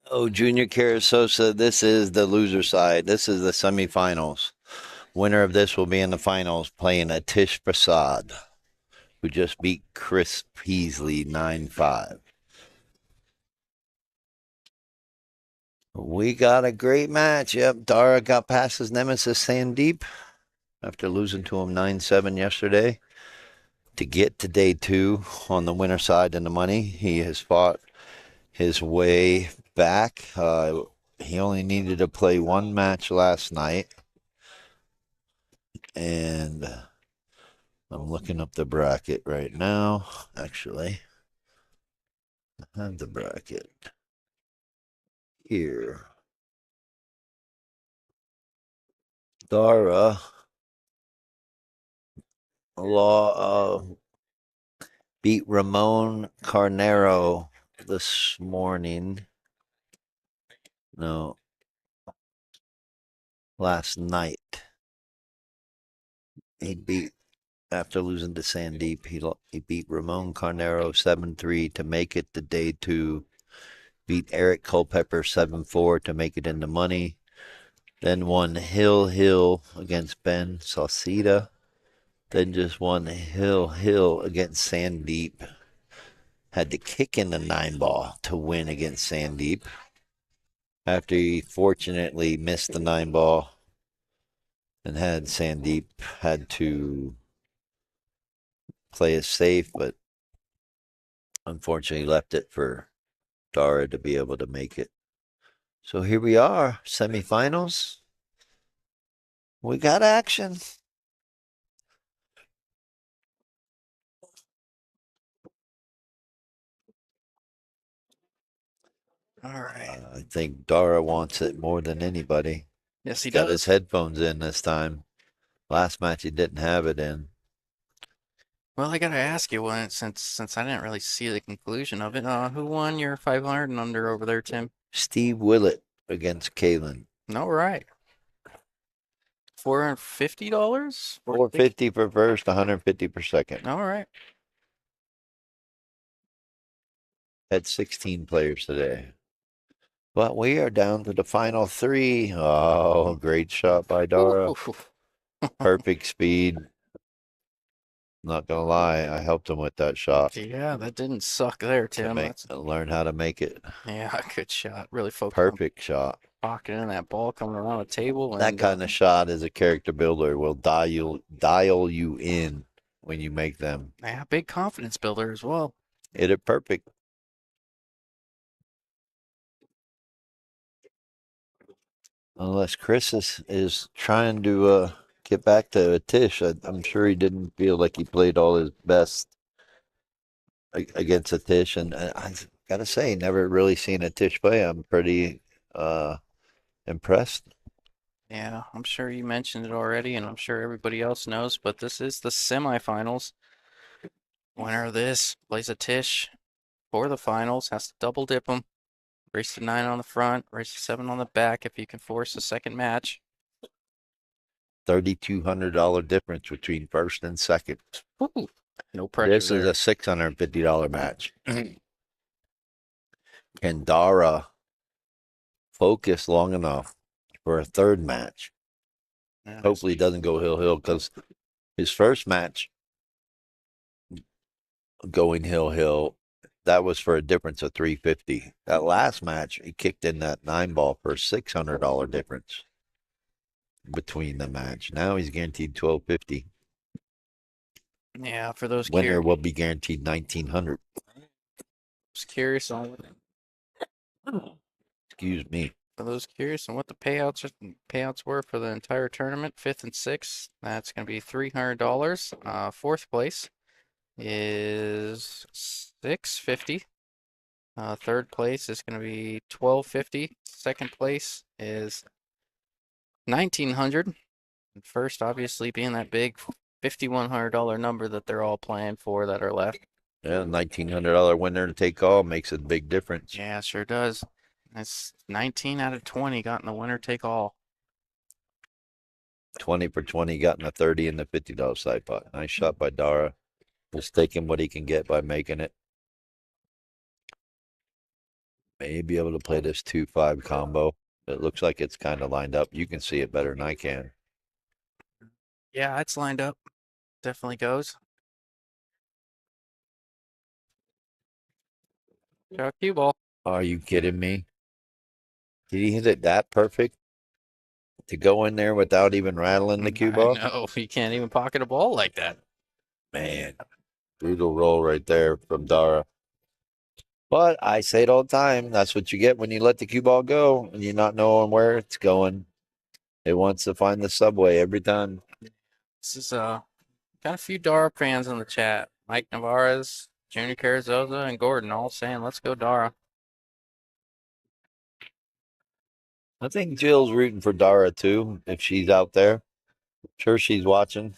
Oh, Junior Carasosa, this is the loser side. This is the semifinals. Winner of this will be in the finals playing Atish Prasad, who just beat Chris Peasley 9-5. We got a great match. Yep, Dara got past his nemesis Sandeep after losing to him 9-7 yesterday. To get to day two on the winner side in the money, he has fought his way back. He only needed to play one match last night, and I'm looking up the bracket right now. Actually, I have the bracket here. Dara Law beat Ramon Carnero this morning. No, last night. He beat after losing to Sandeep. He beat Ramon Carnero 7-3 to make it to day two. Beat Eric Culpepper 7-4 to make it in the money. Then won Hill against Ben Sauceda. Then just won Hill against Sandeep. Had to kick in the 9-ball to win against Sandeep. After he fortunately missed the 9-ball and had Sandeep had to play it safe, but unfortunately left it for Dara to be able to make it. So here we are, semifinals. We got action. All right. I think Dara wants it more than anybody. Yes, he Got his does. headphones in this time. Last match he didn't have it in. Well, I gotta ask you one since I didn't really see the conclusion of it. Who won your 500 and under over there, Tim? Steve Willett against Kalen. All right. $450? 450 per first, 150 per second. All right. Had 16 players today. But we are down to the final three. Oh, great shot by Dara. Ooh. Perfect speed. Not gonna lie, I helped him with that shot Yeah, that didn't suck there, to Tim. make That's learn how to make it. yeah, good shot. Really focused on Perfect shot. pocketing that ball coming around the table That and kind of shot is a character builder. Will dial you in when you make them. yeah, big confidence builder as well. Hit it perfect. Unless Chris is trying to get back to Tish. I'm sure he didn't feel like he played all his best against a Tish, and I gotta say, never really seen a Tish play. I'm pretty impressed. Yeah, I'm sure you mentioned it already, and I'm sure everybody else knows, but this is the semifinals. Winner of this plays a Tish for the finals, has to double dip them. Race to 9 on the front, race to 7 on the back if you can force a second match. $3,200 difference between first and second. Ooh, no pressure This is there. a $650 match. Can Dara focus long enough for a third match? Yeah, Hopefully, he doesn't go hill because his first match going hill, that was for a difference of 350. That last match, he kicked in that 9-ball for a $600 difference between the match. Now he's guaranteed 1250. yeah, for those Winner will be guaranteed 1900. curious on Excuse me. for those curious on what the payouts were for the entire tournament, fifth and sixth, that's gonna be $300. Fourth place is 650. Third place is gonna be 1250. Second place is 1900. And first, obviously, being that big $5,100 number that they're all playing for that are left. Yeah, $1,900 winner to take all makes a big difference. Yeah, sure does. That's 19 out of 20 gotten the winner take all. 20 for 20, gotten a 30 in the $50 side pot. Nice shot by Dara. Just taking what he can get by making it. May be able to play this 2-5 combo. It looks like it's kind of lined up. You can see it better than I can. Yeah, it's lined up. Definitely goes. Got a cue ball. Are you kidding me? Did he hit it that perfect to go in there without even rattling the cue I ball? know. You can't even pocket a ball like that. Man, brutal roll right there from Dara. But I say it all the time. That's what you get when you let the cue ball go and you're not knowing where it's going. It wants to find the subway every time. This is got a few Dara fans in the chat. Mike Navarez, Junior Carrizosa, and Gordon all saying, "Let's go Dara." I think Jill's rooting for Dara too, if she's out there. Sure, she's watching.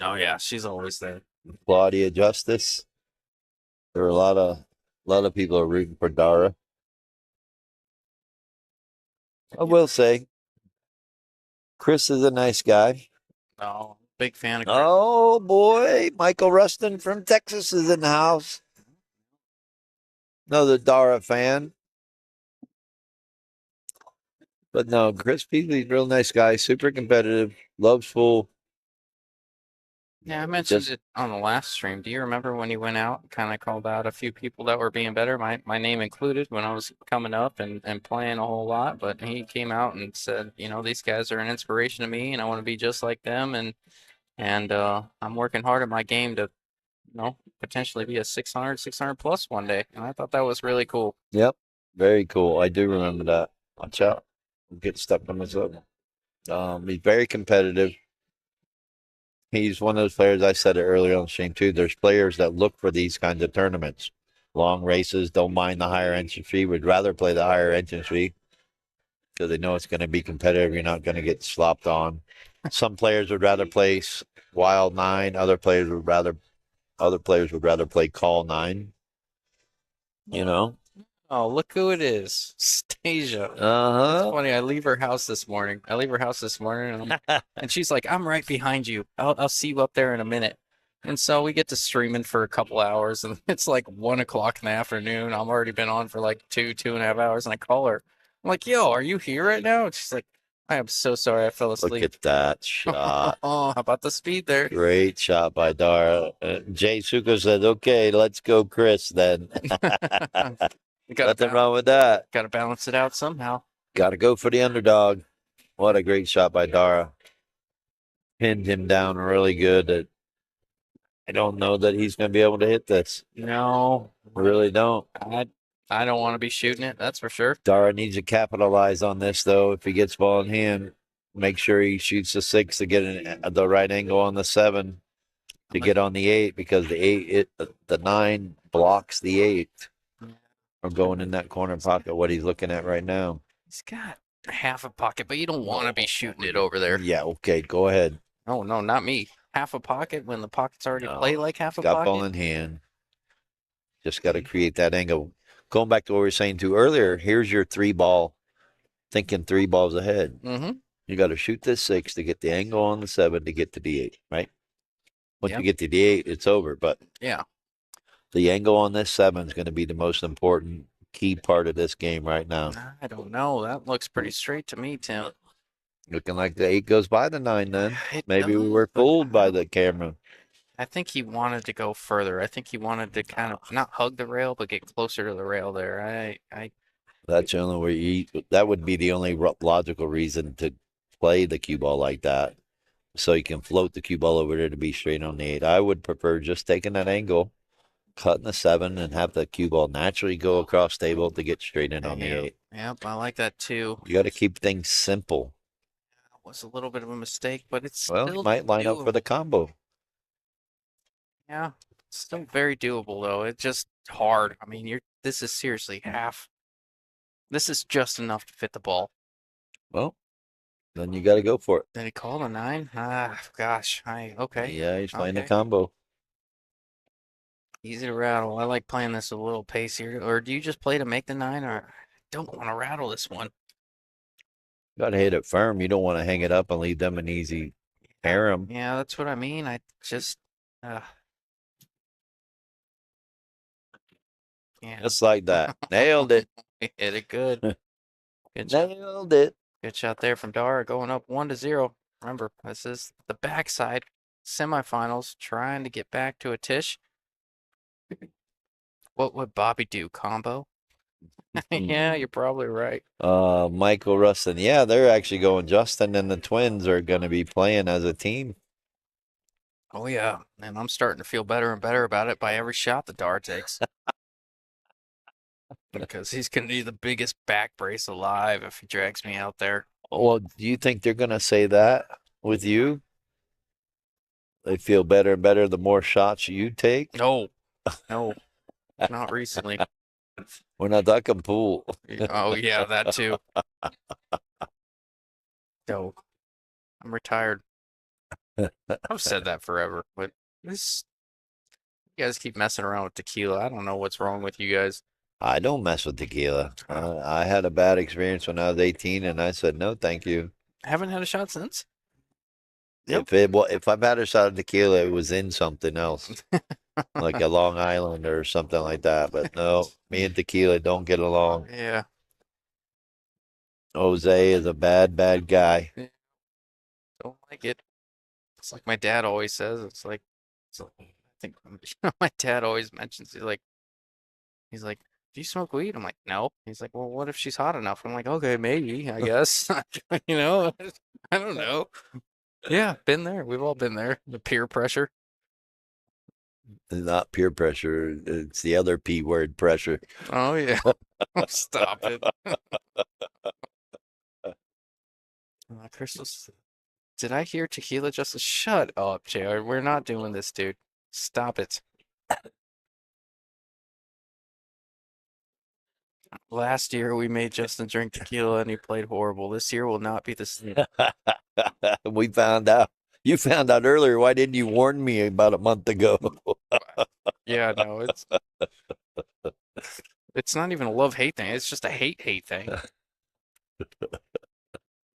Oh yeah, she's always there. Claudia Justice. There are a lot of people are rooting for Dara. I will say, Chris is a nice guy. No, big fan of Chris. Oh boy, Michael Rustin from Texas is in the house. Another Dara fan. But no, Chris Peasley's a real nice guy, super competitive, loves full. Yeah, I mentioned Just it on the last stream. Do you remember when he went out and kind of called out a few people that were being better, my name included, when I was coming up and playing a whole lot? But he came out and said, these guys are an inspiration to me, and I want to be just like them, and I'm working hard at my game to, potentially be a 600 plus one day. And I thought that was really cool. yep, very cool. I do remember that. Watch out. I'm getting stuck on myself. He's very competitive. He's one of those players, I said it earlier on the stream too. There's players that look for these kinds of tournaments. Long races, don't mind the higher entry fee, would rather play the higher entry fee because they know it's going to be competitive. You're not going to get slopped on. Some players would rather play wild nine. Other players would rather play call nine. You know. Oh, look who it is. Stasia. It's Uh funny. I leave her house this morning. huh. And she's like, "I'm right behind you. I'll see you up there in a minute." And so we get to streaming for a couple hours, and it's like 1 o'clock in the afternoon. I've already been on for like 2.5 hours, and I call her. I'm like, "Yo, are you here right now?" And she's like, "I am so sorry. I fell Look asleep." at that shot. Oh, how about the speed there? Great shot by Dara. Jay Suko said, "Okay, let's go, Chris." Then You gotta nothing wrong with that. gotta balance it out somehow. Got to go for the underdog. What a great shot by Dara. Pinned him down really good. I don't know that he's going to be able to hit this. No, I really don't. I don't want to be shooting it. That's for sure. Dara needs to capitalize on this, though. If he gets ball in hand, make sure he shoots the 6 to get the right angle on the 7 to get on the 8 because the 9 blocks the 8 from going in that corner pocket. What he's looking at right now. He's got half a pocket, but you don't want to be shooting it over there. Yeah, okay, go ahead. Oh no, not me. Half a pocket when the pocket's already No, played like half a got ball pocket. in hand. Just got to create that angle. Going back to what we were saying too earlier, here's your 3 ball, thinking 3 balls ahead. Mm-hmm. You got to shoot this 6 to get the angle on the 7 to get to the 8, right? Once you Yep. get to the 8, it's over. But Yeah. the angle on this 7 is going to be the most important key part of this game right now. I don't know. That looks pretty straight to me, Tim. Looking like the 8 goes by the 9 then. It Maybe we does, were but fooled by the camera. I think he wanted to go further. I think he wanted to kind of not hug the rail, but get closer to the rail there. That's the only way that would be the only logical reason to play the cue ball like that. So you can float the cue ball over there to be straight on the 8. I would prefer just taking that angle, cutting the 7, and have the cue ball naturally go across table to get straight in on the 8. Yep, I like that too. You got to keep things simple. That was a little bit of a mistake, but it's Well, you still might line up for the doable. combo. Yeah, still very doable though. It's just hard. I mean, this is seriously half. This is just enough to fit the ball. Well, then you got to go for it. Did he call a 9? Ah, gosh. Okay. Yeah, he's playing the Okay. combo. Easy to rattle. I like playing this a little pacier. Or do you just play to make the 9? Or I don't want to rattle this one. Got to hit it firm. You don't want to hang it up and leave them an easy harem. Yeah, that's what I mean. I just. Yeah. Just like that. Nailed it. Hit it good. Good shot. Nailed it. Good shot there from Dara, going up 1-0. Remember, this is the backside semifinals, trying to get back to a Tish. What would Bobby do? Combo? Yeah, you're probably right. Michael Rustin. Yeah, they're actually going. Justin and the twins are going to be playing as a team. Oh yeah, and I'm starting to feel better and better about it by every shot that Dar takes. Because he's gonna be the biggest back brace alive if he drags me out there. Well, do you think they're going to say that with you? They feel better and better the more shots you take? No, no, not recently. We're not talking pool. Oh yeah, that too. No, I'm retired. I've said that forever, but this you guys keep messing around with tequila. I don't know what's wrong with you guys. I don't mess with tequila. I had a bad experience when I was 18 and I said, no, thank you. Haven't had a shot since. Yep. If I've had a shot of tequila, it was in something else, like a Long Island or something like that. But no, me and tequila don't get along. Yeah. Jose is a bad, bad guy. Don't like it. It's like my dad always says. I think my dad always mentions. He's like, do you smoke weed? I'm like, no. He's like, well, what if she's hot enough? I'm like, okay, maybe, I guess. You know, I don't know. Yeah, been there. We've all been there. The peer pressure. It's not peer pressure. It's the other P word pressure. Oh yeah. Stop it. Crystal, did I hear tequila just shut up, JR? We're not doing this, dude. Stop it. Last year we made Justin drink tequila and he played horrible. This year will not be the same. We found out. You found out earlier. Why didn't you warn me about a month ago? Yeah, no, it's not even a love-hate thing. It's just a hate-hate thing.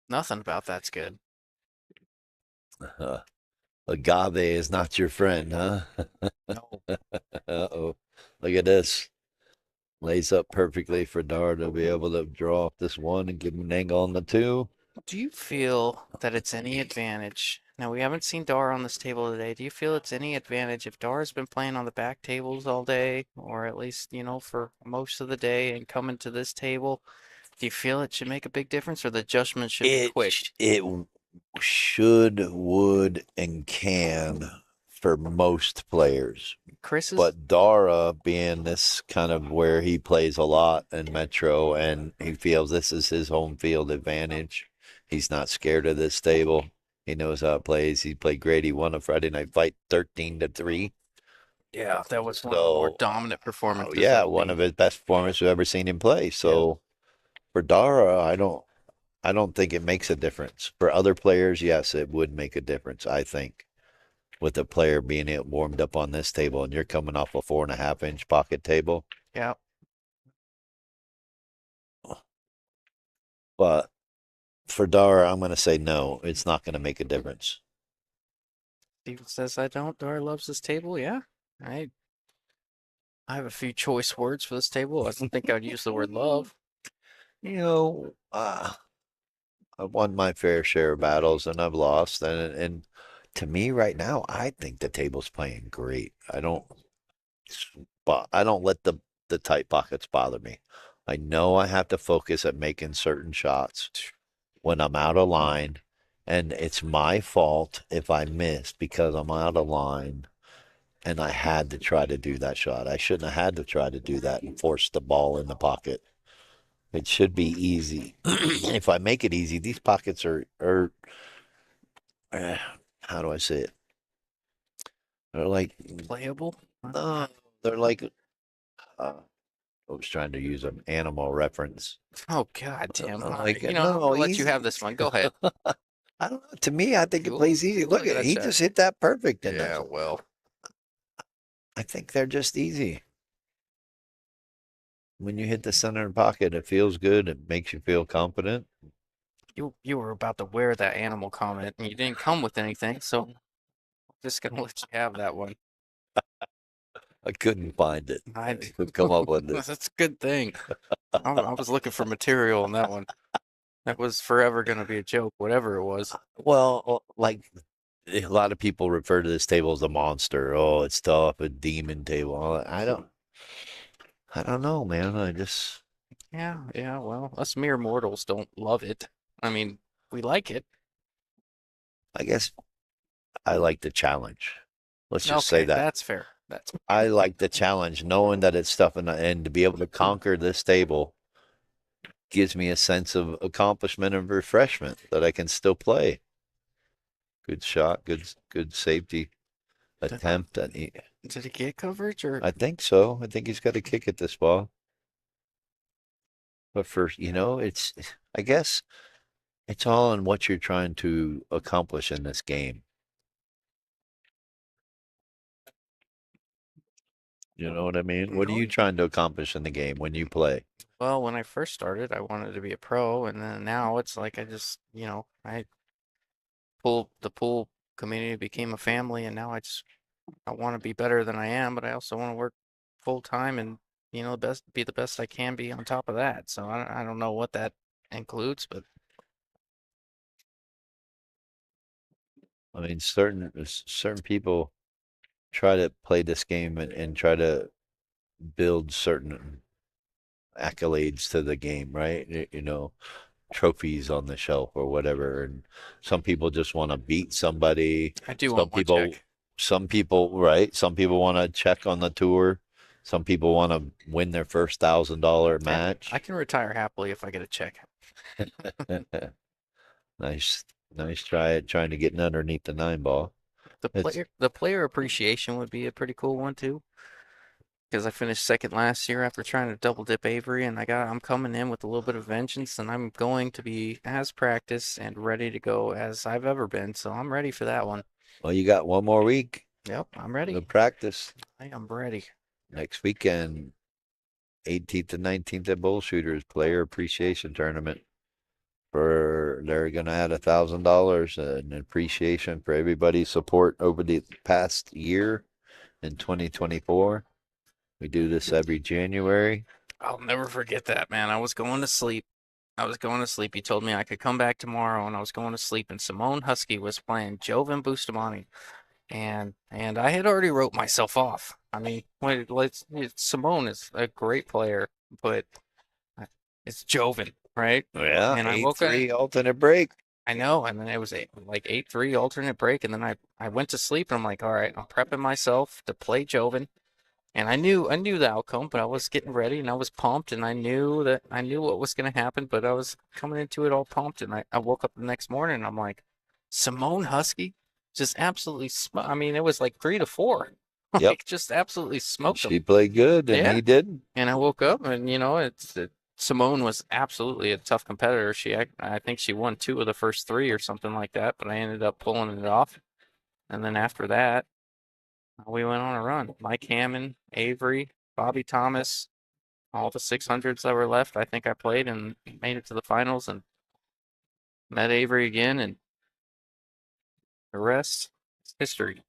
Nothing about that's good. Agave is not your friend, huh? No. Uh-oh. Look at this. Lays up perfectly for Dar to be able to draw off this one and give him an angle on the two. Do you feel that it's any advantage? Now, we haven't seen Dar on this table today. Do you feel it's any advantage if Dar's been playing on the back tables all day, or at least, for most of the day and coming to this table? Do you feel it should make a big difference or the adjustment should be quick? It should, would, and can for most players. Chris's? But Dara being this kind of where he plays a lot in Metro and he feels this is his home field advantage. He's not scared of this table. He knows how it plays. He played great. He won a Friday night fight 13-3. Yeah, that was one of the more So, dominant performances yeah, I've one seen. of his best performances we've ever seen him play. Yeah. So for Dara, I don't think it makes a difference. For other players, yes, it would make a difference, I think. With a player being warmed up on this table and you're coming off a 4.5-inch pocket table. Yeah. But for Dara, I'm going to say no. It's not going to make a difference. Steven says I don't. Dar loves this table. Yeah. I have a few choice words for this table. I don't think I'd use the word love. You know, I've won my fair share of battles and I've lost. And to me right now, I think the table's playing great. I don't let the tight pockets bother me. I know I have to focus at making certain shots when I'm out of line, and it's my fault if I miss because I'm out of line and I had to try to do that shot. I shouldn't have had to try to do that and force the ball in the pocket. It should be easy. If I make it easy, these pockets are uh, how do I say it? They're like Playable? no, they're like I was trying to use an animal reference. Oh, God, Tim. Like I'm no, gonna let you easy. have this one. Go ahead. I don't know. To me, I think it Cool. plays easy. Look Look at at it. that He shot. just hit that perfect, and Yeah, well, I think they're just easy. When you hit the center of the pocket, it feels good. It makes you feel confident. you were about to wear that animal comment and you didn't come with anything, so I'm just gonna let you have that one. I couldn't find it. I To come up with this. that's a good thing. I was looking for material on that one. That was forever gonna be a joke, whatever it was. Well, like a lot of people refer to this table as a monster. Oh, it's tough, a demon table. I don't know, man. I just, Yeah, yeah. Well, us mere mortals don't love it. I mean, we like it. I guess I like the challenge. Let's just say Okay, that. that's fair. That's I like the challenge, knowing that it's tough and to be able to conquer this table gives me a sense of accomplishment and refreshment that I can still play. Good shot, good safety did, attempt. did he get coverage or I think so. I think he's got a kick at this ball. But it's I guess it's all on what you're trying to accomplish in this game. You know what I mean? What are no? you trying to accomplish in the game when you play? Well, when I first started, I wanted to be a pro, and then now it's like I just, I pool community became a family, and now I want to be better than I am, but I also want to work full time and be the best I can be on top of that. So I don't know what that includes, but I mean, certain people try to play this game and try to build certain accolades to the game, right? Trophies on the shelf or whatever. And some people just want to beat somebody. I do Some want one people, check. some people, right? Some people want to check on the tour. Some people want to win their first $1,000 Yeah, I match. can retire happily if I get a check. Nice, nice trying to get in underneath the nine ball. It's The player appreciation would be a pretty cool one too, because I finished second last year after trying to double dip Avery, and I'm coming in with a little bit of vengeance, and I'm going to be as practiced and ready to go as I've ever been. So I'm ready for that one. well, you got one more week Yep, I'm to ready. practice. I am ready. Next weekend, 18th and 19th at Bull Shooters Player Appreciation Tournament. They're gonna add $1,000 in appreciation for everybody's support over the past year in 2024. We do this every January. I'll never forget that, man. I was going to sleep. I was going to sleep. He told me I could come back tomorrow, and I was going to sleep. And Simone Husky was playing Jovan Bustamante, and I had already wrote myself off. I mean, Simone is a great player, but it's Jovan, right? Yeah, And I woke up. 8-3 alternate break. I know, and then it was like 8-3 alternate break, and then I went to sleep, and I'm like, all right, I'm prepping myself to play Jovan. And I knew the outcome, but I was getting ready and I was pumped and I knew what was gonna happen, but I was coming into it all pumped and I woke up the next morning and I'm like, Simone Husky just absolutely I mean, it was like 3-4. Yep, Like just absolutely smoked him. she played good and Yeah. he didn't. And I woke up and Simone was absolutely a tough competitor. I think she won two of the first three or something like that, but I ended up pulling it off. And then after that, we went on a run. Mike Hammond, Avery, Bobby Thomas, all the 600s that were left. I think I played and made it to the finals and met Avery again, and the rest is history.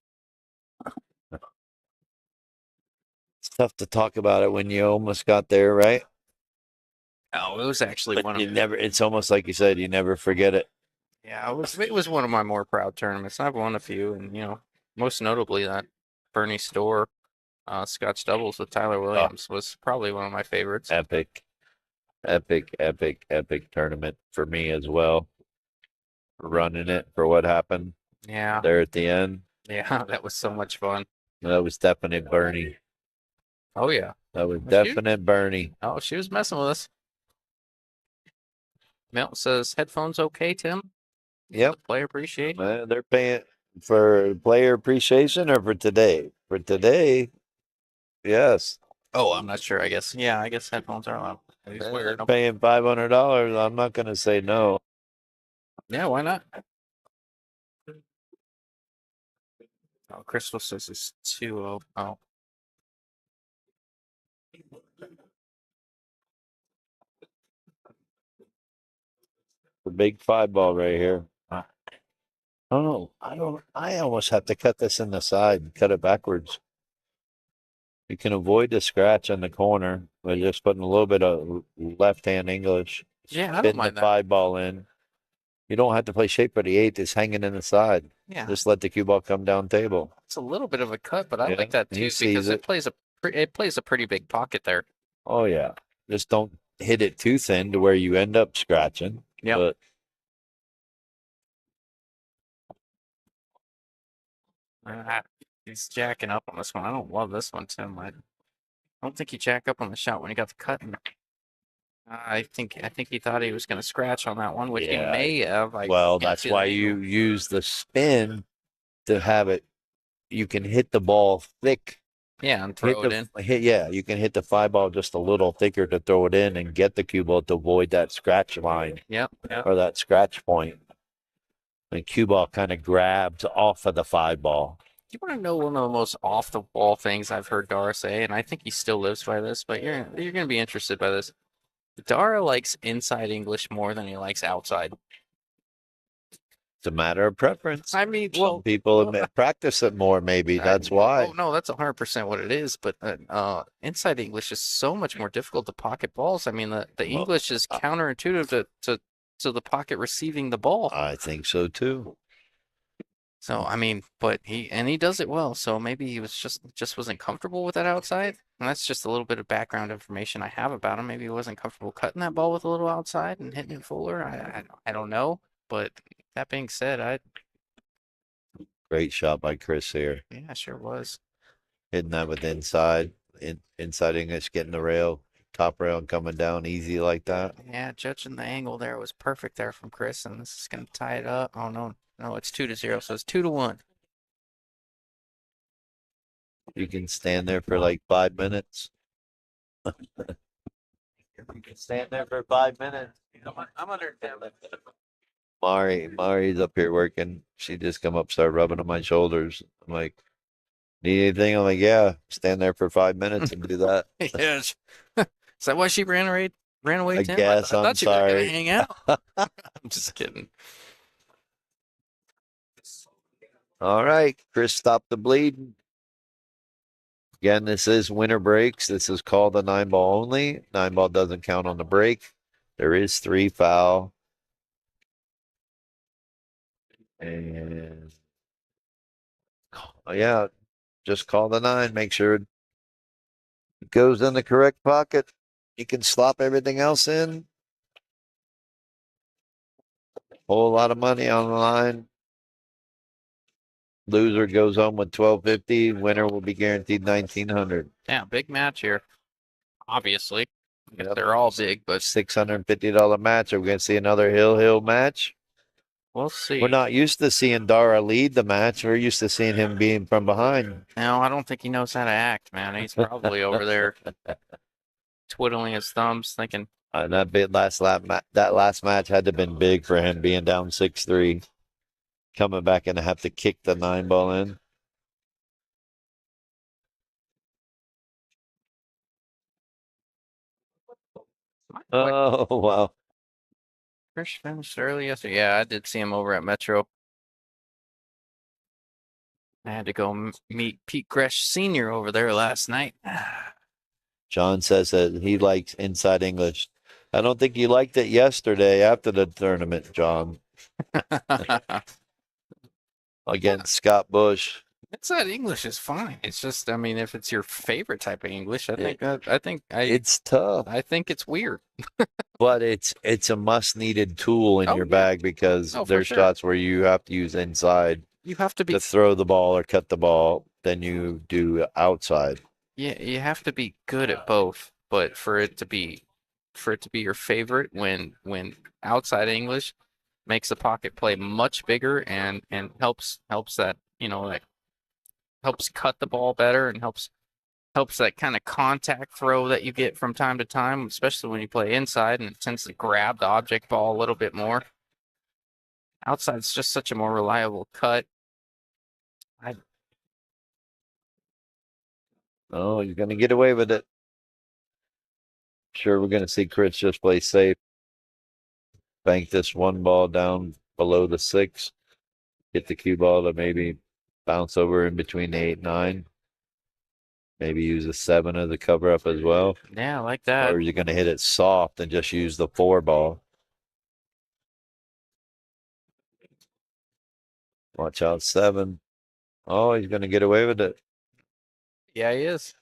It's tough to talk about it when you almost got there, right? Oh, it was actually But one of you never, it's almost like you said, you never forget it. yeah, it was one of my more proud tournaments. I've won a few, and most notably that Bernie Store Scotch doubles with Tyler Oh, Williams was probably one of my favorites. epic, epic tournament for me as well. Running it for what happened Yeah, there at the end. yeah, that was so much fun. That was definite Bernie. Oh yeah, That was was she? definite Bernie. Oh, she was messing with us. Mel says headphones okay, Tim? Yep. Play appreciate. They're paying for player appreciation or for today? For today, yes. Oh, I'm not sure. I guess. Yeah, I guess headphones are allowed. It's They're weird. paying $500. I'm not going to say no. Yeah, why not? Oh, Crystal says it's 2-0. Oh, The big five ball right here. I don't know. I almost have to cut this in the side and cut it backwards. You can avoid the scratch on the corner by just putting a little bit of left-hand English, Yeah, I don't fitting the mind that. five ball in. You don't have to play shape for the eighth. It's hanging in the side. Yeah, Just let the cue ball come down table. it's a little bit of a cut, but I Yeah, like that he too sees because it. it plays a pretty big pocket there. Oh yeah. Just don't hit it too thin to where you end up scratching. Yep. But Ah, he's jacking up on this one. I don't love this one, Tim. I don't think he jacked up on the shot when he got the cut. And I think he thought he was going to scratch on that one, which he yeah, may have. I well, can't that's see the why angle. you use the spin to have it. You can hit the ball thick. Yeah, and throw it in. Yeah, you can hit the five ball just a little thicker to throw it in and get the cue ball to avoid that scratch line Yep. Yep. or that scratch point. And cue ball kind of grabs off of the five ball. You want to know one of the most off the wall things I've heard Dara say, and I think he still lives by this, but you're going to be interested by this. Dara likes inside English more than he likes outside. It's a matter of preference. I mean, Some well, people practice it more, maybe. That's oh why. no, that's 100% what it is. But inside English is so much more difficult to pocket balls. I mean, the Well, English is I counterintuitive to the pocket receiving the ball. I think so too. So I mean, but he does it well. So maybe he was just wasn't comfortable with that outside. And that's just a little bit of background information I have about him. Maybe he wasn't comfortable cutting that ball with a little outside and hitting it fuller. I don't know. But that being said, I Great shot by Chris here. yeah, sure was. Hitting that with inside English, getting the rail, top rail and coming down easy like that. Yeah, judging the angle there was perfect there from Chris, and this is gonna tie it up. Oh no, no, it's 2-0, so it's 2-1. You can stand there for like 5 minutes. You can stand there for 5 minutes. I'm under 10. Mari's up here working. She just come up, start rubbing on my shoulders. I'm like, need anything? I'm like, yeah, stand there for 5 minutes and do that. Yes. Is that why she ran away, I Tim? guess I I'm thought you were gonna sorry. hang out. I'm just kidding. All right, Chris, stop the bleeding. Again, this is winter breaks. This is called a nine ball only. Nine ball doesn't count on the break. There is three foul. And oh, yeah, just call the nine. Make sure it goes in the correct pocket. You can slop everything else in. Whole lot of money on the line. Loser goes home with 1250. Winner will be guaranteed 1900. Yeah, big match here. Obviously, I guess Yep. they're all big, but $650 match. Are we going to see another Hill match? we'll We're see. not used to seeing Dara lead the match. We're used to seeing him being from behind. No, I don't think he knows how to act, man. He's probably over there twiddling his thumbs, thinking, And that last match had to have been big for him, being down 6-3, coming back and have to kick the nine ball in. "What? Oh wow! Chris finished early yesterday." Yeah, I did see him over at Metro. I had to go meet Pete Gresh Sr. over there last night. John says that he likes inside English. I don't think you liked it yesterday after the tournament, John, against Scott Bush. It's that English is fine. It's just, I mean, if it's your favorite type of English, It's tough, I think it's weird. but it's a must needed tool in Oh your yeah, bag because no, for there's sure. shots where you have to use inside You have to be, to throw the ball or cut the ball than you do outside. yeah, you have to be good at both. But for it to be your favorite when outside English makes the pocket play much bigger and helps that like helps cut the ball better and helps that kind of contact throw that you get from time to time, especially when you play inside and it tends to grab the object ball a little bit more. Outside's just such a more reliable cut. I Oh, he's going to get away with it. Sure, we're going to see Chris just play safe. Bank this one ball down below the six. Get the cue ball to maybe bounce over in between the 8 and 9. Maybe use a 7 as a cover up as well. Yeah, I like Or that. are you going to hit it soft and just use the 4 ball? Watch out, 7. Oh, he's going to get away with it. Yeah, he is.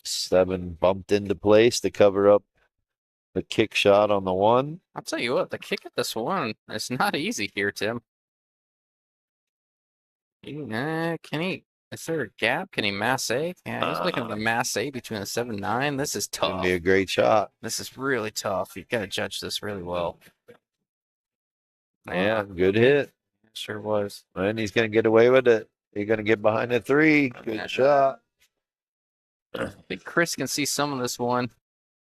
7 bumped into place to cover up the kick shot on the 1. I'll tell you what, the kick at this one is not easy here, Tim. Can he? Is there a gap? Can he masse? Yeah, he's looking at the masse between the 7-9. This is Going to be tough. a great shot. This is really tough. You've got to judge this really well. Yeah, good hit. Sure was. And he's going to get away with it. He's going to get behind the 3. Good shot. I think Chris can see some of this one.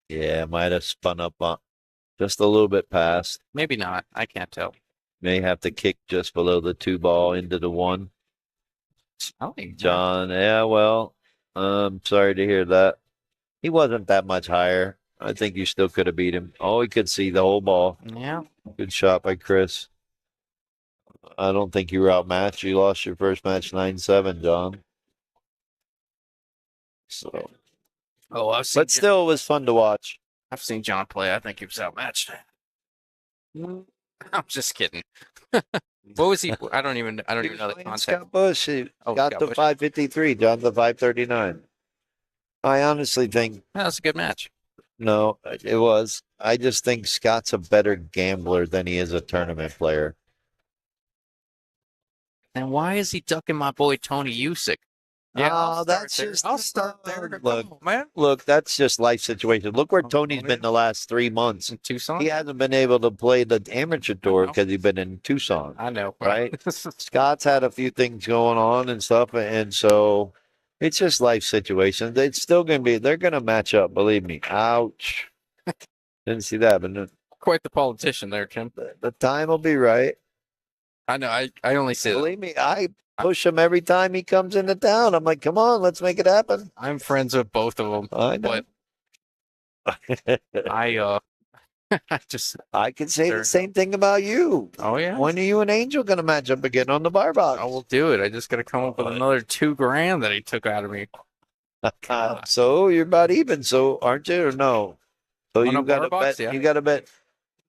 Yeah, might have spun up on just a little bit past. Maybe not. I can't tell. May have to kick just below the 2 ball into the 1. John, yeah, well, I'm sorry to hear that. He wasn't that much higher. I think you still could have beat him. Oh, he could see the whole ball. Yeah. Good shot by Chris. I don't think you were outmatched. You lost your first match 9-7, John. So, but still, it was fun to watch. I've seen John play. I think he was outmatched. I'm just kidding. What was he? I don't even know the context. Scott Bush. He got Scott the Bush. 553. John the 539. I honestly think That was a good match. no, it was. I just think Scott's a better gambler than he is a tournament player. And why is he ducking my boy Tony Usyk? Yeah, I'll start there. Look, Come on, man. Look, that's just life situation. Look where Tony's been the last 3 months. In Tucson? He hasn't been able to play the amateur tour because he's been in Tucson. I know. Right? Scott's had a few things going on and stuff, and so it's just life situations. It's still going to be, they're going to match up, believe me. Ouch. Didn't see that, but Quite the politician there, Tim. the time will be right. I know. I only say that. Believe me, I push him every time he comes into town. I'm like, come on, let's make it happen. I'm friends with both of them. I know. But I I can say the same thing about you. Oh yeah. When are you and Angel going to match up again on the bar box? I will do it. I just got to come up with another $2,000 that he took out of me. So you're about even, so aren't you, or no? So On you a got bar to box, bet. yeah. You got to bet.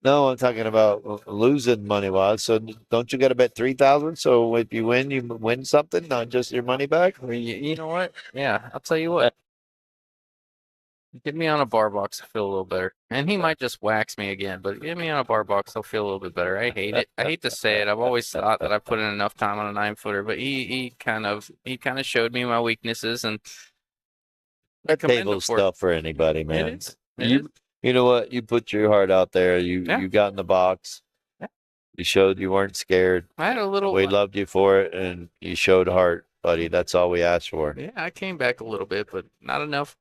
No, I'm talking about losing money wise. So don't you got to bet 3,000? So if you win something, not just your money back. I mean, you know what? Yeah, I'll tell you what. Get me on a bar box, I feel a little better. And he might just wax me again, but get me on a bar box, I'll feel a little bit better. I hate it. I hate to say it. I've always thought that I put in enough time on a 9-footer, but he kind of showed me my weaknesses, and that table's stuff for anybody, man. It is. You know what? You put your heart out there. You got in the box. Yeah. You showed you weren't scared. I had a little. We loved you for it, and you showed heart, buddy. That's all we asked for. Yeah, I came back a little bit, but not enough.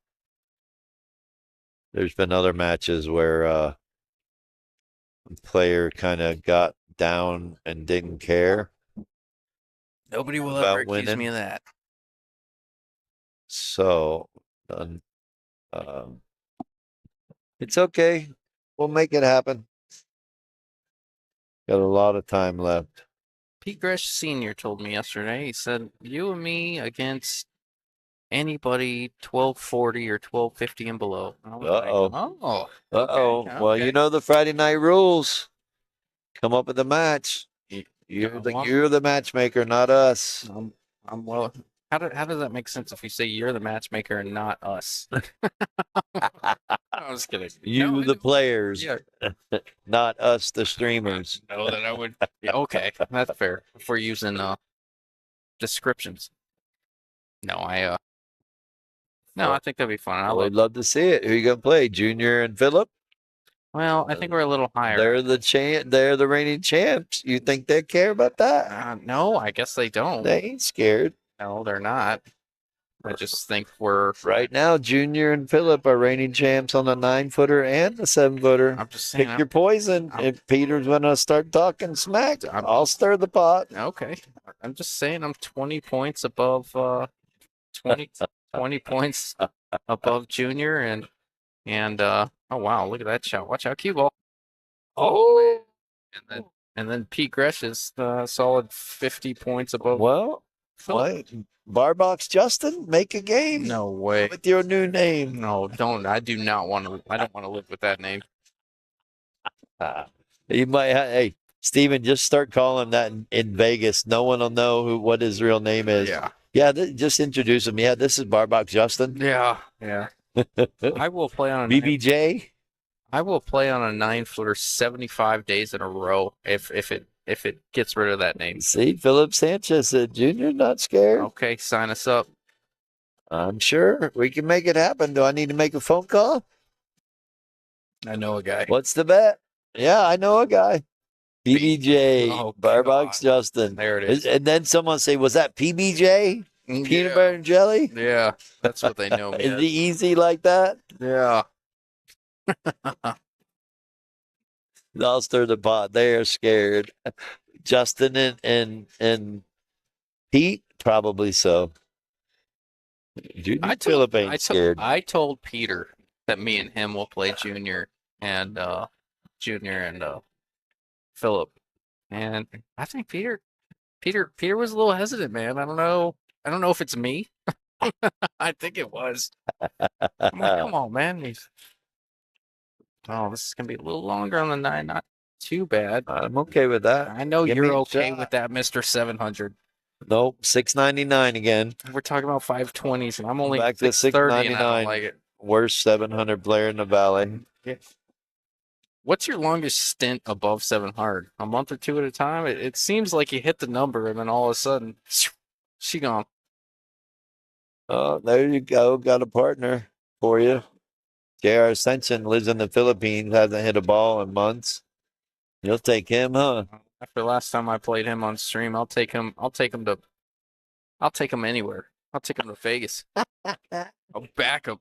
There's been other matches where a player kind of got down and didn't care. Nobody will ever accuse me of that. So, it's okay. We'll make it happen. Got a lot of time left. Pete Gresh Sr. told me yesterday, he said, you and me against anybody 1240 or 1250 and below. Uh-oh. Well, you know the Friday night rules. Come up with a match. You're the matchmaker, not us. I'm well. How does that make sense if you say you're the matchmaker and not us? I was kidding. The players, not us, the streamers. I know that I would. Yeah, okay, that's fair. If we're using descriptions. No, I think that'd be fun. I'd love to see it. Who you gonna play, Junior and Philip? Well, I think we're a little higher. They're the reigning champs. You think they care about that? No, I guess they don't. They ain't scared. No, they're not. I just think we're right now. Junior and Philip are reigning champs on the 9-footer and the 7-footer. I'm just saying. Pick your poison. If Peter's gonna start talking smack, I'll stir the pot. Okay. I'm just saying I'm 20 points above 20 points above Junior and oh wow, look at that shot. Watch out, cue ball. Oh man. And then Pete Gresh is solid 50 points above. Well, What? Barbox Justin, make a game No way. with your new name. No, don't. I do not want to. I don't want to live with that name. You might. Hey, Steven, just start calling him that in Vegas. No one will know what his real name is. Yeah. Yeah, just introduce him. Yeah, this is Barbox Justin. Yeah. Yeah. I will play on a BBJ. I will play on a 9-footer 75 days in a row if it gets rid of that name. See, Philip Sanchez said, Junior, not scared. Okay, sign us up. I'm sure we can make it happen. Do I need to make a phone call? I know a guy. What's the bet? Yeah, I know a guy. BBJ, Barbox Justin. There it is. And then someone say, was that PBJ? Peanut butter and jelly? Yeah, that's what they know me Is as. he easy like that? Yeah. I'll stir the pot. They are scared. Justin and Pete, probably so. Junior Philip ain't scared. I told Peter that me and him will play Junior and Philip. And I think Peter was a little hesitant, man. I don't know if it's me. I think it was. I'm like, come on, man. This is gonna be a little longer on the 9. Not too bad. I'm okay with that. I know Give you're me a okay shot. with that, Mr. 700. Nope, $6.99 again. We're talking about 520s, and I'm only Back to 630, and I don't $6.99. like it. Worst 700 player in the valley. Yeah. What's your longest stint above 700? A month or two at a time? It seems like you hit the number, and then all of a sudden, she gone. Oh, there you go. Got a partner for you. J.R. Ascension lives in the Philippines, hasn't hit a ball in months. You'll take him, huh? After last time I played him on stream, I'll take him anywhere. I'll take him to Vegas. I'll back him.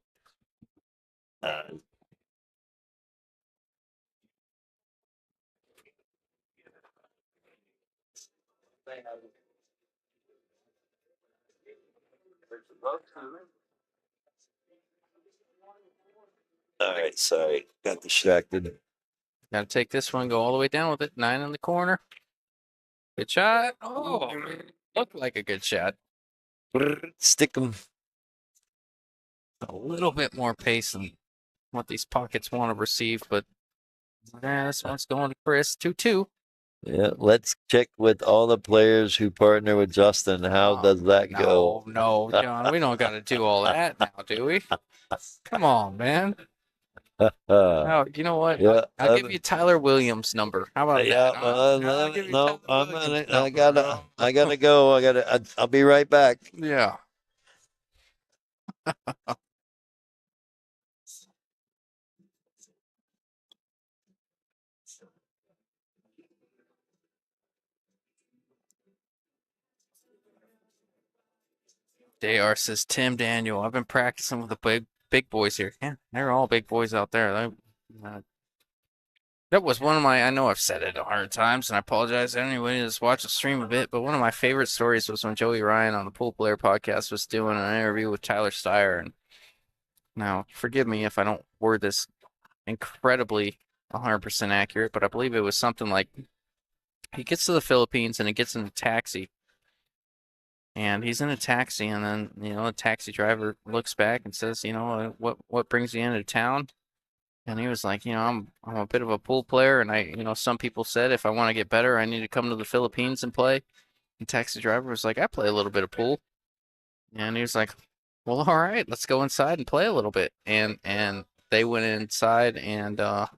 All right, sorry. Got distracted. Gotta take this one, go all the way down with it. 9 in the corner. Good shot. Oh, looked like a good shot. Stick him. A little bit more pace than what these pockets want to receive, but this one's going to Chris. 2-2. Yeah, let's check with all the players who partner with Justin. How does that go? No, John, we don't got to do all that now, do we? Come on, man. Oh, you know what? Yeah, I'll give you Tyler Williams' number. How about yeah, that? I'll give you no, Tyler Williams' I number. gotta go. I'll be right back. Yeah. JR says, Tim Daniel, I've been practicing with the big boys here. Yeah, they're all big boys out there. That was one of my, I know I've said it 100 times, and I apologize to anybody that's watched the stream a bit, but one of my favorite stories was when Joey Ryan on the Pool Player podcast was doing an interview with Tyler Steyer. And now, forgive me if I don't word this incredibly 100% accurate, but I believe it was something like he gets to the Philippines and he gets in a taxi. And he's in a taxi, and then, the taxi driver looks back and says, what brings you into town? And he was like, I'm a bit of a pool player, and some people said if I want to get better, I need to come to the Philippines and play. And taxi driver was like, I play a little bit of pool. And he was like, well, all right, let's go inside and play a little bit. And they went inside, and the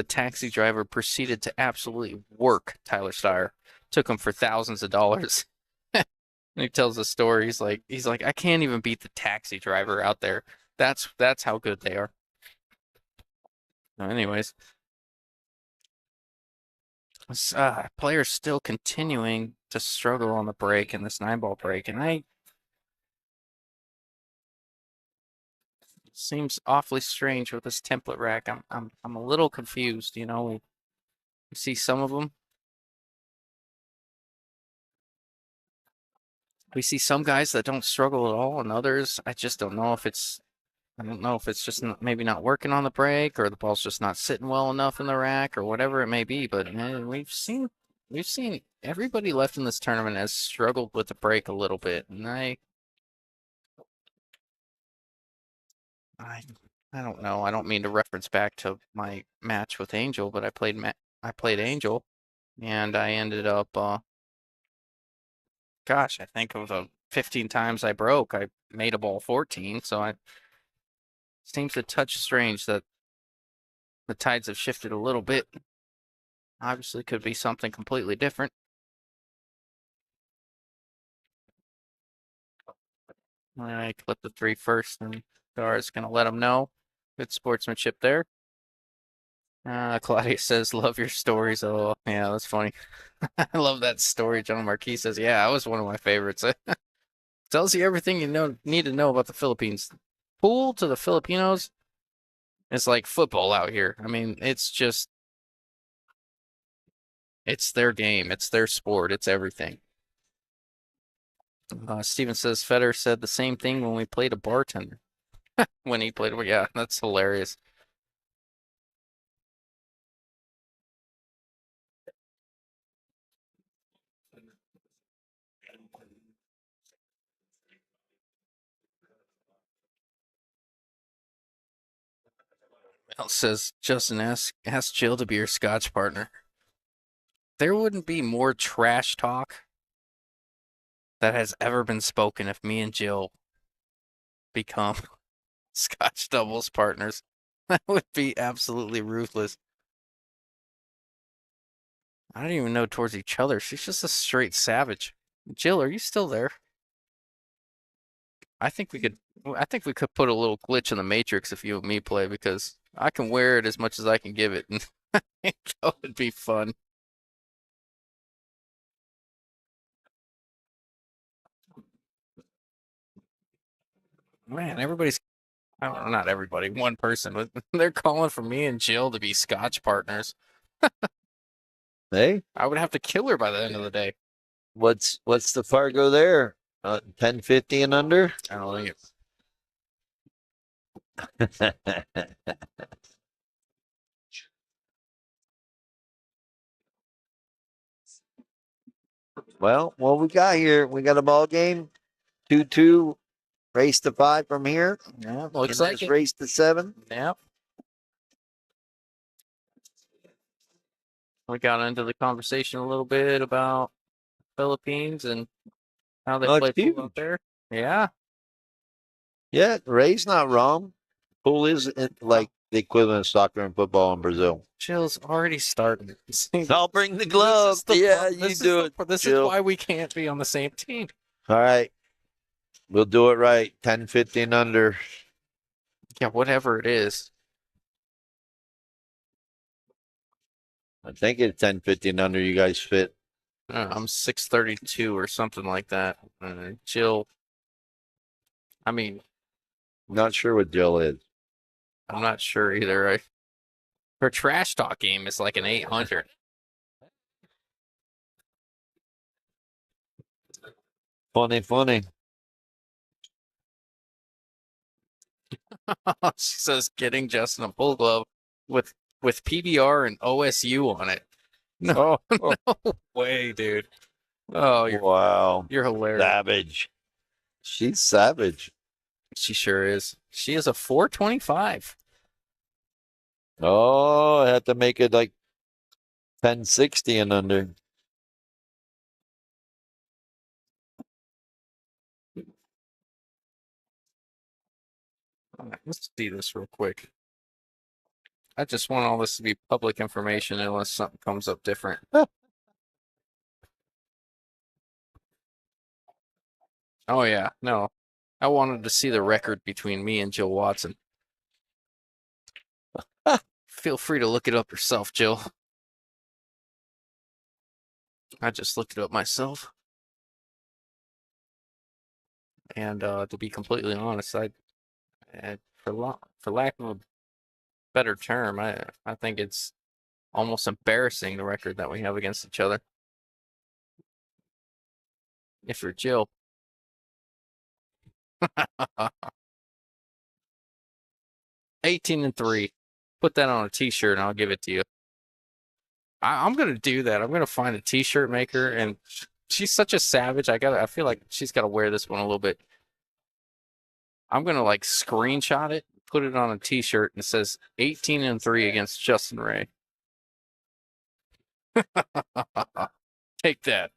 taxi driver proceeded to absolutely work Tyler Steyer. Took him for thousands of dollars. And he tells the story. He's like, I can't even beat the taxi driver out there. That's how good they are. Anyways, this player's still continuing to struggle on the break in this 9-ball break, and seems awfully strange with this template rack. I'm a little confused. We see some of them. We see some guys that don't struggle at all, and others I just don't know if it's. I don't know if it's just maybe not working on the break, or the ball's just not sitting well enough in the rack, or whatever it may be. But man, we've seen everybody left in this tournament has struggled with the break a little bit, and I, I don't know. I don't mean to reference back to my match with Angel, but I played Angel, and I ended up, gosh, I think of the 15 times I broke, I made a ball 14. So it seems a touch strange that the tides have shifted a little bit. Obviously, could be something completely different. I clip the three first, and Dara's gonna let him know. Good sportsmanship there. Claudia says, "Love your stories." Oh, yeah, that's funny. I love that story. John Marquis says, "Yeah, that was one of my favorites." Tells you everything you need to know about the Philippines. Pool to the Filipinos is like football out here. I mean, it's their game, it's their sport, it's everything. Steven says Federer said the same thing when we played a bartender. When he played, yeah, that's hilarious. Mel says Justin ask Jill to be your Scotch partner. There wouldn't be more trash talk that has ever been spoken if me and Jill become Scotch doubles partners. That would be absolutely ruthless. I don't even know towards each other. She's just a straight savage. Jill, are you still there? I think we could. I think we could put a little glitch in the matrix if you and me play because I can wear it as much as I can give it, and that would be fun. Man, everybody's. I don't know, not everybody, one person, but they're calling for me and Jill to be Scotch partners. Hey, I would have to kill her by the end of the day. what's the Fargo there? 1050 and under? I don't think it's. Well, what we got here? We got a ball game, 2-2, race to 5 from here. Yeah, looks In like this it. race to 7. Yeah. We got into the conversation a little bit about Philippines and how they Oh, it's play pool out huge. there. Yeah. Yeah, Ray's not wrong. Pool is Oh, like the equivalent of soccer and football in Brazil. Jill's already started. See, I'll bring the this is glove. the Yeah, you do it, this is Jill. why we can't be on the same team. All right, we'll do it right. 1050 and under. Yeah, whatever it is. I think it's 1050 and under. You guys fit. I'm 632 or something like that. Jill, I mean, Not sure what Jill is. I'm not sure either. Her trash talk game is like an 800. Funny, funny. She says getting Justin a full glove with PBR and OSU on it. No, Oh, oh, no way, dude. Oh, wow. you're hilarious. Savage. She's savage. She sure is. She is a 425. Oh, I have to make it like 1060 and under. Let's see this real quick. I just want all this to be public information unless something comes up different. Oh yeah, no. I wanted to see the record between me and Jill Watson. Feel free to look it up yourself, Jill. I just looked it up myself. And to be completely honest, for lack of a better term, I think it's almost embarrassing the record that we have against each other. If you're Jill, 18 and 3. Put that on a T-shirt and I'll give it to you. I'm gonna do that. I'm gonna find a t-shirt maker, and she's such a savage. I feel like she's got to wear this one a little bit. I'm gonna like screenshot it, put it on a t-shirt, and it says 18-3 against Justin Ray. Take that.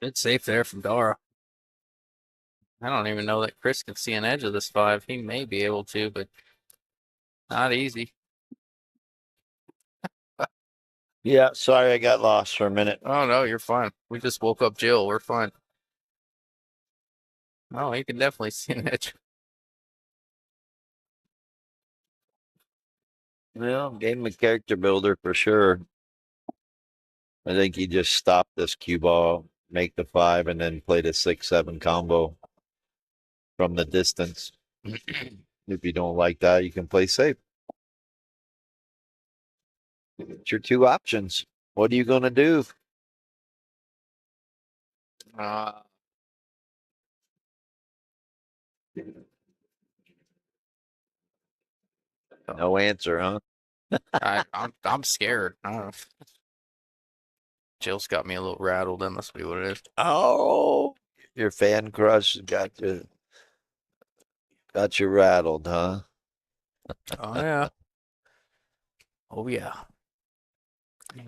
It's safe there from Dara. I don't even know that Chris can see an edge of this five. He may be able to, but not easy. Yeah, sorry I got lost for a minute. Oh no, you're fine. We just woke up Jill. We're fine. Oh, you can definitely see an edge. Well, gave him a character builder for sure. I think he just stopped this cue ball, make the 5, and then play the 6-7 combo from the distance. If you don't like that, you can play safe. It's your two options. What are you going to do? Uh, No answer, huh? I'm scared. I don't know. Jill's got me a little rattled. That must be what it is. Oh, your fan crush got you rattled, huh? Oh yeah. Oh yeah.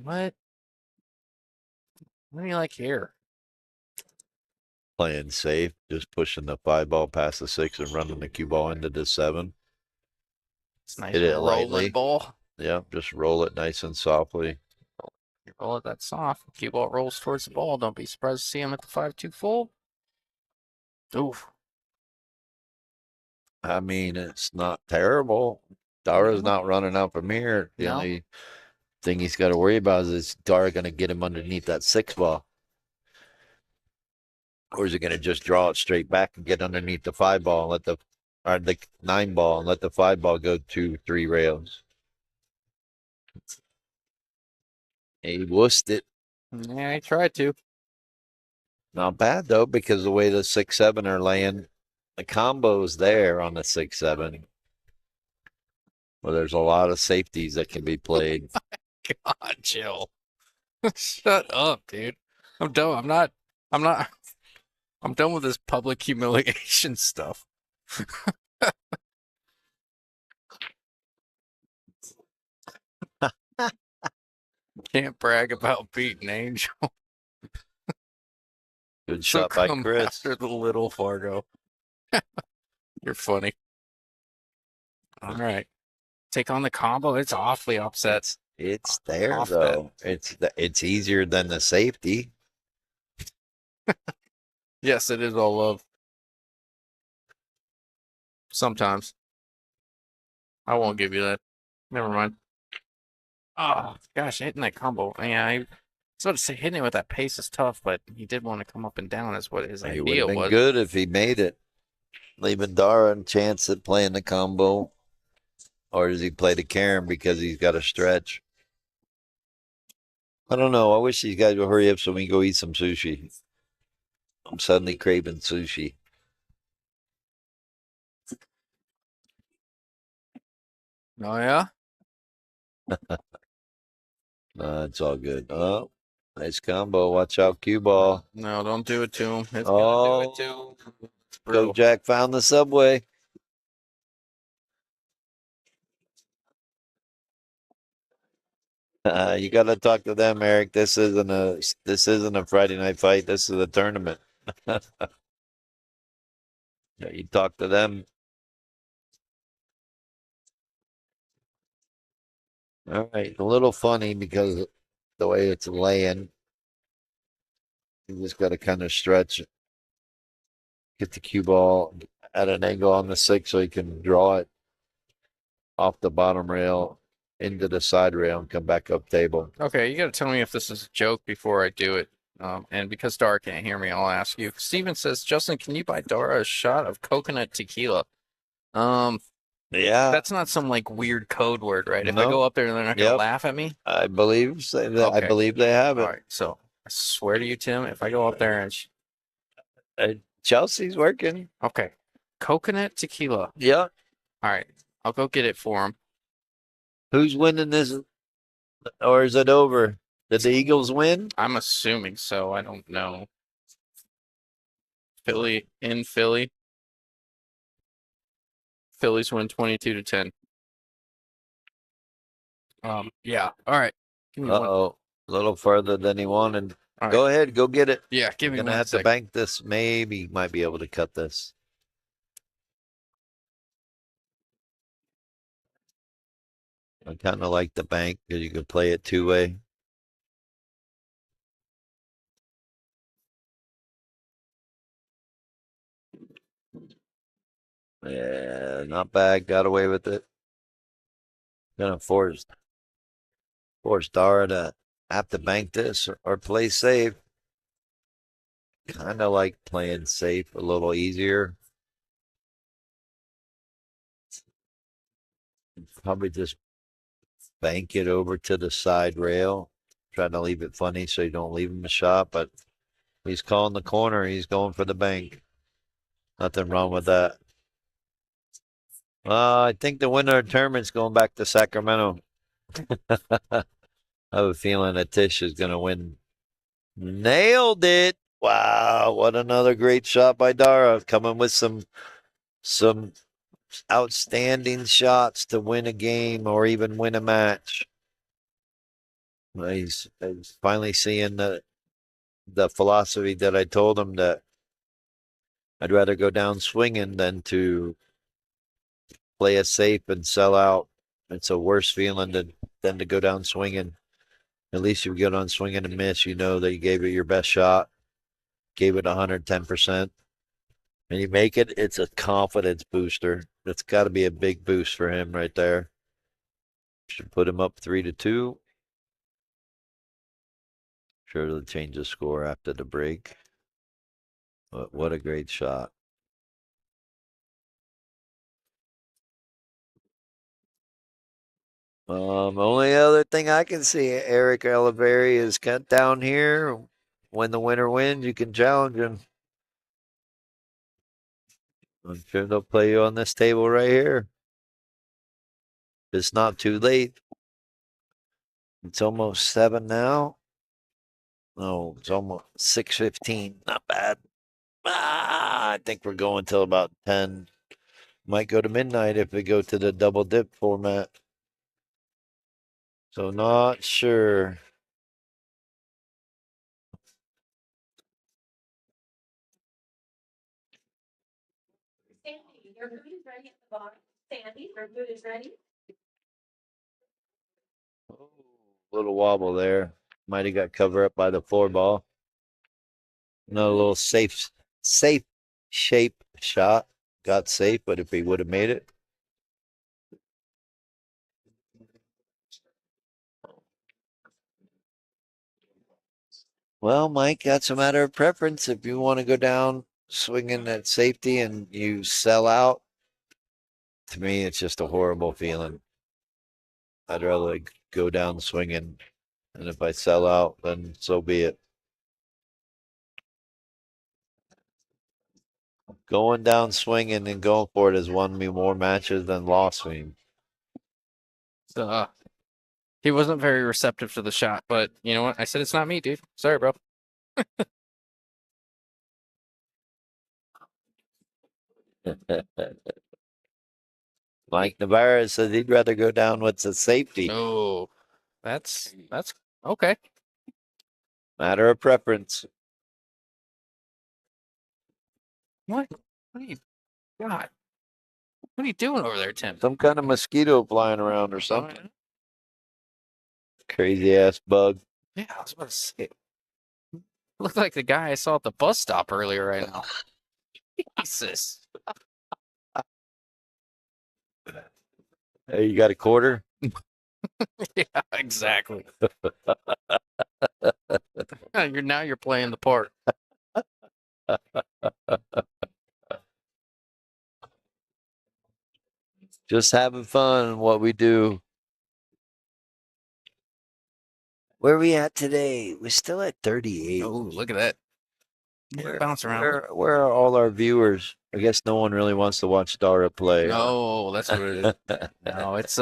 What? What do you like here? Playing safe, just pushing the 5 ball past the 6 and running the cue ball into the 7. It's a nice Hit it rolling lightly. ball. Yeah, just roll it nice and softly. You roll it that soft. Cue ball rolls towards the ball. Don't be surprised to see him at the 5-2 full. Oof. I mean, it's not terrible. Dara's No. not running out from here. The No. only thing he's got to worry about is Dara going to get him underneath that 6 ball? Or is he going to just draw it straight back and get underneath the 5 ball and or the 9 ball and let the 5 ball go 2, 3 rails? He wussed it. Yeah, I tried to. Not bad though, because the way the 6-7 are laying, the combo's there on the 6-7. Well, there's a lot of safeties that can be played. God, Jill. Shut up, dude. I'm done. I'm not. I'm done with this public humiliation stuff. Can't brag about beating Angel. Good So shot by come Chris. after the little Fargo. You're funny. All right. Take on the combo. It's awfully upset. It's there Off bet. though. It's easier than the safety. Yes, it is all love. Sometimes. I won't give you that. Never mind. Oh, gosh, hitting that combo. Yeah, I was about to say hitting it with that pace is tough, but he did want to come up and down is what his It would have idea been was. good if he made it. Leaving Dara a chance at playing the combo. Or does he play the Karen because he's got a stretch? I don't know. I wish these guys would hurry up so we can go eat some sushi. I'm suddenly craving sushi. Oh, yeah? It's all good. Oh, nice combo. Watch out, cue ball. No, don't do it to him. It's gonna do it to Oh, him. It's brutal. Jack found the subway. You got to talk to them, Eric. This isn't a Friday night fight. This is a tournament. You talk to them. All right, a little funny because the way it's laying, you just got to kind of stretch, get the cue ball at an angle on the 6 so you can draw it off the bottom rail into the side rail and come back up table. Okay, you gotta tell me if this is a joke before I do it. And because Dara can't hear me, I'll ask you. Steven says, Justin, can you buy Dara a shot of coconut tequila? Um, Yeah. That's not some like weird code word, right? If I go No. up there, they're not gonna Yep. laugh at me. I believe say that. I Okay. believe they have All it. right. So I swear to you, Tim, if I go up there and Chelsea's working. okay, coconut tequila. Yeah. All right, I'll go get it for him. Who's winning this, or is it over? Did the Eagles win? I'm assuming so. I don't know. Philly in Philly. Phillies win 22-10. Yeah. All right. Give me one. Uh-oh. A little further than he wanted. All right. Go ahead, go get it. Yeah, give You're me gonna one have to sec. bank this. Maybe might be able to cut this. I kind of like the bank because you can play it two-way. Yeah, not bad. Got away with it. Gonna force Dara to have to bank this or play safe. Kind of like playing safe a little easier. Probably just bank it over to the side rail. Trying to leave it funny so you don't leave him a shot, but he's calling the corner. He's going for the bank. Nothing wrong with that. I think the winner of the tournament's going back to Sacramento. I have a feeling that Tish is going to win. Nailed it. Wow, what another great shot by Dara, coming with some outstanding shots to win a game or even win a match. He's finally seeing the philosophy that I told him, that I'd rather go down swinging than to play it safe and sell out. It's a worse feeling than to go down swinging. At least if you go down swinging and miss, you know that you gave it your best shot, gave it 110%. And you make it, it's a confidence booster. That's got to be a big boost for him right there. Should put him up 3-2. Sure to change the score after the break. But what a great shot. Only other thing I can see, Eric Oliveri is cut down here. When the winner wins, you can challenge him. I'm sure they'll play you on this table right here. It's not too late. It's almost 7 now. No, it's almost 6:15. Not bad. I think we're going till about 10. Might go to midnight if we go to the double dip format. So not sure. Sandy, your food is ready at the bottom. Sandy, your food is ready. Oh, little wobble there. Might have got covered up by the floor ball. Another little safe shape shot. Got safe, but if he would have made it. Well, Mike, that's a matter of preference. If you want to go down swinging at safety and you sell out, to me, it's just a horrible feeling. I'd rather go down swinging, and if I sell out, then so be it. Going down swinging and going for it has won me more matches than lost me. So, he wasn't very receptive to the shot, but you know what? I said it's not me, dude. Sorry, bro. Mike Navarre says he'd rather go down with the safety. No, that's okay. Matter of preference. What? What are you, God? What are you doing over there, Tim? Some kind of mosquito flying around or something. Crazy ass bug. Yeah, I was about to say. Looked like the guy I saw at the bus stop earlier right now. Jesus. Hey, you got a quarter? Yeah, exactly. You're playing the part. Just having fun. What we do. Where are we at today? We're still at 38. Oh, look at that. Where, Bounce around. where are all our viewers? I guess no one really wants to watch Dara play. No, that's what it is. No, it's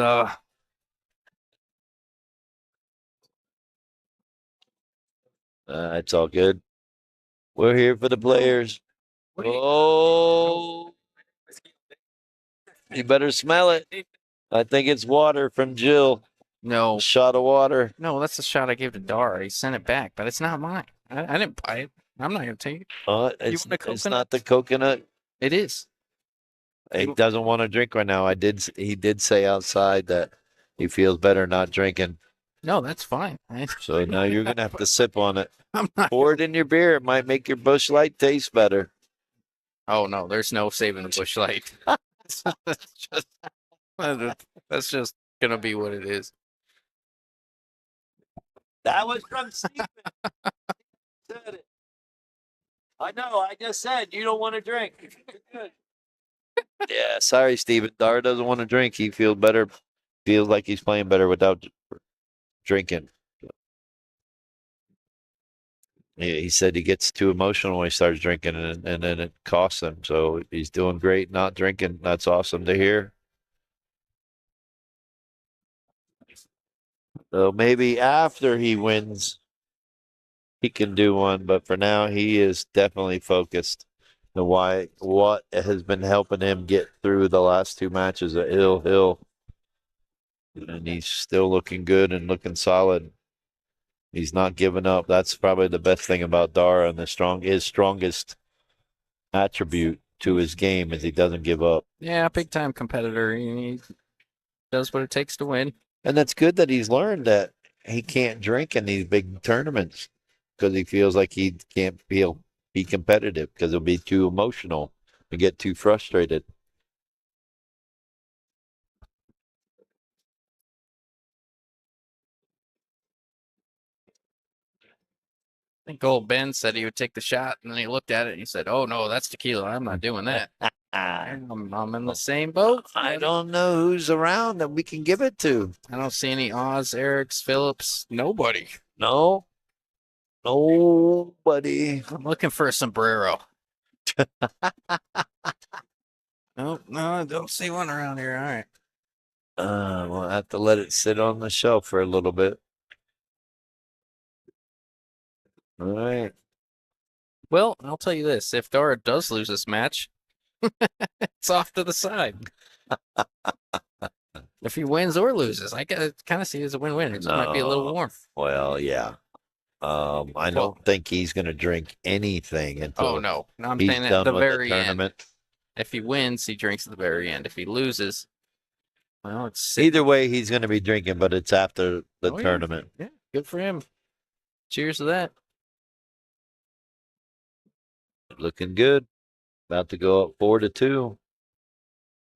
It's all good. We're here for the players. Oh, you better smell it. I think it's water from Jill. no, A shot of water. no, that's the shot I gave to Dara. He sent it back, but it's not mine. I didn't buy it. I'm not gonna take it. It's, want a it's coconut? not the coconut. It is. He doesn't want to drink right now. He did say outside that he feels better not drinking. No, that's fine. So now you're gonna have to sip on it. I'm not. Pour it in your beer. It might make your Busch Light taste better. Oh no, there's no saving the Busch Light. That's just gonna be what it is. That was from Steven. Said it. I know. I just said you don't want to drink. Yeah, sorry, Steven. Dar doesn't want to drink. He feels better. Feels like he's playing better without drinking. He said he gets too emotional when he starts drinking, and then it costs him. So he's doing great not drinking. That's awesome to hear. So maybe after he wins, he can do one. But for now, he is definitely focused. And what has been helping him get through the last two matches at Hill, and he's still looking good and looking solid. He's not giving up. That's probably the best thing about Dara, and his strongest attribute to his game is he doesn't give up. Yeah, big time competitor. He does what it takes to win. And that's good that he's learned that he can't drink in these big tournaments because he feels like he can't be competitive because he'll be too emotional and get too frustrated. I think old Ben said he would take the shot, and then he looked at it and he said, "Oh no, that's tequila. I'm not doing that." I'm in the same boat. I don't know who's around that we can give it to. I don't see any Oz, Eric's, Phillips, nobody. No, nobody. I'm looking for a sombrero. Nope, no, I don't see one around here. All right. We'll have to let it sit on the shelf for a little bit. All right. Well, I'll tell you this: if Dara does lose this match, it's off to the side. If he wins or loses, I kind of see it as a win-win. It just might be a little No. warm. Well, yeah. I don't think he's going to drink anything until Oh no, I'm he's saying at done the with very the end. tournament. If he wins, he drinks at the very end. If he loses, well, it's Either way, he's going to be drinking, but it's after the Oh, yeah. tournament. Yeah, good for him. Cheers to that. Looking good. About to go up 4-2.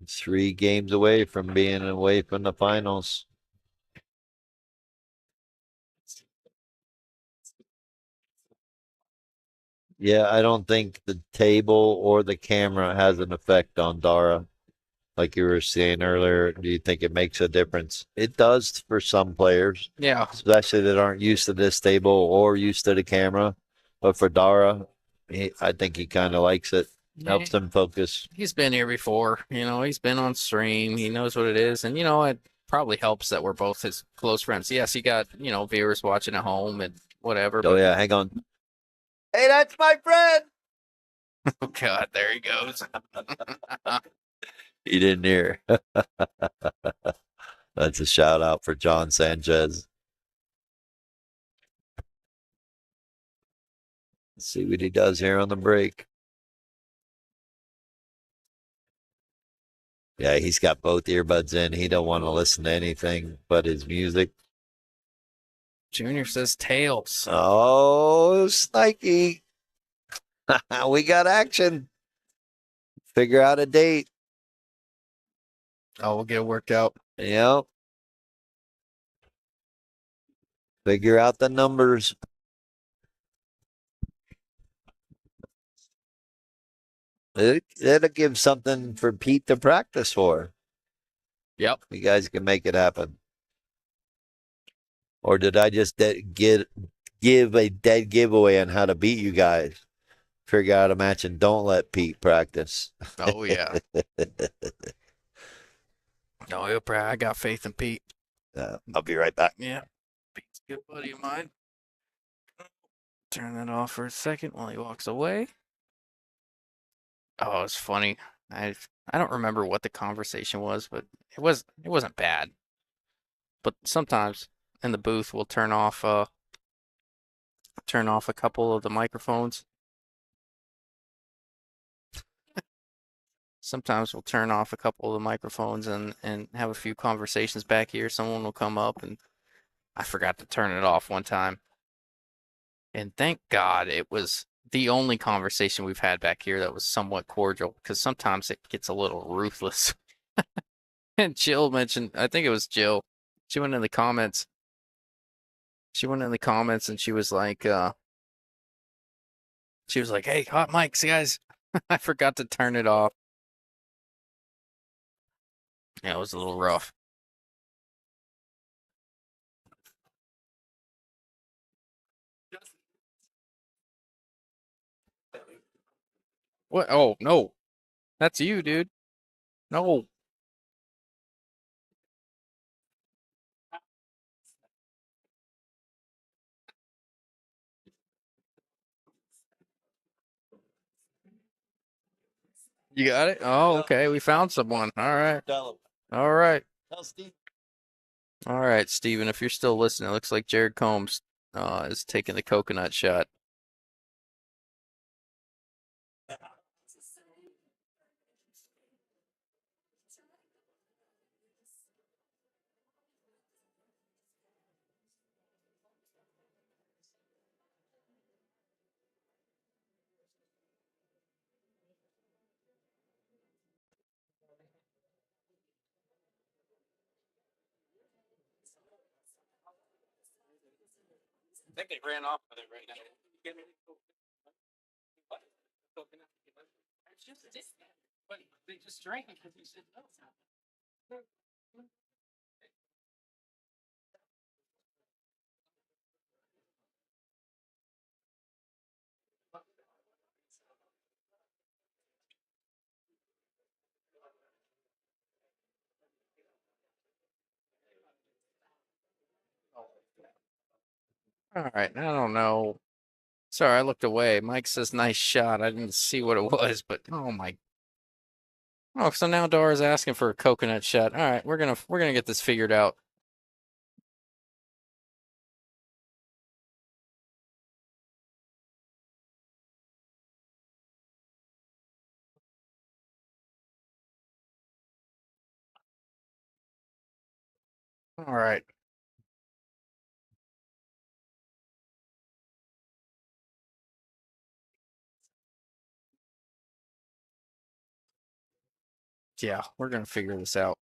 It's 3 games away from being away from the finals. Yeah, I don't think the table or the camera has an effect on Dara. Like you were saying earlier, do you think it makes a difference? It does for some players, Yeah, especially that aren't used to this table or used to the camera. But for Dara, I think he kind of likes it. Helps him focus. he's been here before. He's been on stream. He knows what it is, and it probably helps that we're both his close friends. Yes, he got viewers watching at home and whatever. Oh, But yeah, hang on. Hey, that's my friend. oh God, there he goes. He didn't hear. That's a shout out for John Sanchez. Let's see what he does here on the break. Yeah, he's got both earbuds in. He don't want to listen to anything but his music. Junior says tails. Oh, Snikey. We got action. Figure out a date. Oh, we'll get it worked out. Yep. Figure out the numbers. It'll give something for Pete to practice for. Yep. You guys can make it happen. Or did I just give a dead giveaway on how to beat you guys? Figure out a match and don't let Pete practice. Oh yeah. No, I got faith in Pete. I'll be right back. Yeah. Pete's a good buddy of mine. Turn that off for a second while he walks away. Oh, it's funny. I don't remember what the conversation was, but it wasn't bad. But sometimes in the booth we'll turn off a couple of the microphones. Sometimes we'll turn off a couple of the microphones and have a few conversations back here. Someone will come up and I forgot to turn it off one time. And thank God it was the only conversation we've had back here that was somewhat cordial because sometimes it gets a little ruthless. And Jill mentioned, I think it was Jill. She went in the comments. She went in the comments and she was like, "Hey, hot mics, guys. I forgot to turn it off." Yeah, it was a little rough. What? Oh, no. That's you, dude. No. You got it? Oh, okay. We found someone. All right. All right. All right, Steven, if you're still listening, it looks like Jared Combs is taking the coconut shot. I think they ran off with it right now. But they just drank because he said no. All right, I don't know. Sorry, I looked away. Mike says nice shot. I didn't see what it was, but oh my. Oh, so now Dora's asking for a coconut shot. All right, we're gonna get this figured out. All right. Yeah, we're gonna figure this out.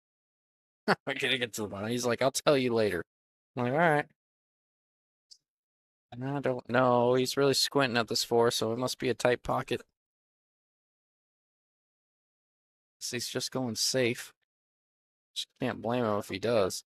We're gonna get to the bottom. He's like, I'll tell you later. I'm like, all right. I don't know. He's really squinting at this four, so it must be a tight pocket. He's just going safe. Just can't blame him if he does.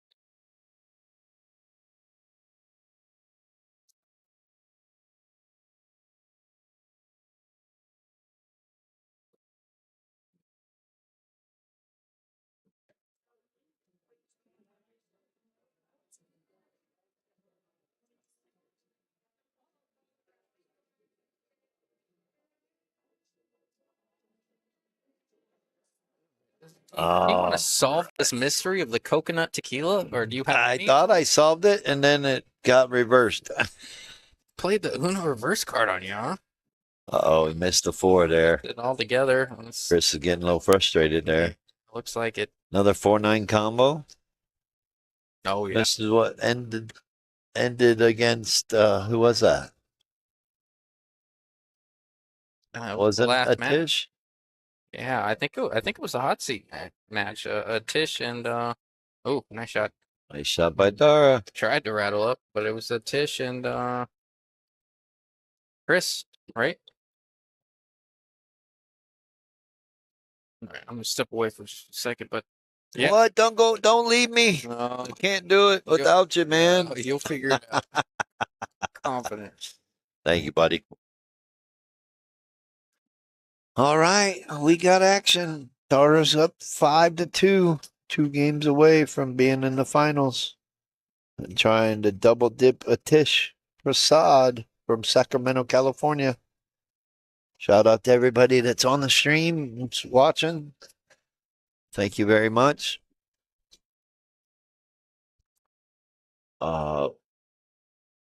Do you want to solve this mystery of the coconut tequila, or do you have I any? thought I solved it, and then it got reversed. Played the Uno reverse card on you, huh? Uh-oh, he missed the four there. It all together. Chris is getting a little frustrated there. Looks like it. Another 4-9 combo. Oh yeah. This is what ended against who was that? Wasn't last a match. Tish? Yeah, I think it was a hot seat match. Tish and oh, nice shot. Nice shot by Dara. Tried to rattle up, but it was a Tish and Chris, right? All right, I'm gonna step away for just a second, but Yeah. What? Don't go. Don't leave me. No, I can't do it without you, man. you'll figure it out. Confident. Thank you, buddy. All right, we got action. Tara's up 5-2, 2 games away from being in the finals. And trying to double dip Atish Prasad from Sacramento, California. Shout out to everybody that's on the stream, that's watching. Thank you very much.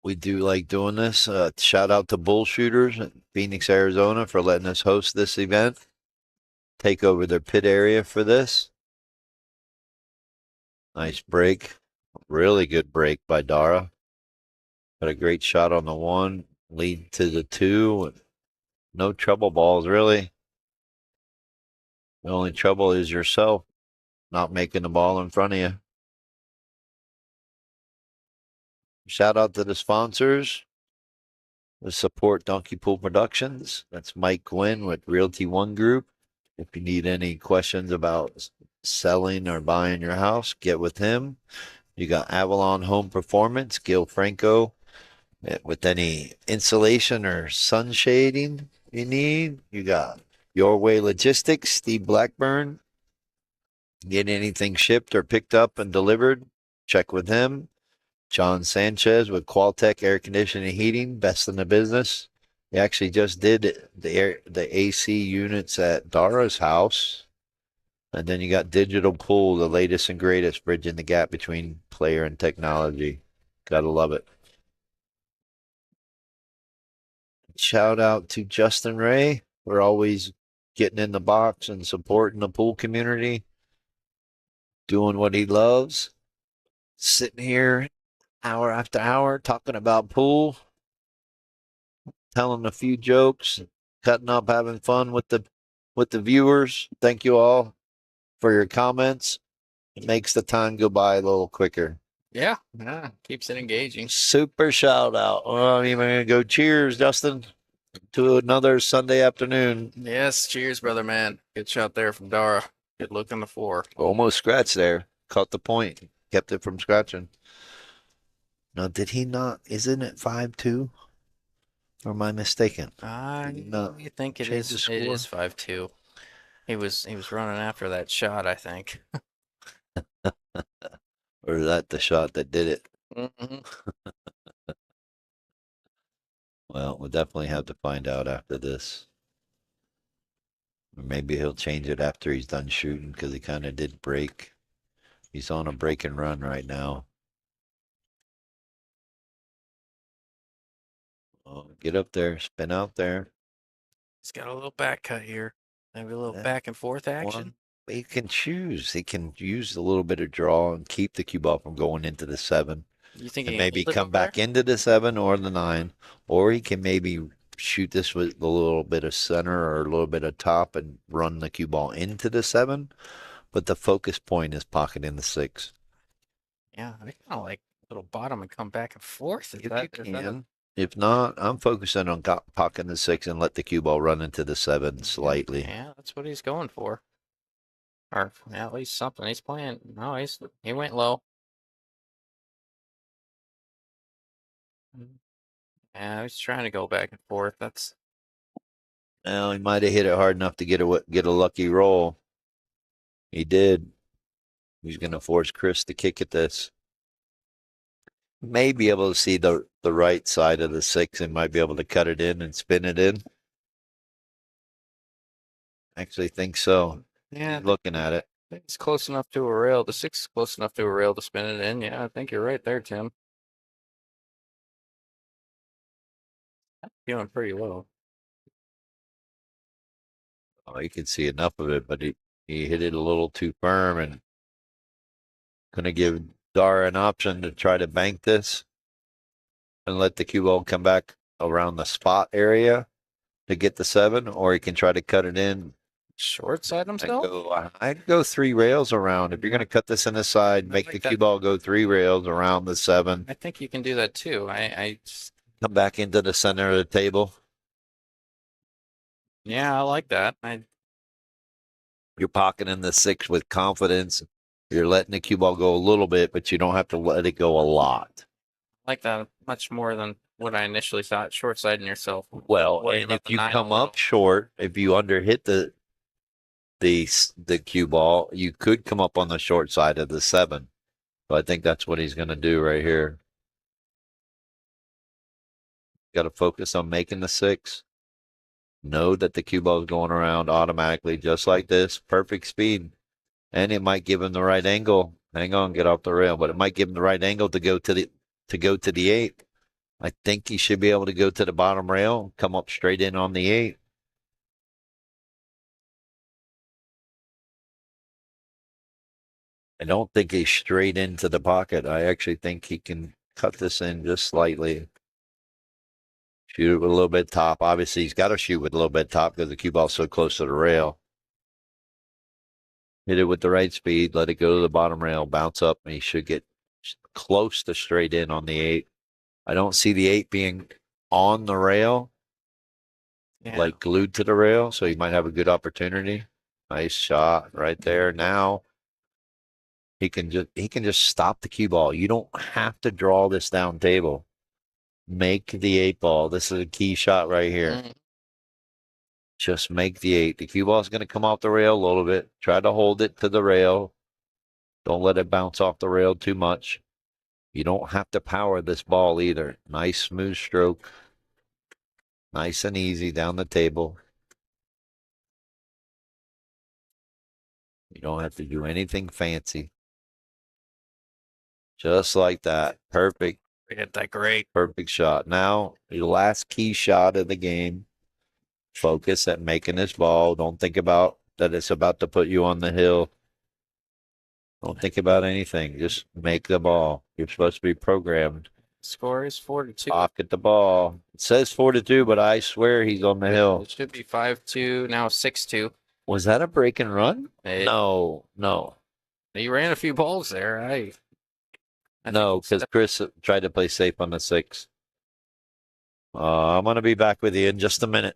We do like doing this. Shout out to Bull Shooters in Phoenix, Arizona for letting us host this event. Take over their pit area for this. Nice break. Really good break by Dara. Got a great shot on the 1. Lead to the 2. No trouble balls, really. The only trouble is yourself not making the ball in front of you. Shout out to the sponsors. The support Donkey Pool Productions. That's Mike Gwynn with Realty One Group. If you need any questions about selling or buying your house, get with him. You got Avalon Home Performance, Gil Franco, with any insulation or sun shading you need. You got Your Way Logistics, Steve Blackburn. Get anything shipped or picked up and delivered, check with him. John Sanchez with Qualtech Air Conditioning and Heating, best in the business. He actually just did the AC units at Dara's house. And then you got Digital Pool, the latest and greatest, bridging the gap between player and technology. Gotta love it. Shout out to Justin Ray. We're always getting in the box and supporting the pool community, doing what he loves. Sitting here hour after hour talking about pool, telling a few jokes, cutting up, having fun with the viewers. Thank you all for your comments. It makes the time go by a little quicker. Yeah, keeps it engaging. Super shout out. Well, I'm even gonna go cheers, Justin, to another Sunday afternoon. Yes, cheers, brother man. Good shot there from Dara. Good look on the 4. Almost scratched there. Caught the point. Kept it from scratching. No, did he not? Isn't it 5-2? Or am I mistaken? I No. think it Change is. the It score? is 5-2. He was running after that shot, I think. Or is that the shot that did it? Mhm. Well, we'll definitely have to find out after this. Or maybe he'll change it after he's done shooting because he kind of did break. He's on a break and run right now. Oh, get up there, spin out there. He's got a little back cut here. Maybe a little Yeah. back and forth action. He can choose. He can use a little bit of draw and keep the cue ball from going into the 7. You think And he can maybe hold it come up there? back into the 7 or the 9. Or he can maybe shoot this with a little bit of center or a little bit of top and run the cue ball into the 7. But the focus point is pocketing the 6. Yeah, I kind of like a little bottom and come back and forth. If you can. If not, I'm focusing on pocketing the 6 and let the cue ball run into the 7 slightly. Yeah, that's what he's going for. Or yeah, at least something. He's playing. No, he went low. Yeah, he's trying to go back and forth. That's Well, he might have hit it hard enough to get a lucky roll. He did. He's going to force Chris to kick at this. May be able to see the right side of the 6 and might be able to cut it in and spin it in. Actually think so. yeah. Looking at it. I think it's close enough to a rail. The 6 is close enough to a rail to spin it in. Yeah, I think you're right there, Tim. Feeling pretty low. Oh, you can see enough of it, but he hit it a little too firm and going to give Dara an option to try to bank this and let the cue ball come back around the spot area to get the 7, or he can try to cut it in. Short side himself? I'd go 3 rails around. If you're going to cut this in the side, make like the that. cue ball go 3 rails around the 7. I think you can do that too. I just, Come back into the center of the table. yeah, I like that. You're pocketing the 6 with confidence. You're letting the cue ball go a little bit, but you don't have to let it go a lot. I like that much more than what I initially thought. Short-siding yourself. Well, Worry and about if the you 9 a come little. up short, if you underhit the cue ball, you could come up on the short side of the 7. So I think that's what he's going to do right here. Got to focus on making the 6. Know that the cue ball is going around automatically, just like this. Perfect speed. And it might give him the right angle. Hang on, get off the rail, but it might give him the right angle to go to the 8. I think he should be able to go to the bottom rail, come up straight in on the 8. I don't think he's straight into the pocket. I actually think he can cut this in just slightly. Shoot it with a little bit top. Obviously, he's got to shoot with a little bit top because the cue ball's so close to the rail. Hit it with the right speed. Let it go to the bottom rail. Bounce up, and he should get close to straight in on the 8. I don't see the 8 being on the rail, like glued to the rail, so he might have a good opportunity. Nice shot right there. Now he can just stop the cue ball. You don't have to draw this down table. Make the 8 ball. This is a key shot right here. Just make the 8. The cue ball is going to come off the rail a little bit. Try to hold it to the rail. Don't let it bounce off the rail too much. You don't have to power this ball either. Nice smooth stroke. Nice and easy down the table. You don't have to do anything fancy. Just like that. Perfect. We hit that great. Perfect shot. Now, your last key shot of the game. Focus at making this ball. Don't think about that it's about to put you on the hill. Don't think about anything. Just make the ball. You're supposed to be programmed. Score is 4-2. Pocket the ball. It says 4-2, but I swear he's on the hill. It should be 5-2, now 6-2. Was that a break and run? No. He ran a few balls there. No, because Chris tried to play safe on the 6. I'm going to be back with you in just a minute.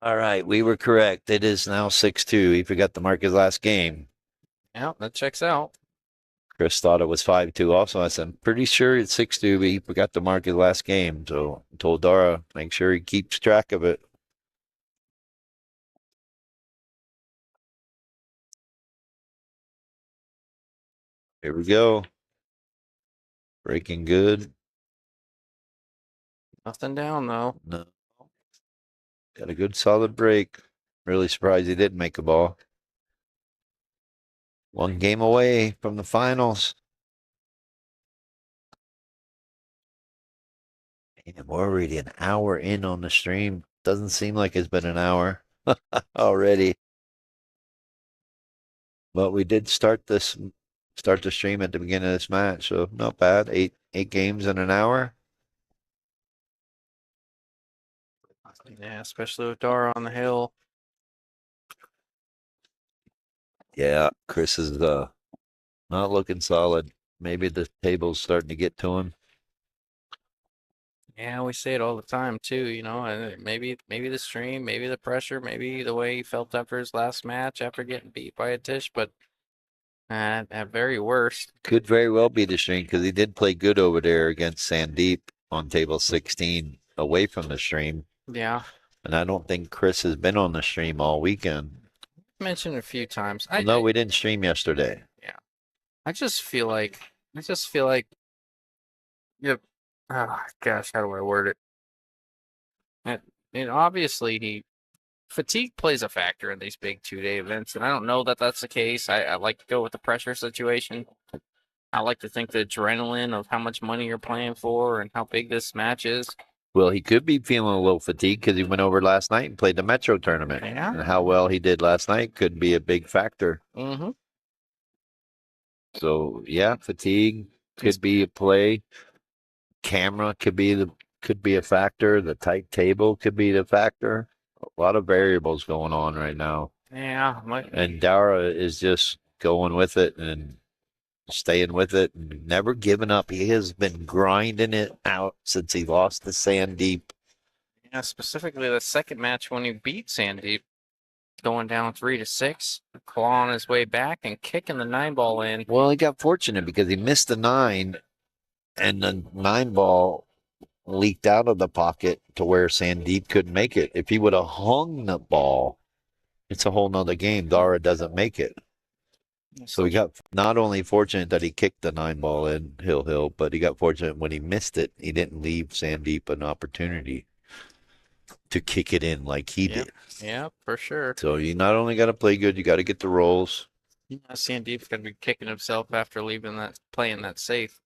All right, we were correct. It is now 6-2. He forgot to mark his last game. Yeah, that checks out. Chris thought it was 5-2 also. I said, I'm pretty sure it's 6-2, but he forgot to mark his last game. So I told Dara, make sure he keeps track of it. Here we go. Breaking good. Nothing down, though. No. Got a good solid break. Really surprised he didn't make a ball. One game away from the finals. And we're already an hour in on the stream. Doesn't seem like it's been an hour already. But we did start the stream at the beginning of this match, so not bad. Eight games in an hour. Yeah, especially with Dara on the hill. Yeah, Chris is not looking solid. Maybe the table's starting to get to him. Yeah, we say it all the time too, and maybe the stream, maybe the pressure, maybe the way he felt after his last match after getting beat by a Tish, but at very worst. Could very well be the stream because he did play good over there against Sandeep on table 16 away from the stream. Yeah. And I don't think Chris has been on the stream all weekend. Mentioned a few times. No, we didn't stream yesterday. Yeah. I just feel like, yep. Oh, gosh, how do I word it? And obviously fatigue plays a factor in these big 2-day events, and I don't know that that's the case. I like to go with the pressure situation. I like to think the adrenaline of how much money you're playing for and how big this match is. Well, he could be feeling a little fatigued because he went over last night and played the Metro tournament. Yeah. And how well he did last night could be a big factor. Mm-hmm. So yeah, fatigue He's- could be a play. Camera could be a factor. The tight table could be the factor. A lot of variables going on right now. Yeah. And Dara is just going with it and staying with it and never giving up. He has been grinding it out since he lost to Sandeep. Yeah, specifically the second match when he beat Sandeep, going down 3-6, clawing his way back and kicking the 9-ball in. Well, he got fortunate because he missed the 9 and the 9-ball leaked out of the pocket to where Sandeep couldn't make it. If he would have hung the ball, it's a whole nother game. Dara doesn't make it. So he got not only fortunate that he kicked the 9-ball in Hill, but he got fortunate when he missed it. He didn't leave Sandeep an opportunity to kick it in like he did. Yeah, for sure. So you not only got to play good, you got to get the rolls. Sandeep's gonna be kicking himself after leaving that, playing that safe.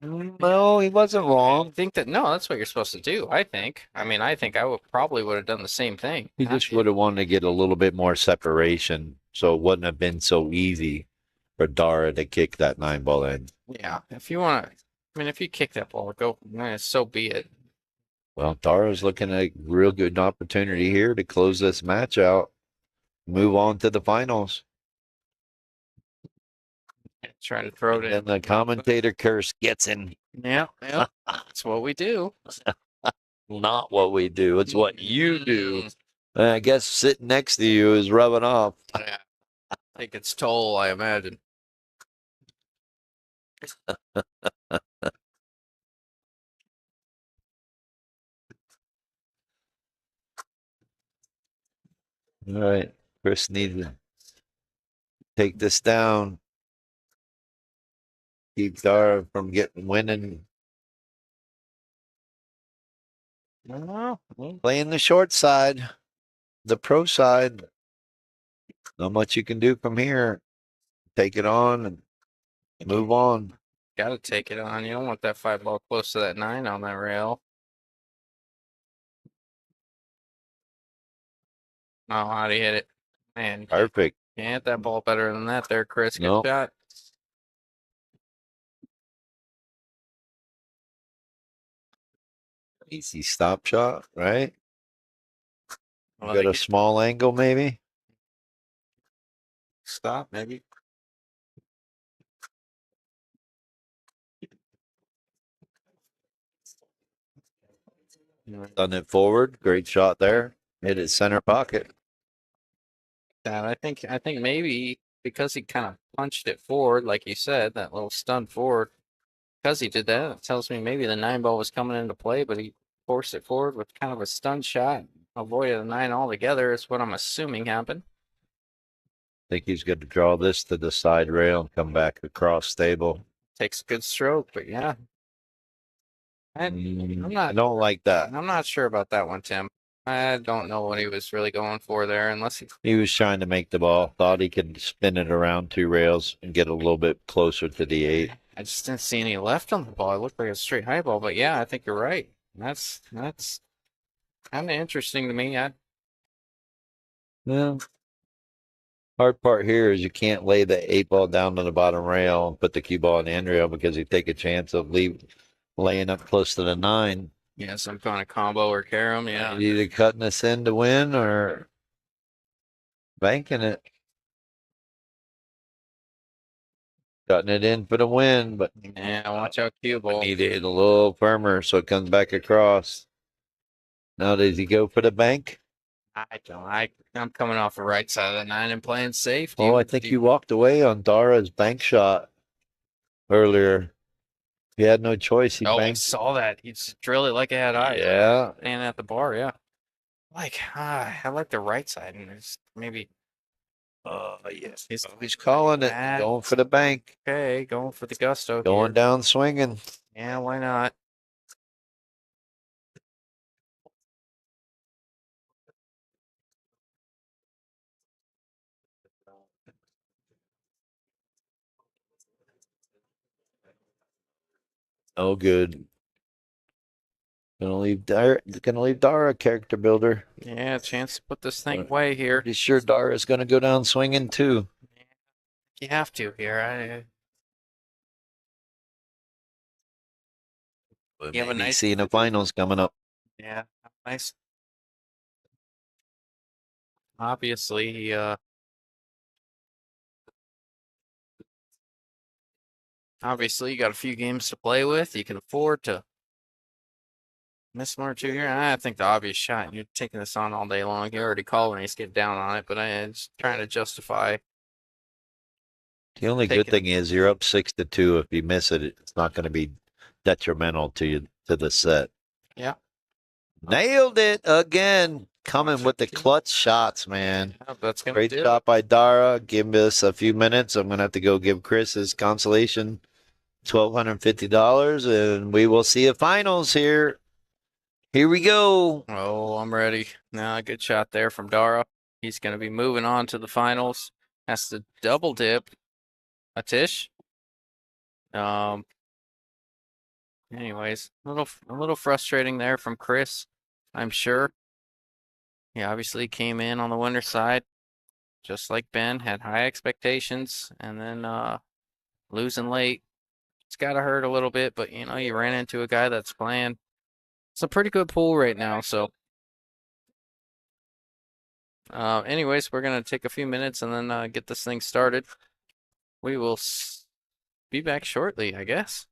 No, he wasn't I wrong. think that no, that's what you're supposed to do. I think. I mean, I think I would probably would have done the same thing. He just would have wanted to get a little bit more separation, so it wouldn't have been so easy for Dara to kick that 9-ball in. Yeah, if you want to, I mean, if you kick that ball, go. So be it. Well, Dara's looking at a real good opportunity here to close this match out, move on to the finals. Try to throw it in. And the commentator curse gets in. Yeah, yeah. That's what we do. Not what we do. It's what you do. Mm. And I guess sitting next to you is rubbing off. Yeah. Take its toll, I imagine. All right. Chris needs to take this down. Keep Dara from getting winning. Playing the short side, the pro side. Not much you can do from here. Take it on and move on. Got to take it on. You don't want that 5-ball close to that 9 on that rail. Oh, how'd he hit it? Man, Perfect. can't hit that ball better than that there, Chris. Good Nope. shot. Easy stop shot, right? Well, Got a small angle, maybe. stop, maybe. Done it forward. Great shot there. Hit it center pocket. That I think maybe because he kind of punched it forward, like you said, that little stun forward. Because he did that, it tells me maybe the 9-ball was coming into play, but he forced it forward with kind of a stun shot. Avoided the 9 altogether is what I'm assuming happened. I think he's going to draw this to the side rail and come back across stable. Takes a good stroke, but yeah. I don't like that. I'm not sure about that one, Tim. I don't know what he was really going for there, unless He was trying to make the ball. Thought he could spin it around 2 rails and get a little bit closer to the 8. I just didn't see any left on the ball. It looked like a straight high ball, but yeah, I think you're right. That's kind of interesting to me. Yeah. Hard part here is you can't lay the 8-ball down to the bottom rail and put the cue ball in the end rail because you take a chance of laying up close to the 9. Yeah, some kind of combo or carom. Yeah. You're either cutting this in to win or banking it. Cutting it in for the win, but Yeah, watch out, cue ball. need to hit a little firmer so it comes back across. Now, does he go for the bank? I don't. I'm coming off the right side of the 9 and playing safe. Oh, I think you walked away on Dara's bank shot earlier. He had no choice. He I banked. saw that. He just drilled it like it had eyes. Yeah. And at the bar, yeah. I like the right side, and there's maybe. Yes. He's calling it. Going for the bank. Okay, going for the gusto. Going here. down swinging. Yeah, why not? Oh, good. Gonna leave Dara character builder. Yeah, chance to put this thing away here. Pretty sure Dara's gonna go down swinging too. You have to here. But You have a maybe nice- seeing the finals coming up. Yeah, nice. Obviously, obviously you got a few games to play with. You can afford to miss one or two here. I think the obvious shot. You're taking this on all day long. You already called when he's get down on it, but I'm just trying to justify. The only good thing is you're up 6-2. If you miss it, it's not going to be detrimental to you to the set. Yeah. Nailed it again. Coming with the clutch shots, man. Yeah, that's gonna Great do it. shot by Dara. Give us a few minutes. I'm gonna have to go give Chris his consolation $1,250, and we will see a finals here. Here we go. Oh, I'm ready. Nah, good shot there from Dara. He's gonna be moving on to the finals. Has to double dip a Tish. Anyways, a little frustrating there from Chris, I'm sure. He obviously came in on the winner side, just like Ben, had high expectations, and then losing late. It's gotta hurt a little bit, but you know, you ran into a guy that's playing. It's a pretty good pool right now, so anyways, we're gonna take a few minutes and then get this thing started. We will be back shortly, I guess.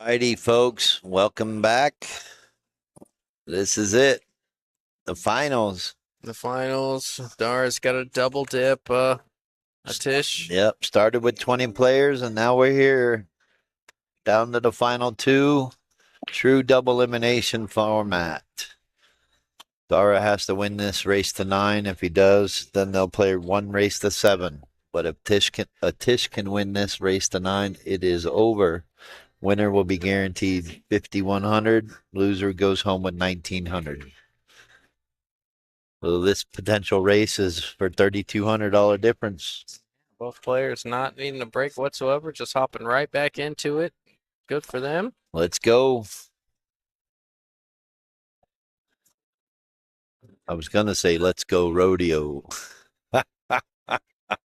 Righty, folks. Welcome back. This is it. The finals. The finals. Dara's got a double dip. A Tish. Yep. Started with 20 players, and now we're here. Down to the final two. True double elimination format. Dara has to win this race to 9. If he does, then they'll play one race to 7. But if Tish can win this race to 9, it is over. Winner will be guaranteed 5,100. Loser goes home with 1,900. So this potential race is for $3,200 difference. Both players not needing a break whatsoever, just hopping right back into it. Good for them. Let's go. I was gonna say let's go rodeo.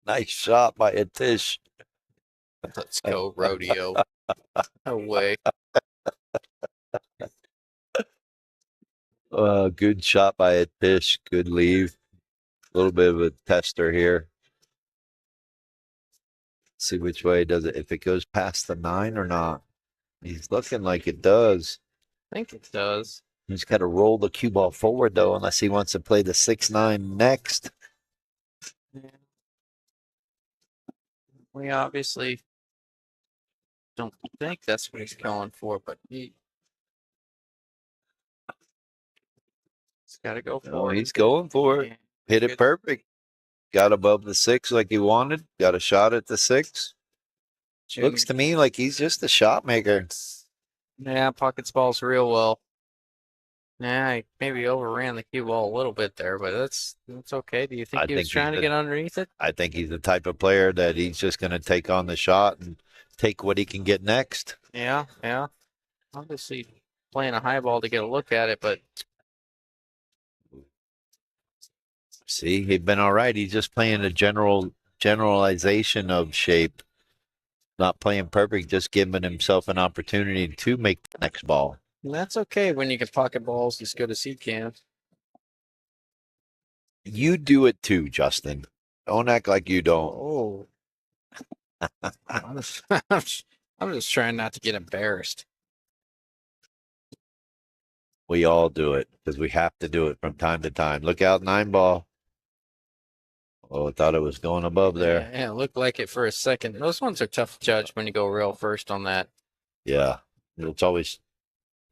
Nice shot by a Tish. Let's go rodeo. No way. Good shot by a Tish. Good leave. A little bit of a tester here. See which way does it. If it goes past the 9 or not. He's looking like it does. I think it does. He's got to roll the cue ball forward though, unless he wants to play the 6-9 next. We obviously don't think that's what he's going for, but he's got to go for Oh, it. he's going for it. Yeah. Hit it perfect. Got above the 6 like he wanted. Got a shot at the 6. Looks to me like he's just a shot maker. Yeah, pockets balls real well. Yeah, he maybe overran the cue ball a little bit there, but that's okay. Do you think I he was think trying to get underneath it? I think he's the type of player that he's just going to take on the shot and take what he can get next. Yeah. Obviously playing a high ball to get a look at it, but See, he'd been all right. He's just playing a generalization of shape. Not playing perfect, just giving himself an opportunity to make the next ball. that's okay when you can pocket balls as good as he can. You do it too, Justin. Don't act like you don't. Oh. I'm just trying not to get embarrassed. We all do it because we have to do it from time to time. Look out, 9 ball. Oh, I thought it was going above there. Yeah, it looked like it for a second. Those ones are tough to judge when you go rail first on that. Yeah, it's always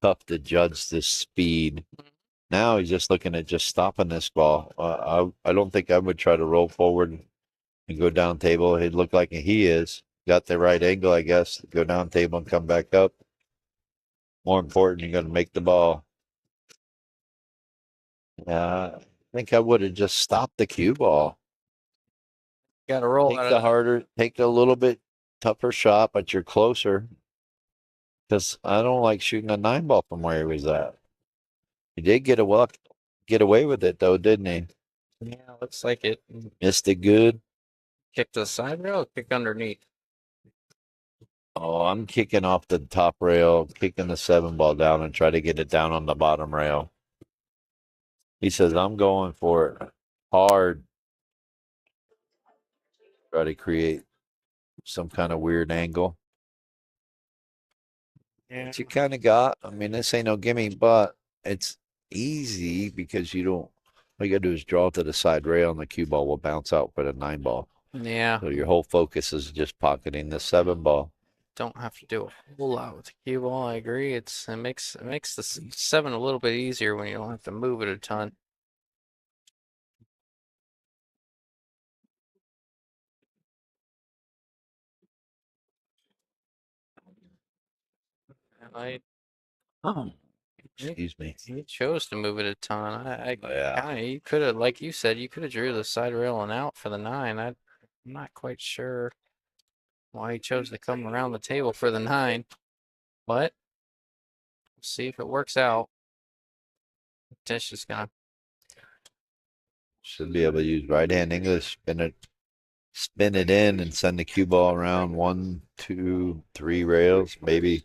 tough to judge the speed. Now he's just looking at just stopping this ball. I don't think I would try to roll forward and go down table. It looked like he is. Got the right angle, I guess. Go down table and come back up. More important, you're going to make the ball. I think I would have just stopped the cue ball. Got to roll Take the little bit tougher shot, but you're closer. Because I don't like shooting a 9 ball from where he was at. He did get away with it though, didn't he? Yeah, looks like it. Missed it good. Kick to the side rail, kick underneath. Oh, I'm kicking off the top rail, kicking the 7 ball down and try to get it down on the bottom rail. He says, I'm going for it hard. Try to create some kind of weird angle. Yeah. But you kind of got, I mean, this ain't no gimme, but it's easy because you don't, all you got to do is draw to the side rail and the cue ball will bounce out for the 9 ball. Yeah. So your whole focus is just pocketing the 7 ball. Don't have to do a whole lot with the cue ball. I agree. It makes the 7 a little bit easier when you don't have to move it a ton. Oh, excuse me. He chose to move it a ton. Yeah. Kinda, you could have, like you said, you could have drew the side rail and out for the 9. I'm not quite sure why he chose to come around the table for the 9, but we'll see if it works out. Tish is gonna. Should be able to use right hand English, spin it in and send the cue ball around 1, 2, 3 rails. Maybe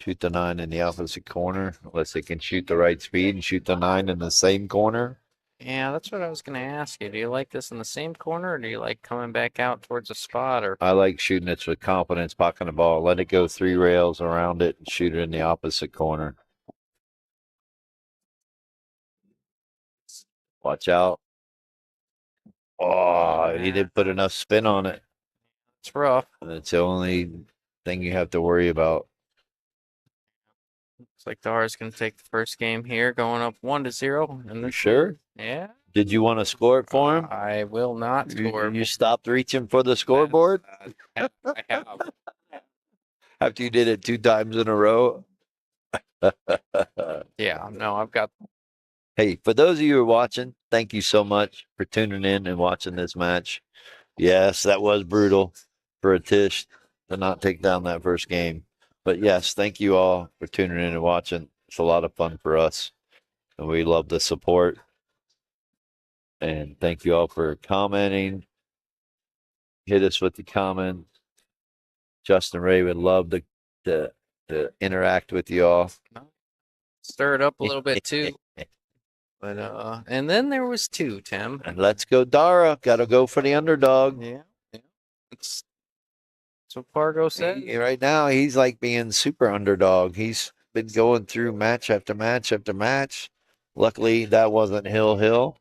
shoot the 9 in the opposite corner, unless they can shoot the right speed and shoot the 9 in the same corner. Yeah, that's what I was gonna ask you. Do you like this in the same corner, or do you like coming back out towards a spot? Or I like shooting it with confidence, pocking the ball, let it go 3 rails around it, and shoot it in the opposite corner. Watch out. Oh, he didn't put enough spin on it. it's rough. That's the only thing you have to worry about. Looks like Dara's gonna take the first game here, going up 1-0. And You this sure? yeah. Did you want to score it for him? I will not score. You stopped reaching for the scoreboard I have. after you did it 2 times in a row? Yeah, no, I've got. Hey, for those of you who are watching, thank you so much for tuning in and watching this match. Yes, that was brutal for a Tish to not take down that first game. But yes, thank you all for tuning in and watching. It's a lot of fun for us, and we love the support. And thank you all for commenting. Hit us with the comments. Justin Ray would love to interact with you all. Stir it up a little bit too. But and then there was two, Tim. And let's go, Dara. Got to go for the underdog. Yeah. It's what Fargo said. Right now, he's like being super underdog. He's been going through match after match after match. Luckily, that wasn't Hill.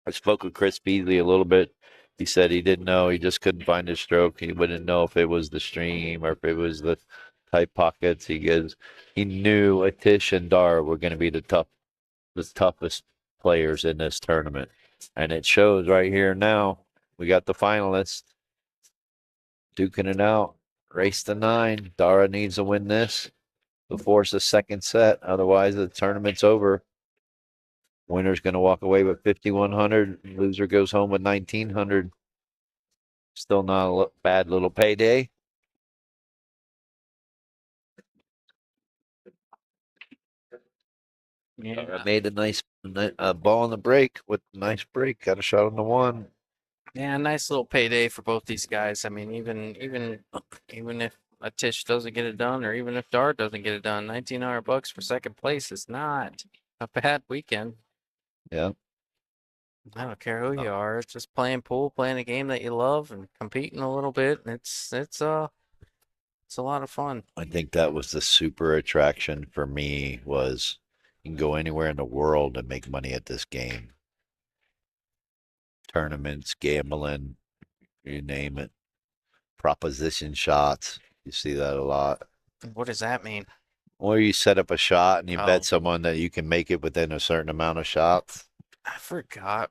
I spoke with Chris Beasley a little bit. He said he didn't know. He just couldn't find his stroke. He wouldn't know if it was the stream or if it was the tight pockets. He knew Atish and Dar were going to be the toughest players in this tournament. And it shows right here now. We got the finalists duking it out. Race to 9. Dara needs to win this to force a second set. Otherwise, the tournament's over. Winner's going to walk away with 5,100. Loser goes home with 1,900. Still not a bad little payday. Yeah. Made a nice ball on the break with a nice break. Got a shot on the 1. Yeah, nice little payday for both these guys. I mean, even if a Tish doesn't get it done, or even if Dart doesn't get it done, $1,900 for second place is not a bad weekend. Yeah. I don't care who you are. It's just playing pool, playing a game that you love, and competing a little bit. It's a lot of fun. I think that was the super attraction for me was you can go anywhere in the world and make money at this game. Tournaments, gambling, you name it. Proposition shots. You see that a lot. What does that mean? Or you set up a shot and you Oh. bet someone that you can make it within a certain amount of shots. I forgot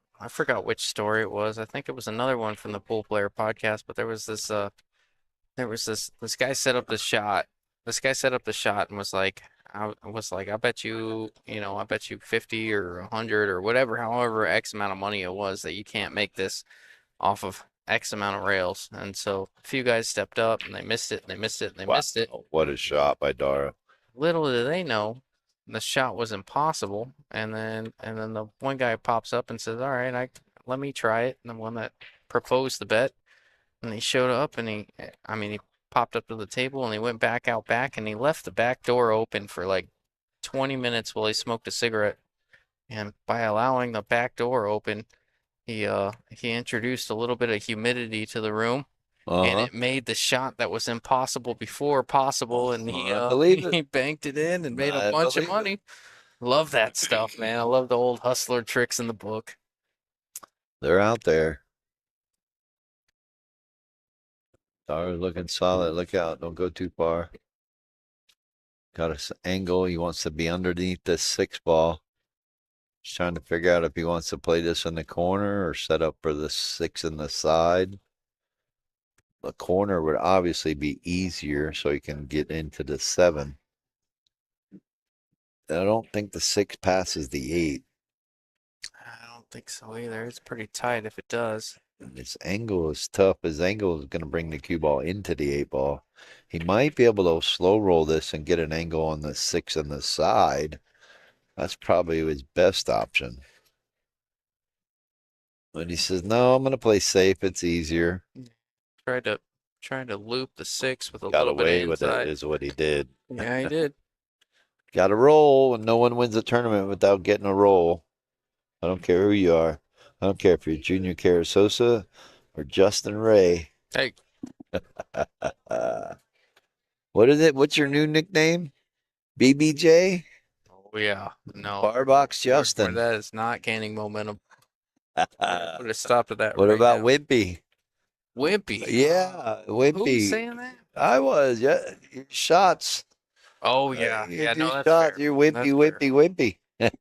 which story it was. I think it was another one from the Pool Player podcast, but there was this guy set up the shot. This guy set up the shot and was like, I bet you, I bet you 50 or 100 or whatever, however X amount of money it was that you can't make this off of X amount of rails. And so a few guys stepped up and they missed it and they missed it and they missed it. What a shot by Dara. Little did they know the shot was impossible. And then the one guy pops up and says, "All right, let me try it." And the one that proposed the bet, and he showed up and he popped up to the table and he went back out back and he left the back door open for like 20 minutes while he smoked a cigarette. And by allowing the back door open, he introduced a little bit of humidity to the room. And it made the shot that was impossible before possible, and he banked it in and made a bunch of money. Love that stuff, man. I love the old hustler tricks in the book. They're out there. Dara's looking solid. Look out. Don't go too far. Got an angle. He wants to be underneath this 6 ball. Just trying to figure out if he wants to play this in the corner or set up for the 6 in the side. The corner would obviously be easier so he can get into the 7. I don't think the 6 passes the 8. I don't think so either. It's pretty tight if it does. His angle is tough. His angle is going to bring the cue ball into the 8 ball. He might be able to slow roll this and get an angle on the 6 on the side. That's probably his best option. But he says, no, I'm going to play safe. It's easier. Tried to loop the 6 with a Got little bit away of with inside. it is what he did. Yeah, he did. Got to roll, and no one wins a tournament without getting a roll. I don't care who you are. I don't care if you're Junior Carasosa or Justin Ray. Hey, What is it? What's your new nickname? BBJ? oh yeah, no, Barbox where Justin. that is not gaining momentum. Put What a stop to that right about now. Wimpy? Wimpy. Yeah, Who was Wimpy. saying that? I was, yeah. Your shots. Oh yeah, Your yeah. No, that's shots. fair. You're Wimpy, That's fair. Wimpy, Wimpy.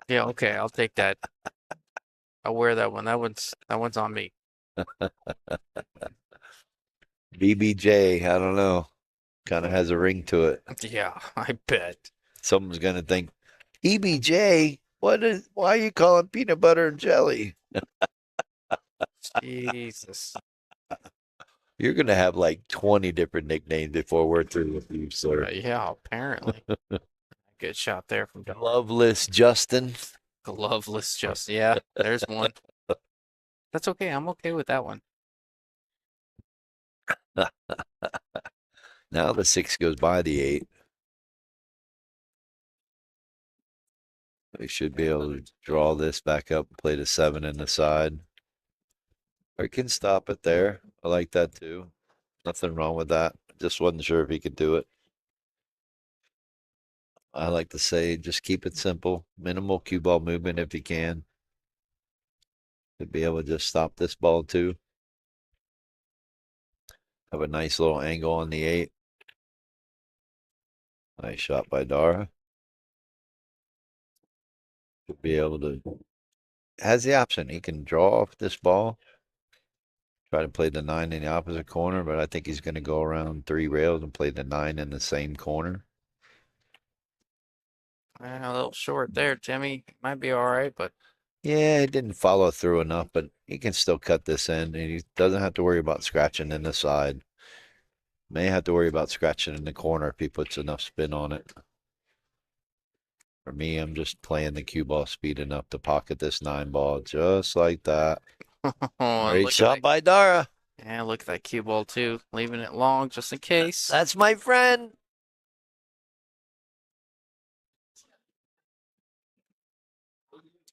Yeah, okay, I'll take that. I'll wear that one. That one's on me. BBJ, I don't know. Kind of has a ring to it. Yeah, I bet. Someone's gonna think, PBJ, why are you calling peanut butter and jelly? Jesus. You're gonna have like 20 different nicknames before we're through with you, sir. Yeah, apparently. Good shot there from Delaware. Loveless Justin. Gloveless just. Yeah, there's one. That's okay. I'm okay with that one. Now the 6 goes by the 8. They should be able to draw this back up and play the 7 in the side. Or he can stop it there. I like that too. Nothing wrong with that. Just wasn't sure if he could do it. I like to say just keep it simple. Minimal cue ball movement if you can. To be able to just stop this ball too. Have a nice little angle on the 8. Nice shot by Dara. To be able to has the option. He can draw off this ball. Try to play the 9 in the opposite corner, but I think he's going to go around 3 rails and play the 9 in the same corner. A little short there, Jimmy. Might be all right, but Yeah, he didn't follow through enough, but he can still cut this in, and he doesn't have to worry about scratching in the side. May have to worry about scratching in the corner if he puts enough spin on it. For me, I'm just playing the cue ball speed enough to pocket this 9 ball just like that. oh, Great look at shot that. by Dara. Yeah, look at that cue ball too. Leaving it long just in case. That's my friend.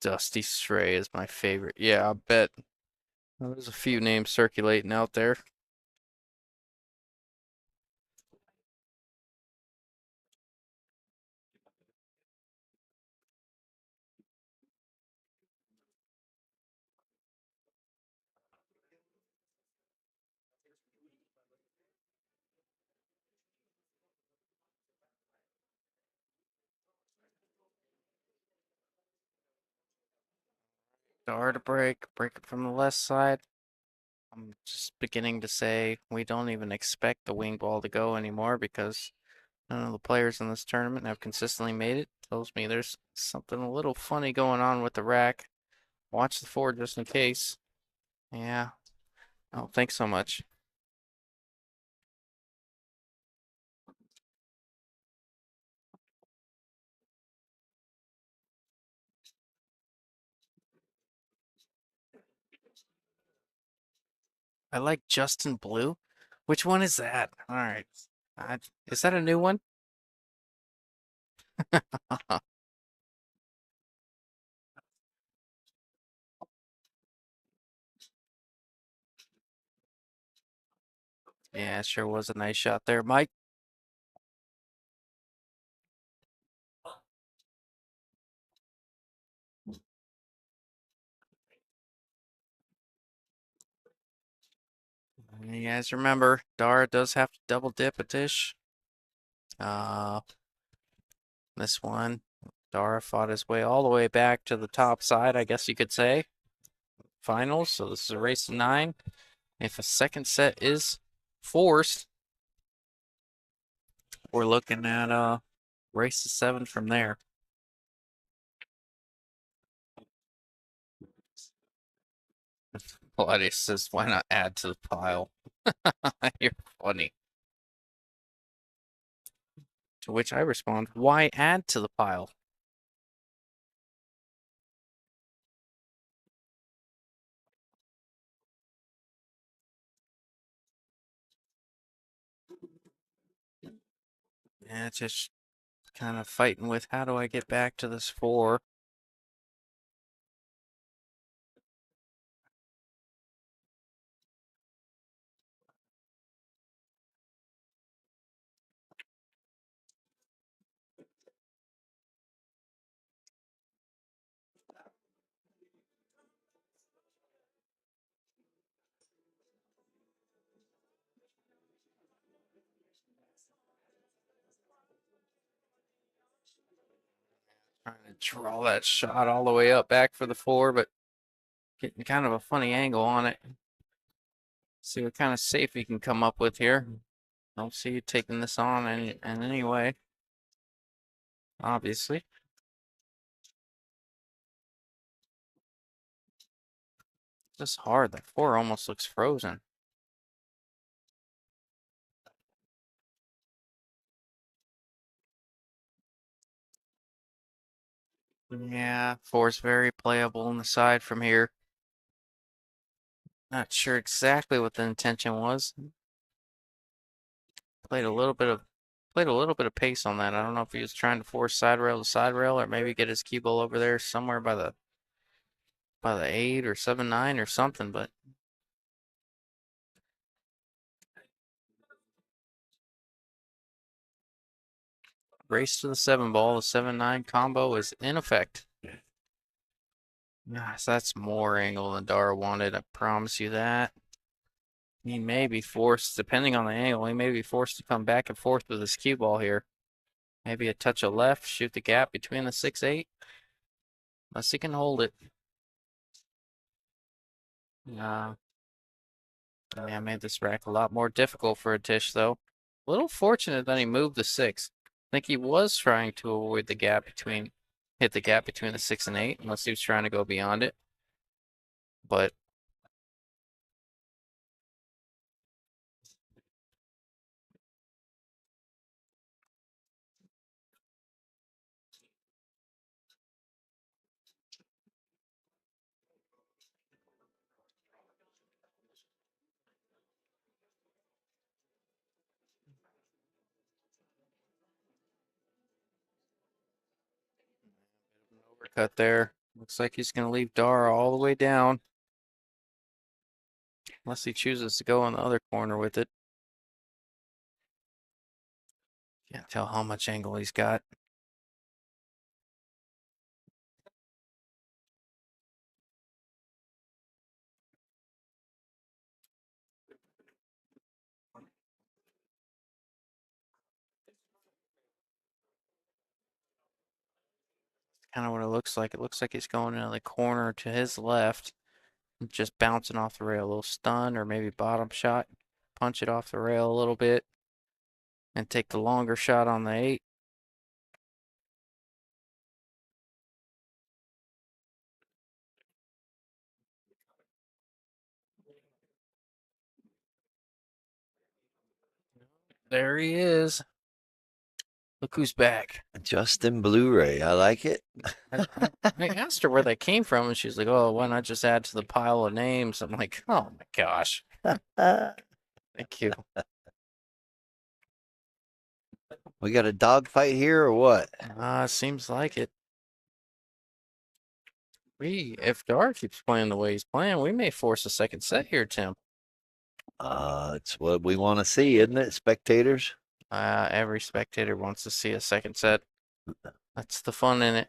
Dusty Stray is my favorite. Yeah, I bet. Well, there's a few names circulating out there. Dart to break it from the left side. I'm just beginning to say we don't even expect the wing ball to go anymore because none of the players in this tournament have consistently made it. Tells me there's something a little funny going on with the rack. Watch the 4 just in case. Yeah. Oh, thanks so much. I like Justin Blue. Which one is that? All right. Is that a new one? Yeah, it sure was a nice shot there, Mike. You guys remember, Dara does have to double dip a dish. This one, Dara fought his way all the way back to the top side, I guess you could say. Finals, so this is a race to 9. If a second set is forced, we're looking at a race to 7 from there. Claudius says, why not add to the pile? You're funny. To which I respond, why add to the pile? Yeah, it's just kind of fighting with how do I get back to this 4? Trying to draw that shot all the way up back for the 4, but getting kind of a funny angle on it. See what kind of safe he can come up with here. Don't see you taking this on in any way. Obviously. Just hard. That 4 almost looks frozen. Yeah, 4's very playable on the side from here. Not sure exactly what the intention was. Played a little bit of pace on that. I don't know if he was trying to force side rail to side rail or maybe get his cue ball over there somewhere by the 8 or 7-9 or something, but race to the 7 ball. The 7-9 combo is in effect. Yes, that's more angle than Dara wanted. I promise you that. He may be forced, depending on the angle, he may be forced to come back and forth with his cue ball here. Maybe a touch of left, shoot the gap between the 6-8. Unless he can hold it. Yeah, I made this rack a lot more difficult for a Tish, though. A little fortunate that he moved the 6. I think he was trying to avoid the gap between, hit the gap between the 6 and 8, unless he was trying to go beyond it. But overcut there. Looks like he's going to leave Dara all the way down. Unless he chooses to go in the other corner with it. Can't tell how much angle he's got. Kind of what it looks like. It looks like he's going into the corner to his left. Just bouncing off the rail. A little stun or maybe bottom shot. Punch it off the rail a little bit. And take the longer shot on the 8. There he is. Look who's back. Justin Blu-ray. I like it. I asked her where that came from, and she's like, "Oh, why not just add to the pile of names?" I'm like, "Oh my gosh, thank you." We got a dogfight here or what? Seems like it. If Dar keeps playing the way he's playing, we may force a second set here, Tim. It's what we want to see, isn't it, spectators? Every spectator wants to see a second set. That's the fun in it.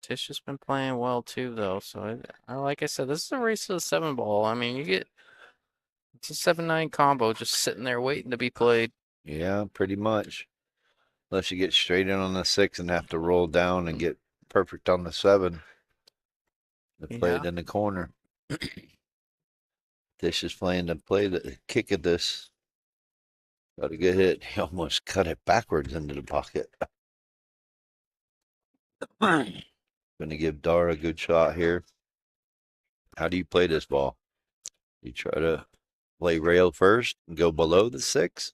Tish has been playing well too, though. So, like I said, this is a race to the 7 ball. I mean, it's a 7-9 combo just sitting there waiting to be played. Yeah, pretty much. Unless you get straight in on the 6 and have to roll down and get perfect on the 7 to play it in the corner. Tish is playing to play the kick of this. Got a good hit. He almost cut it backwards into the pocket. Gonna give Dar a good shot here. How do you play this ball? You try to play rail first and go below the 6?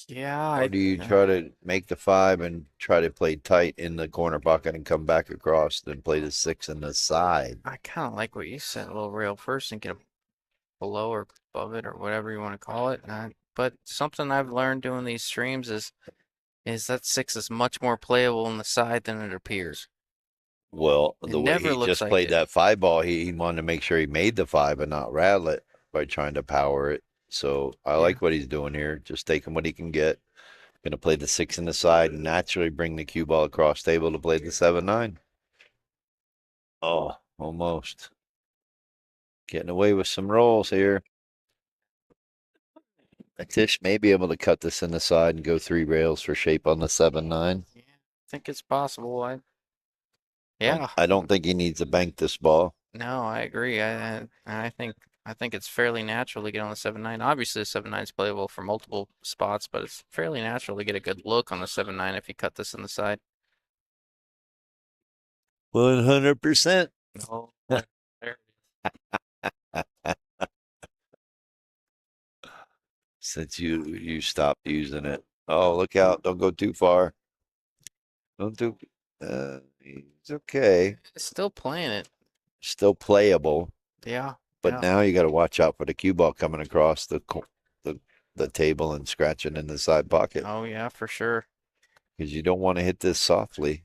Yeah. Or do you try to make the 5 and try to play tight in the corner pocket and come back across, then play the 6 in the side? I kind of like what you said, a little rail first and get a below or above it or whatever you want to call it. But something I've learned doing these streams is that 6 is much more playable on the side than it appears. Well, It the way never he looks just like played it. that 5 ball, he wanted to make sure he made the 5 and not rattle it by trying to power it. So I like what he's doing here. Just taking what he can get. Going to play the 6 in the side and naturally bring the cue ball across table to play the 7-9. Oh, almost. Getting away with some rolls here. Tish may be able to cut this in the side and go 3 rails for shape on the 7-9. Yeah. think it's possible. Yeah, I don't think he needs to bank this ball. no, I agree. I think it's fairly natural to get on the 7-9. Obviously, the 7-9 is playable for multiple spots, but it's fairly natural to get a good look on the 7-9 if you cut this in the side. 100%. Oh, there it Since you stopped using it. Oh, look out! Don't go too far. Don't do. It's okay. is. It's still playing it. Still playable, Yeah, but yeah. now you got to watch out for the cue ball coming across the the table and scratching in the side pocket Oh, yeah, for sure. because you don't want to hit this softly.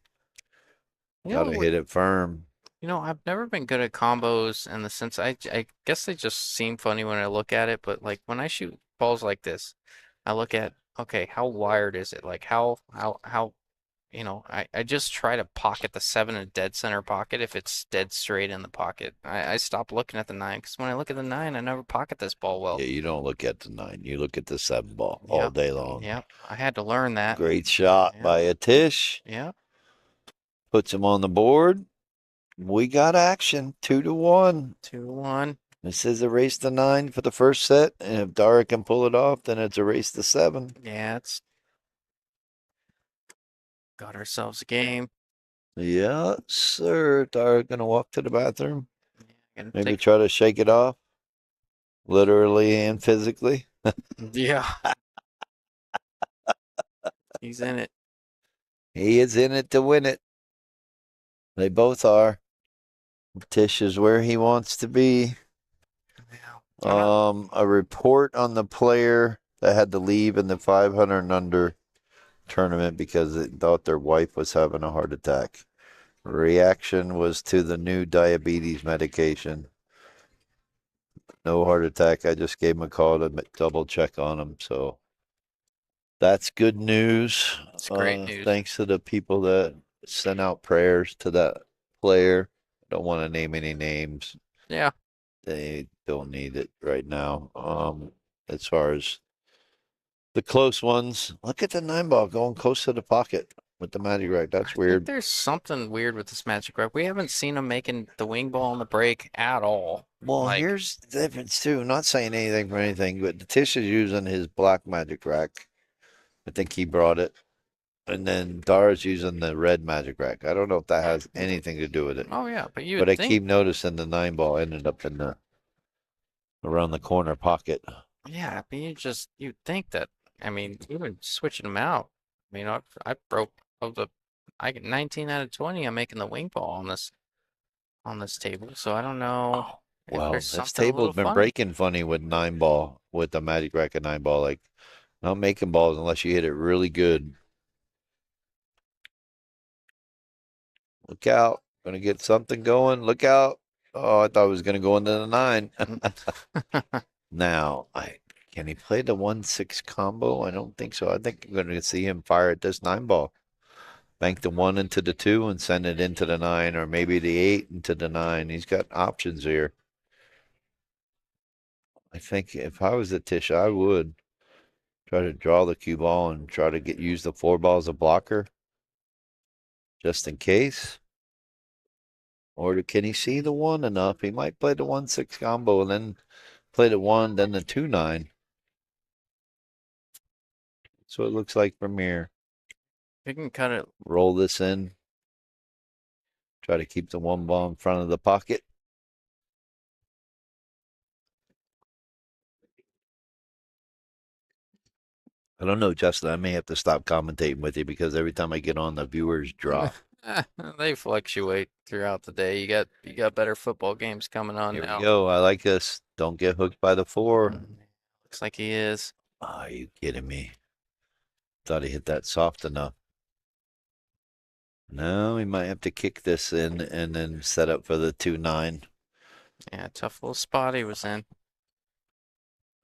You Got know, to hit it firm. I've never been good at combos in the sense I guess they just seem funny when I look at it, but like when I shoot balls like this, I look at, okay, how wired is it? Like how I just try to pocket the 7 in dead center pocket if it's dead straight in the pocket. I stop looking at the 9 because when I look at the 9, I never pocket this ball well. Yeah, you don't look at the 9. You look at the 7 ball all Yep, day long. yep. I had to learn that. Great shot Yep, by a Tish. yep. Puts him on the board. We got action 2-1. 2-1. This is a race to 9 for the first set. And if Dara can pull it off, then it's a race to 7. Yeah, it's got ourselves a game. Yeah, sir. Dara gonna walk to the bathroom. Gonna Maybe take. try to shake it off, literally and physically. Yeah, he's in it. He is in it to win it. They both are. Tish is where he wants to be. Yeah. A report on the player that had to leave in the 500 and under tournament because they thought their wife was having a heart attack. Reaction was to the new diabetes medication. No heart attack. I just gave him a call to double check on him. So that's good news. It's great news. Thanks to the people that sent out prayers to that player. Don't want to name any names. Yeah. They don't need it right now. As far as the close ones, look at the 9 ball going close to the pocket with the Magic Rack. That's I think weird. there's something weird with this Magic Rack. We haven't seen him making the wing ball on the break at all. Well, Like, here's the difference too. Not saying anything for anything, but the Tish is using his black Magic Rack. I think he brought it. And then Dara's using the red Magic Rack. I don't know if that has anything to do with it. oh yeah, but you But would I think, keep noticing the 9 ball ended up in the around the corner pocket. yeah, but you'd think that. I mean, even switching them out. I mean, I broke of the, I get 19 out of 20. I'm making the wing ball on this table, so I don't know if Well, there's this something a little table's been funny. breaking funny with 9 ball, with the Magic Rack and 9 ball. Like, not making balls unless you hit it really good. Look out. Gonna get something going. Look out. Oh, I thought it was gonna go into the 9. Now, can he play the 1-6 combo? I don't think so. I think I'm gonna see him fire at this 9 ball. Bank the 1 into the 2 and send it into the 9, or maybe the 8 into the 9. He's got options here. I think if I was a Tish, I would try to draw the cue ball and try to use the 4 ball as a blocker just in case. Or can he see the 1 enough? He might play the 1-6 combo and then play the 1, then the 2-9. That's what it looks like from here. We can cut it. Roll this in. Try to keep the 1 ball in front of the pocket. I don't know, Justin. I may have to stop commentating with you because every time I get on, the viewers drop. They fluctuate throughout the day. You got better football games coming on Here now. we go. I like this. Don't get hooked by the 4. Looks like he is. Oh, are you kidding me? Thought he hit that soft enough. No, he might have to kick this in and then set up for the 2-9. Yeah, tough little spot he was in.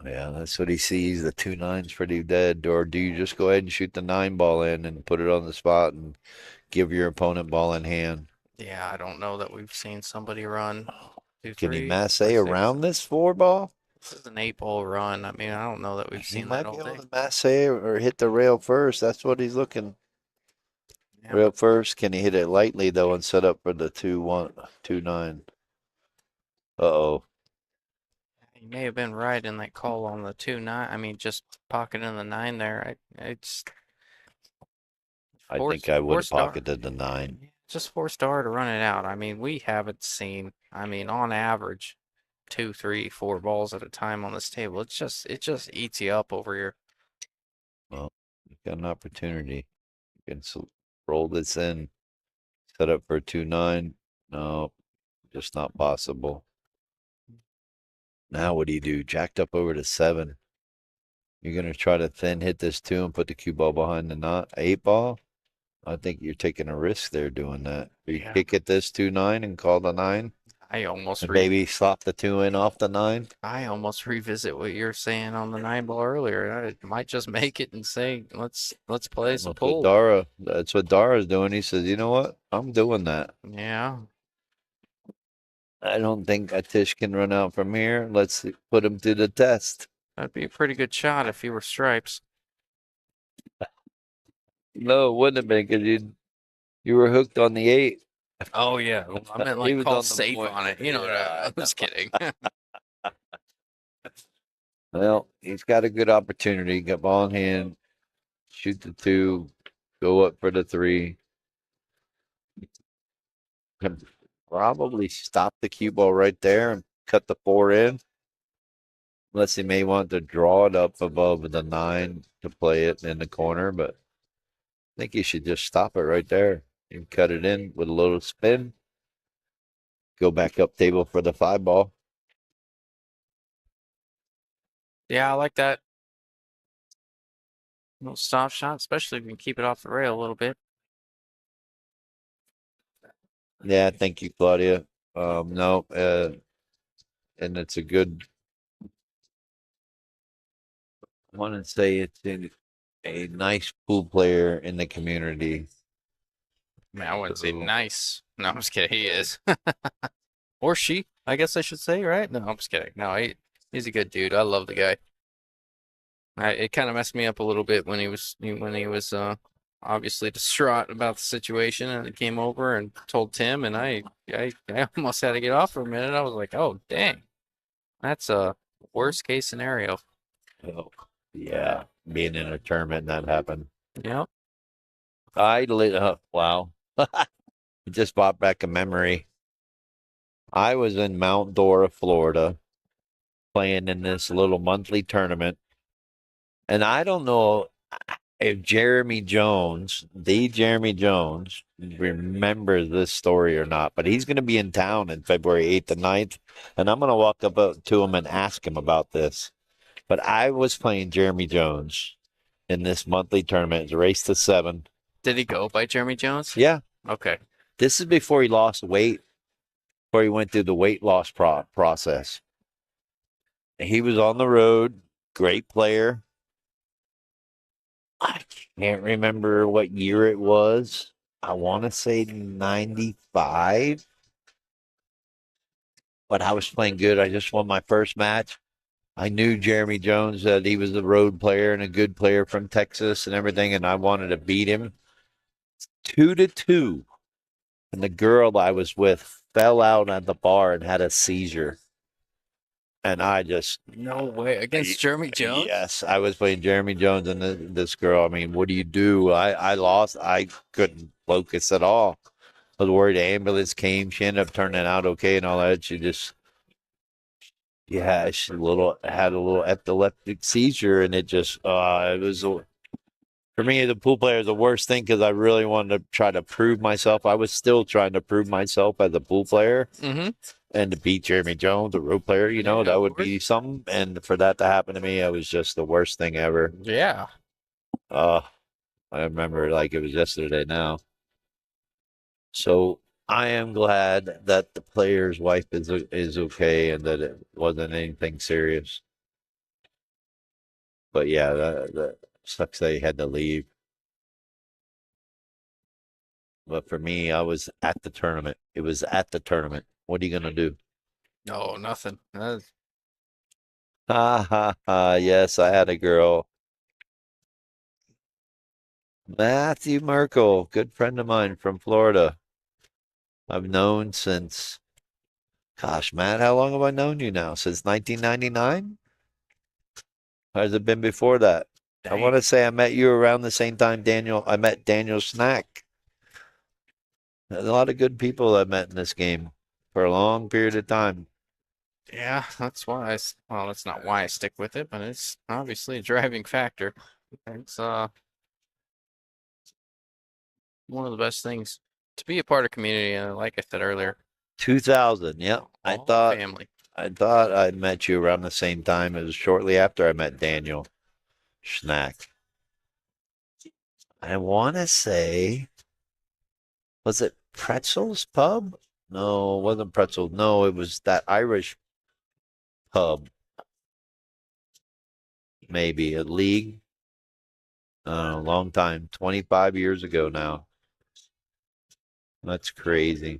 Yeah, that's what he sees. The 2-9's pretty dead. Or do you just go ahead and shoot the 9 ball in and put it on the spot and give your opponent ball in hand? Yeah, I don't know that we've seen somebody run 2, Can he 3, masse 4, 6. around this 4 ball? This is an 8-ball run. I mean, I don't know that we've He seen might that be all able day. to masse or hit the rail first. That's what he's looking. Yeah, Real first, can he hit it lightly though and set up for the 2-1, 2-9? Uh-oh. he may have been right in that call on the 2-9. I mean, just pocketing the 9 there. It's I think I would four have star. pocketed the 9. Just 4 star to run it out. I mean, we haven't seen. I mean, on average, 2, 3, 4 balls at a time on this table. It just eats you up over here. Well, you've got an opportunity. You can roll this in, set up for a 2-9. No, just not possible. Now what do you do? Jacked up over to 7. You're gonna try to thin hit this 2 and put the cue ball behind the 8 ball? I think you're taking a risk there doing that. You Yeah. kick at this 2-9 and call the 9, I almost and re maybe slop the 2 in off the 9. I almost revisit what you're saying on the 9 ball earlier. I might just make it and say, let's play some pool. That's what Dara's doing. He says, you know what? I'm doing that. Yeah, I don't think Atish can run out from here. Let's put him to the test. that'd be a pretty good shot if he were stripes. No, it wouldn't have been because you were hooked on the 8. Oh yeah, well, I meant He like was call on the safe point. on it. You know, Yeah, I was kidding. well, he's got a good opportunity. Got ball in hand, shoot the 2, go up for the 3. Can probably stop the cue ball right there and cut the 4 in. Unless he may want to draw it up above the 9 to play it in the corner, but I think you should just stop it right there and cut it in with a little spin. Go back up table for the 5 ball. Yeah, I like that little stop shot, especially if you can keep it off the rail a little bit. Yeah, thank you, Claudia. No, and it's a good. I want to say it's a nice pool player in the community. I mean, I wouldn't say So, nice. No, I'm just kidding. He is. Or she, I guess I should say, right? No, I'm just kidding. No, he's a good dude. I love the guy. It kind of messed me up a little bit when he was obviously distraught about the situation, and he came over and told Tim, and I almost had to get off for a minute. I was like, oh dang, that's a worst case scenario. oh, yeah, being in a tournament that happened. Yep. Wow. It just brought back a memory. I was in Mount Dora, Florida, playing in this little monthly tournament. And I don't know if Jeremy Jones, remembers this story or not, but he's going to be in town in February 8th and 9th. And I'm going to walk up to him and ask him about this. But I was playing Jeremy Jones in this monthly tournament. It's a race to 7. Did he go by Jeremy Jones? Yeah. Okay. This is before he lost weight, before he went through the weight loss process. He was on the road, great player. I can't remember what year it was. I want to say 95, but I was playing good. I just won my first match. I knew Jeremy Jones, that he was a road player and a good player from Texas and everything, and I wanted to beat him 2-2. And the girl I was with fell out at the bar and had a seizure. And I just, No way. Against Jeremy Jones? yes, I was playing Jeremy Jones and this girl. I mean, what do you do? I lost. I couldn't focus at all. I was worried the ambulance came. She ended up turning out okay and all that. She just, yeah, she had a little epileptic seizure, and it was for me, the pool player is the worst thing because I really wanted to try to prove myself. I was still trying to prove myself as a pool player. Mm-hmm. And to beat Jeremy Jones, a road player, Yeah, that of would be something. And for that to happen to me, it was just the worst thing ever. Yeah. Uh, I remember like it was yesterday now. So I am glad that the player's wife is okay and that it wasn't anything serious. But yeah, that sucks that he had to leave. But for me, I was at the tournament. It was at the tournament. What are you gonna do? No, nothing. Ha ha ha! Yes, I had a girl. Matthew Merkel, good friend of mine from Florida. I've known since, gosh, Matt, how long have I known you now? Since 1999? Or has it been before that? I want Dang. to say I met you around the same time I met Daniel Snack. There's a lot of good people I met in this game for a long period of time. Yeah, that's why well, that's not why I stick with it, but it's obviously a driving factor. It's one of the best things to be a part of community, like I said earlier, 2000, yep. all family. I thought I met you around the same time. It was shortly after I met Daniel Snack. I want to say, was it Pretzel's Pub? No, it wasn't Pretzel. No, it was that Irish pub, maybe a league. A long time, 25 years ago now. That's crazy.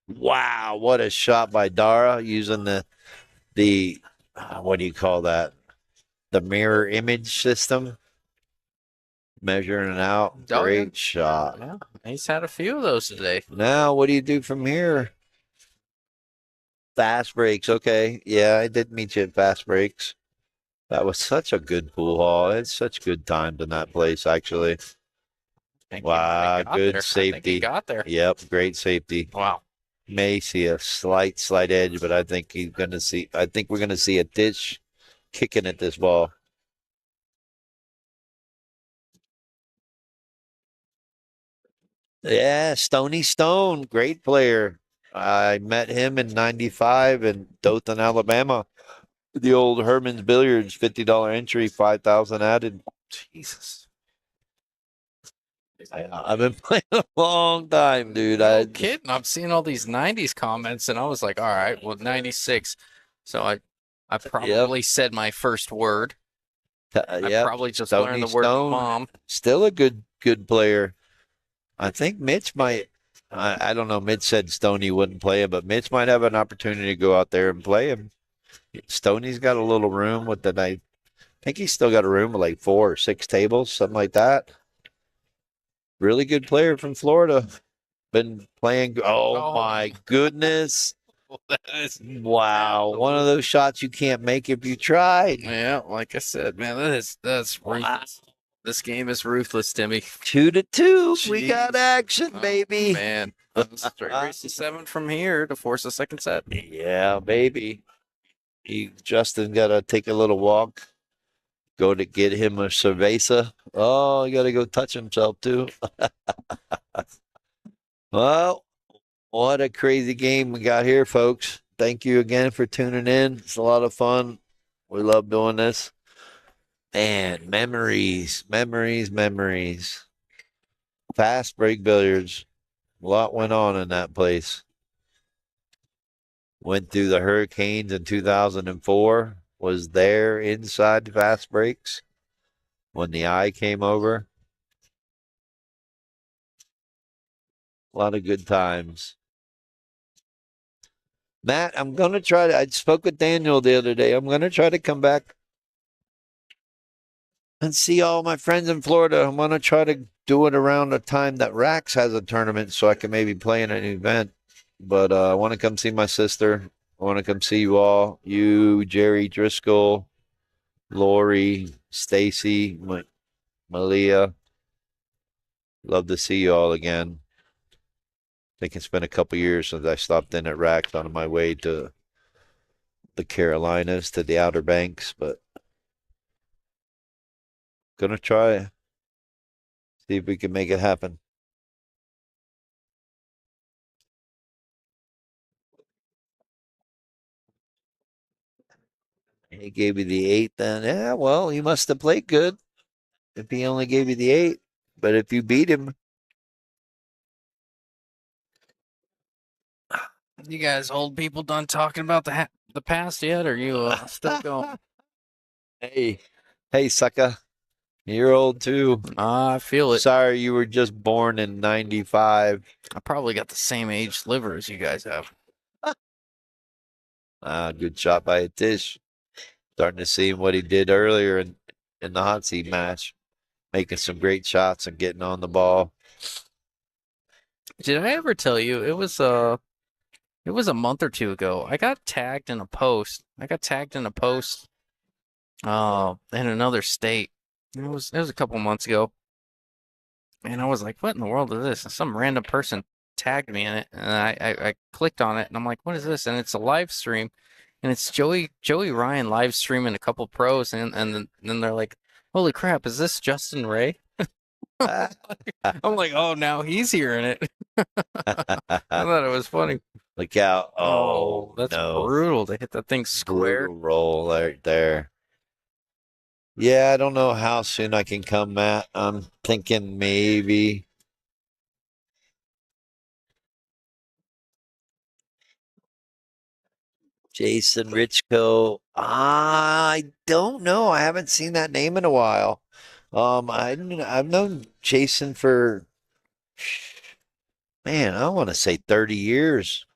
Wow, what a shot by Dara using the what do you call that? The mirror image system, measuring it out. Oh, yeah. Great shot. Yeah, he's had a few of those today. Now, what do you do from here? Fast breaks. Okay. Yeah, I did meet you at fast breaks. That was such a good pool hall. It's such good times in that place, actually. I think he might Wow, have got good there. I think he safety. got there. Yep, great safety. Wow. May see a slight edge, but I think we're gonna see a dish kicking at this ball. Yeah, Stony Stone, great player. I met him in '95 in Dothan, Alabama. The old Herman's Billiards, $50 entry, 5,000 added. Jesus. I've been playing a long time, dude. No kidding. I'm seeing all these 90s comments, and I was like, all right, well, 96. So I Yep, probably said my first word. I yep. probably just Stony learned the word Stone, mom. still a good player. I think Mitch might. I don't know. Mitch said Stoney wouldn't play him, but Mitch might have an opportunity to go out there and play him. Stoney's got a little room with I think he's still got a room with like 4 or 6 tables, something like that. Really good player from Florida. Been playing. Oh Oh, my goodness. that is, Wow. One of those shots you can't make if you tried. yeah, like I said, man, that's Wow. ruthless. This game is ruthless, Timmy. 2-2. We got Jeez. action, Oh, baby. man. Straight race to 7 from here to force a second set. Yeah, baby. Justin got to take a little walk. Go to get him a cerveza. Oh, you got to go touch himself too. Well, what a crazy game we got here, folks. Thank you again for tuning in. It's a lot of fun. We love doing this. Man, memories. Fast break billiards. A lot went on in that place. Went through the hurricanes in 2004. Was there inside fast breaks when the eye came over. A lot of good times. Matt, I'm going to try to. I spoke with Daniel the other day. I'm going to try to come back and see all my friends in Florida. I'm going to try to do it around the time that Rax has a tournament so I can maybe play in an event. But I want to come see my sister. I want to come see you all. You, Jerry Driscoll, Lori, Stacy, Malia. Love to see you all again. I think it's been a couple years since I stopped in at Rax on my way to the Carolinas, to the Outer Banks, but gonna try, see if we can make it happen. He gave you the 8 then. Yeah, well, he must have played good if he only gave you the 8. But if you beat him, You guys old people done talking about the past yet? Or are you still going? hey, hey, sucker, you're old too. I feel it. Sorry, you were just born in '95. I probably got the same age liver as you guys have. Good shot by Tish. Starting to see what he did earlier in the hot seat match. making some great shots and getting on the ball. Did I ever tell you it was a month or two ago. I got tagged in a post. I got tagged in a post in another state. It was a couple months ago. And I was like, what in the world is this? And some random person tagged me in it, and I clicked on it, and I'm like, what is this? And it's a live stream, and it's Joey Ryan live streaming a couple pros, and then they're like, holy crap, is this Justin Ray? I'm like, oh, now he's hearing it. I thought it was funny. Look out. Oh, Oh, that's no. brutal to hit that thing square. Brutal roll right there. Yeah, I don't know how soon I can come, Matt. I'm thinking maybe Jason Richco. I don't know. I haven't seen that name in a while. I've known Jason for, man, I want to say 30 years.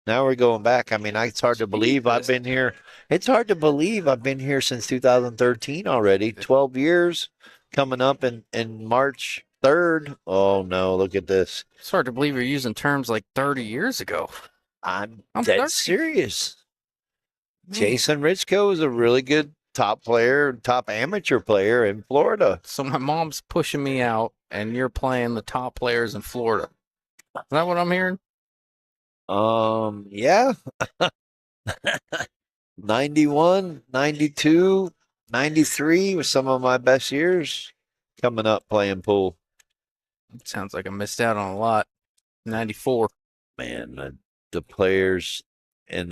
Now we're going back. I mean, it's hard to believe I've Jesus. been here. It's hard to believe I've been here since 2013 already. 12 years coming up in March 3rd. Oh no, look at this. It's hard to believe you're using terms like 30 years ago. I'm I'm dead 30. serious. Man. Jason Richco is a really good top player, top amateur player in Florida. So my mom's pushing me out, and you're playing the top players in Florida. Is that what I'm hearing? Yeah. 91, 92, 93 were some of my best years coming up playing pool. It sounds like I missed out on a lot. 94. Man, the players in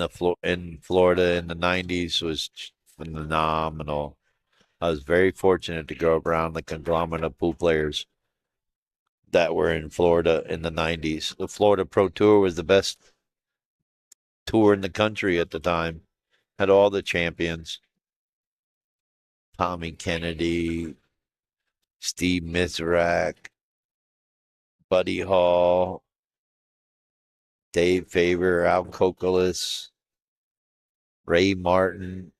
Florida in the 90s was phenomenal. I was very fortunate to go around the conglomerate of pool players that were in Florida in the 90s. The Florida Pro Tour was the best tour in the country at the time. Had all the champions. Tommy Kennedy, Steve Mizrak, Buddy Hall, Dave Faber, Al Kokolis, Ray Martin,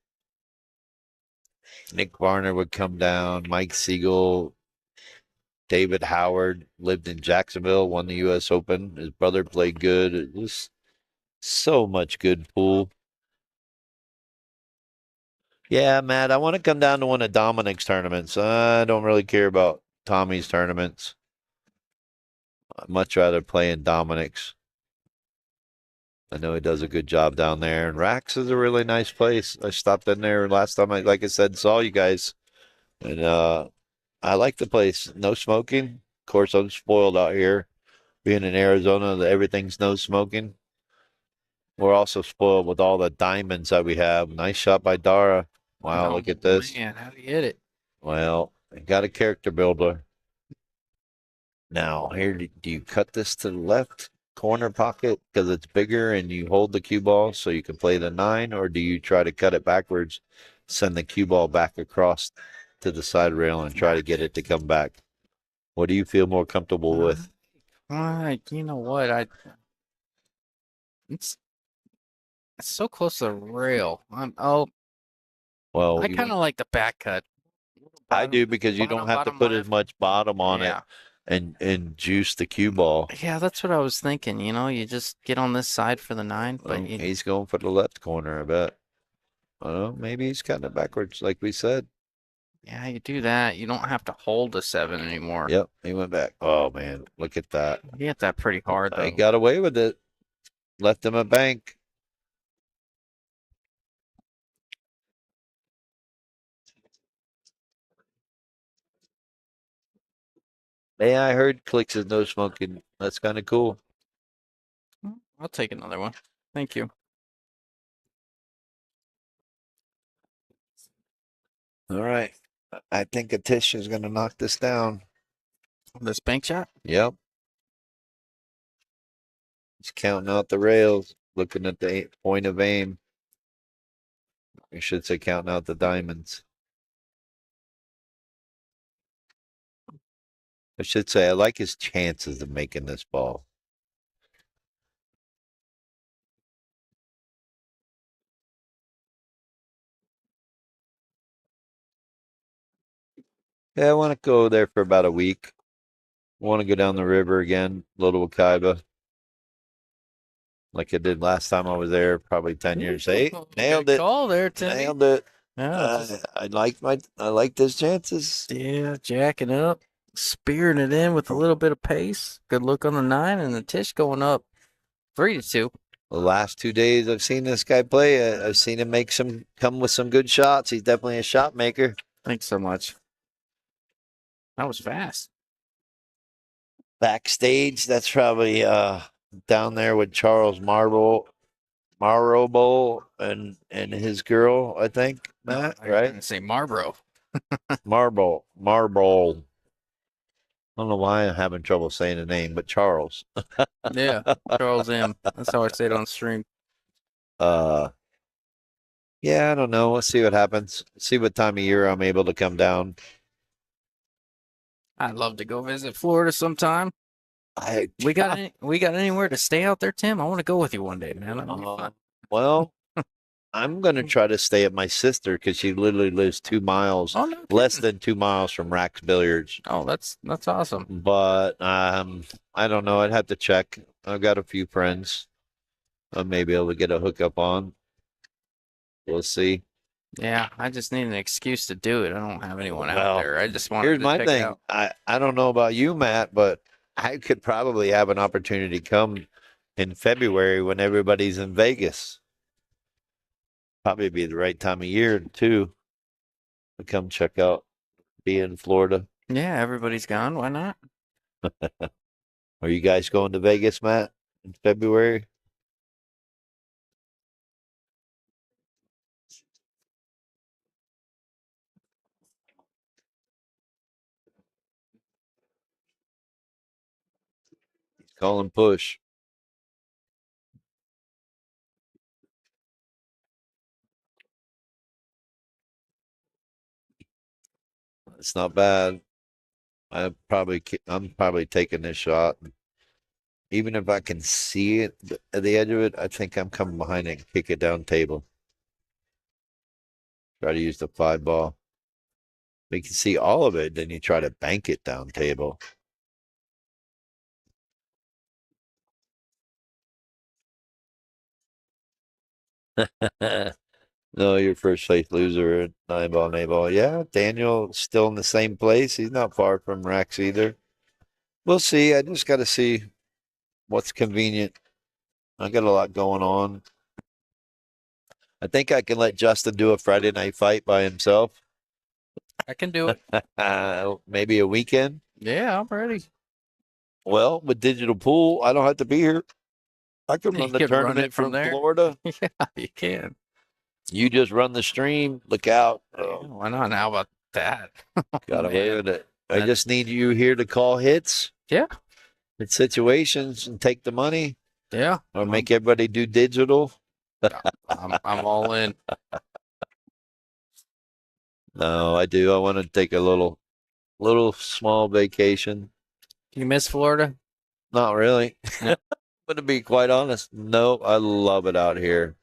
Nick Varner would come down, Mike Siegel, David Howard lived in Jacksonville, won the U.S. Open. His brother played good. It was so much good pool. Yeah, Matt, I want to come down to one of Dominic's tournaments. I don't really care about Tommy's tournaments. I'd much rather play in Dominic's. I know he does a good job down there. And Rax is a really nice place. I stopped in there last time like I said, saw you guys. And I like the place. No smoking. Of course, I'm spoiled out here. Being in Arizona, everything's no smoking. We're also spoiled with all the diamonds that we have. Nice shot by Dara. Wow, Oh, look at this. man, how do you hit it? Well, I got a character builder. Now, here, do you cut this to the left corner pocket because it's bigger and you hold the cue ball so you can play the 9, or do you try to cut it backwards, send the cue ball back across to the side rail and try to get it to come back? What do you feel more comfortable with? You know what? It's it's so close to the rail. Well, I kind of like the back cut. I do because you don't have to Bottom put as left. much bottom on it Yeah. and juice the cue ball. Yeah, that's what I was thinking. You just get on this side for the 9, but Well, he's going for the left corner, I bet. Well, maybe he's cutting it backwards, like we said. yeah, you do that. You don't have to hold a 7 anymore. Yep, he went back. Oh man, look at that. You hit that pretty hard I though. got away with it. Left him a bank. Yeah, I heard clicks is no smoking. That's kind of cool. I'll take another one. Thank you. All right. I think Atish is going to knock this down. This bank shot? Yep. He's counting out the rails, looking at the point of aim. I should say counting out the diamonds. I should say I like his chances of making this ball. Yeah, I want to go there for about a week. I want to go down the river again, Little Wakaiba, like I did last time I was there, probably 10 years. Hey, Ooh, nailed good it. call there, Timmy. Nailed it. Yeah, just I like his chances. yeah, jacking up, spearing it in with a little bit of pace. Good look on the 9, and the Tish going up 3-2. The last 2 days I've seen this guy play, I've seen him come with some good shots. He's definitely a shot maker. Thanks so much. That was fast. Backstage, that's probably down there with Charles Marble and his girl, I think. Matt, I was right? gonna say Marlboro. Marble. I don't know why I'm having trouble saying the name, but Charles. Yeah, Charles M. That's how I say it on stream. Uh, yeah, I don't know. Let's see what happens. See what time of year I'm able to come down. I'd love to go visit Florida sometime. I We got anywhere to stay out there, Tim? I want to go with you one day, man. That'd be fun. well, I'm gonna try to stay at my sister because she literally lives 2 miles, Oh no, less kidding. than 2 miles from Rax Billiards. Oh, that's awesome. But I don't know. I'd have to check. I've got a few friends I may be able to get a hookup on. We'll see. Yeah, I just need an excuse to do it. I don't have anyone out Well, there. I just wanted here's to my check it thing. out. I don't know about you, Matt, but I could probably have an opportunity come in February when everybody's in Vegas. Probably be the right time of year too to come check out, be in Florida. Yeah, everybody's gone. Why not? Are you guys going to Vegas, Matt, in February? Call and push. It's not bad. I'm probably taking this shot. Even if I can see it at the edge of it, I think I'm coming behind it and kick it down table. Try to use the 5 ball. You can see all of it, then you try to bank it down table. No, you're first place loser at 9 ball, 8 ball. Yeah, Daniel still in the same place. He's not far from Rex either. We'll see. I just got to see what's convenient. I got a lot going on. I think I can let Justin do a Friday night fight by himself. I can do it. Maybe a weekend. Yeah, I'm ready. Well, with digital pool, I don't have to be here. I can You run the can run tournament it from from there. Florida. Yeah, you can. You just run the stream. Look out. Yeah, why not? How about that? Gotta Man, ruin it. I that's- just need you here to call hits yeah, in situations and take the money yeah. or make everybody do digital. I'm all in. No, I do. I want to take a little small vacation. You miss Florida? Not really. No. But to be quite honest, no, I love it out here.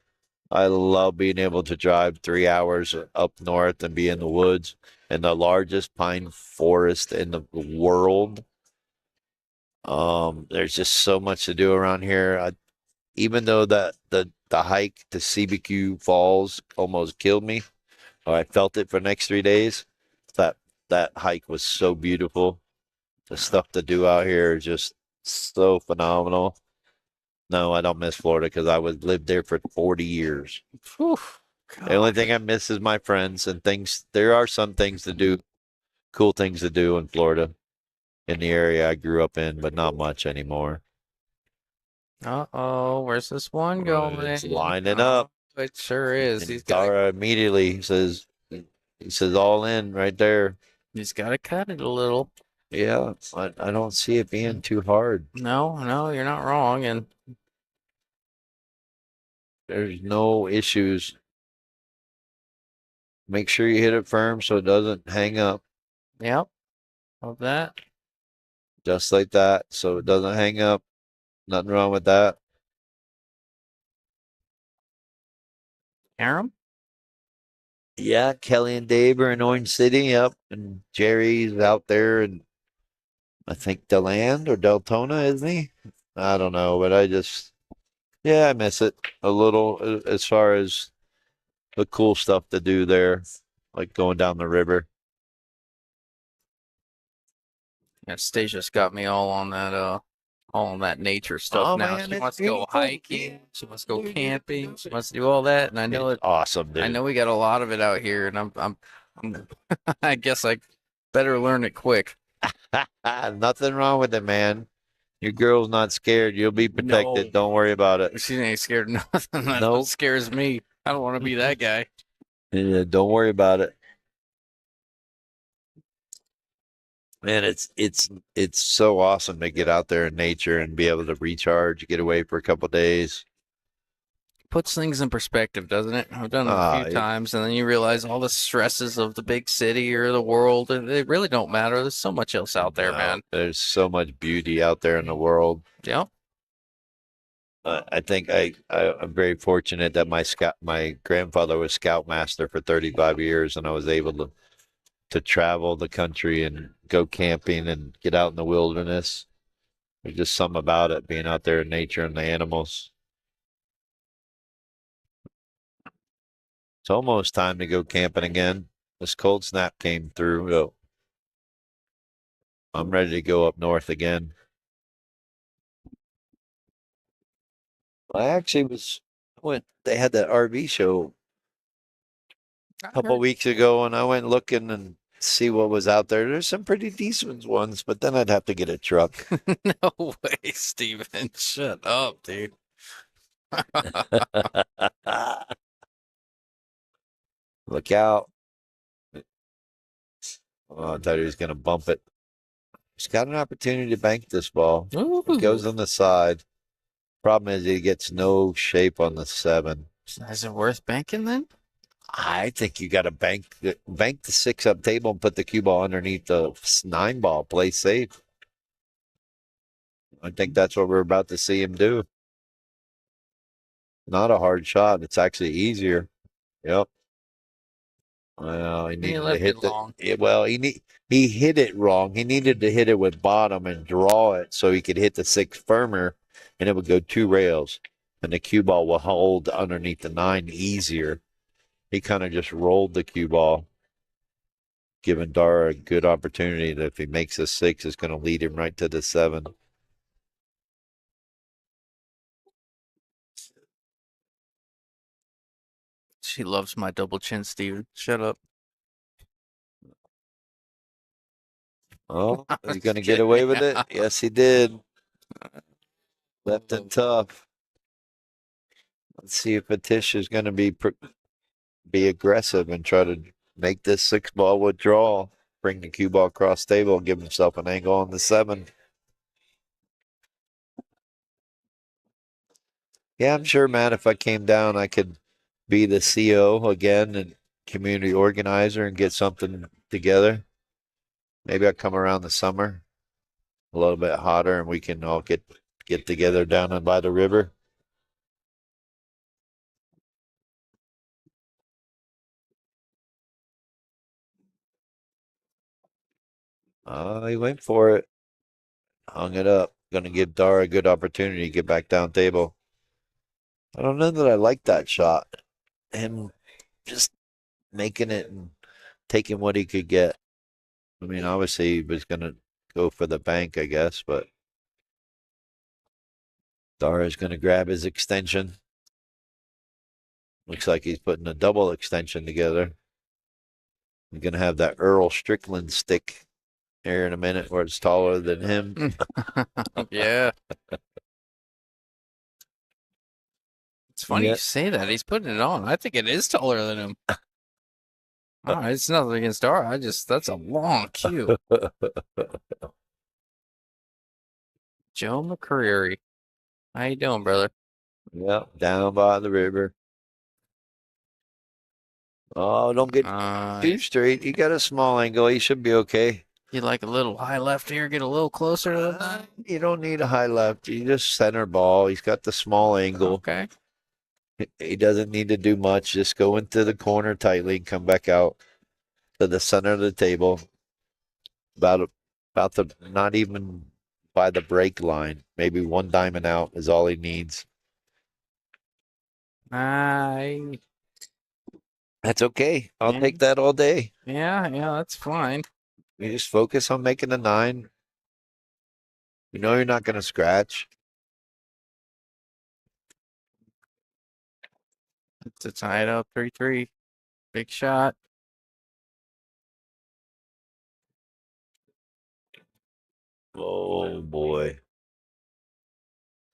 I love being able to drive 3 hours up north and be in the woods in the largest pine forest in the world. There's just so much to do around here. Even though the hike to CBQ Falls almost killed me, or I felt it for the next 3 days, that that hike was so beautiful. The stuff to do out here is just so phenomenal. No, I don't miss Florida because I was lived there for 40 years. Whew, The only God. thing I miss is my friends and things. There are some things to do, cool things to do in Florida, in the area I grew up in, but not much anymore. Uh-oh, where's this one going? It's lining up. It sure is. And Dara immediately he says all in right there. He's got to cut it a little. Yeah, I don't see it being too hard. No, you're not wrong. And There's no issues. Make sure you hit it firm so it doesn't hang up, yep, of that. just like that, so it doesn't hang up. Nothing wrong with that. Aram? Yeah, Kelly and Dave are in Orange City. Yep, and Jerry's out there, and I think Deland or Deltona, isn't he? I don't know, but yeah, I miss it a little as far as the cool stuff to do there, like going down the river. Yeah, Stasia's got me all on that nature stuff Oh now. man, She it's wants to go beautiful. hiking, she wants to go camping, she wants to do all that, and It's awesome, I dude. know we got a lot of it out here, and I'm I guess I better learn it quick. Nothing wrong with it, man. Your girl's not scared. You'll be No, protected. Don't worry about it. she ain't scared of nothing. That's what Nope. scares me. I don't want to be that guy. Yeah, don't worry about it. Man, it's so awesome to get out there in nature and be able to recharge, get away for a couple days. Puts things in perspective, doesn't it? I've done it a Ah, few times, and then you realize all the stresses of the big city or the world, and they really don't matter. There's so much else out there, no, man. there's so much beauty out there in the world. Yep. I think I'm very fortunate that my grandfather was scoutmaster for 35 years, and I was able to travel the country and go camping and get out in the wilderness. There's just something about it, being out there in nature and the animals. It's almost time to go camping again. This cold snap came through. So I'm ready to go up north again. I actually went. They had that RV show I a couple heard. weeks ago, and I went looking and see what was out there. There's some pretty decent ones, but then I'd have to get a truck. No way, Steven. Shut up, dude. Look out. Oh, I thought he was going to bump it. He's got an opportunity to bank this ball. It Ooh. goes on the side. Problem is he gets no shape on the 7. Is it worth banking then? I think you got to bank the 6 up table and put the cue ball underneath the 9 ball. Play safe. I think that's what we're about to see him do. Not a hard shot. It's actually easier. Yep. Well, he He needed to left it hit long. well, he hit it wrong. He needed to hit it with bottom and draw it so he could hit the 6 firmer, and it would go 2 rails, and the cue ball will hold underneath the 9 easier. He kind of just rolled the cue ball, giving Dara a good opportunity that if he makes a 6, it's going to lead him right to the 7. She loves my double chin, Steven. Shut up. Oh, I he's was going to get kidding. away with it? Yes, he did. Left and tough. Let's see if Atish is going to be aggressive and try to make this 6 ball withdrawal. Bring the cue ball across table, give himself an angle on the 7. Yeah, I'm sure, Matt, if I came down, I could be the CO again and community organizer and get something together. Maybe I'll come around the summer, a little bit hotter, and we can all get together down and by the river. Oh, he went for it. Hung it up. Gonna give Dara a good opportunity to get back down table. I don't know that I like that shot. Him just making it and taking what he could get. I mean, obviously he was gonna go for the bank, I guess, but Dara's gonna grab his extension. Looks like he's putting a double extension together. He's gonna have that Earl Strickland stick here in a minute where it's taller than him. Yeah. It's funny Yeah. you say that. He's putting it on. I think it is taller than him. It's nothing against Dara. That's a long cue. Joe McCreary. How you doing, brother? Yeah, down by the river. Oh, don't get too straight. You got a small angle. You should be okay. You like a little high left here, get a little closer to the line? You don't need a high left. You just center ball. He's got the small angle. Okay. He doesn't need to do much. Just go into the corner tightly and come back out to the center of the table. About about the not even by the break line. Maybe one diamond out is all he needs. I That's okay. I'll yeah, take that all day. yeah, that's fine. You just focus on making a 9. You know you're not going to scratch. It's a tie it up 3-3. Big shot. Oh boy.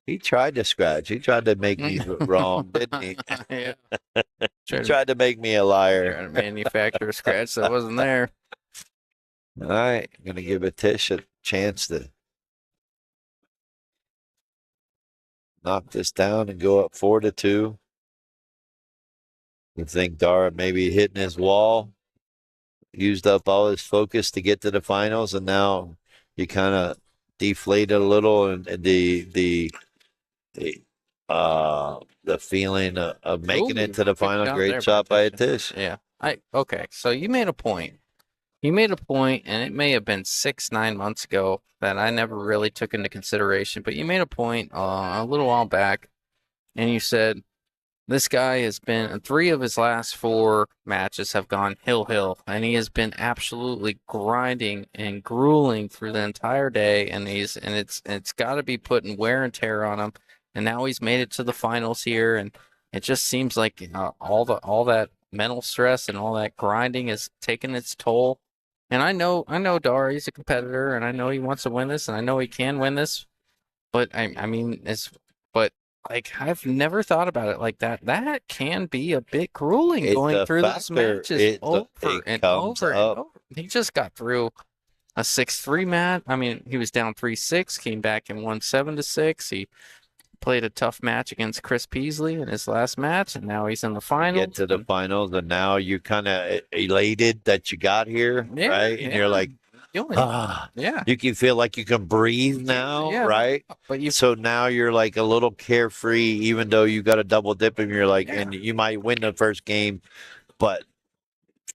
He tried to scratch. He tried to make me wrong, didn't he? Yeah. He Try to, tried to make me a try liar. to manufacture a scratch that wasn't there. All right. I'm going to give a Tish a chance to knock this down and go up 4-2. You think Dara maybe hitting his wall, used up all his focus to get to the finals, and now you kind of deflated a little, and the the feeling of making Ooh, it to the good final. shot Great there by shot by a Tish. Tish. Yeah. Okay. So you made a point. You made a point, and it may have been 6-9 months ago that I never really took into consideration. But you made a point a little while back, and you said this guy has been 3 of his last 4 matches have gone hill, and he has been absolutely grinding and grueling through the entire day, and it's got to be putting wear and tear on him. And now he's made it to the finals here, and it just seems like all that mental stress and all that grinding is taking its toll. And I know Dar, he's a competitor, and I know he wants to win this, and I know he can win this. But I mean, but like I've never thought about it like that. That can be a bit grueling It's going a through those factor. matches over It and comes over and up. over. He just got through a 6-3 match. I mean, he was down 3-6, came back and won 7-6. He played a tough match against Chris Peasley in his last match, and now he's in the finals. Get to the finals, and now you're kind of elated that you got here, Yeah, right? And you're like, yeah, you can feel like you can breathe now, yeah, right? but you So now you're like a little carefree, even though you got a double dip, and you're like, Yeah. and you might win the first game, but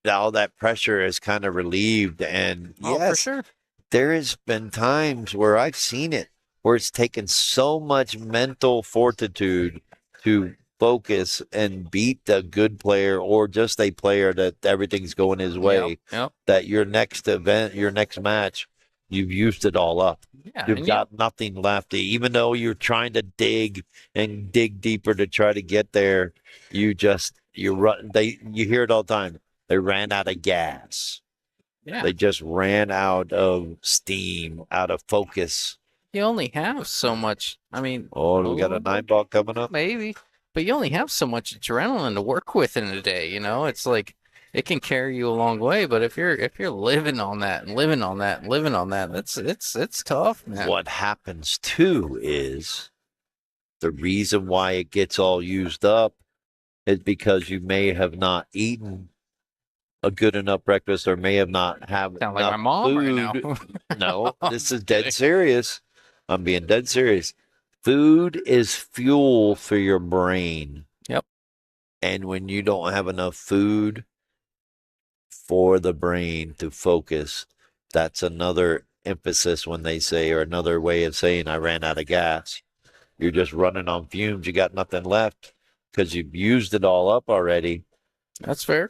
all that pressure is kind of relieved. And for yes, sure. there has been times where I've seen it where it's taken so much mental fortitude to focus and beat a good player or just a player that everything's going his way, Yep. that your next event, your next match, you've used it all up. Yeah, You've and got nothing left. Even though you're trying to dig and dig deeper to try to get there, you run. You hear it all the time. They ran out of gas. yeah. They just ran out of steam, out of focus. You only have so much. I mean, Oh, we got a 9 ball coming up. maybe, but you only have so much adrenaline to work with in a day. You know, it's like it can carry you a long way. But if you're living on that and living on that and living on that, it's tough, man. What happens too is the reason why it gets all used up is because you may have not eaten a good enough breakfast or may have not have Sound like my enough mom food. right now. No, I'm this is just dead kidding. serious. I'm being dead serious. Food is fuel for your brain. Yep. And when you don't have enough food for the brain to focus, that's another emphasis when they say, or another way of saying, I ran out of gas. You're just running on fumes. You got nothing left because you've used it all up already. That's fair.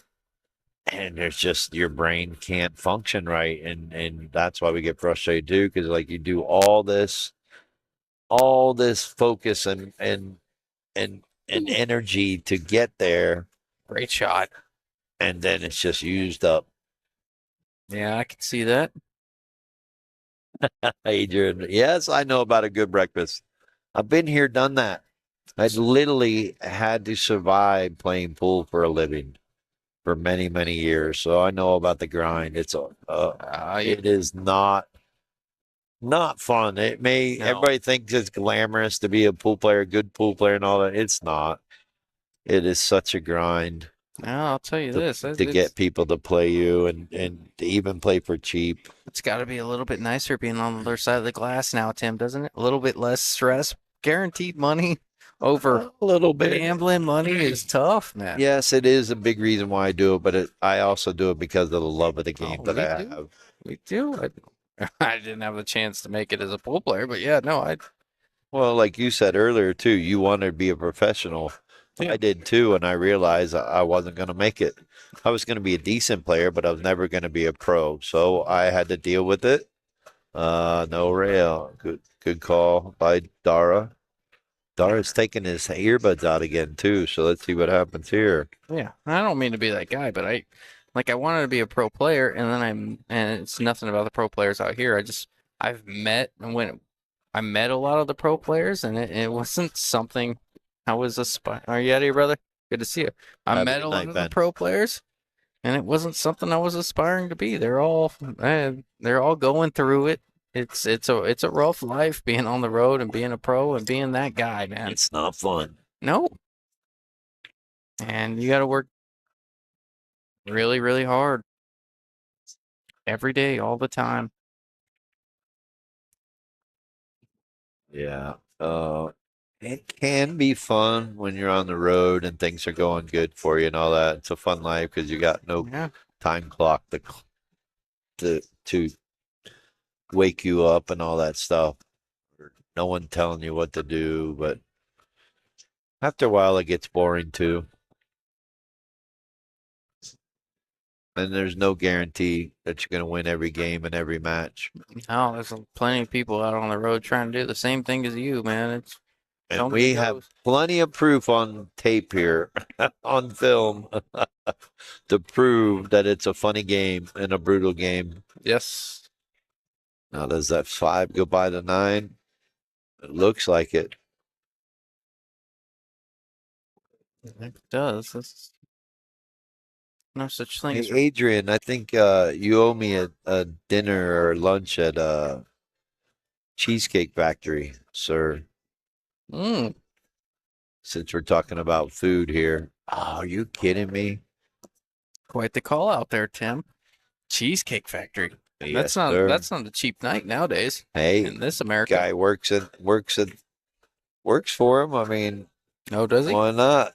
And there's just your brain can't function right. And that's why we get frustrated too, because like you do all this focus and energy to get there, Great shot. and then it's just used up. Yeah, I can see that. Adrian, yes, I know about a good breakfast. I've been here, done that. I literally had to survive playing pool for a living for many, many years. So I know about the grind. It is not fun. It may No. everybody thinks it's glamorous to be a pool player, good pool player and all that. It's not. It is such a grind I'll tell you this. to get people to play you and to even play for cheap. It's got to be a little bit nicer being on the other side of the glass now, Tim, doesn't it? A little bit less stress, guaranteed money, over A little bit. gambling money is tough, man. Yes, it is a big reason why I do it, but I also do it because of the love of the game Oh, that we I do. have. We do. I didn't have the chance to make it as a pool player, but yeah, no, I Well, like you said earlier too, you wanted to be a professional. Yeah. I did too, and I realized I wasn't going to make it. I was going to be a decent player, but I was never going to be a pro. So I had to deal with it. No rail. Good call by Dara. Dara's taking his earbuds out again too. So let's see what happens here. yeah. I don't mean to be that guy, but I wanted to be a pro player, and then and it's nothing about the pro players out here. I've met and when I met a lot of the pro players, and it wasn't something I was aspiring. Are you out of here, brother? Good to see you. I Have a met a good lot night, of the Ben. pro players, and it wasn't something I was aspiring to be. They're all going through it. It's a rough life being on the road and being a pro and being that guy, man. It's not fun. No, and you got to work really, really hard every day, all the time. Yeah. It can be fun when you're on the road and things are going good for you and all that. It's a fun life because you got no Yeah, time clock to wake you up and all that stuff. No one telling you what to do, but after a while it gets boring too. And there's no guarantee that you're going to win every game and every match. no, there's plenty of people out on the road trying to do the same thing as you, man. It's And so many we have goes. plenty of proof on tape here, on film, to prove that it's a funny game and a brutal game. Yes, Now, does that 5 go by the 9? It looks like it. it does. There's no such thing Hey, as. Adrian, I think you owe me a dinner or lunch at Cheesecake Factory, sir, Mm, since we're talking about food here. Oh, are you kidding me? quite the call out there, Tim. Cheesecake Factory. Yes, sir. That's not a cheap night nowadays Hey, in this America. guy works for him. I mean, Oh, does he? why not?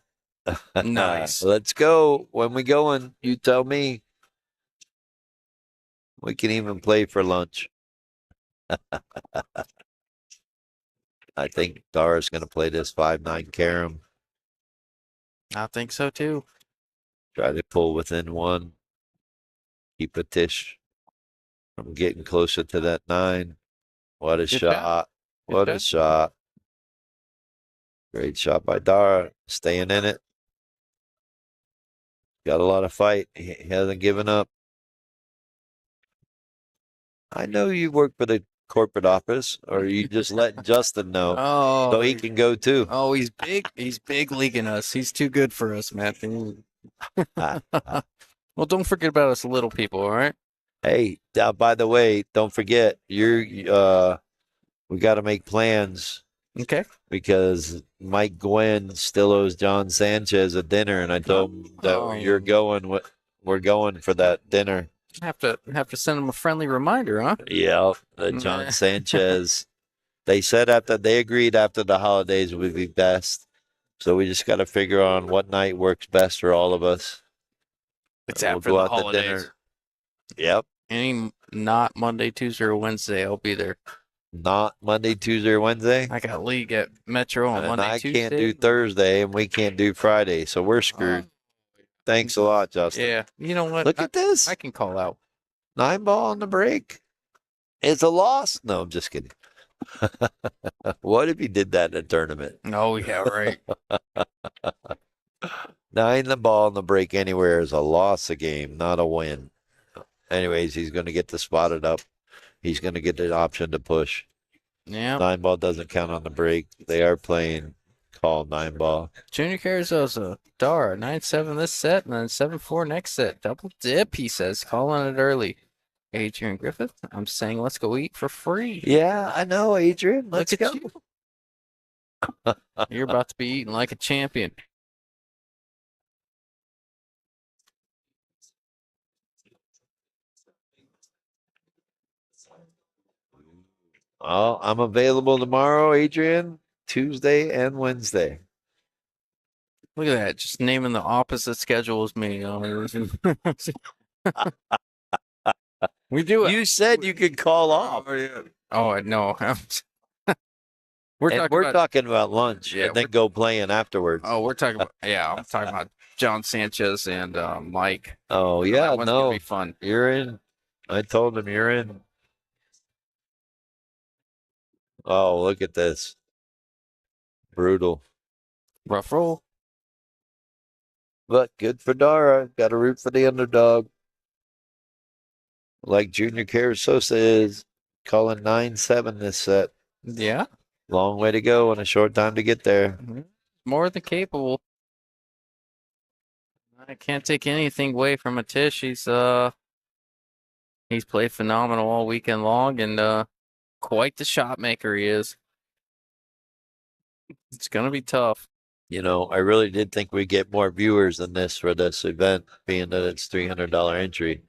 Nice. Let's go. When we going? You tell me. We can even play for lunch. I think Dara's going to play this 5-9 carom. I think so too. Try to pull within one. Keep a tish from getting closer to that 9. What a Good shot. shot. Good What a shot. shot. Great shot by Dara. Staying in it. Got a lot of fight. He hasn't given up. I know you work for the corporate office, or you just letting Justin know Oh, so he can go too. oh, he's big. He's big leaguing us. He's too good for us, man. Well, don't forget about us little people, all right? Hey, by the way, don't forget we got to make plans Okay. because Mike Gwynn still owes John Sanchez a dinner, and I told him that Oh. you're going. We're going for that dinner. Have to send him a friendly reminder, huh? Yeah, John Sanchez. They said after they agreed after the holidays would be best. So we just got to figure on what night works best for all of us. It's We'll after go the out to holidays. dinner. Yep. Any not Monday, Tuesday, or Wednesday, I'll be there. Not Monday, Tuesday, or Wednesday. I got league at Metro on And Monday, I Tuesday. can't do Thursday, and we can't do Friday, so we're Oh, screwed. Thanks a lot, Justin. yeah. You know what? Look at this. I can call out. 9 ball on the break. It's a loss. No, I'm just kidding. What if he did that in a tournament? Oh yeah, right. 9 the ball on the break anywhere is a loss a game, not a win. Anyways, he's going to get the spotted up. He's going to get the option to push. Yeah. 9 ball doesn't count on the break. They are playing call 9 ball. Junior Carrizosa, Dara, 9-7 this set, and then 7-4 next set. Double dip, he says, calling it early. Adrian Griffith, I'm saying let's go eat for free. Yeah, I know, Adrian. Let's Look go. at you. You're about to be eating like a champion. Oh, I'm available tomorrow, Adrian. Tuesday and Wednesday. Look at that. Just naming the opposite schedule as me. We do it. You said you could call off. Oh, yeah. Oh, no. We're And talking we're about. talking about lunch Yeah, and then go playing afterwards. Oh, we're talking about. Yeah, I'm talking about John Sanchez and Mike. Oh, So yeah, that one's gonna no. be fun. You're in. I told him you're in. Oh, look at this. Brutal. Rough roll. But good for Dara. Got to root for the underdog. Like Junior Carasosa is calling 9-7 this set. Yeah. Long way to go and a short time to get there. More than capable. I can't take anything away from Atish. He's played phenomenal all weekend long and quite the shot maker he is. It's gonna be tough. You know, I really did think we'd get more viewers than this for this event, being that it's $300 entry.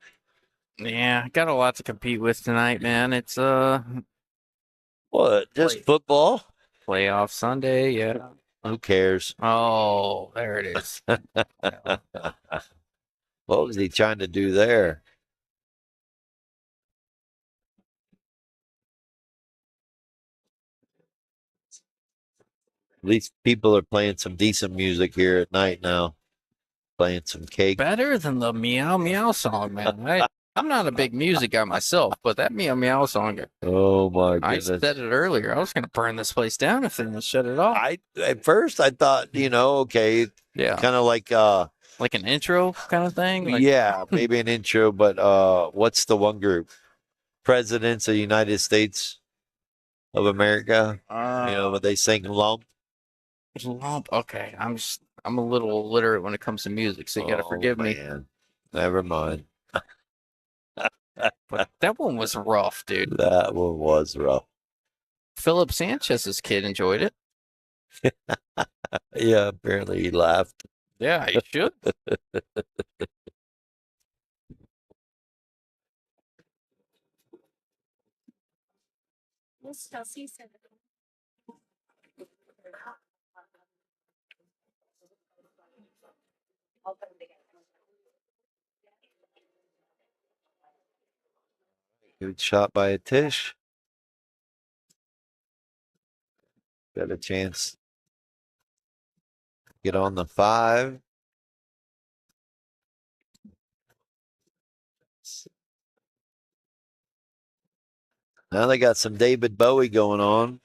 Yeah, got a lot to compete with tonight, man. It's What? Just football? playoff Sunday, yeah. Who cares? Oh, there it is. What was he trying to do there? At least people are playing some decent music here at night now. Playing some cake. Better than the meow meow song, man. I'm not a big music guy myself, but that meow meow song, Oh my I goodness. said it earlier. I was gonna burn this place down if they didn't shut it off. At first I thought, okay, Yeah, kind of like like an intro kind of thing. Like, yeah, maybe an intro, but what's the one group? Presidents of the United States of America. But they sing lump. lump. Okay, I'm a little illiterate when it comes to music, so you gotta forgive me. Man. Never mind. But that one was rough, dude. That one was rough. Philip Sanchez's kid enjoyed it. Yeah, apparently he laughed. Yeah, he should. Miss Chelsea said. I'll put them together. Good shot by a Tish. Got a chance. Get on the 5. Now they got some David Bowie going on.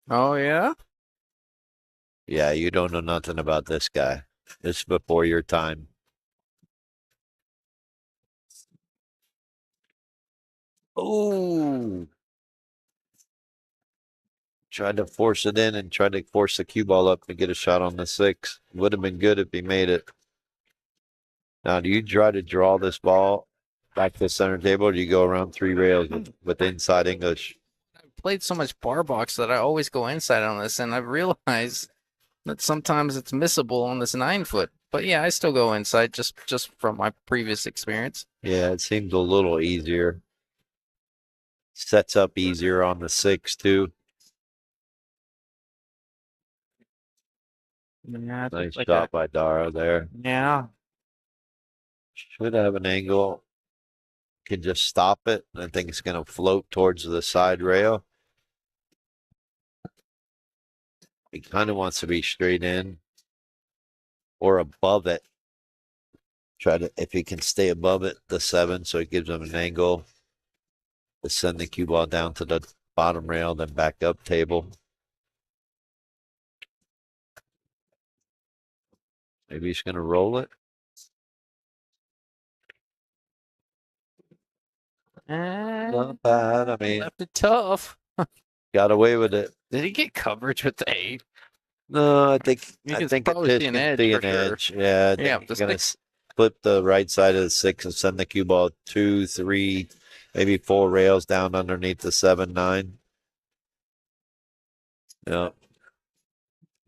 Oh yeah. Yeah, you don't know nothing about this guy. This is before your time. Oh. Tried to force it in and tried to force the cue ball up to get a shot on the 6. Would have been good if he made it. Now, do you try to draw this ball back to the center table, or do you go around 3 rails with inside English? I've played so much bar box that I always go inside on this, and I've realized that sometimes it's missable on this 9-foot. But yeah, I still go inside just from my previous experience. Yeah, it seems a little easier. Sets up easier on the 6 too. Yeah, Nice like shot by Dara there. yeah. Should have an angle. Can just stop it. I think it's going to float towards the side rail. He kind of wants to be straight in or above it. Try to, if he can stay above it, the 7, so it gives him an angle to send the cue ball down to the bottom rail, then back up table. Maybe he's going to roll it. Not bad. I mean, Left it tough. got away with it. Did he get coverage with the 8? No, I think You I can think probably it see an can edge see for an sure. edge. Yeah, I Yeah, think the he's gonna 6. flip the right side of the 6 and send the cue ball 2, 3, maybe 4 rails down underneath the 7, 9. Yeah,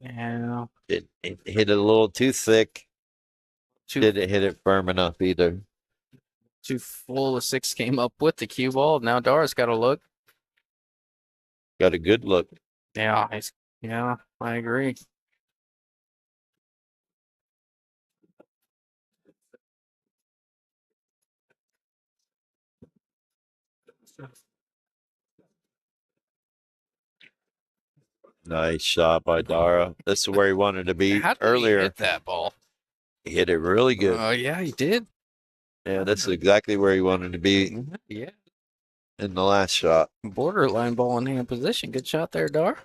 Yeah. it hit it a little too thick. Too Didn't hit it firm enough either. too full. The 6 came up with the cue ball. Now Dara's got to look. Got a good look. Yeah, yeah, I agree. Nice shot by Dara. This is where he wanted to be How did he earlier. hit that ball? He hit it really good. Oh, yeah, he did. Yeah, this is exactly where he wanted to be Yeah, in the last shot. borderline ball in hand position. Good shot there, Dar.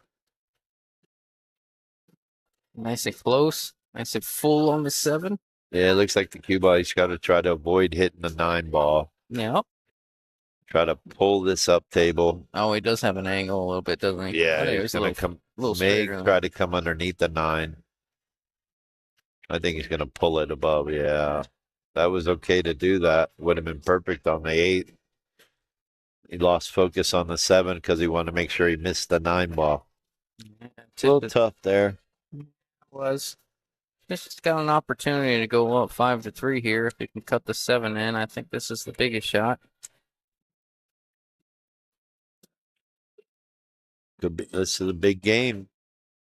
Nice and close. Nice and full on the 7. Yeah, it looks like the cue ball, he's got to try to avoid hitting the 9 ball. Yep. Try to pull this up table. Oh, he does have an angle a little bit, doesn't he? Yeah, I think he's it's a going to little, come, little may straighter. try to come underneath the 9. I think he's going to pull it above. Yeah, that was okay to do that. Would have been perfect on the 8. He lost focus on the 7 because he wanted to make sure he missed the 9 ball. Yeah, A little tough there. was. Just got an opportunity to go up 5-3 here. If he can cut the 7 in, I think this is the biggest shot. Could be. This is a big game.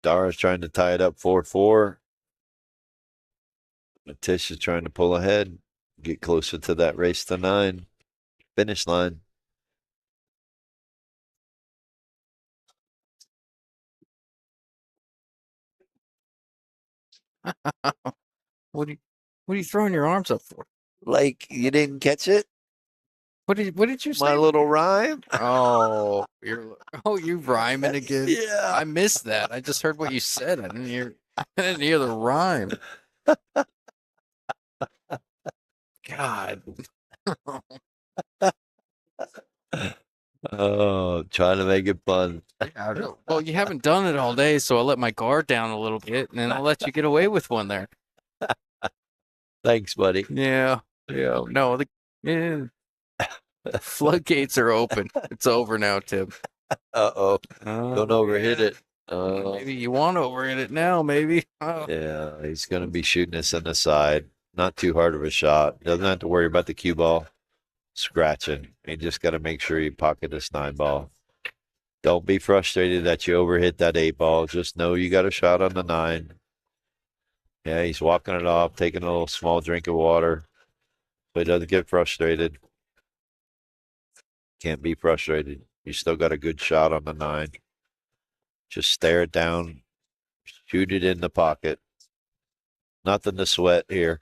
Dara's trying to tie it up 4-4. Tish is trying to pull ahead, get closer to that race to 9 finish line. What are you throwing your arms up for? Like you didn't catch it? What did you say? My little rhyme? Oh, you rhyming again? Yeah. I missed that. I just heard what you said. I didn't hear. I didn't hear the rhyme. God. Oh, trying to make it fun. Well, you haven't done it all day, so I'll let my guard down a little bit, and then I'll let you get away with one there. Thanks, buddy. Yeah. Yeah. No, floodgates are open. It's over now, Tim. Uh-oh. Oh, Don't overhit yeah. it. Maybe you want to overhit it now, maybe. Oh. Yeah, he's going to be shooting us in the side. Not too hard of a shot. Doesn't have to worry about the cue ball scratching. He just got to make sure you pocket this 9 ball. Don't be frustrated that you overhit that 8 ball. Just know you got a shot on the 9. Yeah, he's walking it off, taking a little small drink of water, so he doesn't get frustrated. Can't be frustrated. You still got a good shot on the 9. Just stare it down, shoot it in the pocket. Nothing to sweat here.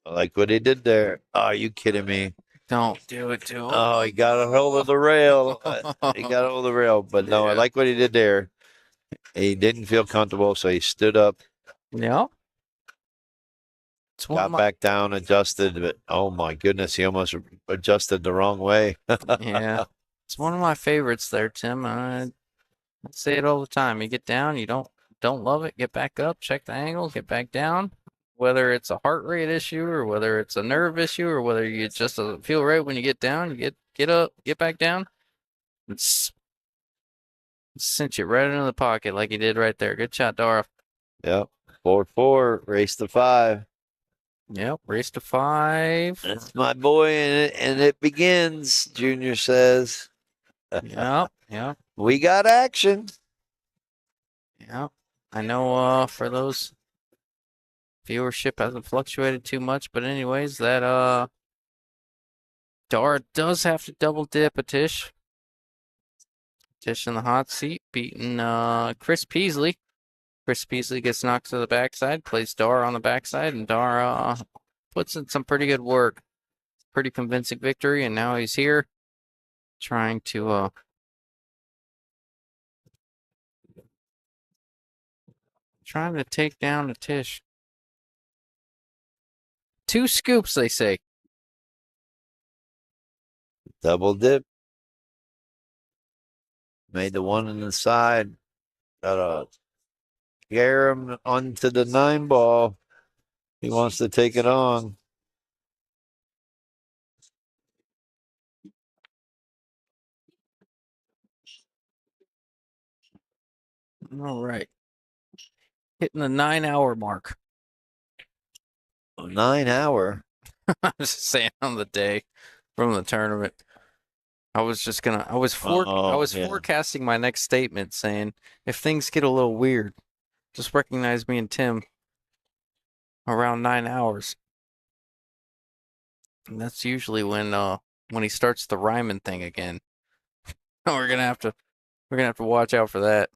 I like what he did there. Oh, are you kidding me? Don't do it to him. Oh, he got a hold of the rail. He got a hold of the rail. But no, I Yeah. like what he did there. He didn't feel comfortable, so he stood up, Yeah. It's one of got my, back down, adjusted. But oh my goodness, he almost adjusted the wrong way. yeah. It's one of my favorites there, Tim. I say it all the time. You get down, you don't love it, get back up, check the angle, get back down. Whether it's a heart rate issue or whether it's a nerve issue or whether you just doesn't feel right when you get down, you get up, get back down. It's cinch it right into the pocket like he did right there. Good shot, Dara. Yep. 4-4, race to 5. Yep, race to 5. That's my boy, and it begins, Junior says. Yep, yep, We got action. yep. I know for those viewership hasn't fluctuated too much, but anyways, that Dara does have to double dip a Tish. Tish in the hot seat, beating Chris Peasley. Chris Peasley gets knocked to the backside, plays Dara on the backside, and Dara puts in some pretty good work. Pretty convincing victory, and now he's here trying to take down the Tish. 2 scoops, they say. Double dip. Made the one on the side. Gotta scare him onto the 9 ball. He wants to take it on. All right. Hitting the 9-hour mark. 9 hour. I'm just saying on the day from the tournament. I was Yeah. forecasting my next statement saying if things get a little weird, just recognize me and Tim around 9 hours. And that's usually when he starts the rhyming thing again. We're gonna have to watch out for that.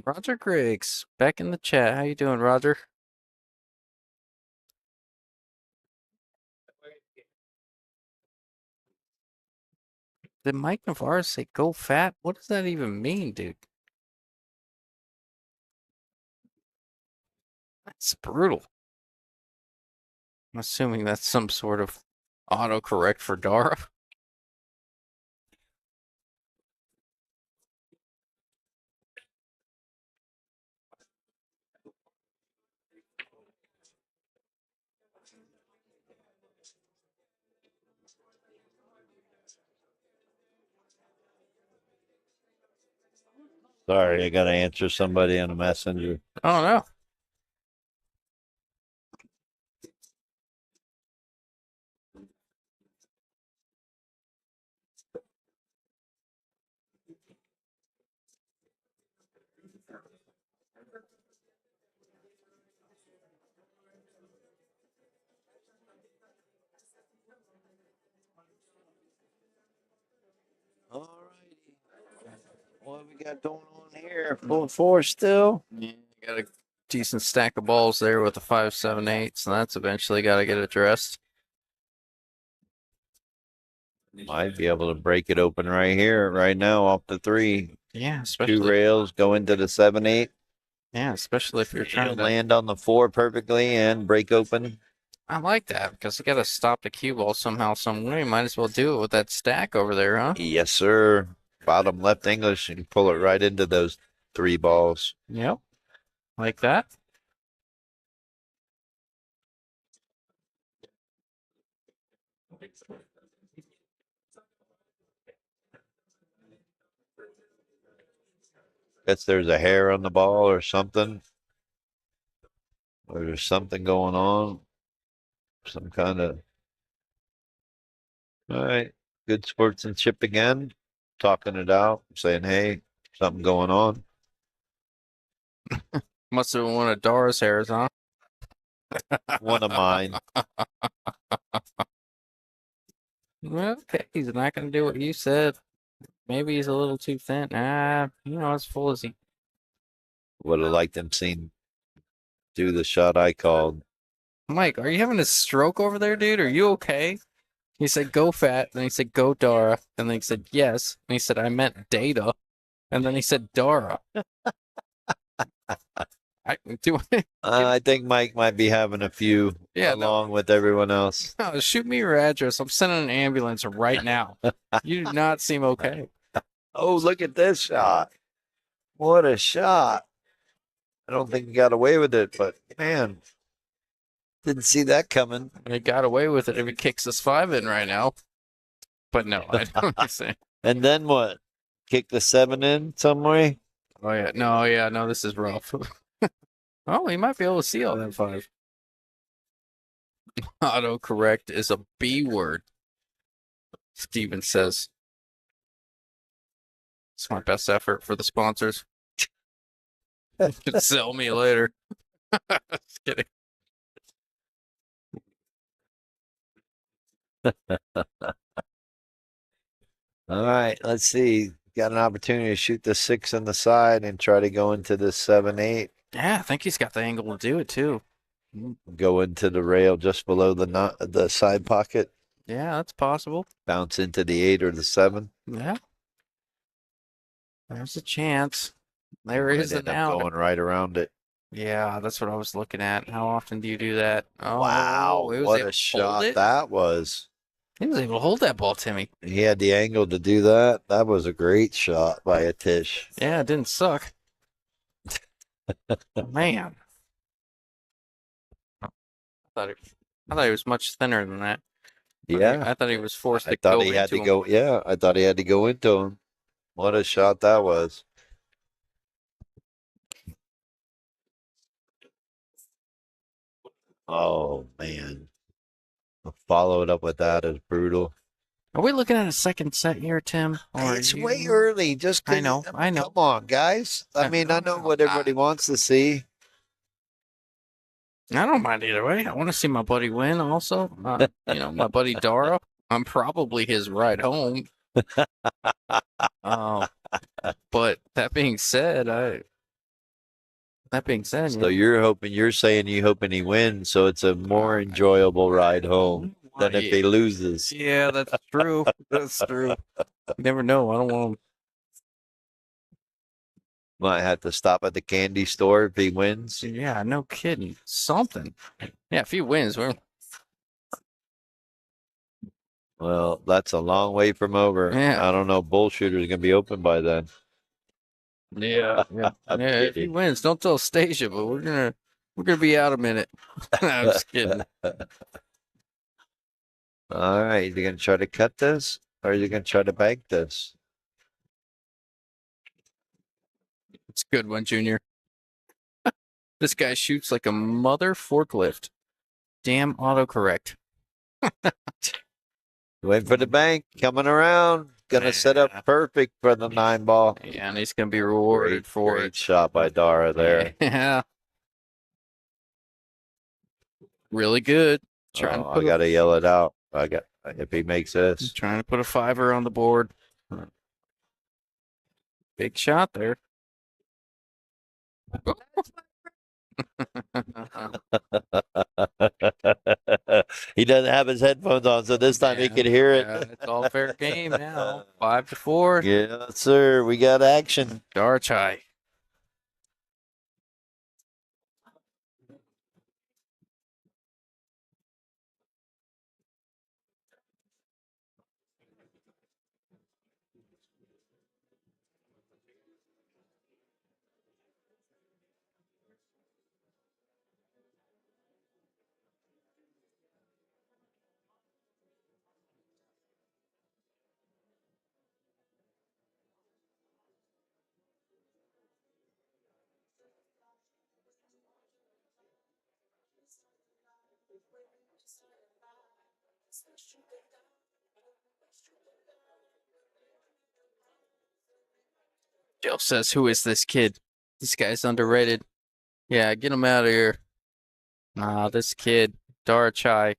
Roger Griggs back in the chat. How you doing, Roger? Did Mike Navarro say go fat? What does that even mean, dude? That's brutal. I'm assuming that's some sort of autocorrect for Dara. Sorry, I gotta answer somebody on a messenger. Oh no. All righty. What we got going on here? Full force still? Yeah, you got a decent stack of balls there with the 5, 7, 8, so that's eventually got to get addressed. Might be able to break it open right here, right now, off the 3. Yeah, 2 especially rails go into the 7, 8. especially if you're trying to. Land on the 4 perfectly and break open. I like that because you got to stop the cue ball somehow, some way. Might as well do it with that stack over there, huh? Yes, sir. Bottom left English and pull it right into those 3 balls. Yep, like that. Guess there's a hair on the ball or something. Or there's something going on. Some kind of. All right. Good sportsmanship again. Talking it out, saying, hey, something going on. Must have been one of Dara's hairs, huh? One of mine. Okay, he's not going to do what you said. Maybe he's a little too thin. As full as he. Would have liked them seen do the shot I called. Mike, are you having a stroke over there, dude? Are you okay? He said, go fat. Then he said, go Dara. And then he said, yes. And he said, I meant data. And then he said, Dara. I think Mike might be having a few along with everyone else. No, shoot me your address. I'm sending an ambulance right now. You do not seem okay. Oh, look at this shot. What a shot. I don't think he got away with it, but man, didn't see that coming. He got away with it if he kicks this 5 in right now. But no, I don't see. And then what? Kick the 7 in some way? Oh, yeah. No, this is rough. Oh, he might be able to see all that 5. Autocorrect is a B word, Steven says. It's my best effort for the sponsors. Could sell me later. Just kidding. All right, let's see. Got an opportunity to shoot the 6 on the side and try to go into the 7, 8. Yeah, I think he's got the angle to do it too. Go into the rail just below the side pocket. Yeah, that's possible. Bounce into the 8 or the 7. Yeah. There's a chance. There is End up now. going right around it. Yeah, that's what I was looking at. How often do you do that? Oh, Wow, it was what able a to hold shot it. that was. He was able to hold that ball, Timmy. He had the angle to do that. That was a great shot by a Tish. Yeah, it didn't suck. Man. I thought he was much thinner than that. Yeah, I thought he was forced I to thought go he had into to him. go. Yeah, I thought he had to go into him. What a shot that was. Oh, man. Followed up with that is brutal. Are we looking at a second set here, Tim? Or It's you? way early. Just I 'cause- know, I know. Come on, guys. I mean, I know what everybody wants to see. I don't mind either way. I want to see my buddy win also. My buddy Dara. I'm probably his ride home. Uh, but that being said, So you're saying you hoping he wins, so it's a more enjoyable ride home than if he loses. yeah, that's true. That's true. You never know. I don't want Might have to stop at the candy store if he wins. him. Yeah, no kidding. Something. Yeah, if he wins, we're Well, that's a long way from over. yeah. I don't know. Bullshooter's gonna be open by then. Yeah, yeah, I'm yeah. If he kidding. wins, don't tell Stasia, but we're gonna be out a minute. I'm just kidding. All right, is he gonna try to cut this, or is he gonna try to bank this? It's a good one, Junior. This guy shoots like a mother forklift. Damn autocorrect. Waiting for the bank, coming around. Gonna set Yeah. up perfect for the 9 ball. Yeah, and he's gonna be rewarded for Great it. shot by Dara there. Yeah. Really good. Trying to Oh, I put gotta yell it out. If he makes this. trying to put a fiver on the board. Big shot there. He doesn't have his headphones on, so this time he can hear it. Yeah, it's all fair game now. 5-4. Yes, sir. We got action. Darchai. Jeff says, "Who is this kid? This guy's underrated. Yeah, get him out of here." Nah, this kid, Darchai.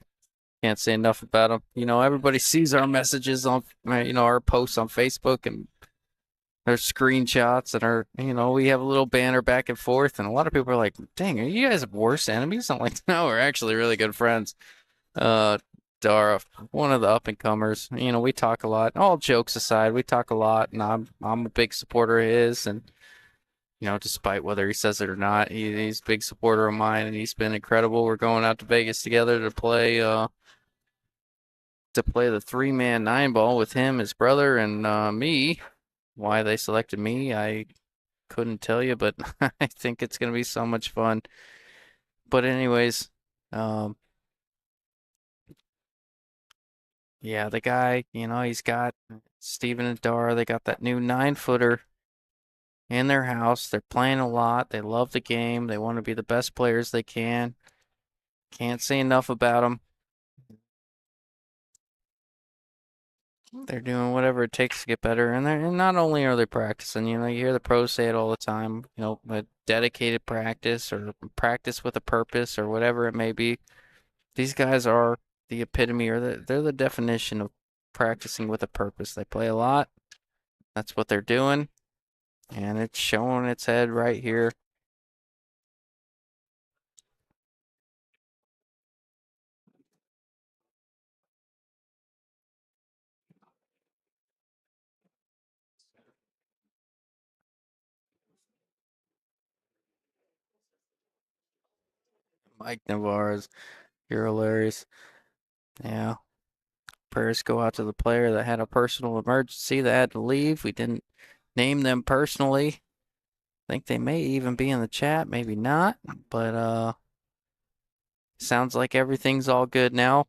Can't say enough about him. Everybody sees our messages on, our posts on Facebook and our screenshots and we have a little banner back and forth. And a lot of people are like, "Dang, are you guys worse enemies?" I'm like, "No, we're actually really good friends." Uh, Dara, one of the up and comers. We talk a lot. All jokes aside, we talk a lot, and I'm a big supporter of his. And despite whether he says it or not, he's a big supporter of mine, and he's been incredible. We're going out to Vegas together to play the 3-man 9 ball with him, his brother, and me. Why they selected me, I couldn't tell you, but I think it's gonna be so much fun. But anyways, yeah, the guy, he's got Steven and Dara. They got that new 9-footer in their house. They're playing a lot. They love the game. They want to be the best players they can. Can't say enough about them. They're doing whatever it takes to get better, and not only are they practicing. You hear the pros say it all the time. A dedicated practice or practice with a purpose or whatever it may be. These guys are the epitome, or they're the definition of practicing with a purpose. They play a lot. That's what they're doing, and it's showing its head right here. Mike Navarez, you're hilarious. Yeah. prayers go out to the player that had a personal emergency that had to leave. We didn't name them personally. I think they may even be in the chat, maybe not, but sounds like everything's all good now.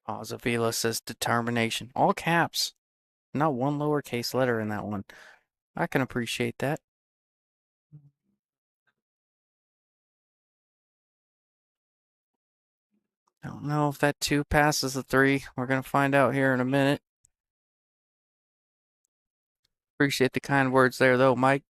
Zavila says determination. All caps. Not one lowercase letter in that one. I can appreciate that. I don't know if that 2 passes the 3. We're going to find out here in a minute. Appreciate the kind words there, though, Mike.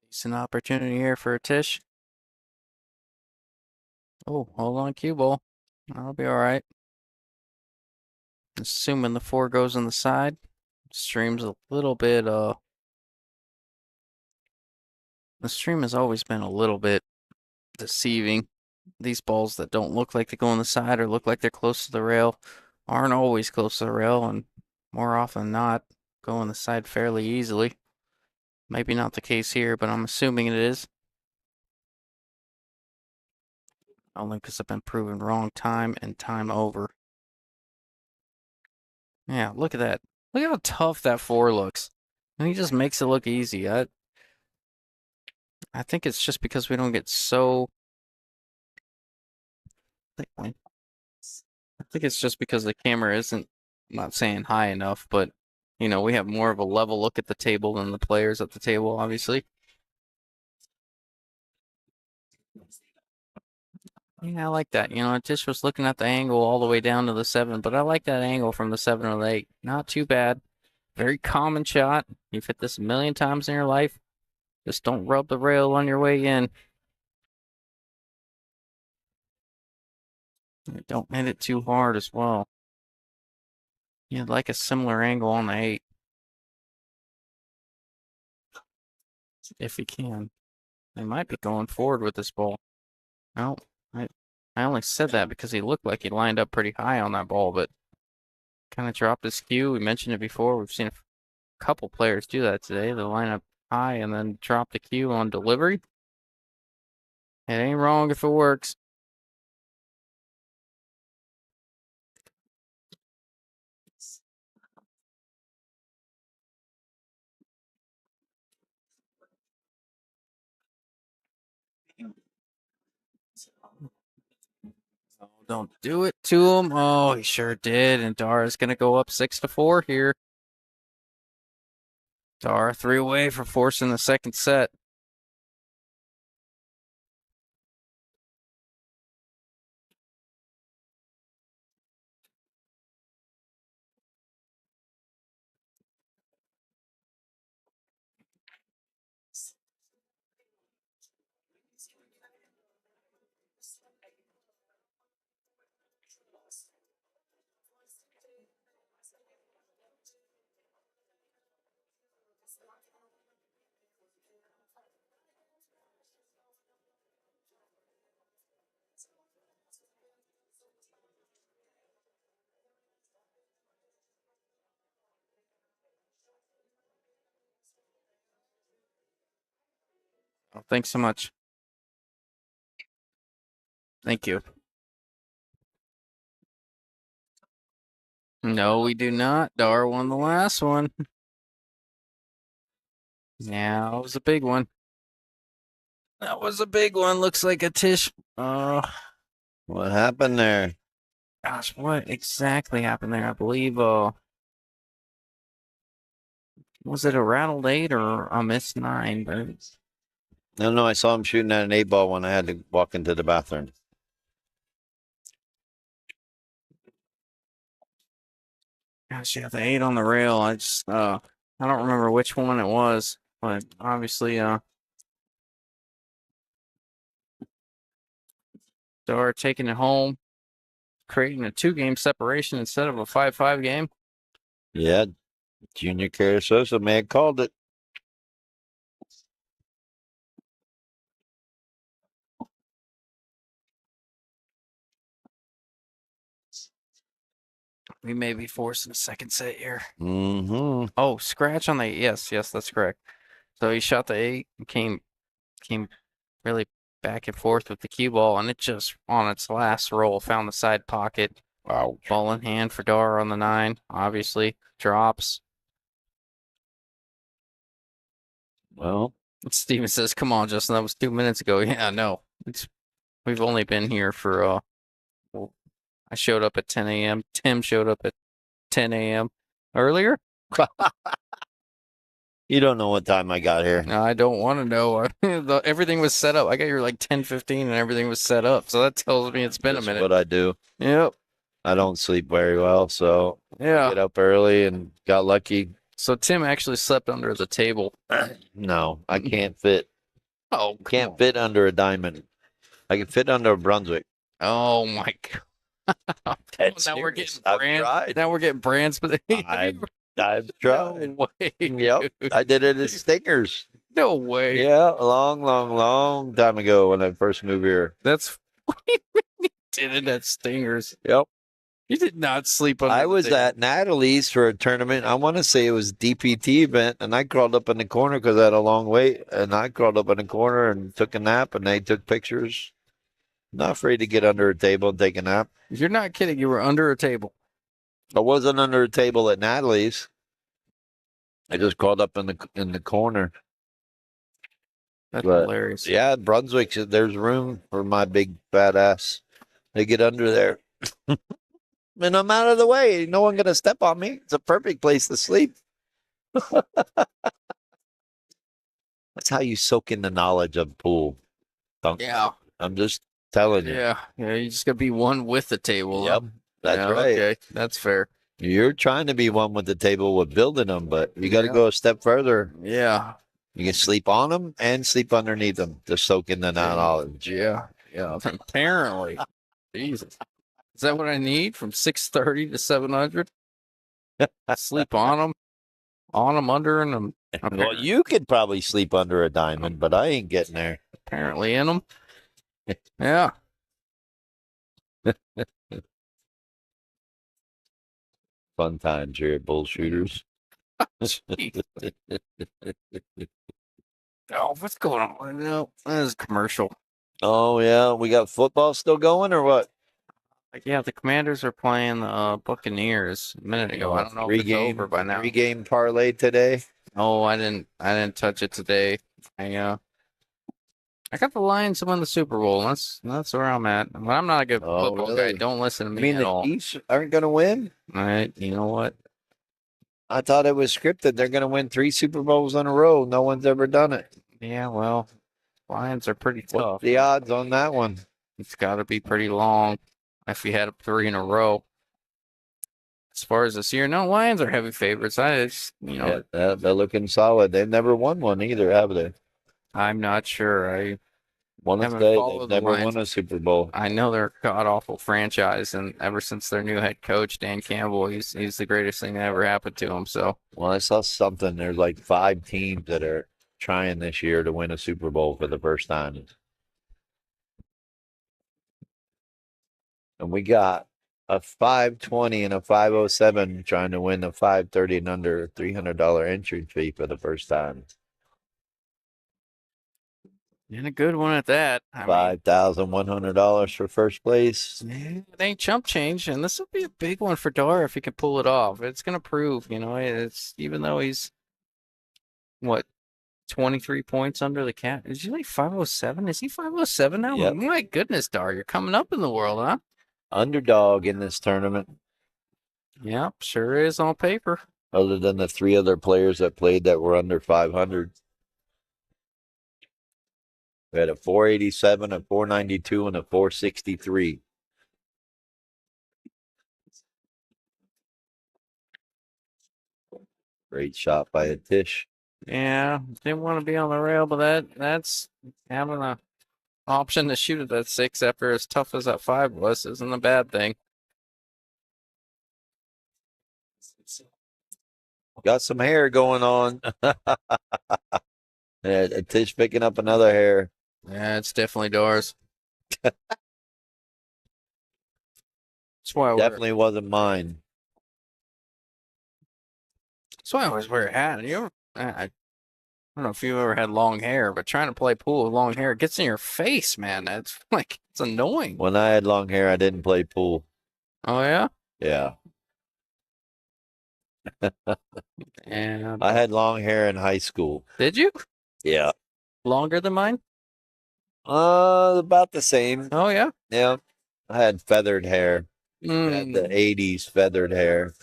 Decent opportunity here for a Tish. Oh, hold on, cue ball. I'll be all right. Assuming the 4 goes on the side. Stream's a little bit, the stream has always been a little bit deceiving. These balls that don't look like they go on the side or look like they're close to the rail aren't always close to the rail, and more often than not go on the side fairly easily. Maybe not the case here, but I'm assuming it is. Only because I've been proven wrong time and time over. Yeah, look at that. Look how tough that 4 looks. And he just makes it look easy. I think it's just because we don't get so... I think it's just because the camera isn't, I'm not saying high enough, but, you know, we have more of a level look at the table than the players at the table, obviously. Yeah, I like that. You know, I just was looking at the angle all the way down to the 7, but I like that angle from the 7 or the 8. Not too bad. Very common shot. You've hit this a million times in your life. Just don't rub the rail on your way in. Don't hit it too hard as well. You'd like a similar angle on the 8. If you can. They might be going forward with this ball. No, I only said that because he looked like he lined up pretty high on that ball, but kind of dropped his cue. We mentioned it before. We've seen a couple players do that today. They line up high and then drop the cue on delivery. It ain't wrong if it works. Oh, don't do it to him. Oh, he sure did. And Dara's going to go up 6-4 here. Dara 3 away for forcing the second set. Oh, thanks so much. Thank you. No, we do not. Dara won the last one. Yeah, that was a big one. That was a big one. Looks like a Tish. What happened there? Gosh, what exactly happened there? I believe, was it a rattled 8 or a missed 9? But No, I saw him shooting at an 8-ball when I had to walk into the bathroom. gosh, yeah, the 8 on the rail. I don't remember which one it was, but obviously, Dar taking it home, creating a 2-game separation instead of a 5-5 game. Yeah, Junior Carasosa may have called it. We may be forcing a second set here. Mm-hmm. Oh, scratch on the 8. Yes, that's correct. So he shot the 8 and came really back and forth with the cue ball, and it just on its last roll found the side pocket. Wow. Ball in hand for Dar on the 9. Obviously drops. Well, Steven says, "Come on, Justin, that was 2 minutes ago." Yeah, no, we've only been here for well, I showed up at 10 a.m. Tim showed up at 10 a.m. earlier. you don't know what time I got here. No, I don't want to know. Everything was set up. I got here like 10:15 and everything was set up. So that tells me it's been That's a minute. what I do. Yep. I don't sleep very well, so Yeah. I get up early and got lucky. So Tim actually slept under the table. No, I can't fit. Oh, Can't fit under a diamond. I can fit under a Brunswick. Oh my God. That's Now we're serious. getting I've brand. tried. Now we're getting brands, but I've tried. no way. Yep, I did it at Stingers. No way. Yeah, a long time ago when I first moved here. That's you did it at Stingers. Yep. You did not sleep under I the was table. at Natalie's for a tournament. I want to say it was DPT event, and I crawled up in the corner because I had a long wait, and I crawled up in the corner and took a nap, and they took pictures. Not afraid to get under a table and take a nap. You're not kidding. You were under a table. I wasn't under a table at Natalie's. I just crawled up in the corner. That's But, hilarious. yeah, Brunswick, there's room for my big fat ass to get under there. And I'm out of the way. No one gonna step on me. It's a perfect place to sleep. That's how you soak in the knowledge of pool. Yeah. I'm just telling you. Yeah. You just gotta be one with the table. Yep, Huh? that's Yeah, right. Okay, that's fair. You're trying to be one with the table with building them, but you got to Yeah. go a step further. Yeah. You can sleep on them and sleep underneath them to soak in the knowledge. Yeah. Apparently. Jesus. Is that what I need from 630 to 700? Sleep on them, under them. Well, you could probably sleep under a diamond, but I ain't getting there. Apparently in them. Yeah. Fun times here at Bull Shooters. Oh, what's going on? No, that is commercial. Oh yeah, we got football still going or what? Yeah, the Commanders are playing the Buccaneers a minute ago. I don't know if it's over by now. 3-game parlay today. Oh, I didn't touch it today. I got the Lions to win the Super Bowl. That's where I'm at. But I'm not a good Oh, football really? guy. Don't listen to I me mean, at the all. Chiefs aren't going to win. All right, you know what? I thought it was scripted. They're going to win 3 Super Bowls in a row. No one's ever done it. Yeah, well, Lions are pretty tough. What's the odds on that one? It's got to be pretty long if you had 3 in a row. As far as this year, no, Lions are heavy favorites. Yeah, they're looking solid. They've never won one either, have they? I'm not sure. I Want to haven't say followed they've the never Lions. won a Super Bowl. I know they're a god awful franchise, and ever since their new head coach Dan Campbell, he's the greatest thing that ever happened to him. So Well, I saw something. There's like 5 teams that are trying this year to win a Super Bowl for the first time. And we got a 520 and a 507 trying to win a 530 and under $300 entry fee for the first time. and a good one at that. I mean, $5,100 for first place. it ain't chump change, and this will be a big one for Dar if he can pull it off. It's gonna prove, it's even though he's what 23 points under the cap. Is he like 507? Is he 507 now? Yep. My goodness, Dar, you're coming up in the world, huh? underdog in this tournament, Yep, sure is on paper. other than the 3 other players that played that were under 500. We had a 487, a 492, and a 463. Great shot by a Tish. Yeah, didn't want to be on the rail, but that's having a option to shoot at that 6 after as tough as that 5 was isn't a bad thing. Got some hair going on. A Tish picking up another hair. Yeah, it's definitely Doors. That's why Definitely wasn't mine. That's why I always wear a hat. You ever, I don't know if you ever had long hair, but trying to play pool with long hair, it gets in your face, man. That's like it's annoying. When I had long hair, I didn't play pool. Oh yeah? Yeah. And I had long hair in high school. did you? Yeah. Longer than mine? About the same. Oh yeah? Yeah. I had feathered hair. I had the Mm. 80s feathered hair.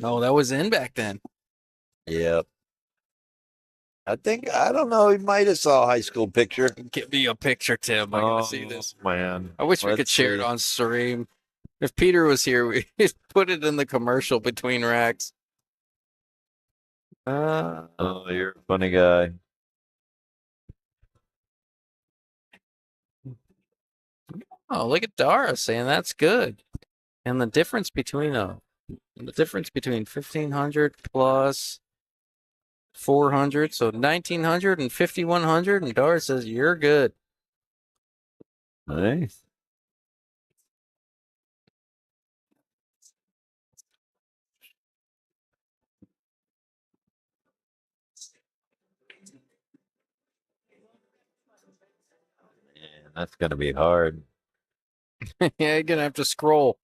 Oh, that was in back then. Yep. I don't know, he might have saw a high school picture. Give me a picture, Tim. I gotta see this. Man. I wish we could Let's share it see. on stream. If Peter was here, we put it in the commercial between racks. Oh, you're a funny guy. Oh, look at Dara saying that's good. And the difference between 1500 plus 400, so 1900 and 5100, and Dara says you're good. Nice. Man, that's gonna be hard. Yeah, you're gonna have to scroll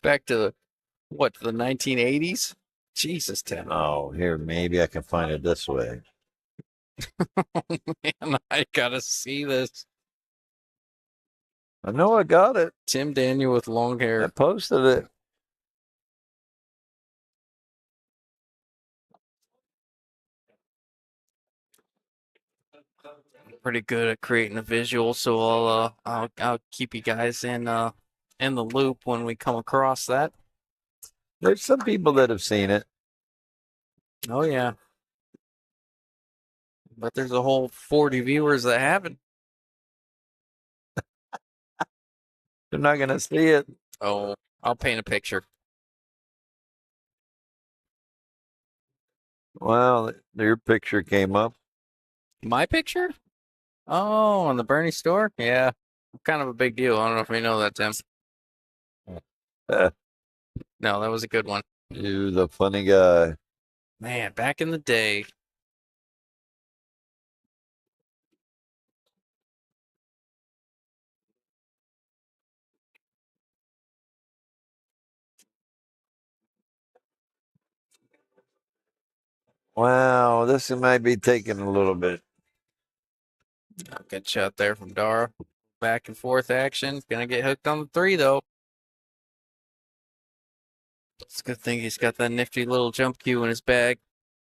back to the 1980s? Jesus, Tim. Oh, here, maybe I can find it this way. Man, I gotta see this. I know I got it. Tim Daniel with long I hair. posted it. Pretty good at creating a visual, so I'll keep you guys in the loop when we come across that. There's some people that have seen it. Oh yeah. But there's a whole 40 viewers that haven't. They're not gonna see it. Oh, I'll paint a picture. Well, your picture came up. My picture? Oh, on the Bernie store? Yeah. Kind of a big deal. I don't know if you know that, Tim. No, that was a good one. You, the funny guy. Man, back in the day. Wow, this might be taking a little bit. Good shot there from Dara. Back and forth action. Gonna get hooked on the 3, though. It's a good thing he's got that nifty little jump cue in his bag.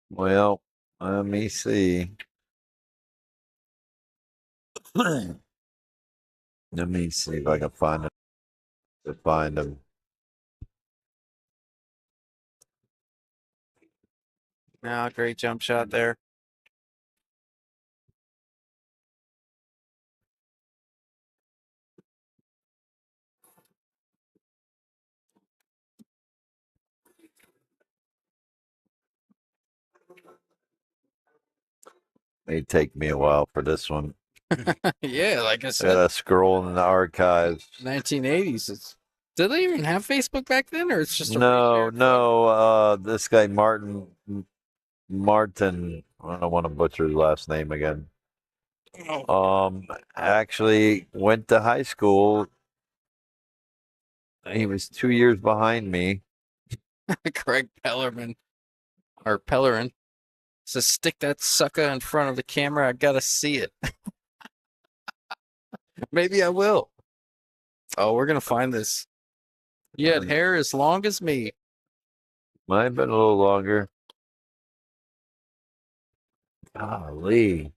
Well, let me see. Let me see if I can find it. Find them. Now, great jump shot there. May take me a while for this one. Yeah, like I I said, gotta scroll in the archives. 1980s. Did they even have Facebook back then, or it's just a No, reshared no. This guy Martin. I don't want to butcher his last name again. photo? Oh, Actually went to high school. He was 2 years behind me. Craig Pellerman or Pellerin says, "Stick that sucker in front of the camera. I gotta see it." Maybe I will. Oh, we're gonna find this You had hair as long as me. Might have been a little longer. Golly.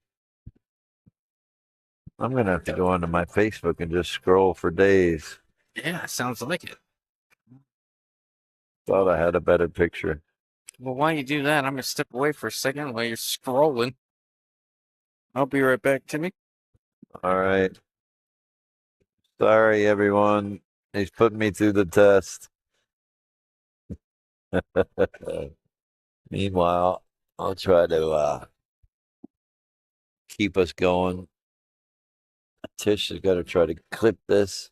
I'm going to have to go onto my Facebook and just scroll for days. Yeah, sounds like it. Thought I had a better picture. Well, while you do that, I'm gonna step away for a second while you're scrolling. I'll be right back, Timmy. All right. Sorry, everyone. He's putting me through the test. Meanwhile, I'll try to keep us going. Tish has got to try to clip this.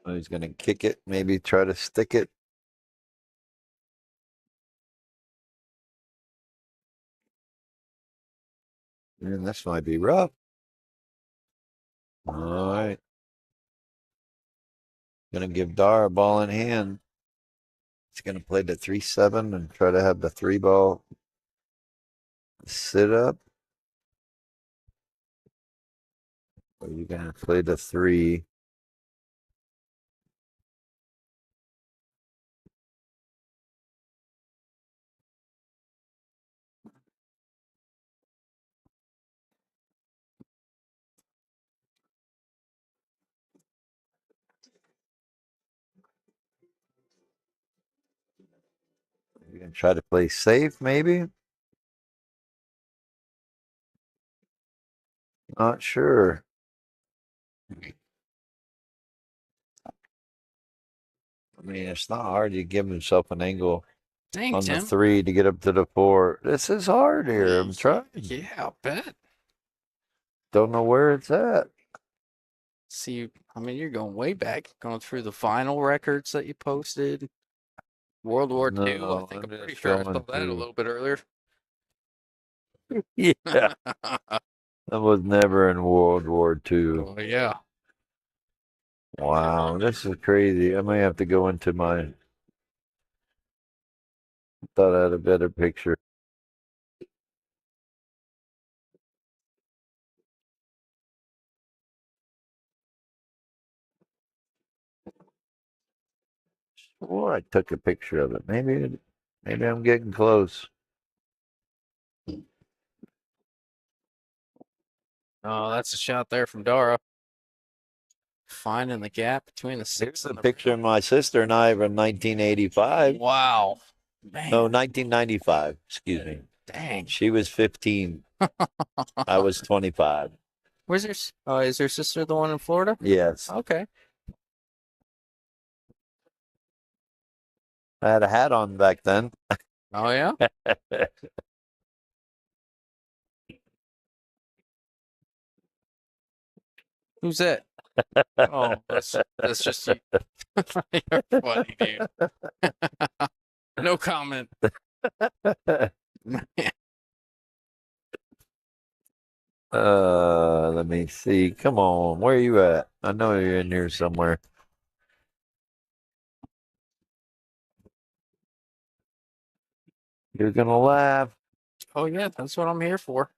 Oh, he's going to kick it, maybe try to stick it. And this might be rough. All right. Going to give Dar a ball in hand. He's going to play the 3-7 and try to have the 3-ball sit up. Or you're going to play the 3. You're going to try to play safe, maybe? Not sure. I mean, it's not hard. You give himself an angle Dang, on the Tim. 3 to get up to the 4. This is hard here. I'm trying. Yeah, I'll bet. Don't know where it's at. See, I mean, you're going way back, going through the final records that you posted. World War II. I No, think I'm I'm pretty just sure I saw going that a through. little bit earlier. Yeah, I was never in World War II. Oh, yeah. Wow, this is crazy. I may have to go into my. Thought I had a better picture. Well, I took a picture of it. Maybe I'm getting close. Oh, that's a shot there from Dara. Finding the gap between the 6 Here's a and the picture of my sister and I from 1985. Wow. Man. No, 1995. Excuse me. Dang. She was 15. I was 25. Where's your is your sister the one in Florida? Yes. Okay. I had a hat on back then. Oh yeah? Who's that? Oh, that's just you. You're funny, dude. No comment. Let me see. Come on, where are you at? I know you're in here somewhere. You're gonna laugh. Oh yeah, that's what I'm here for.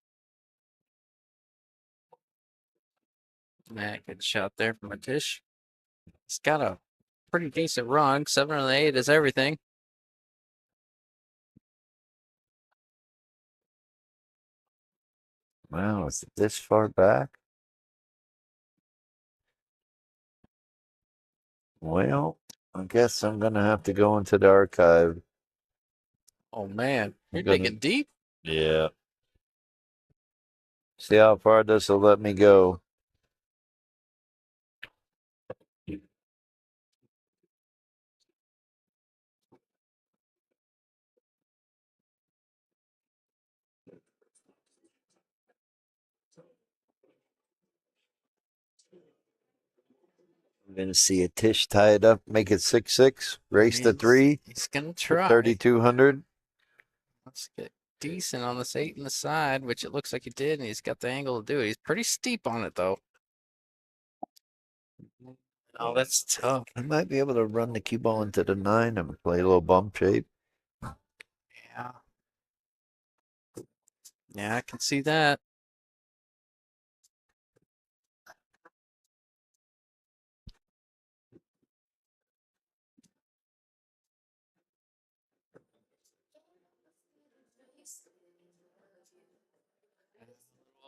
Man, good shot there from Tish. He's got a pretty decent run. 7 and 8 is everything. Wow, is it this far back? Well, I guess I'm gonna have to go into the archive. Oh man, you're I'm gonna- digging deep. Yeah. See how far this will let me go. I'm gonna see a Tish tie it up, make it 6-6, race to 3 He's gonna for try. 3,200. Let's get decent on this 8 in the side, which it looks like he did, and he's got the angle to do it. He's pretty steep on it though. Oh, that's tough. I might be able to run the cue ball into the 9 and play a little bump shape. Yeah. Yeah, I can see that.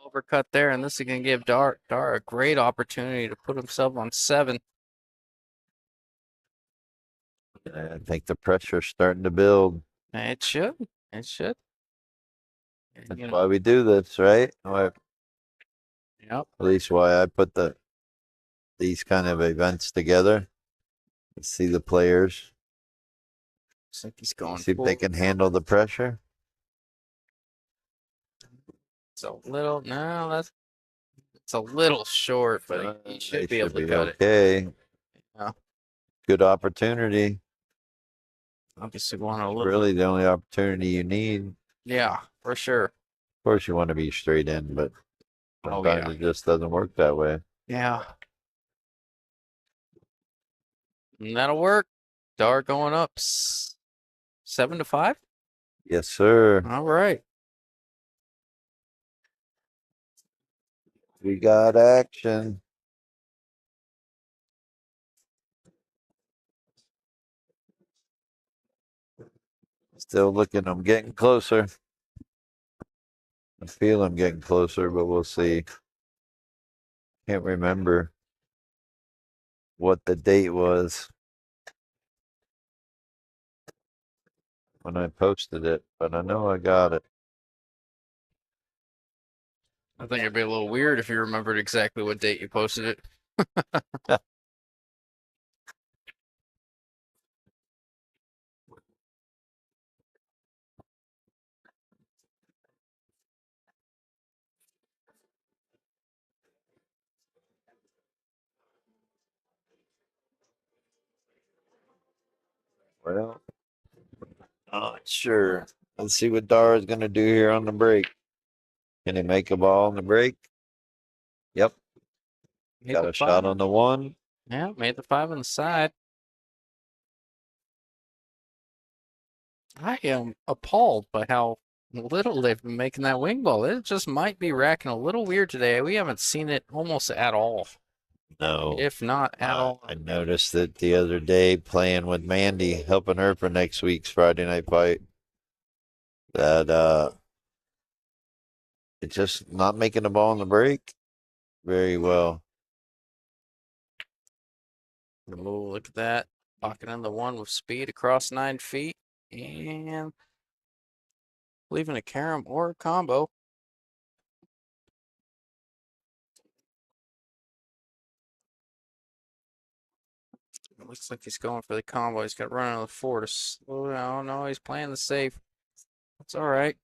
Overcut there, and this is going to give Dar a great opportunity to put himself on 7. I think the pressure's starting to build. It should. It should. That's You know, why we do this, right? yep. At least why I put these kind of events together. Let's see the players. Looks like he's going See if they full. can handle the pressure. It's a little. No, it's a little short, but he They should be able to be cut it. okay. Yeah. Good opportunity. Obviously, want a little. Really, the only opportunity you need. Of Yeah, for sure. course, you want to be straight in, but Oh sometimes yeah. it just doesn't work that way. Yeah. And that'll work. Dar going up 7-5. Yes, sir. All right. We got action. Still looking. I'm getting closer. I feel I'm getting closer, but we'll see. Can't remember what the date was when I posted it, but I know I got it. I think it'd be a little weird if you remembered exactly what date you posted it. Well, not sure. Let's see what Dara's going to do here on the break. Can he make a ball on the break? Yep. Made Got the a shot 5. on the 1. Yeah, made the 5 on the side. I am appalled by how little they've been making that wing ball. It just might be racking a little weird today. We haven't seen it almost at all, No. if not at all. I noticed it the other day playing with Mandy, helping her for next week's Friday night fight. That it's just not making the ball on the break very well. Oh, look at that. Locking in the 1 with speed across 9 feet. And leaving a carom or a combo. It looks like he's going for the combo. He's got to run on the 4 to slow down. No, he's playing the safe. That's all right.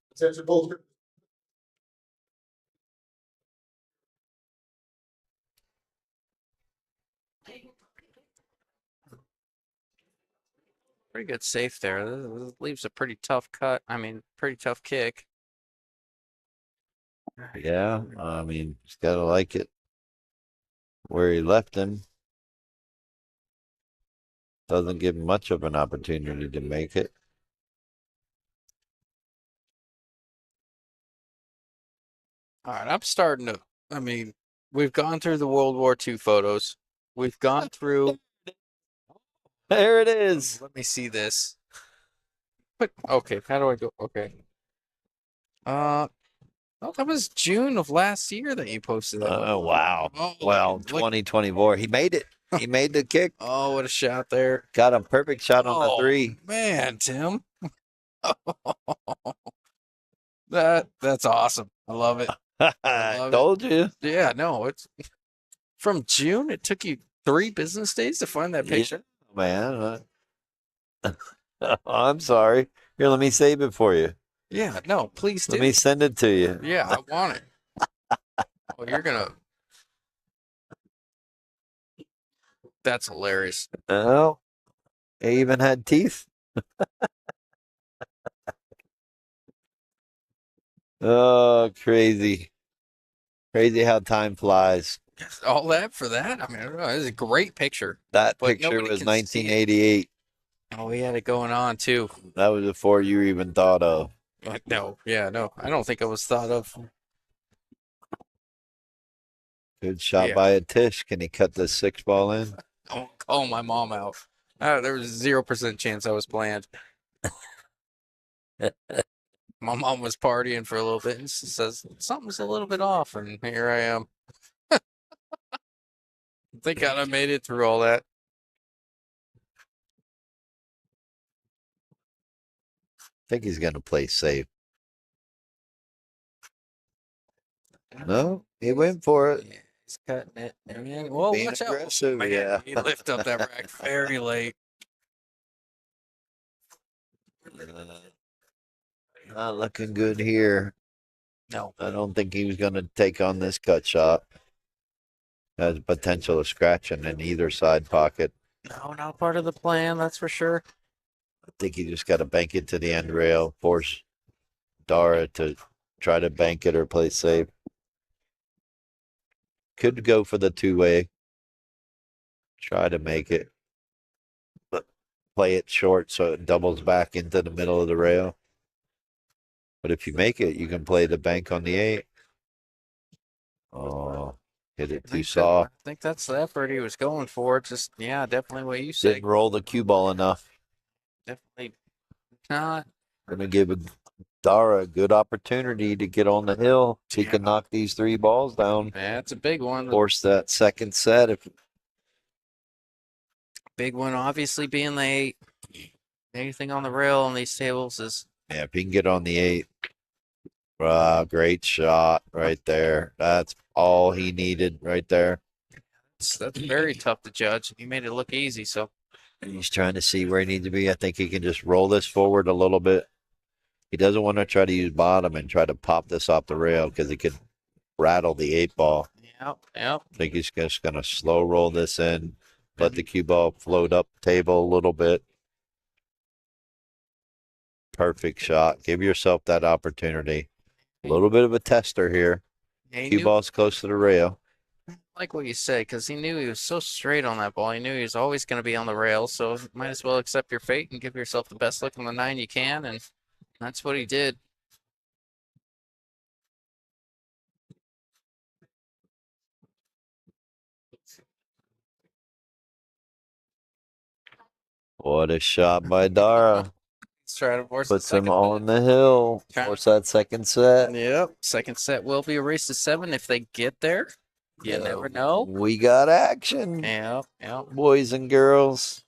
Pretty good safe there. This leaves a pretty tough cut. I mean, pretty tough kick. Yeah, I mean, he's got to like it where he left him. Doesn't give much of an opportunity to make it. All right, I'm starting to. I mean, we've gone through the World War II photos. We've gone through. There it is. Let me see this. But okay, how do I go? Okay. Oh, that was June of last year that you posted that. Oh, wow. Oh, Well, look. 2024. He made it. He made the kick. Oh, what a shot there. Got a perfect shot on the Oh, 3. man, Tim. That's awesome. I love it. I love it. told you. Yeah, no, it's from June. It took you 3 business days to find that picture. Man. I'm sorry. Here, let me save it for you. Yeah, no, please do. Let me send it to you. Yeah, I want it. Oh, you're gonna. That's hilarious. Oh, it even had teeth. Oh, crazy. Crazy how time flies. All that for that? I mean, I don't know. This is a great picture. That But picture nobody was can see it. 1988. Oh, he had it going on too. That was before you even thought of. No, yeah, no. I don't think it was thought of. Good shot Yeah. by a Tish. Can he cut this 6 ball in? I won't call my mom out. There was 0% chance I was planned. My mom was partying for a little bit and says something's a little bit off, and here I am. Thank God I made it through all that. I think he's going to play safe. No, he went for it. Yeah, he's cutting it. And, well, Being watch out. aggressive, Man, yeah. he lifted up that rack very late. Not looking good here. No. I don't think he was going to take on this cut shot. Has potential of scratching in either side pocket. No, not part of the plan, that's for sure. I think he just got to bank it to the end rail, force Dara to try to bank it or play safe. Could go for the two-way. Try to make it. But play it short so it doubles back into the middle of the rail. But if you make it, you can play the bank on the 8. Oh, hit it too soft. I think that's the effort he was going for. Just, yeah, definitely what you said. Didn't roll the cue ball enough. Definitely not. Gonna give Dara a good opportunity to get on the hill. He Yeah. can knock these 3 balls down. That's a big one. Force that second set. If Big one, obviously, being the 8. Anything on the rail on these tables is. yeah, if he can get on the 8. Great shot right there. That's all he needed right there. That's very tough to judge. He made it look easy, so. He's trying to see where he needs to be. I think he can just roll this forward a little bit. He doesn't want to try to use bottom and try to pop this off the rail because he could rattle the 8 ball. Yep. I think he's just going to slow roll this in, let the cue ball float up table a little bit. Perfect shot. Give yourself that opportunity. A little bit of a tester here. Cue ball's close to the rail. Like what you said, because he knew he was so straight on that ball. He knew he was always going to be on the rail, so might as well accept your fate and give yourself the best look on the 9 you can, and that's what he did. What a shot by Dara. Let's try to force Puts him on the hill. Force that second set. Yep. Second set will be a race to 7 if they get there. You never know. We got action. Yep. Boys and girls.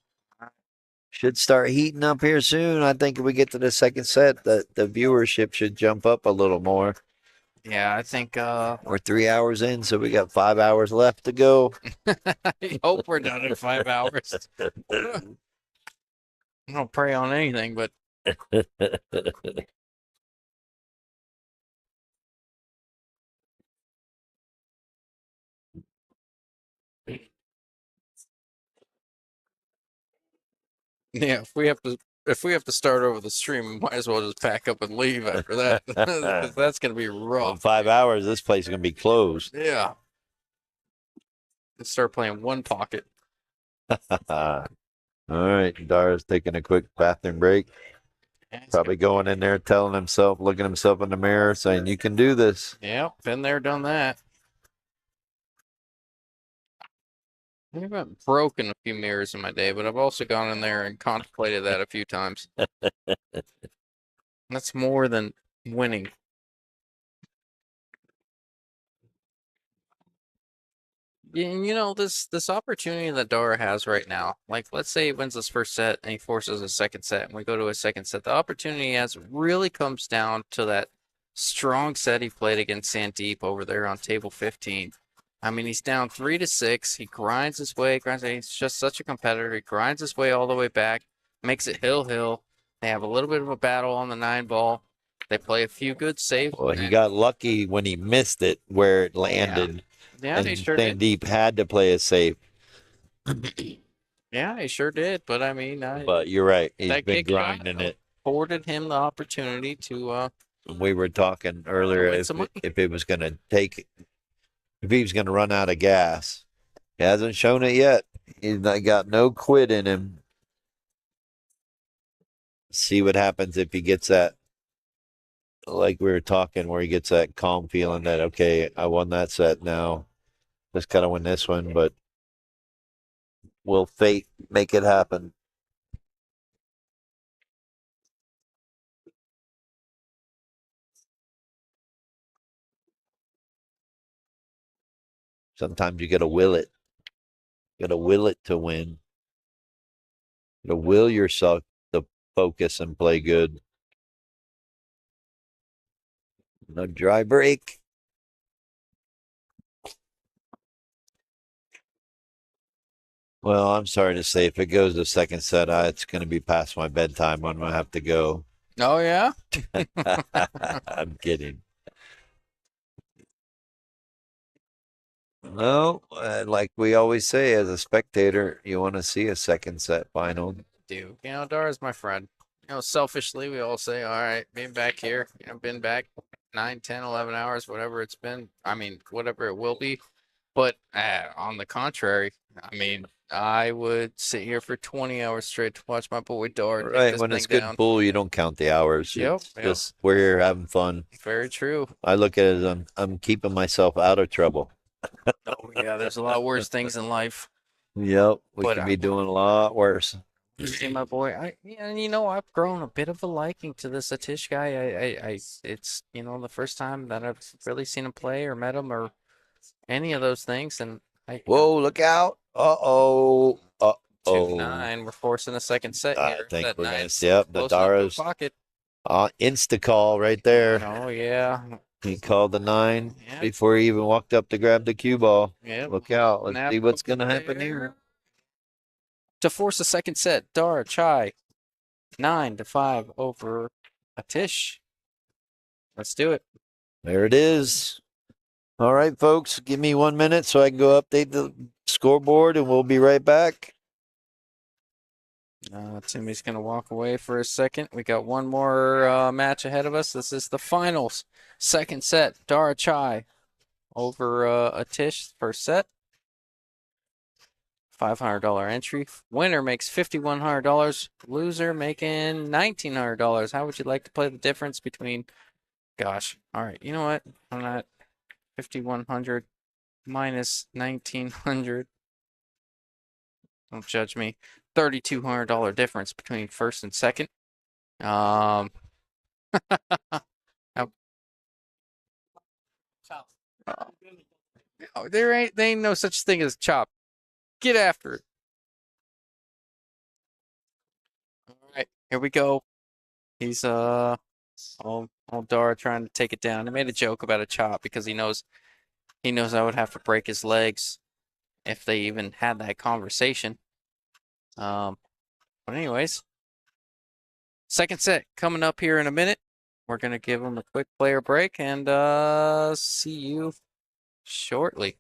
Should start heating up here soon. I think if we get to the second set, the viewership should jump up a little more. Yeah, I think We're 3 hours in, so we got 5 hours left to go. I hope we're done in 5 hours. I don't pray on anything, but yeah, if we have to start over the stream, we might as well just pack up and leave after that. 'Cause that's gonna be In rough. 5 hours, this place is going to be closed. Yeah. Let's start playing one pocket. All right. Dara's taking a quick bathroom break. Probably going in there, telling himself, looking himself in the mirror, saying, "You can do this." Yeah, been there, done that. I haven't broken a few mirrors in my day, but I've also gone in there and contemplated that a few times. That's more than winning. And you know, this opportunity that Dara has right now, like let's say he wins this first set and he forces a second set and we go to a second set, the opportunity he has really comes down to that strong set he played against Sandeep over there on table 15. I mean, he's down 3-6. He grinds his way, he's just such a competitor. He grinds his way all the way back, makes it hill. They have a little bit of a battle on the 9 ball. They play a few good saves. Well, he got lucky when he missed it where it landed. Yeah, and he sure did. Sandeep had to play it safe. Yeah, he sure did. But I mean, But you're right. He's that been kick shot grinding it. afforded him the opportunity to We were talking earlier win if some money. it was going to take if he's going to run out of gas. He hasn't shown it yet. He's not got no quit in him. See what happens if he gets that, like we were talking, where he gets that calm feeling that, okay, I won that set now. Just got to win this one, but will fate make it happen? Sometimes you got to will it. You got to will it to win. You got to will yourself to focus and play good. No dry break. Well, I'm sorry to say, if it goes to second set, it's going to be past my bedtime. I'm going to have to go. Oh yeah. I'm kidding. No, like we always say, as a spectator, you want to see a second set final. Dude, Dara's my friend. Selfishly, we all say, all right, being back here, been back 9, 10, 11 hours, whatever it's been. I mean, whatever it will be. But on the contrary, I mean, I would sit here for 20 hours straight to watch my boy Dara take Right, this when thing it's good down. pool, you don't count the hours. Yep, It's yep. just we're here having fun. Very true. I look at it as I'm keeping myself out of trouble. Oh yeah, there's a lot worse things in life. Yep, we But could be doing a lot worse. you see my boy, I've grown a bit of a liking to this Atish guy. It's the first time that I've really seen him play or met him or any of those things, and Whoa, look out. Uh-oh. Uh-oh. 2-9. We're forcing a second set I here. think That we're going to nine's see up the close enough to a Dara's pocket. insta call right there. Oh yeah, He called the 9 yeah, before he even walked up to grab the cue ball. yeah. Look out. Let's Snap see what's going to there. happen here. To force a second set, Dara Chai 9-5 over Atish. Let's do it. There it is. All right, folks, give me 1 minute so I can go update the scoreboard, and we'll be right back. Timmy's going to walk away for a second. We got one more match ahead of us. This is the finals. Second set, Dara Chai over Atish. First set. $500 entry. Winner makes $5,100. Loser making $1,900. How would you like to play the difference between? Gosh. All right. You know what? I'm not 5,100 minus 1,900. Don't judge me. $3,200 difference between first and second. Um. There ain't no such thing as chop. Get after it. All right, here we go. He's old Dara trying to take it down. I made a joke about a chop because he knows I would have to break his legs if they even had that conversation. But anyways, second set coming up here in a minute. We're gonna give him a quick player break and see you shortly.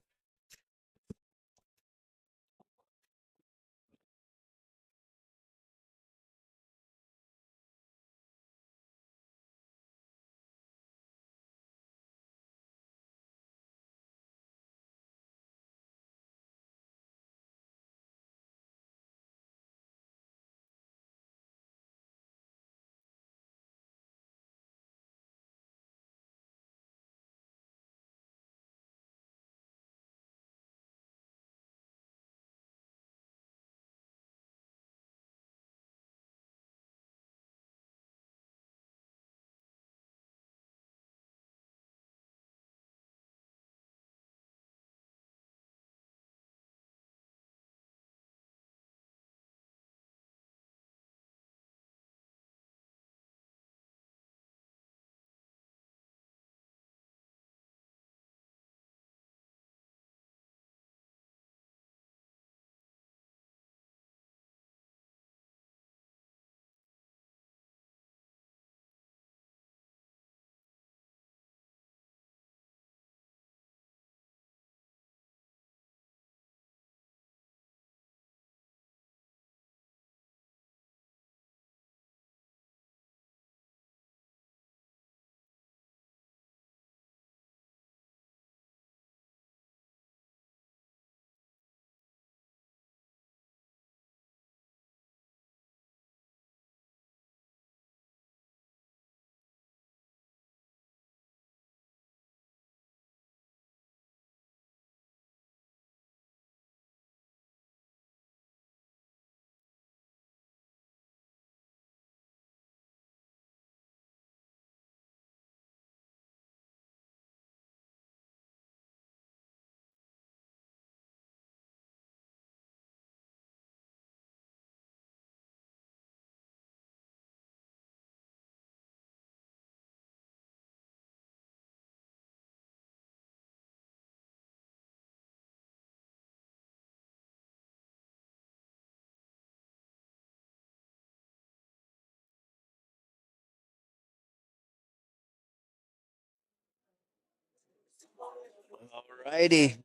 All righty.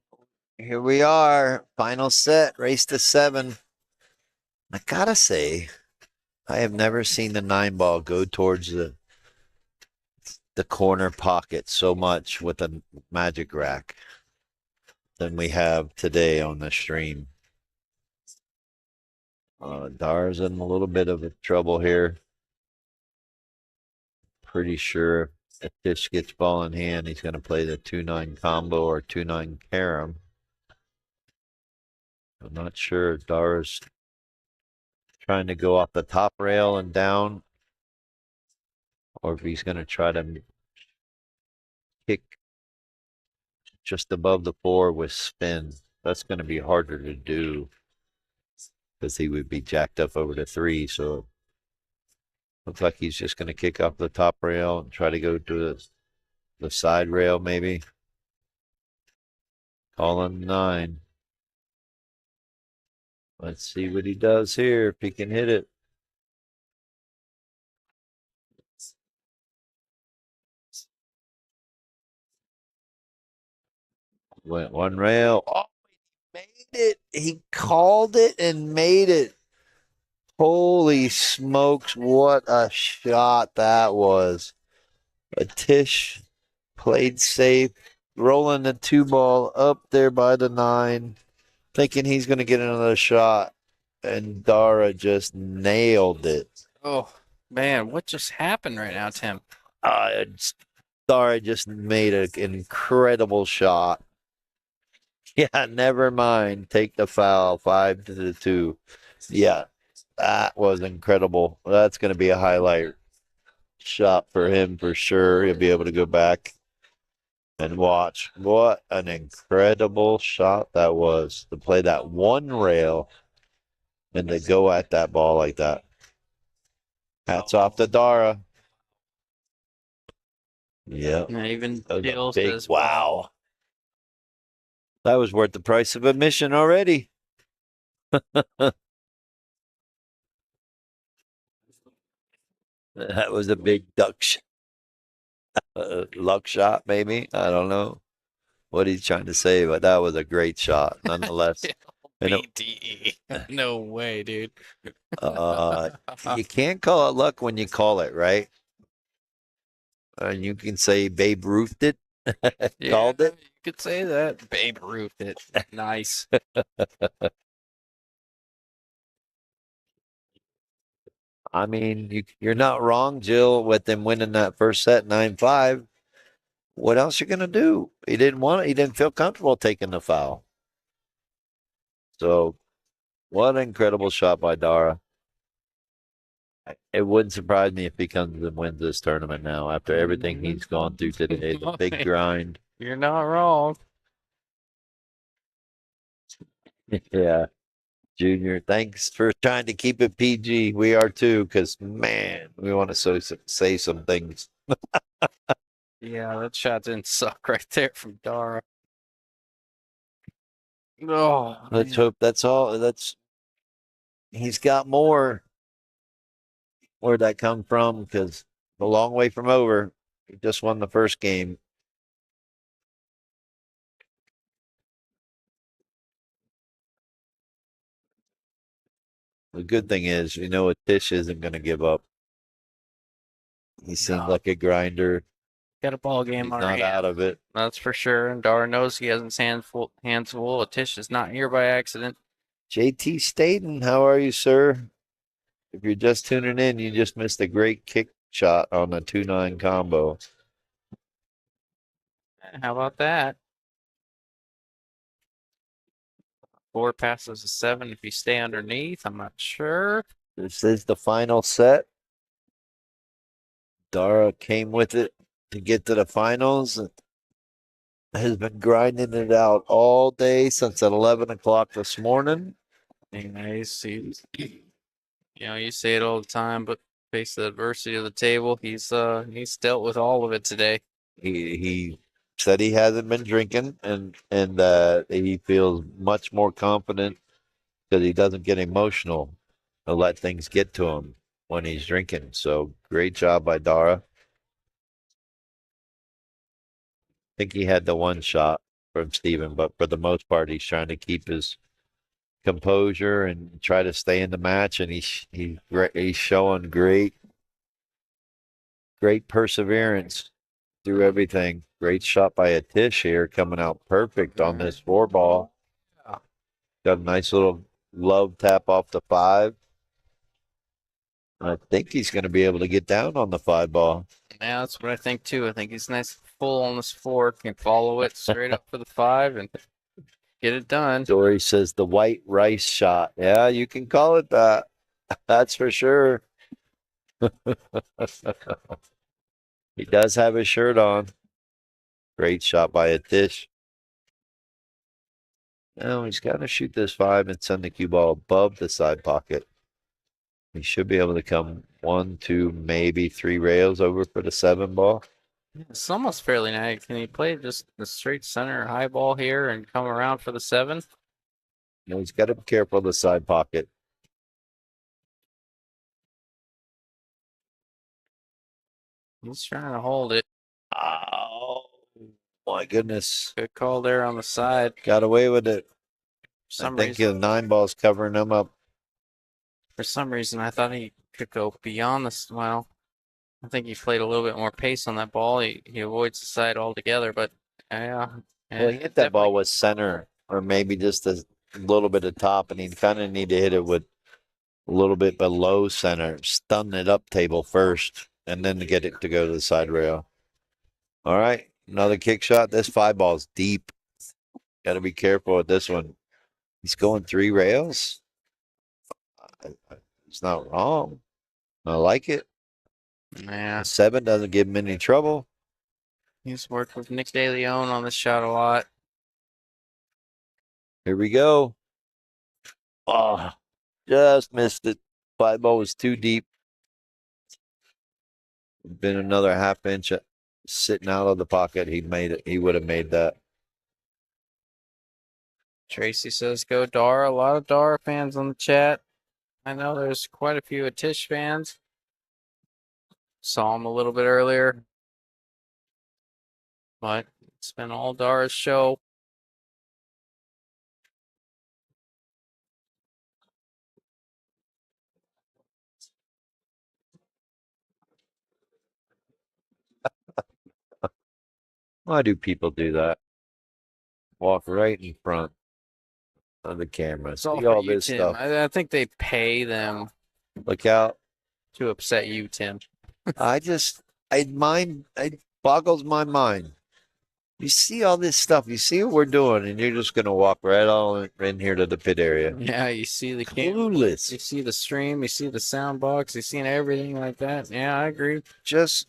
Here we are. Final set. Race to 7. I gotta say, I have never seen the 9 ball go towards the corner pocket so much with a magic rack than we have today on the stream. Dar's in a little bit of trouble here. Pretty sure if Tish gets ball in hand, he's going to play the 2-9 combo or 2-9 carom. I'm not sure if Dar's trying to go off the top rail and down, or if he's going to try to kick just above the 4 with spin. That's going to be harder to do because he would be jacked up over the 3. So looks like he's just going to kick off the top rail and try to go to the side rail, maybe. Calling 9. Let's see what he does here, if he can hit it. Went one rail. Oh, he made it. He called it and made it. Holy smokes, what a shot that was. A Tish played safe, rolling the 2 ball up there by the 9, thinking he's going to get another shot. And Dara just nailed it. Oh, man, what just happened right now, Tim? Dara just made an incredible shot. Yeah, never mind. Take the foul. 5-2. Yeah, that was incredible. That's going to be a highlight shot for him for sure. He'll be able to go back and watch. What an incredible shot that was to play that one rail and to go at that ball like that. Hats off to Dara. Yeah. And even That was Jill a big says, wow. That was worth the price of admission already. That was a big luck shot, maybe. I don't know what he's trying to say, but that was a great shot nonetheless. And BDE. No way, dude. you can't call it luck when you call it, right? And you can say Babe Ruthed it, called it. You could say that. Babe roofed it. Nice. I mean, you're not wrong, Jill, with them winning that first set 9-5. What else you gonna do? He didn't want it. He didn't feel comfortable taking the foul. So, what an incredible shot by Dara. It wouldn't surprise me if he comes and wins this tournament now after everything he's gone through today. The big grind. You're not wrong. Yeah. Junior, thanks for trying to keep it PG. We are too, because man, we want to say some things. Yeah, that shot didn't suck right there from Dara. Oh, Let's man. hope that's all. He's got more. Where'd that come from? Because a long way from over. He just won the first game. The good thing is, Tish isn't going to give up. He seems No. like a grinder. Got a ball game He's on not our out hands. of it. That's for sure. And Dara knows he has his hands full. Tish is not here by accident. JT Staten, how are you, sir? If you're just tuning in, you just missed a great kick shot on the 2-9 combo. How about that? 4 passes a 7 if you stay underneath. I'm not sure. This is the final set. Dara came with it to get to the finals and has been grinding it out all day since 11 o'clock this morning. Nice. You say it all the time, but face the adversity of the table. He's dealt with all of it today. He said he hasn't been drinking and he feels much more confident because he doesn't get emotional and let things get to him when he's drinking. So great job by Dara. think he had the one shot from Steven, but for the most part, he's trying to keep his composure and try to stay in the match. And he's showing great perseverance through everything. Great shot by a Tish here, coming out perfect on this 4 ball. Got a nice little love tap off the 5. I think he's going to be able to get down on the 5 ball. Yeah, that's what I think too. I think he's nice full on this 4, can follow it straight up for the 5 and get it done. Dory says the white rice shot. Yeah, you can call it that. That's for sure. He does have his shirt on. Great shot by a Tish. Now he's got to shoot this 5 and send the cue ball above the side pocket. He should be able to come 1, 2, maybe 3 rails over for the 7 ball. It's almost fairly nice. Can he play just the straight center high ball here and come around for the 7? No, he's got to be careful of the side pocket. He's trying to hold it. Oh, my goodness. Good call there on the side. Got away with it. For I some think reason, the 9 ball's covering him up. I thought he could go beyond this. Well, I think he played a little bit more pace on that ball. He avoids the side altogether, but yeah. Well, he hit that ball with center or maybe just a little bit of top, and he kind of need to hit it with a little bit below center, stun it up table first, and then to get it to go to the side rail. All right, another kick shot. This 5 ball's deep. Got to be careful with this one. He's going 3 rails. It's not wrong. I like it. Yeah. 7 doesn't give him any trouble. He's worked with Nick De Leon on this shot a lot. Here we go. Oh, just missed it. 5 ball was too deep. Been another half inch sitting out of the pocket. He made it. He would have made that. Tracy says go Dara. A lot of Dara fans on the chat. I know there's quite a few Tish fans. Saw him a little bit earlier. But it's been all Dara's show. Why do people do that? Walk right in front of the camera. It's all See for all you, this Tim. stuff. I think they pay them Look out. to upset you, Tim. It boggles my mind. You see all this stuff. You see what we're doing, and you're just going to walk right on in here to the pit area. Yeah, you see the camera, Clueless. you see the stream, you see the sound box, you see everything like that. Yeah, I agree. Just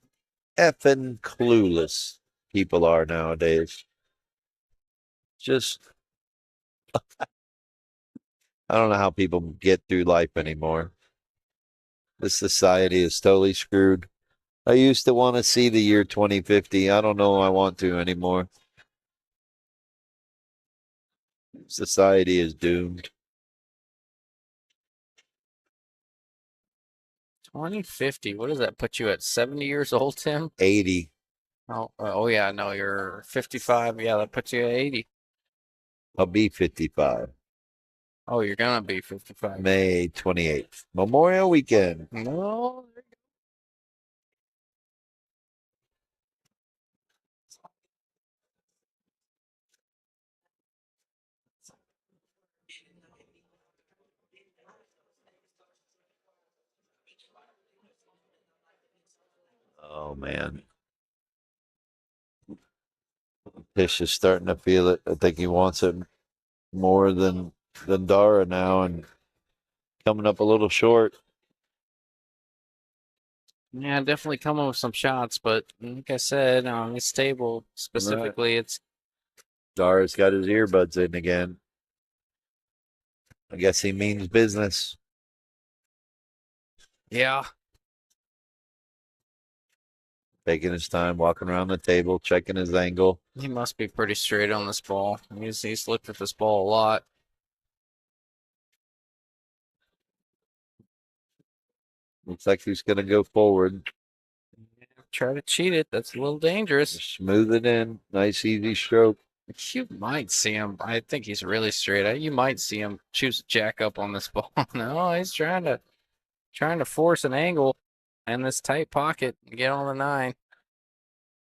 effing clueless people are nowadays. Just, I don't know how people get through life anymore. This society is totally screwed. I used to want to see the year 2050. I don't know I want to anymore. Society is doomed. 2050. What does that put you at? 70 years old, Tim? 80. Oh yeah, no, you're 55. Yeah, that puts you at 80. I'll be 55. Oh, you're gonna be 55. May 28th. Memorial weekend. No. Oh, man. Tish is starting to feel it. I think he wants it more than Dara now and coming up a little short. Yeah, definitely coming with some shots, but like I said, on this table specifically, it's Dara's got his earbuds in again. I guess he means business. yeah. Taking his time, walking around the table, checking his angle. He must be pretty straight on this ball. He's looked at this ball a lot. Looks like he's going to go forward. try to cheat it. That's a little dangerous. Smooth it in. Nice, easy stroke. You might see him. I think he's really straight. You might see him choose jack up on this ball. No, he's trying to force an angle in this tight pocket and get on the 9.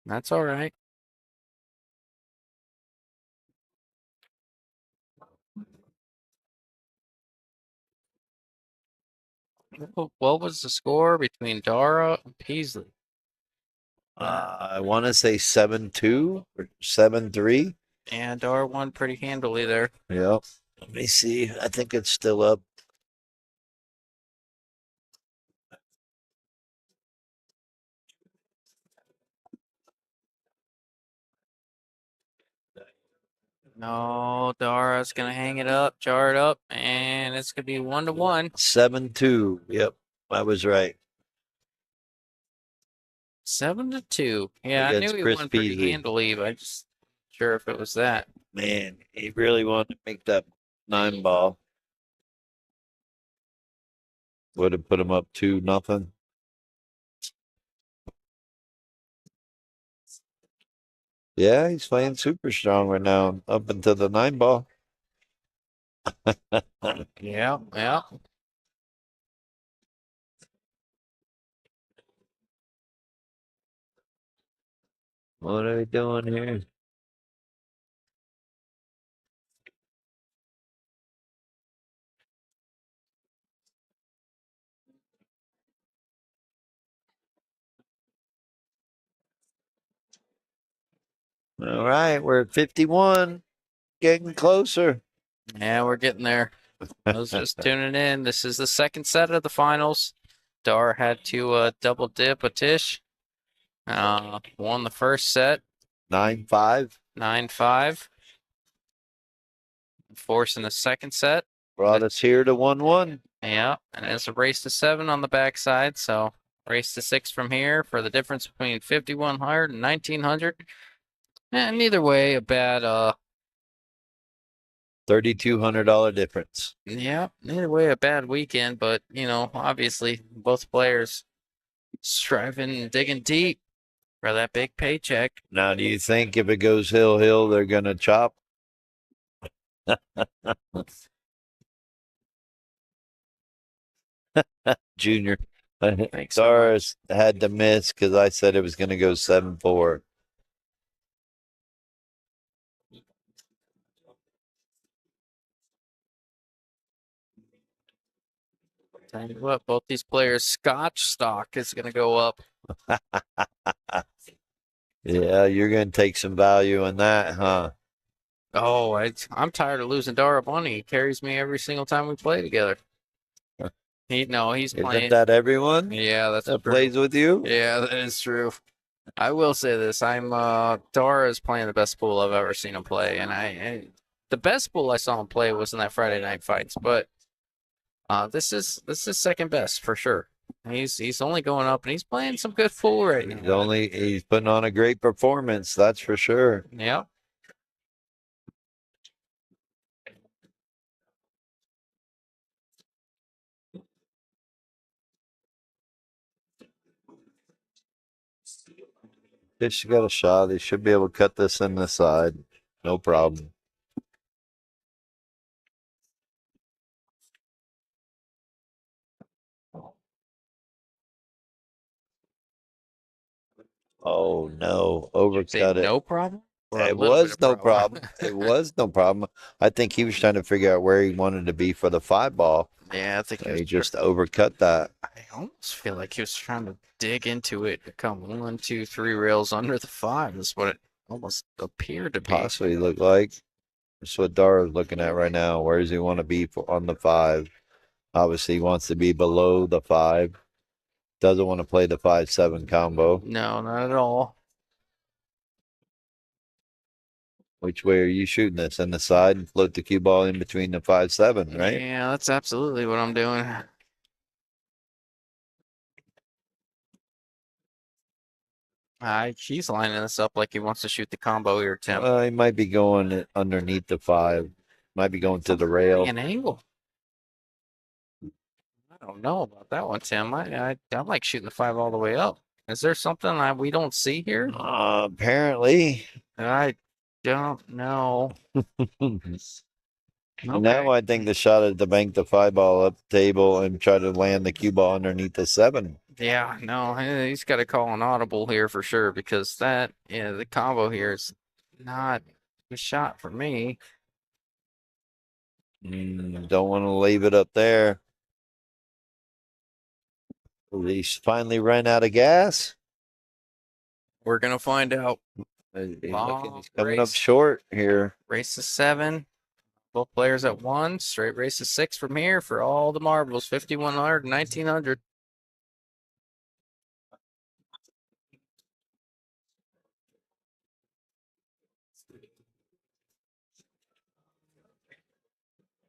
That's all right. What was the score between Dara and Peasley? I want to say 7-2 or 7-3. And Dara won pretty handily there. Yep. Let me see. I think it's still up. No, Dara's gonna hang it up, jar it up, and it's gonna be 1-1. 7-2. Yep. I was right. 7-2. Yeah, I Against knew he Chris won pretty Beasley. handily, but I just sure if it was that. Man, he really wanted to make that 9 ball. Would have put him up 2-0. Yeah, he's playing super strong right now, up into the 9 ball. Yeah, yeah. What are we doing here? All right, we're at 51, getting closer. Yeah, we're getting there. I was just tuning in. This is the second set of the finals. Dar had to double dip a Tish. Won the first set, 9-5. 9-5. Forcing the second set. Brought us here to 1-1. Yeah, and it's a race to 7 on the backside. So race to 6 from here for the difference between 5,100 and 1,900. And either way, a bad $3,200 difference. yeah, either way, a bad weekend. But obviously, both players striving and digging deep for that big paycheck. Now, do you think if it goes hill, they're going to chop? Junior. Thanks so Doris had to miss because I said it was going to go 7-4. Tell you what, both these players' Scotch stock is going to go up. Yeah, you're going to take some value in that, huh? Oh, I'm tired of losing Dara Bunny. He carries me every single time we play together. He's Isn't playing. that everyone Yeah, that's that true. plays with you? Yeah, that is true. I will say this: Dara is playing the best pool I've ever seen him play, and the best pool I saw him play was in that Friday night fights. But this is second best for sure. He's only going up, and he's playing some good pool right now. He's putting on a great performance, that's for sure. Yeah. Fish got a shot. He should be able to cut this in the side. No problem. Oh no, overcut it. No problem. It was no problem. It was no problem. I think he was trying to figure out where he wanted to be for the 5 ball. Yeah, I think He just overcut that. I almost feel like he was trying to dig into it to come 1, 2, 3 rails under the 5. That's what it almost appeared to be. Possibly look like. That's what Dara's looking at right now. Where does he want to be on the 5? Obviously, he wants to be below the 5. Doesn't want to play the 5-7 combo. No, not at all. Which way are you shooting this? In the side and float the cue ball in between the 5-7, right? Yeah, that's absolutely what I'm doing. He's lining this up like he wants to shoot the combo here, Tim. He might be going underneath the 5. Might be going to the rail. An angle. I don't know about that one, Tim. I like shooting the 5 all the way up. Is there something we don't see here? Apparently. I don't know. Now I think the shot is to bank the 5 ball up the table and try to land the cue ball underneath the 7. Yeah, no, he's got to call an audible here for sure because the combo here is not a shot for me. Don't want to leave it up there. He's finally ran out of gas. We're gonna find out. He's Long coming up race. short here. Race to 7. Both players at 1. Straight race to 6 from here for all the marbles. 5,100, 1,900.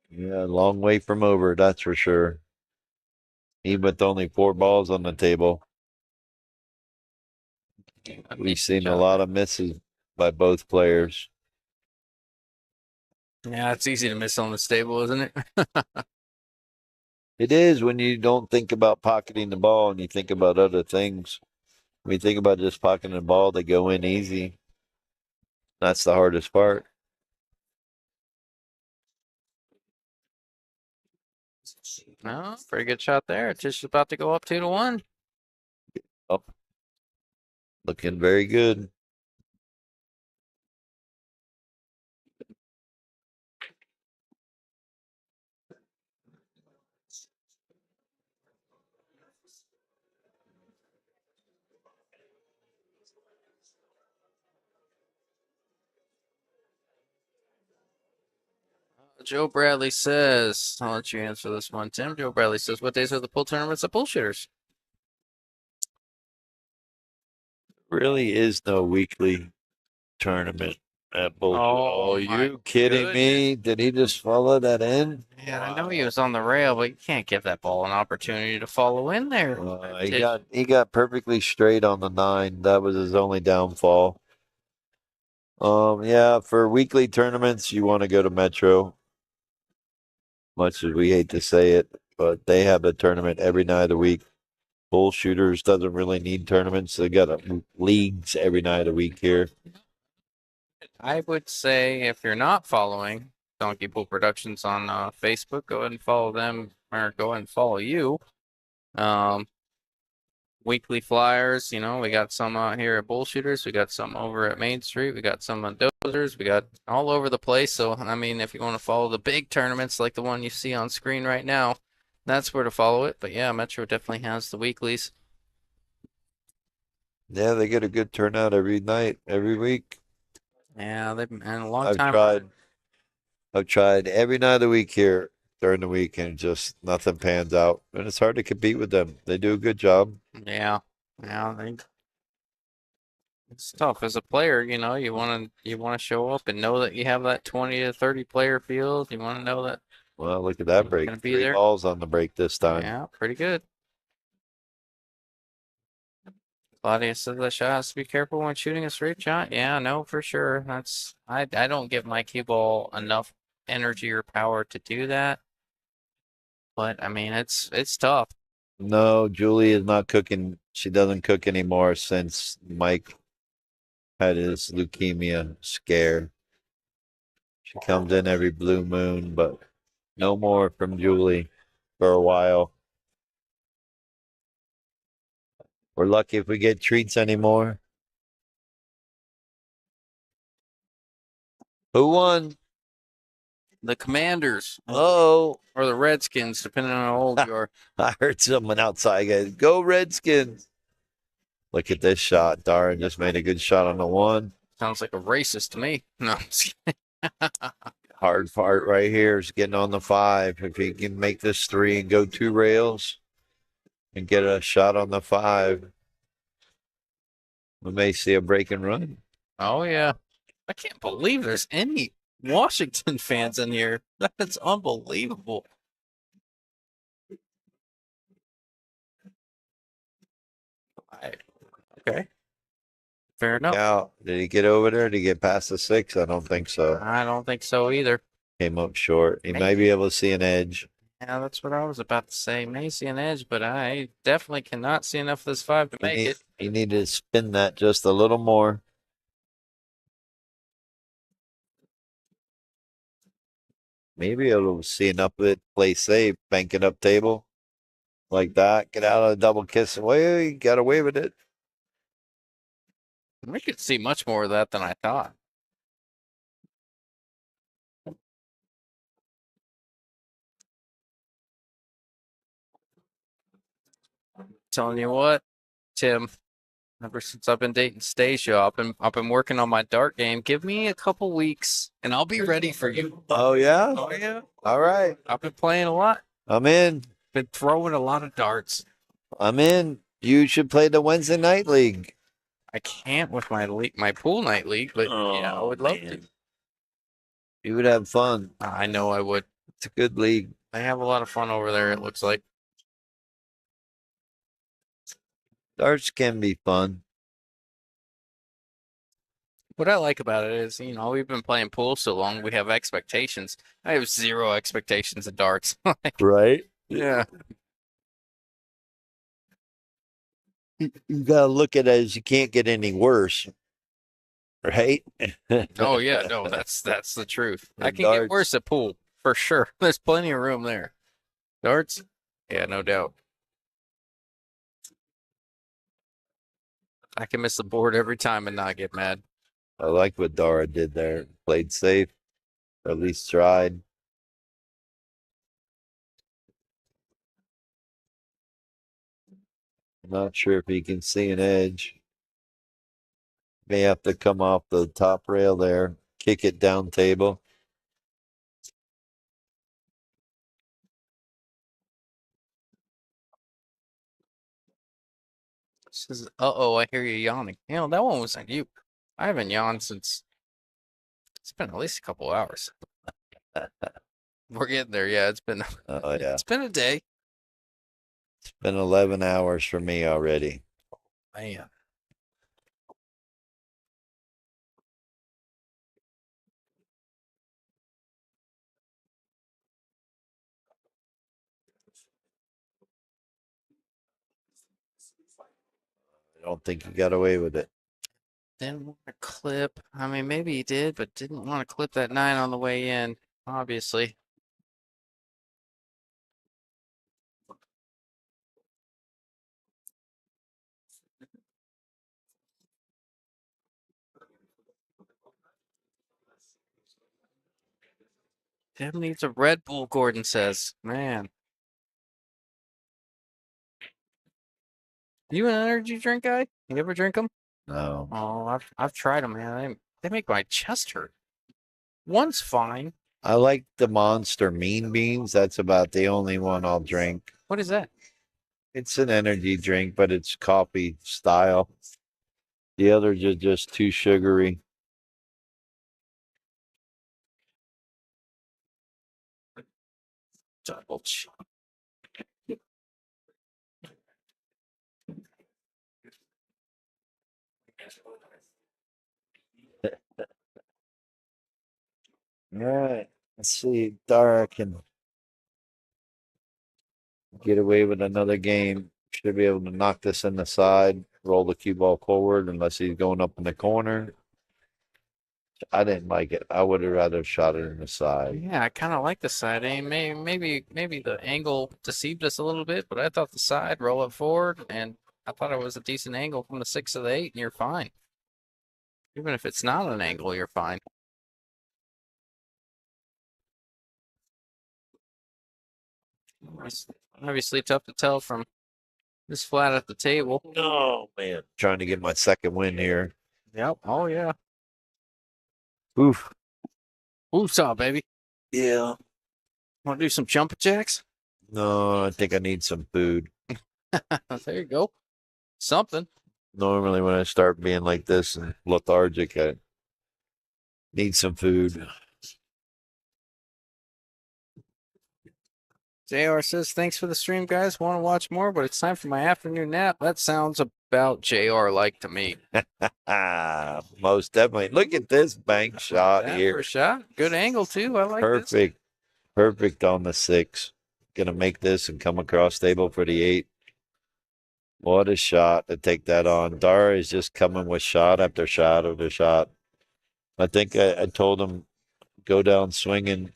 Yeah, long way from over, that's for sure. Even with only 4 balls on the table. We've seen a lot of misses by both players. Yeah, it's easy to miss on the stable, isn't it? It is when you don't think about pocketing the ball and you think about other things. When you think about just pocketing the ball, they go in easy. That's the hardest part. No, pretty good shot there. It's just about to go up 2-1. Oh, looking very good. Joe Bradley says, I'll let you answer this one, Tim. Joe Bradley says, what days are the pool tournaments at bullshitters? Really is no weekly tournament at bullshit. Oh, you kidding me? Did he just follow that in? Yeah, I know he was on the rail, but you can't give that ball an opportunity to follow in there. He got perfectly straight on the 9. That was his only downfall. Yeah, for weekly tournaments, you want to go to Metro. Much as we hate to say it, but they have a tournament every night of the week. Bull shooters doesn't really need tournaments. They got leagues every night of the week here. I would say if you're not following Donkey Pool Productions on Facebook, go ahead and follow them, or go ahead and follow you. Weekly flyers, we got some out here at Bullshooters, we got some over at Main Street, we got some on Dozers, we got all over the place. So, I mean, if you want to follow the big tournaments like the one you see on screen right now, that's where to follow it. But yeah, Metro definitely has the weeklies. Yeah, they get a good turnout every night, every week. Yeah, they've been a long time. I've tried every night of the week here during the week and just nothing pans out. And it's hard to compete with them. They do a good job. Yeah. It's tough as a player, you want to show up and know that you have that 20 to 30 player field. You want to know that. Well, look at that break. 3 balls on the break this time. Yeah, pretty good. Claudia said the shot has to be careful when shooting a straight shot. Yeah, no, for sure. I don't give my cue ball enough energy or power to do that. But I mean, it's tough. No, Julie is not cooking. She doesn't cook anymore since Mike had his leukemia scare. She comes in every blue moon, but no more from Julie for a while. We're lucky if we get treats anymore. Who won? The Commanders. Oh. Or the Redskins, depending on how old you are. I heard someone outside go, "Go Redskins." Look at this shot. Darren just made a good shot on the 1. Sounds like a racist to me. No, I'm just kidding. Hard part right here is getting on the 5. If he can make this 3 and go 2 rails and get a shot on the 5, we may see a break and run. Oh, yeah. I can't believe there's any Washington fans in here. That's unbelievable. Okay. Fair enough. Yeah. Did he get over there? Did he get past the 6? I don't think so. I don't think so either. Came up short. He may be able to see an edge. Yeah, that's what I was about to say. May see an edge, but I definitely cannot see enough of this 5 to make it. You need to spin that just a little more. Maybe it'll see enough of it, play safe, bank it up table like that. Get out of the double kiss away. Got away with it. We could see much more of that than I thought. Telling you what, Tim, ever since I've been dating Stacia, I've been working on my dart game. Give me a couple weeks and I'll be ready for you. Oh, yeah? Oh yeah. All right. I've been playing a lot. I'm in. Been throwing a lot of darts. I'm in. You should play the Wednesday night league. I can't with my pool night league, but yeah, I would love to. You would have fun. I know I would. It's a good league. They have a lot of fun over there, it looks like. Darts can be fun. What I like about it is, we've been playing pool so long, we have expectations. I have zero expectations of darts. Right? Yeah. You gotta look at it as you can't get any worse. Right? Oh yeah, no, that's the truth. I And can get darts. worse at pool, for sure. There's plenty of room there. Darts? Yeah, no doubt. I can miss the board every time and not get mad. I like what Dara did there. Played safe, or at least tried. Not sure if he can see an edge. May have to come off the top rail there, kick it down table. Says, uh-oh, I hear you yawning. That one wasn't you. I haven't yawned since it's been at least a couple hours. We're getting there. Yeah, it's been Oh yeah. it's been a day. It's been 11 hours for me already. Man. I don't think he got away with it. Didn't want to clip. I mean, maybe he did, but didn't want to clip that 9 on the way in, obviously. Tim needs a Red Bull, Gordon says. Man. You an energy drink guy? You ever drink them? No. Oh, I've tried them, man. They make my chest hurt. One's fine. I like the Monster Mean Beans. That's about the only one I'll drink. What is that? It's an energy drink, but it's coffee style. The others are just too sugary. Double check. All right. Let's see if Dara can get away with another game. Should be able to knock this in the side, roll the cue ball forward unless he's going up in the corner. I didn't like it. I would have rather shot it in the side. Yeah, I kind of like the side aim. Maybe the angle deceived us a little bit, but I thought the side roll it forward, and I thought it was a decent angle from the 6 to the 8, and you're fine. Even if it's not an angle, you're fine. It's obviously tough to tell from this flat at the table. Oh man, trying to get my second win here. Yep. Oh yeah. Oof. Woosah, baby. Yeah. Want to do some jumping jacks? No, I think I need some food. There you go. Something. Normally, when I start being like this and lethargic, I need some food. JR says, thanks for the stream, guys. Want to watch more, but it's time for my afternoon nap. That sounds about JR like to me. Most definitely. Look at this bank shot That here. for a shot. Good angle, too. I like this. Perfect. Perfect on the 6. gonna make this and come across table for the 8. What a shot to take that on. Dara is just coming with shot after shot after shot. I think I told him go down swinging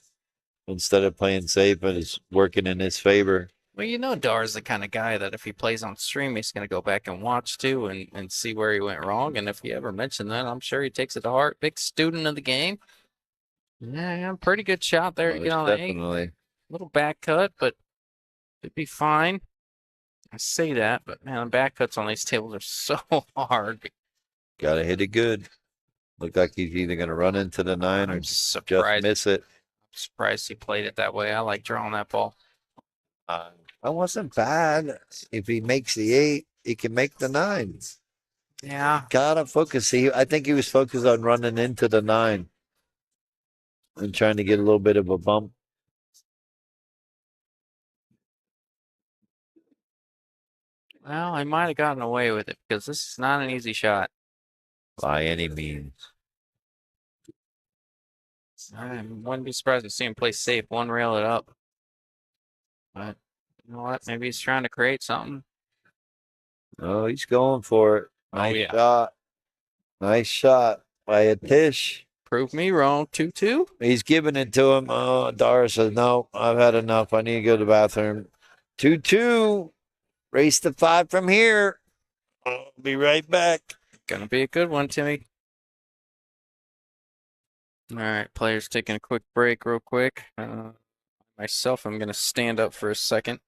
instead of playing safe, and it's working in his favor. Well, you know, Dar's the kind of guy that if he plays on stream, he's going to go back and watch too and see where he went wrong. And if he ever mentioned that, I'm sure he takes it to heart. Big student of the game. Yeah, pretty good shot there to Most get on the 8. definitely. Little back cut, but it'd be fine. I say that, but man, the back cuts on these tables are so hard. Gotta hit it good. Look like he's either gonna run into the 9 or I'm just surprised. miss it. I'm surprised he played it that way. I like drawing that ball. That wasn't bad. If he makes the 8, he can make the 9. Yeah. Gotta focus. I think he was focused on running into the 9 and trying to get a little bit of a bump. Well, I might have gotten away with it because this is not an easy shot. By any means. I wouldn't be surprised to see him play safe, one rail it up. But you know what? Maybe he's trying to create something. Oh, he's going for it. Oh, Nice yeah. shot. Nice shot by a Tish. Prove me wrong. 2-2. He's giving it to him. Oh, Dara says, no, I've had enough. I need to go to the bathroom. 2-2. Race to 5 from here. I'll be right back. Gonna be a good one, Timmy. All right, players taking a quick break real quick. Myself, I'm gonna stand up for a second.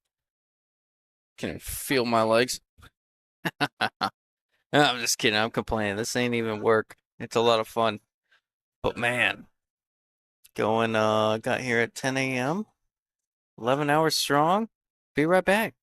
Can feel my legs. I'm just kidding. I'm complaining. This ain't even work. It's a lot of fun. But man, got here at 10 a.m. 11 hours strong. Be right back.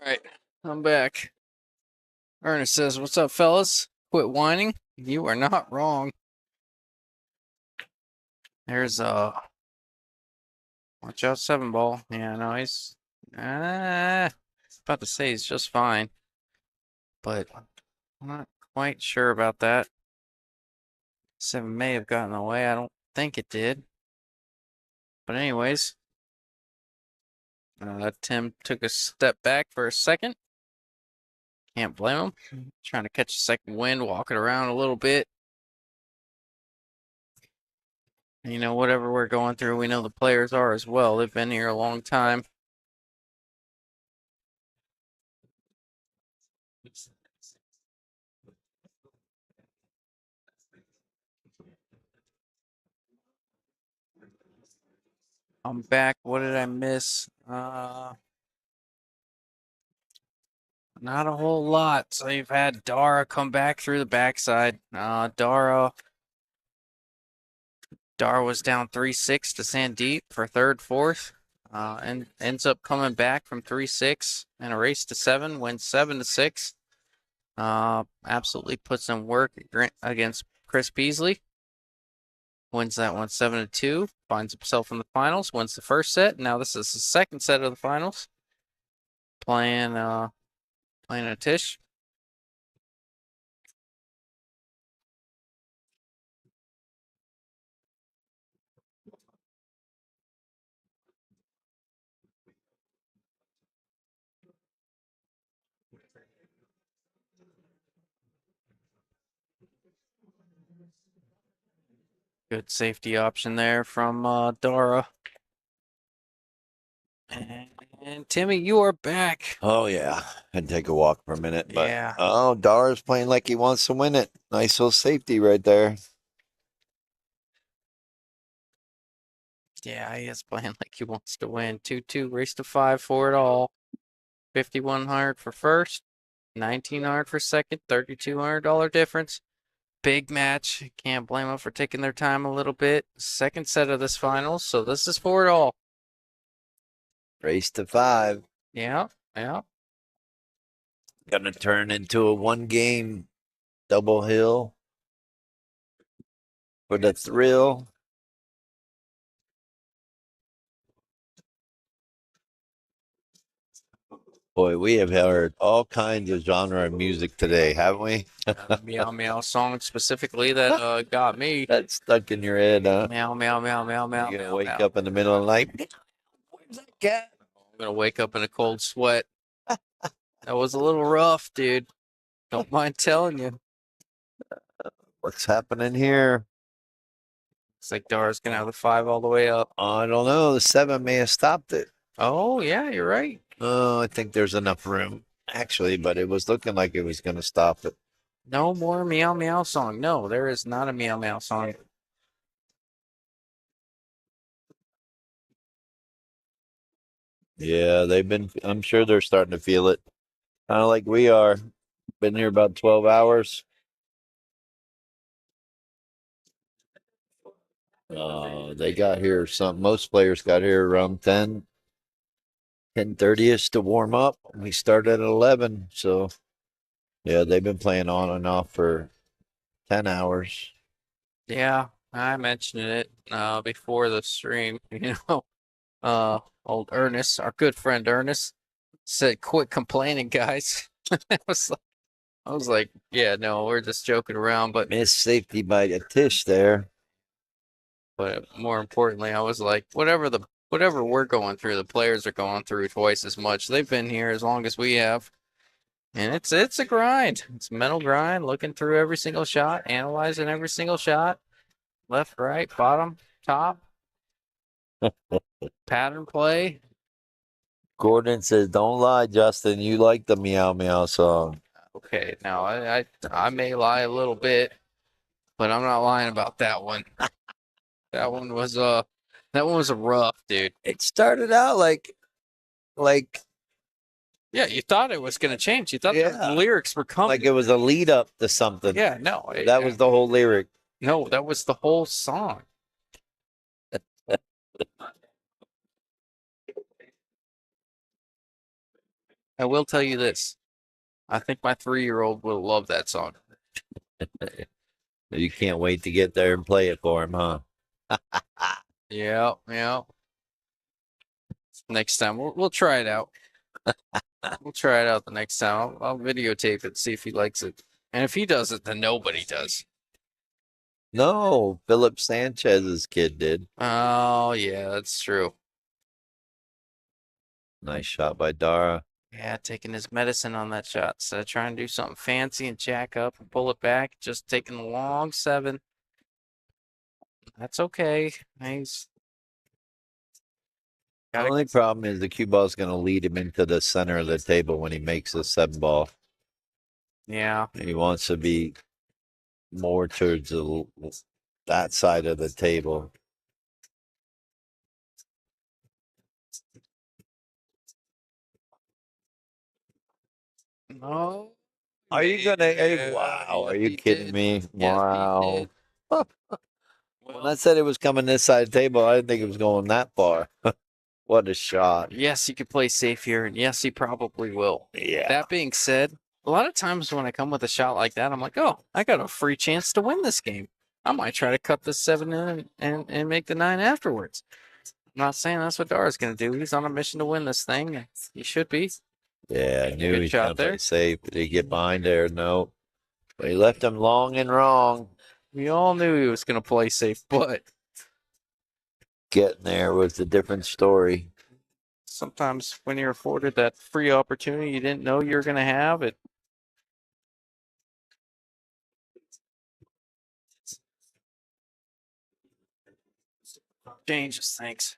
All right, I'm back. Ernest says, "What's up, fellas? Quit whining. You are not wrong." There's watch out, 7 ball. Yeah, no, he's about to say he's just fine, but I'm not quite sure about that. 7 may have gotten away. I don't think it did. But anyways, Tim took a step back for a second. Can't blame him. Trying to catch a second wind, walking around a little bit. And, you know, whatever we're going through, we know the players are as well. They've been here a long time. I'm back. What did I miss? Not a whole lot. So you've had Dara come back through the backside. Dara was down 3-6 to Sandeep for third, fourth, and ends up coming back from 3-6 in a race to 7, wins 7-6. Absolutely puts in work against Chris Beasley. Wins that one 7-2. Finds himself in the finals. Wins the first set. Now this is the second set of the finals. Playing a Tish. Good safety option there from Dara. And Timmy, you are back. Oh yeah, had to take a walk for a minute, but Yeah. oh, Dara's playing like he wants to win it. Nice little safety right there. Yeah, he is playing like he wants to win. 2-2, race to 5 for it all. 5,100 for first, 1,900 for second, $3,200 difference. Big match. Can't blame them for taking their time a little bit. Second set of this finals, so this is for it all. Race to 5. Yeah. Gonna turn into a 1-game double hill for the thrill. Boy, we have heard all kinds of genre of music today, haven't we? Meow meow song specifically that got me. That's stuck in your head, huh? Meow meow meow meow meow. You're gonna meow, wake meow. up in the middle of the night. Where's that cat? I'm gonna wake up in a cold sweat. That was a little rough, dude. Don't mind telling you. What's happening here? It's like Dara's gonna have the 5 all the way up. I don't know. The 7 may have stopped it. Oh yeah, you're right. Oh, I think there's enough room, actually, but it was looking like it was going to stop it. No more meow meow song. No, there is not a meow meow song. Yeah, I'm sure they're starting to feel it. Kind of like we are. Been here about 12 hours. They got here most players got here around 10:30ish to warm up. We started at 11. So, yeah, they've been playing on and off for 10 hours. Yeah, I mentioned it before the stream. Old Ernest, our good friend Ernest, said, "Quit complaining, guys." I was like, yeah, no, we're just joking around, but Missed safety by a Tish there. more importantly, I was like, whatever we're going through, the players are going through twice as much. They've been here as long as we have. And it's a grind. It's a mental grind, looking through every single shot, analyzing every single shot, left, right, bottom, top, pattern play. Gordon says, "Don't lie, Justin. You like the meow meow song." Okay, now I may lie a little bit, but I'm not lying about that one. That one was a rough, dude. It started out like Yeah, you thought it was gonna change. You thought Yeah. the lyrics were coming. like it was a lead up to something. Yeah, no, That was the whole lyric. no, that was the whole song. I will tell you this. I think my 3-year-old will love that song. You can't wait to get there and play it for him, huh? Yeah. Next time we'll try it out. We'll try it out the next time. I'll videotape it, see if he likes it. And if he does it, then nobody does. No, Philip Sanchez's kid did. Oh yeah, that's true. Nice shot by Dara. Yeah, taking his medicine on that shot. Instead of trying to do something fancy and jack up and pull it back, just taking the long 7. That's okay. He's The gotta only problem is the cue ball is going to lead him into the center of the table when he makes the 7 ball. Yeah. He wants to be more towards that side of the table. No. Are you gonna? Yeah, Wow, are yes, you he kidding did. me? Yes, he Wow. did. When Well, I said it was coming this side of the table, I didn't think it was going that far. What a shot. yes, he could play safe here, and yes, he probably will. Yeah. That being said, a lot of times when I come with a shot like that, I'm like, oh, I got a free chance to win this game. I might try to cut the 7 in and make the 9 afterwards. I'm not saying that's what Dara's going to do. He's on a mission to win this thing. And he should be. Yeah, I knew Good he's shot gonna play there. safe. Did he get behind there? No. But he left him long and wrong. We all knew he was going to play safe, but Getting there was a different story. sometimes when you're afforded that free opportunity you didn't know you were going to have, it changes things.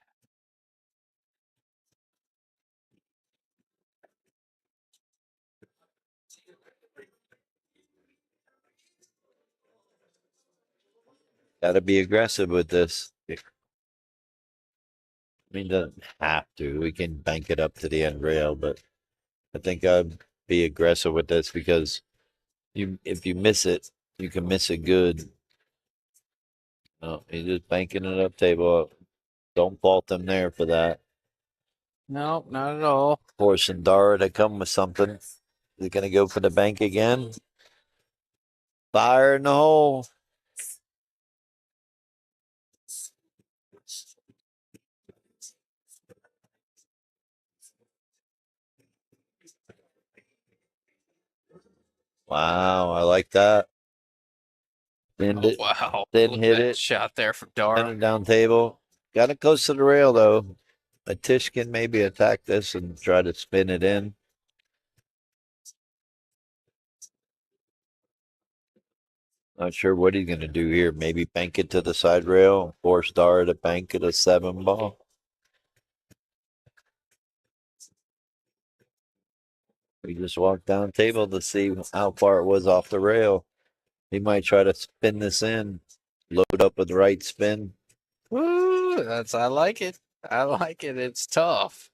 Gotta be aggressive with this. I mean, doesn't have to. We can bank it up to the end rail, but I think I'd be aggressive with this because if you miss it, you can miss it good. No, he's just banking it up table. Don't fault him there for that. No, not at all. Forcing Dara to come with something. Is he gonna go for the bank again? Fire in the hole. Wow, I like that. Then, Oh, wow. then Look at hit that it. shot there from Send Dara. it down table. Got it close to the rail though. A Tish can maybe attack this and try to spin it in. Not sure what he's gonna do here. Maybe bank it to the side rail, force Dara to bank it a 7 ball. We just walked down table to see how far it was off the rail. He might try to spin this in, load up with the right spin. Woo, I like it. I like it. It's tough.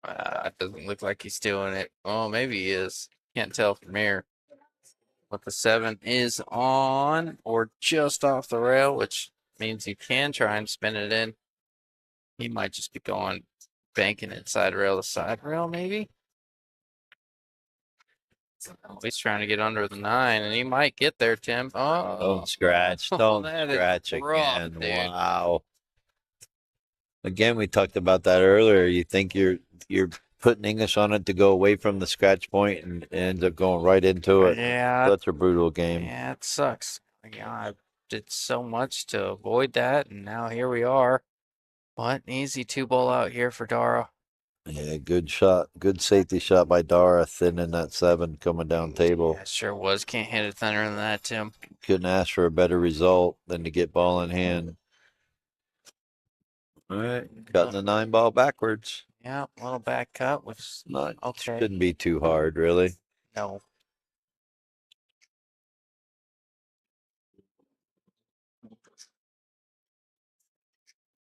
It doesn't look like he's doing it. Oh, maybe he is. Can't tell from here. But the 7 is on or just off the rail, which means you can try and spin it in. He might just be going banking it side rail to side rail, maybe. Oh, he's trying to get under the 9, and he might get there, Tim. Oh, Don't scratch. Don't that is scratch rough, again. dude. Wow. Again, we talked about that earlier. You think you're putting English on it to go away from the scratch point and ends up going right into it. Yeah, Such a brutal game. yeah, it sucks. Yeah, I did so much to avoid that, and now here we are. But an easy 2 ball out here for Dara. Yeah, good shot. Good safety shot by Dara, thinning that 7 coming down table. Yeah, sure was. Can't hit it thinner than that, Tim. Couldn't ask for a better result than to get ball in hand. All right, cutting the 9 ball backwards. Yeah, little back cut, which Not okay. shouldn't be too hard, really. No.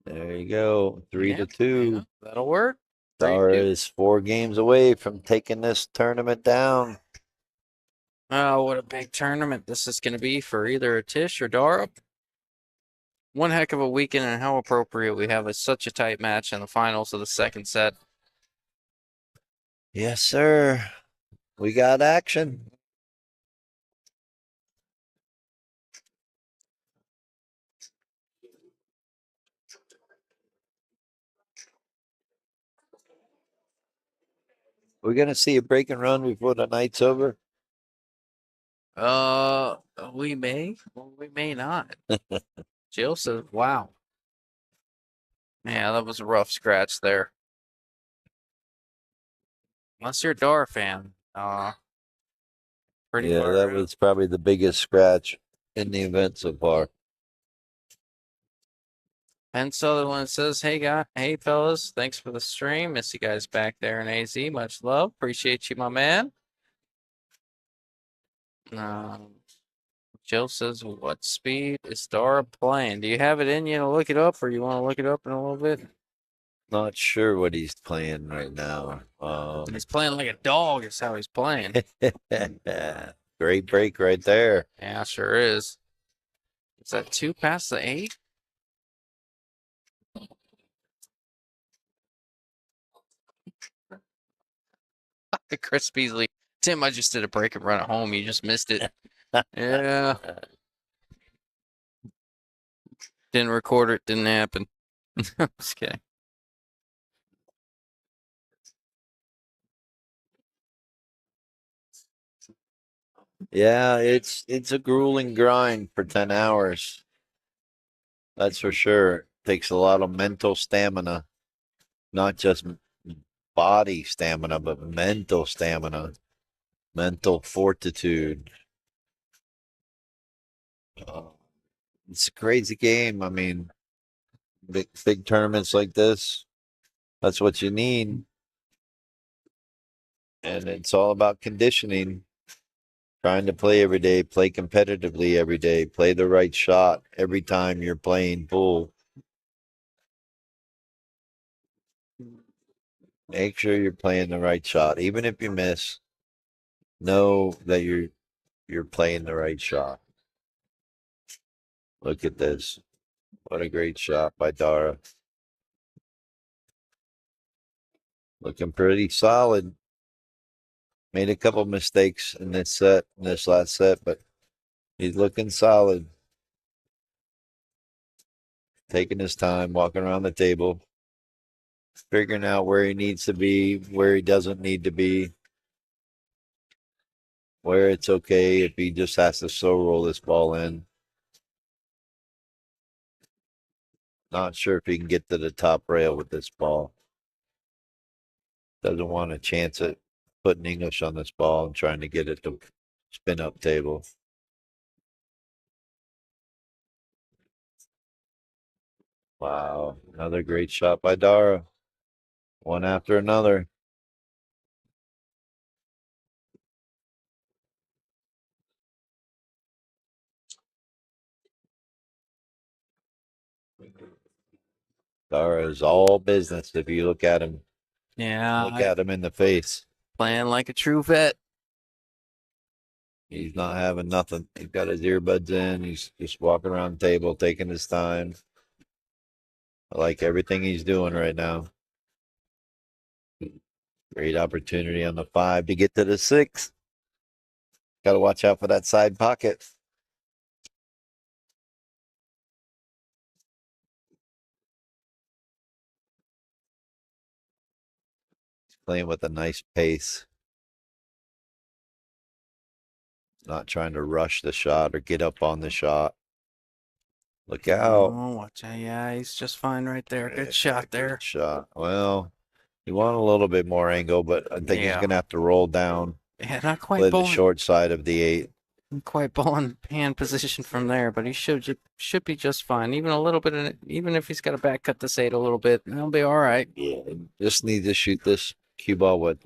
There you go, 3-2. Yeah, that'll work. Dara 3-2. is 4 games away from taking this tournament down. Oh, what a big tournament this is going to be for either a Tish or Dara. One heck of a weekend, and how appropriate we have such a tight match in the finals of the second set. Yes, sir. We got action. We're gonna see a break and run before the night's over. We may, or we may not. Jill says, "Wow, yeah, that was a rough scratch there." Unless you're a Dara fan, pretty Yeah, far that out. was probably the biggest scratch in the event so far. Ben Sutherland says, hey fellas, thanks for the stream. Miss you guys back there in AZ. Much love. Appreciate you, my man." Jill says, what speed is Dara playing? Do you have it in you to look it up, or you want to look it up in a little bit? Not sure what he's playing right now. He's playing like a dog. Is how he's playing. Great break right there. Yeah, sure is. Is that 2 past the 8? Chris Beasley. Tim, I just did a break and run at home. You just missed it. Yeah. Didn't record it. Didn't happen. Just kidding. Yeah, it's a grueling grind for 10 hours. That's for sure. Takes a lot of mental stamina, not just body stamina, but mental stamina, mental fortitude. Uh, it's a crazy game. I mean, big tournaments like this, that's what you need. And it's all about conditioning, trying to play every day, play competitively every day, play the right shot every time you're playing pool. Make sure you're playing the right shot. Even if you miss, know that you're playing the right shot. Look at this. What a great shot by Dara. Looking pretty solid. Made a couple mistakes in this last set, but he's looking solid. Taking his time, walking around the table, figuring out where he needs to be, where he doesn't need to be, where it's okay if he just has to slow roll this ball in. Not sure if he can get to the top rail with this ball. Doesn't want to chance it putting English on this ball and trying to get it to spin up table. Wow. Another great shot by Dara. One after another. Dara is all business if you look at him. Yeah. Look at him in the face. Playing like a true vet. He's not having nothing. He's got his earbuds in. He's just walking around the table, taking his time. I like everything he's doing right now. Great opportunity on the 5 to get to the 6. Got to watch out for that side pocket. He's playing with a nice pace. Not trying to rush the shot or get up on the shot. Look out. Oh, watch out. Yeah, he's just fine right there. Good shot there. Good shot. Well, you want a little bit more angle, but I think he's Yeah. going to have to roll down. Yeah, not quite Play the bowling. short side of the 8. Quite bowling hand position from there, but he should be just fine. Even a little bit, even if he's got to back cut this 8 a little bit, he'll be all right. Yeah, just need to shoot this cue ball with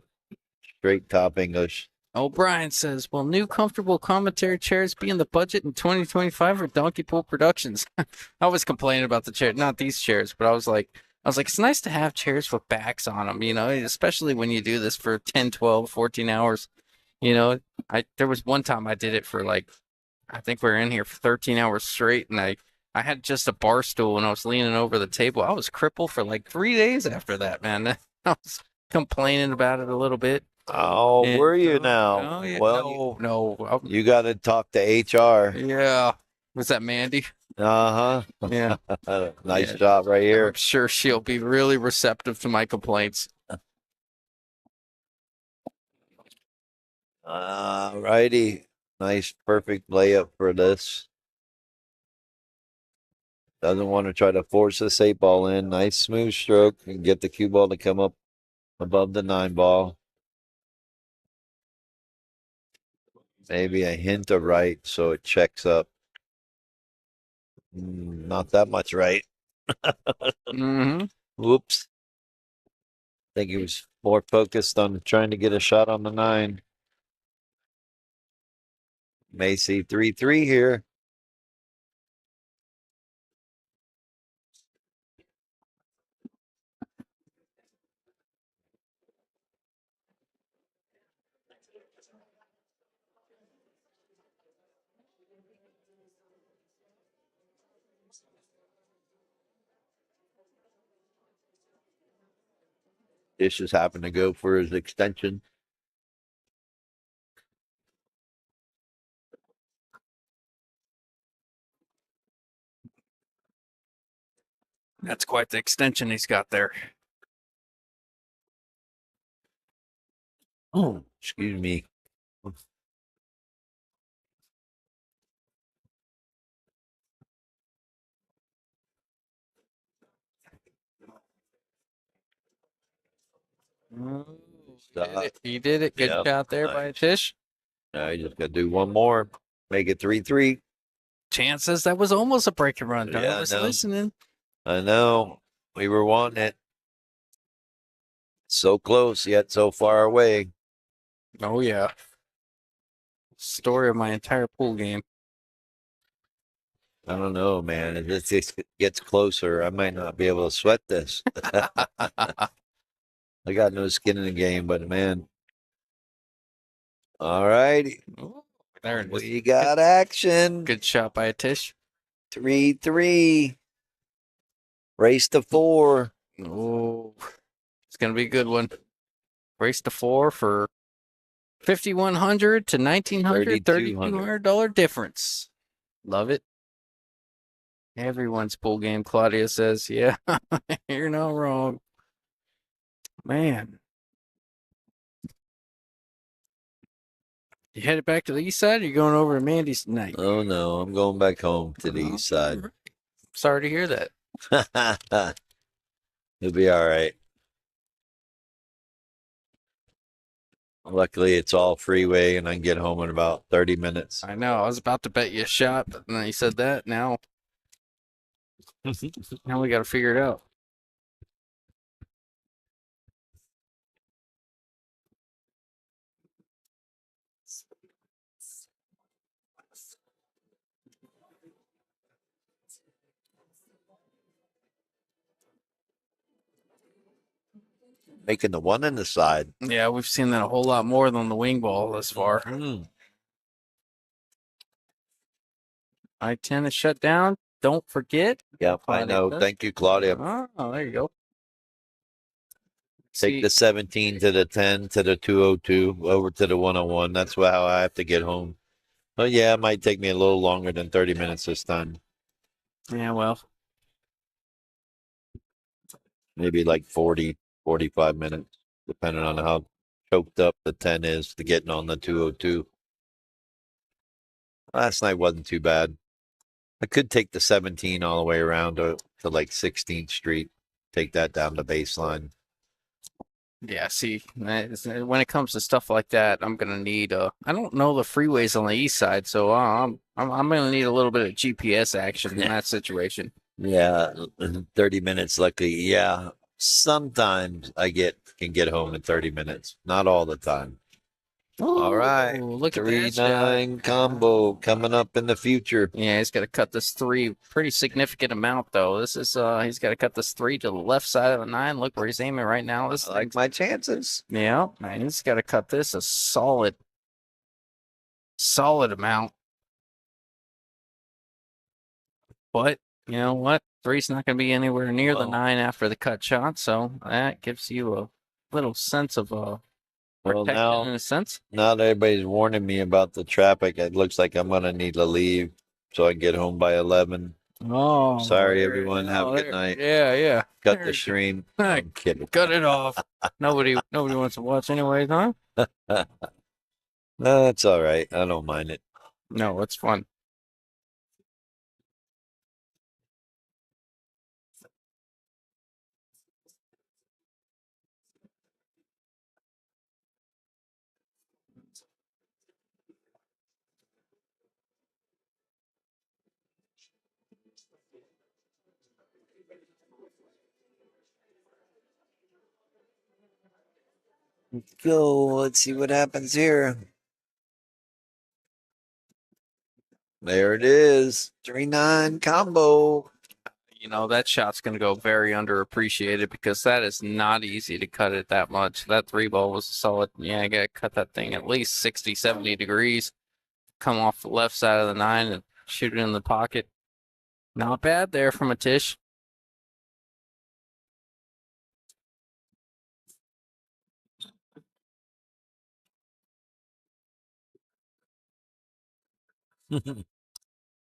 straight top English. O'Brien says, "Will new comfortable commentary chairs be in the budget in 2025 for Donkey Pool Productions?" I was complaining about the chair, not these chairs, but I was like, it's nice to have chairs with backs on them, especially when you do this for 10, 12, 14 hours. There was one time I did it for like, I think we were in here for 13 hours straight, and I had just a bar stool and I was leaning over the table. I was crippled for like 3 days after that, man. I was complaining about it a little bit. Oh, And, were you now? Oh, yeah, Well, no. you got to talk to HR. Yeah. Was that Mandy? Uh huh. Yeah. Nice Yeah. job right I'm here. sure she'll be really receptive to my complaints. Righty. Nice, perfect layup for this. Doesn't want to try to force this 8 ball in. Nice smooth stroke and get the cue ball to come up above the 9 ball. Maybe a hint of right so it checks up. Not that much right. Mm-hmm. Whoops. I think he was more focused on trying to get a shot on the 9. May see 3-3 here. Dish just happened to go for his extension. That's quite the extension he's got there. Oh, excuse me. He did it. Good Yep. shot there by Tish. Now you just got to do one more. Make it 3-3. Chances that was almost a break and run. Darn Yeah, I was know. listening. I know. We were wanting it. So close, yet so far away. Oh yeah. Story of my entire pool game. I don't know, man. If this just gets closer, I might not be able to sweat this. I got no skin in the game, but man. All righty. Ooh, there it is. We got action. Good shot by a Tish. 3-3. Race to 4. Oh, it's gonna be a good one. Race to 4 for $5,100 to $1,900, $3,200 difference. Love it. Everyone's pool game. Claudia says, "Yeah, you're not wrong, man." You headed back to the east side, or you going over to Mandy's tonight? Oh no, I'm going back home to the east side. Sorry to hear that. It'll be all right. Luckily, it's all freeway, and I can get home in about 30 minutes. I know. I was about to bet you a shot, but then you said that. Now we got to figure it out. Making the one in the side. Yeah, we've seen that a whole lot more than the wing ball thus far. I-10 is shut down. Don't forget. Yep, I know. Thank you, Claudia. Oh, there you go. Take the 17 to the 10 to the 202 over to the 101. That's how I have to get home. But yeah, it might take me a little longer than 30 minutes this time. Yeah, well. Maybe like 40, 45 minutes, depending on how choked up the 10 is to getting on the 202. Last night wasn't too bad. I could take the 17 all the way around to like 16th Street, take that down to baseline. Yeah, see, when it comes to stuff like that, I'm gonna need I don't know the freeways on the east side, so I'm gonna need a little bit of GPS action in that situation. Yeah, 30 minutes. Luckily, yeah. Sometimes I can get home in 30 minutes. Not all the time. All right, Look at that 3-9 combo coming up in the future. Yeah, he's got to cut this 3 pretty significant amount though. This is he's got to cut this 3 to the left side of the 9. Look where he's aiming right now. This I like my chances. Yeah, man, he's got to cut this a solid amount. But you know what? 3's not going to be anywhere near the 9 after the cut shot, so that gives you a little sense of protection now, in a sense. Now that everybody's warning me about the traffic, it looks like I'm gonna need to leave so I can get home by 11. Oh, sorry everyone. Have a good night. Yeah. Cut the stream. I'm kidding. Cut it off. Nobody wants to watch anyways, huh? No, that's all right. I don't mind it. No, it's fun. Let's go. Let's see what happens here. There it is. 3-9 combo. You know, that shot's going to go very underappreciated because that is not easy to cut it that much. That 3 ball was a solid. Yeah, I got to cut that thing at least 60, 70 degrees. Come off the left side of the 9 and shoot it in the pocket. Not bad there from a Tish.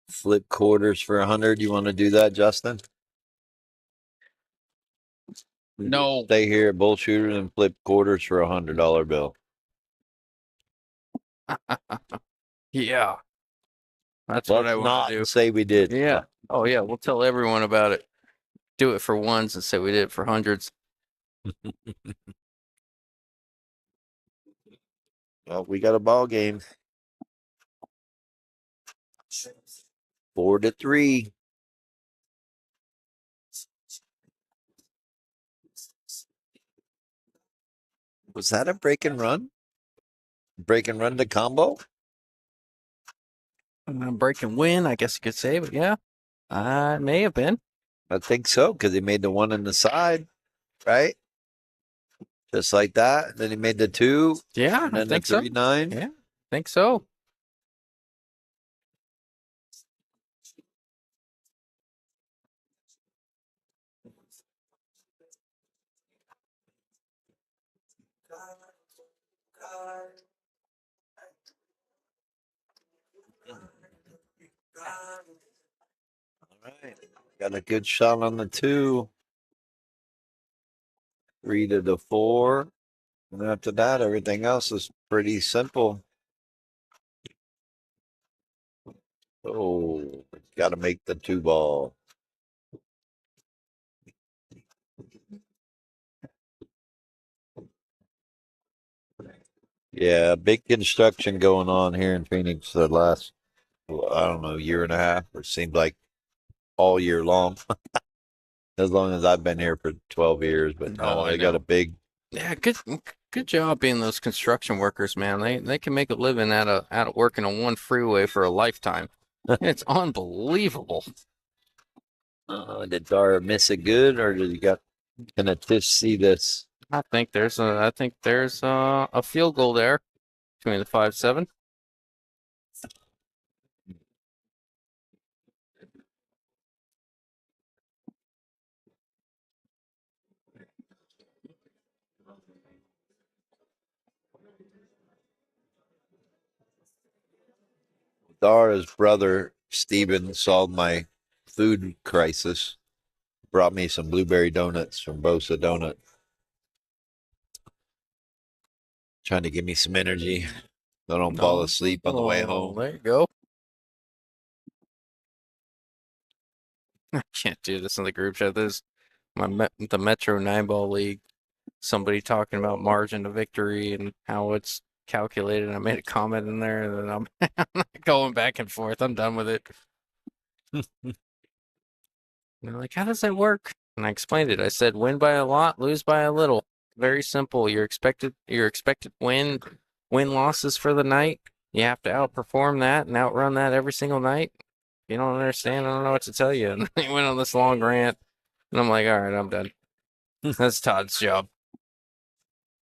Flip quarters for 100. You want to do that, Justin? No. Stay here at Bull Shooters and flip quarters for $100 bill. Yeah. That's what I Let's want not to do. say we did. Yeah. Oh, yeah. We'll tell everyone about it. Do it for ones and say we did it for hundreds. Well, we got a ball game. 4-3. Was that a break and run? Break and run to combo? Break and win, I guess you could say, but yeah, it may have been. I think so, because he made the one in the side, right? Just like that. Then he made the 2. Yeah, And I then the think so. 3-9. Yeah, I think so. All right. Got a good shot on the 2. 3 to the 4. And after that, everything else is pretty simple. Oh, got to make the 2 ball. Yeah, big construction going on here in Phoenix the last, well, I don't know, year and a half. It seemed like all year long, as long as I've been here for 12 years. But Oh, no, I they got know. a big. Yeah, good job being those construction workers, man. They can make a living out of working on one freeway for a lifetime. It's unbelievable. Did Dara miss it good, or did you got? Can a Tish see this? I think there's a field goal there between the 5-7. Dara's brother Steven solved my food crisis. Brought me some blueberry donuts from Bosa Donut. Trying to give me some energy so I don't fall asleep on the way home. There you go. I can't do this in the group chat. There's the Metro 9 Ball League. Somebody talking about margin to victory and how it's calculated. I made a comment in there, and then I'm not going back and forth. I'm done with it. And they're like, how does that work? And I explained it. I said, win by a lot, lose by a little. Very simple. Your expected win losses for the night. You have to outperform that and outrun that every single night. You don't understand. I don't know what to tell you. And he went on this long rant, and I'm like, all right, I'm done. That's Todd's job.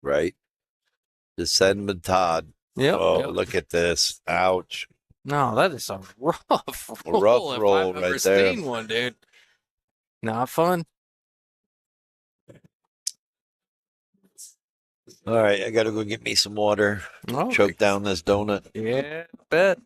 Right? Descend with Todd. Yep. Oh, Yep. look at this. Ouch. No, that is a rough A roll. rough if roll I've ever right there. seen one, dude. Not fun. All right, I got to go get me some water. Oh, Choke down this donut. yeah, bet.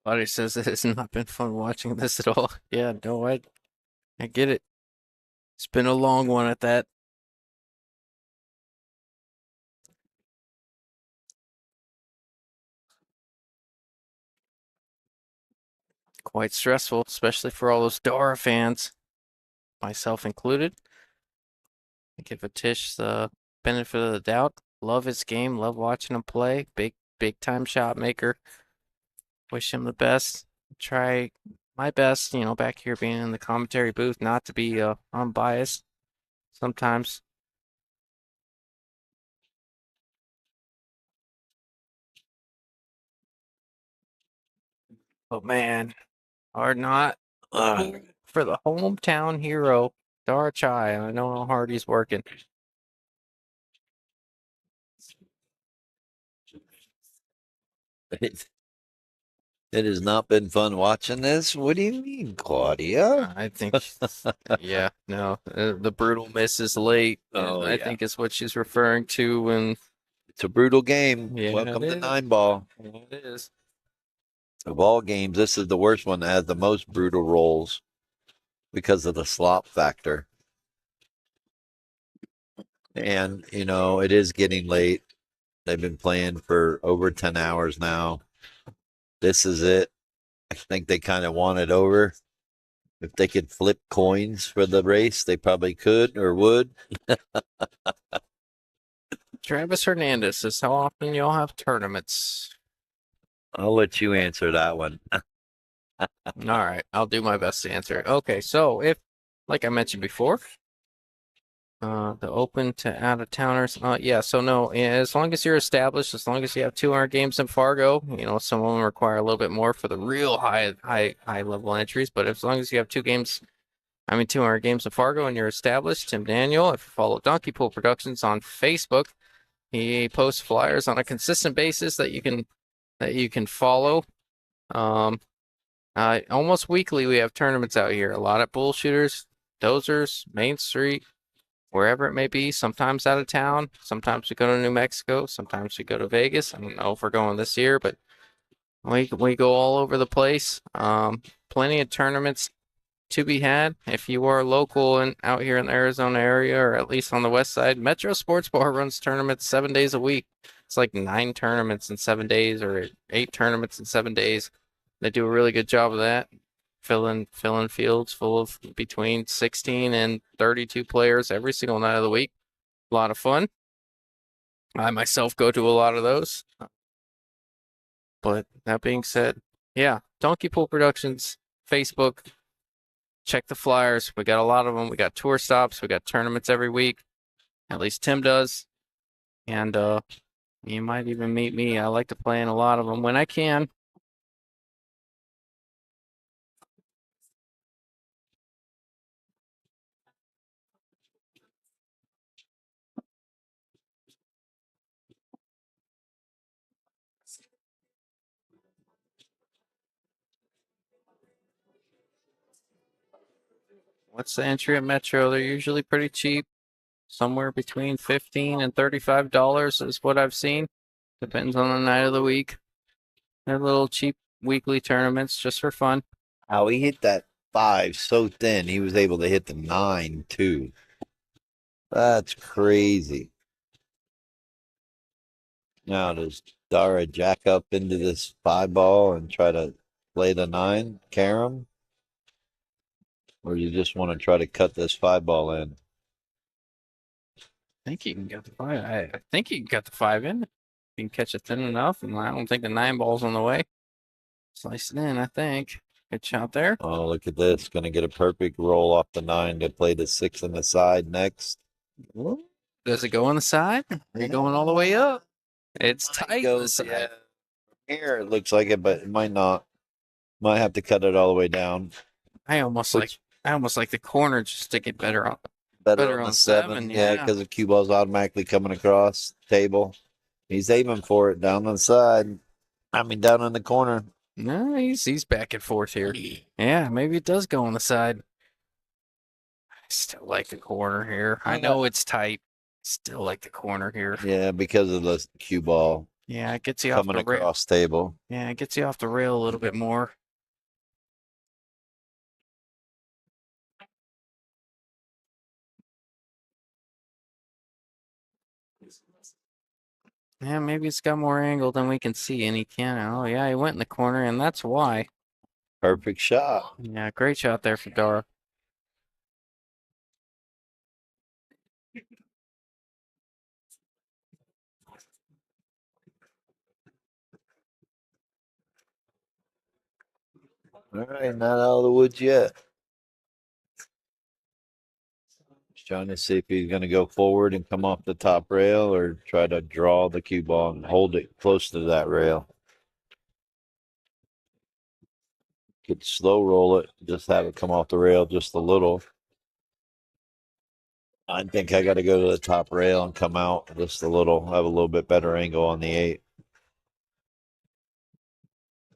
Buddy says it has not been fun watching this at all. Yeah, no, I get it. It's been a long one at that. Quite stressful, especially for all those Dara fans, myself included. I give Atish the benefit of the doubt. Love his game. Love watching him play. Big time shot maker. Wish him the best. Try my best, back here being in the commentary booth, not to be unbiased sometimes. But man, hard not Uh, for the hometown hero, Darchai. I know how hard he's working. it, it has not been fun watching this. What do you mean, Claudia? I think, yeah, no, the brutal miss is late. Oh, I yeah. think is what she's referring to. And It's a brutal game. yeah, Welcome it to is. 9-ball. It is. Of all games, this is the worst one that has the most brutal rolls because of the slop factor. And, it is getting late. They've been playing for over 10 hours now. This is it. I think they kind of want it over. If they could flip coins for the race, they probably could or would. Travis Hernandez says, "How often y'all have tournaments?" I'll let you answer that one. All right, I'll do my best to answer it. Okay, so if, like I mentioned before, the open to out of towners, yeah. So no, as long as you're established, as long as you have 200 games in Fargo, some of them require a little bit more for the real high level entries. But as long as you have 200 games in Fargo and you're established, Tim Daniel, if you follow Donkey Pool Productions on Facebook, he posts flyers on a consistent basis that you can follow. Almost weekly we have tournaments out here. A lot at Bullshooters, Dozers, Main Street, wherever it may be. Sometimes out of town. Sometimes we go to New Mexico. Sometimes we go to Vegas. I don't know if we're going this year, but we go all over the place. Plenty of tournaments to be had if you are local and out here in the Arizona area, or at least on the west side. Metro Sports Bar runs tournaments 7 days a week. It's like 9 tournaments in 7 days, or 8 tournaments in 7 days. They do a really good job of that. Filling fields full of between 16 and 32 players every single night of the week. A lot of fun. I myself go to a lot of those. But that being said, yeah, Donkey Pool Productions, Facebook, check the flyers. We got a lot of them. We got tour stops. We got tournaments every week. At least Tim does. And you might even meet me. I like to play in a lot of them when I can. What's the entry at Metro? They're usually pretty cheap. Somewhere between $15 and $35 is what I've seen. Depends on the night of the week. They're little cheap weekly tournaments just for fun. How he hit that 5 so thin, he was able to hit the 9 too. That's crazy. Now does Dara jack up into this 5-ball and try to play the 9, carom? Or do you just want to try to cut this 5-ball in? I think you can get the 5. I think you can get the 5 in. You can catch it thin enough, and I don't think the 9-ball's on the way. Slice it in, I think. Good shot there. Oh, look at this. Going to get a perfect roll off the 9 to play the 6 on the side next. Does it go on the side? Are you going all the way up? It's tight. Goes, yeah. Here it looks like it, but it might not. Might have to cut it all the way down. I almost like the corner just to get better on Better on the 7, yeah, because the cue ball's automatically coming across the table. He's aiming for it down on the side. I mean, down in the corner. No, he's back and forth here. Yeah, maybe it does go on the side. I still like the corner here. I know it's tight. Still like the corner here. Yeah, because of the cue ball. Yeah, it gets you off coming the rail. across table. Yeah, it gets you off the rail a little bit more. Yeah, maybe it's got more angle than we can see, and he can. Oh, yeah, he went in the corner, and that's why. Perfect shot. Yeah, great shot there for Dara. All right, not out of the woods yet. Just trying to see if he's going to go forward and come off the top rail or try to draw the cue ball and hold it close to that rail. Could slow roll it, just have it come off the rail just a little. I think I got to go to the top rail and come out just a little, have a little bit better angle on the 8.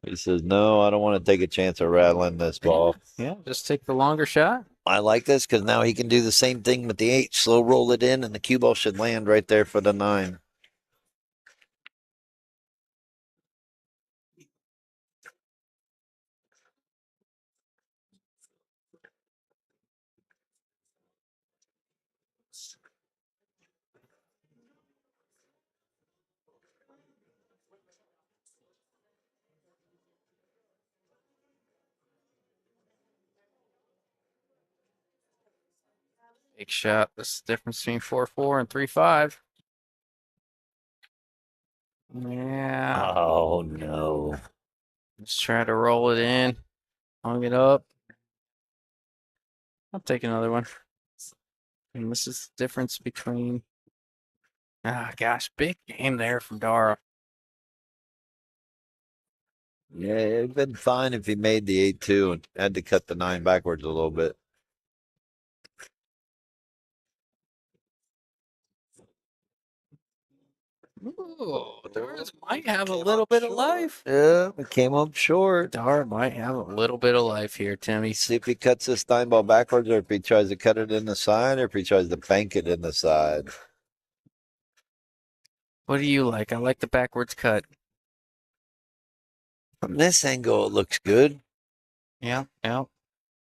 He says, no, I don't want to take a chance of rattling this ball. Yeah, just take the longer shot. I like this because now he can do the same thing with the 8. Slow roll it in, and the cue ball should land right there for the 9. Big shot. This is the difference between 4-4 and 3-5. Yeah. Oh, no. Just try to roll it in. Hung it up. I'll take another one. And this is the difference between. Ah, gosh, big game there from Dara. Yeah, it'd been fine if he made the 8-2 and had to cut the 9 backwards a little bit. Ooh, Dara's might have a little bit of life. Yeah, it came up short. Dara might have a little bit of life here, Timmy. See if he cuts this 9 ball backwards, or if he tries to cut it in the side, or if he tries to bank it in the side. What do you like? I like the backwards cut. From this angle, it looks good. Yeah, yeah.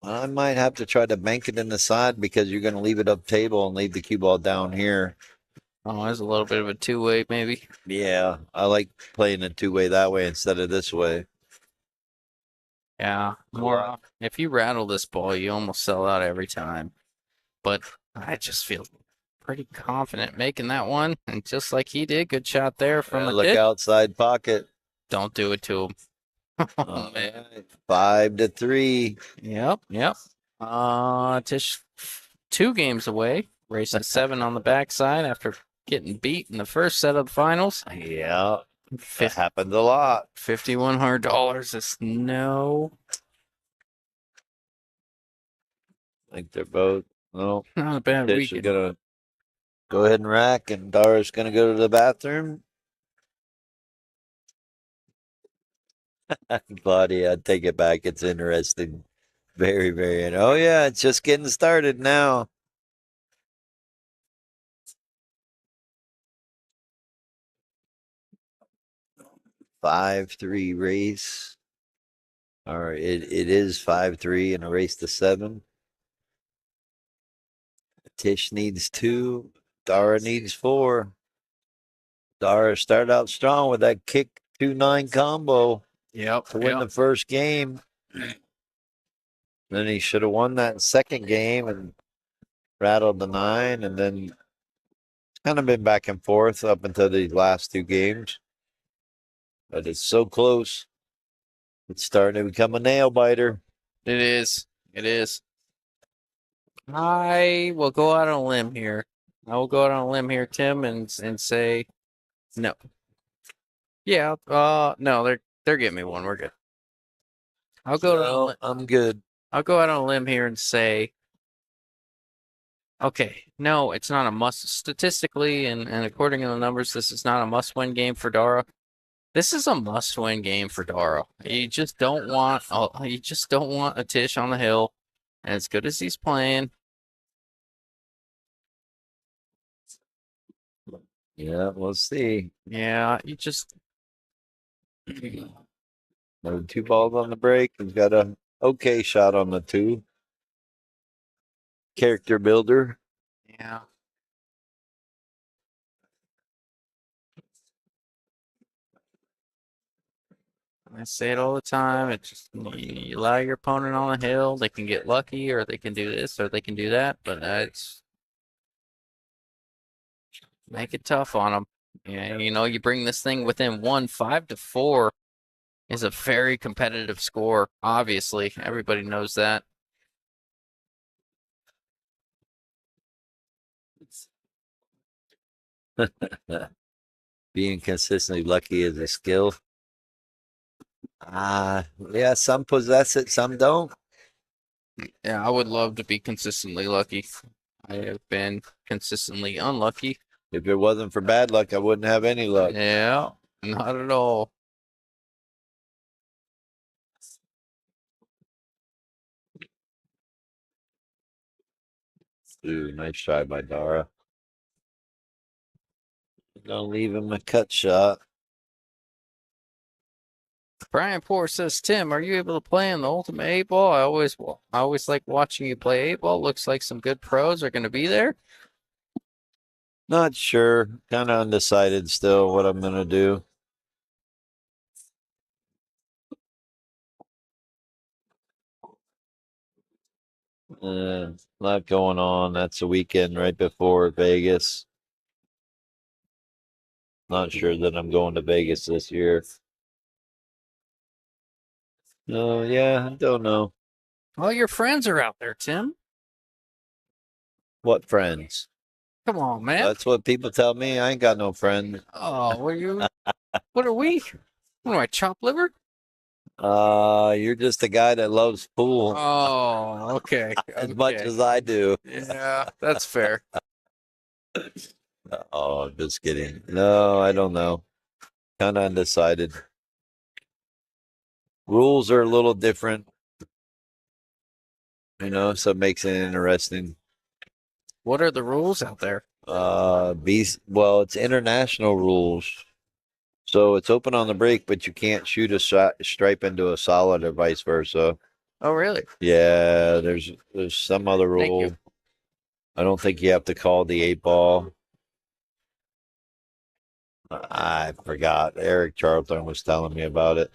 I might have to try to bank it in the side because you're going to leave it up table and leave the cue ball down here. Oh, there's a little bit of a two-way, maybe. Yeah, I like playing a 2-way that way instead of this way. Yeah, more. If you rattle this ball, you almost sell out every time. But I just feel pretty confident making that one, and just like he did, good shot there from a Look dip. outside pocket. Don't do it to him. Oh man. 5-3. Yep. Tish, 2 games away. Race to 7 on the backside after getting beat in the first set of the finals. Yeah, that happens a lot. $5,100 is no. I think they're both. Well, Not a bad Tish is weekend. gonna go ahead and rack, and Dara's gonna go to the bathroom. Claudia, I'd take it back. It's interesting. Very, very. Oh yeah, it's just getting started now. 5-3 race. All right, it is 5-3 in a race to 7. Tish needs 2. Dara needs 4. Dara started out strong with that kick 2-9 combo Yep. to win the first game. Then he should have won that second game and rattled the 9, and then it's kind of been back and forth up until these last 2 games. But it's so close. It's starting to become a nail biter. It is. It is. I will go out on a limb here. I will go out on a limb here, Tim, and say no. Yeah. No, they're getting me one. We're good. I'll go No, I'm good. I'll go out on a limb here and say, okay, no, it's not a must. Statistically and according to the numbers, this is not a must-win game for Dara. This is a must-win game for Dara. You just don't want a Tish on the hill, and as good as he's playing. Yeah, we'll see. Yeah, you just. No 2 balls on the break. He's got a okay shot on the 2. Character builder. Yeah. I say it all the time. It's just you allow your opponent on the hill. They can get lucky, or they can do this, or they can do that. But it's make it tough on them. Yeah, you bring this thing within 1, 5-4 is a very competitive score. Obviously, everybody knows that. Being consistently lucky is a skill. Yeah, some possess it, some don't. Yeah, I would love to be consistently lucky. I have been consistently unlucky. If it wasn't for bad luck, I wouldn't have any luck. Yeah, not at all. Ooh, nice try by Dara. Gonna leave him a cut shot. Brian Poor says, Tim, are you able to play in the Ultimate 8 Ball? I always like watching you play 8 Ball. Looks like some good pros are going to be there. Not sure. Kind of undecided still what I'm gonna do. A lot going on. That's a weekend right before Vegas. Not sure that I'm going to Vegas this year. No, yeah, I don't know. All your friends are out there, Tim. What friends? Come on, man. That's what people tell me. I ain't got no friend. Oh, what are we? What am I, chop liver? You're just a guy that loves pool Oh, okay. as much Okay. as I do. Yeah, that's fair. Oh, just kidding. No, I don't know. Kind of undecided. Rules are a little different, so it makes it interesting. What are the rules out there? Well, it's international rules. So it's open on the break, but you can't shoot a stripe into a solid or vice versa. Oh, really? Yeah, there's some other Thank rule. you. I don't think you have to call the 8 ball. I forgot. Eric Charlton was telling me about it.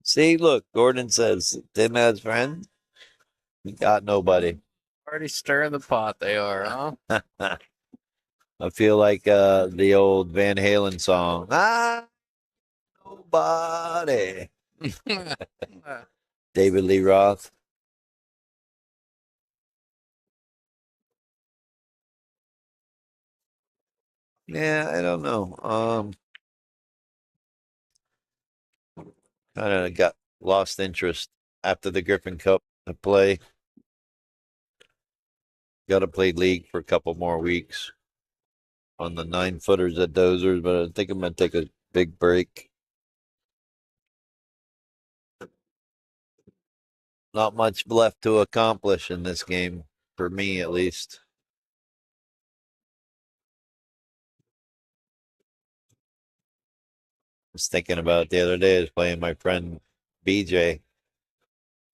See, look, Gordon says Tim has friends. He got nobody. Already stirring the pot, they are, huh? I feel like the old Van Halen song. Nobody. David Lee Roth. Yeah, I don't know. Kind of got lost interest after the Griffin Cup to play. Got to play league for a couple more weeks on the 9-footers at Dozers, but I think I'm gonna take a big break. Not much left to accomplish in this game, for me at least. I was thinking about it the other day. I was playing my friend BJ.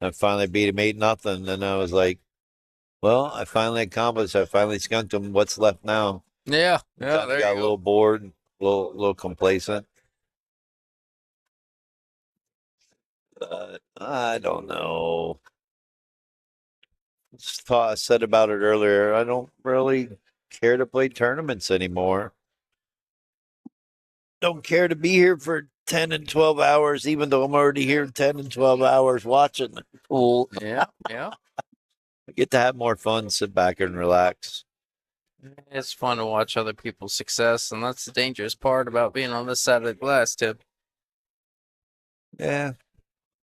I finally beat him 8-0, and I was like, well, I finally accomplished. I finally skunked him. What's left now? Yeah, Kind of there got you a go. little bored, little complacent. I don't know. I said about it earlier. I don't really care to play tournaments anymore. Don't care to be here for 10 and 12 hours, even though I'm already here 10 and 12 hours watching the pool. Yeah, yeah. I get to have more fun, sit back and relax. It's fun to watch other people's success, and that's the dangerous part about being on this side of the glass, Tip. Yeah,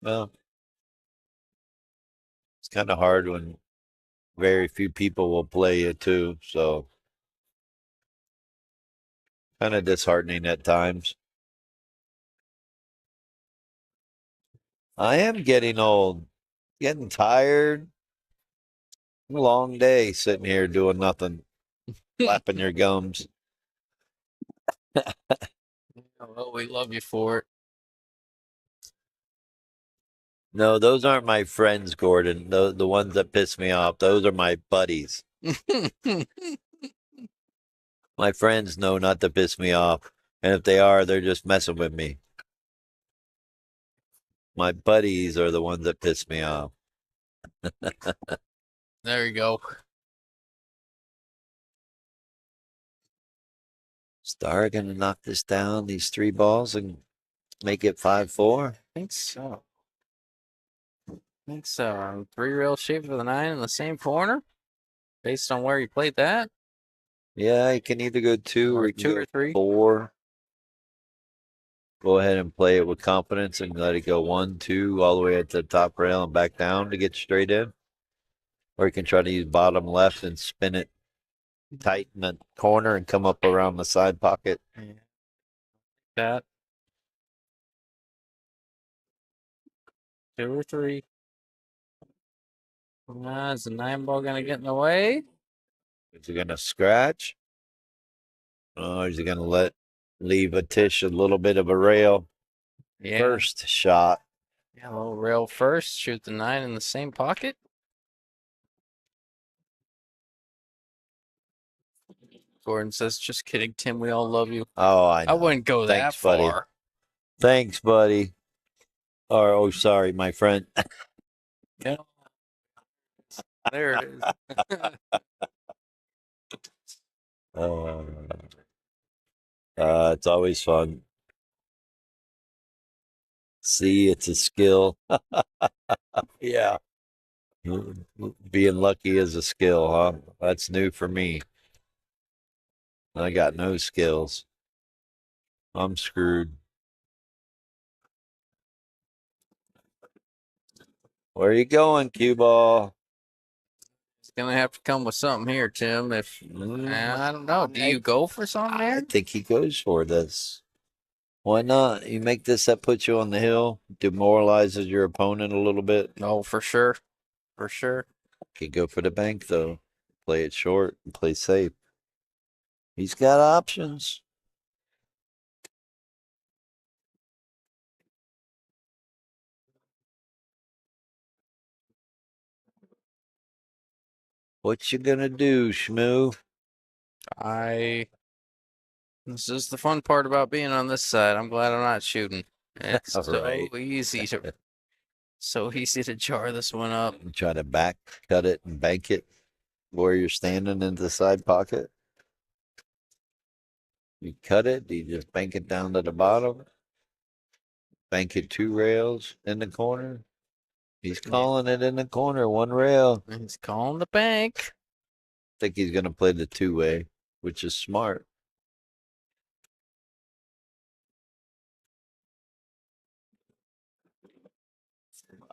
well, it's kind of hard when very few people will play you too. So kind of disheartening at times. I am getting old, getting tired. Long day sitting here doing nothing, flapping your gums. Well, we love you for No, those aren't my friends, Gordon. The ones that piss me off. Those are my buddies. it. My friends know not to piss me off. And if they are, they're just messing with me. My buddies are the ones that piss me off. There you go. Star gonna knock this down, these 3 balls, and make it 5-4. I think so. Three rail shape of the 9 in the same corner, based on where you played that. Yeah, he can either go 2 or he can Two go or three. 4. go ahead and play it with confidence and let it go 1, 2, all the way at the top rail and back down to get straight in. Or you can try to use bottom left and spin it tight in the corner and come up around the side pocket. Yeah. That 2 or 3. Is the 9 ball gonna get in the way? Is he gonna scratch? Or is he gonna leave a Tish a little bit of a rail? Yeah. First shot. Yeah, a little rail first. Shoot the 9 in the same pocket. Gordon says, "Just kidding, Tim. We all love you." Oh, I know. I wouldn't go Thanks, that buddy. far. Thanks, buddy. Or oh, sorry, my friend. Yeah. There it is. Uh, it's always fun. See, it's a skill. Yeah. Being lucky is a skill, huh? That's new for me. I got no skills. I'm screwed. Where are you going, cue ball? It's gonna have to come with something here, Tim. If I don't know, do you go for something I there? think he goes for this. Why not? You make this that puts you on the hill, demoralizes your opponent a little bit. No, for sure, for sure. Could go for the bank though. Play it short and play safe. He's got options. What you gonna do, Shmoo? This is the fun part about being on this side. I'm glad I'm not shooting. It's All so right. easy to jar this one up. Try to back cut it and bank it where you're standing in the side pocket. You cut it, you just bank it down to the bottom. Bank it 2 rails in the corner. He's calling it in the corner, 1 rail. He's calling the bank. I think he's gonna play the 2-way, which is smart.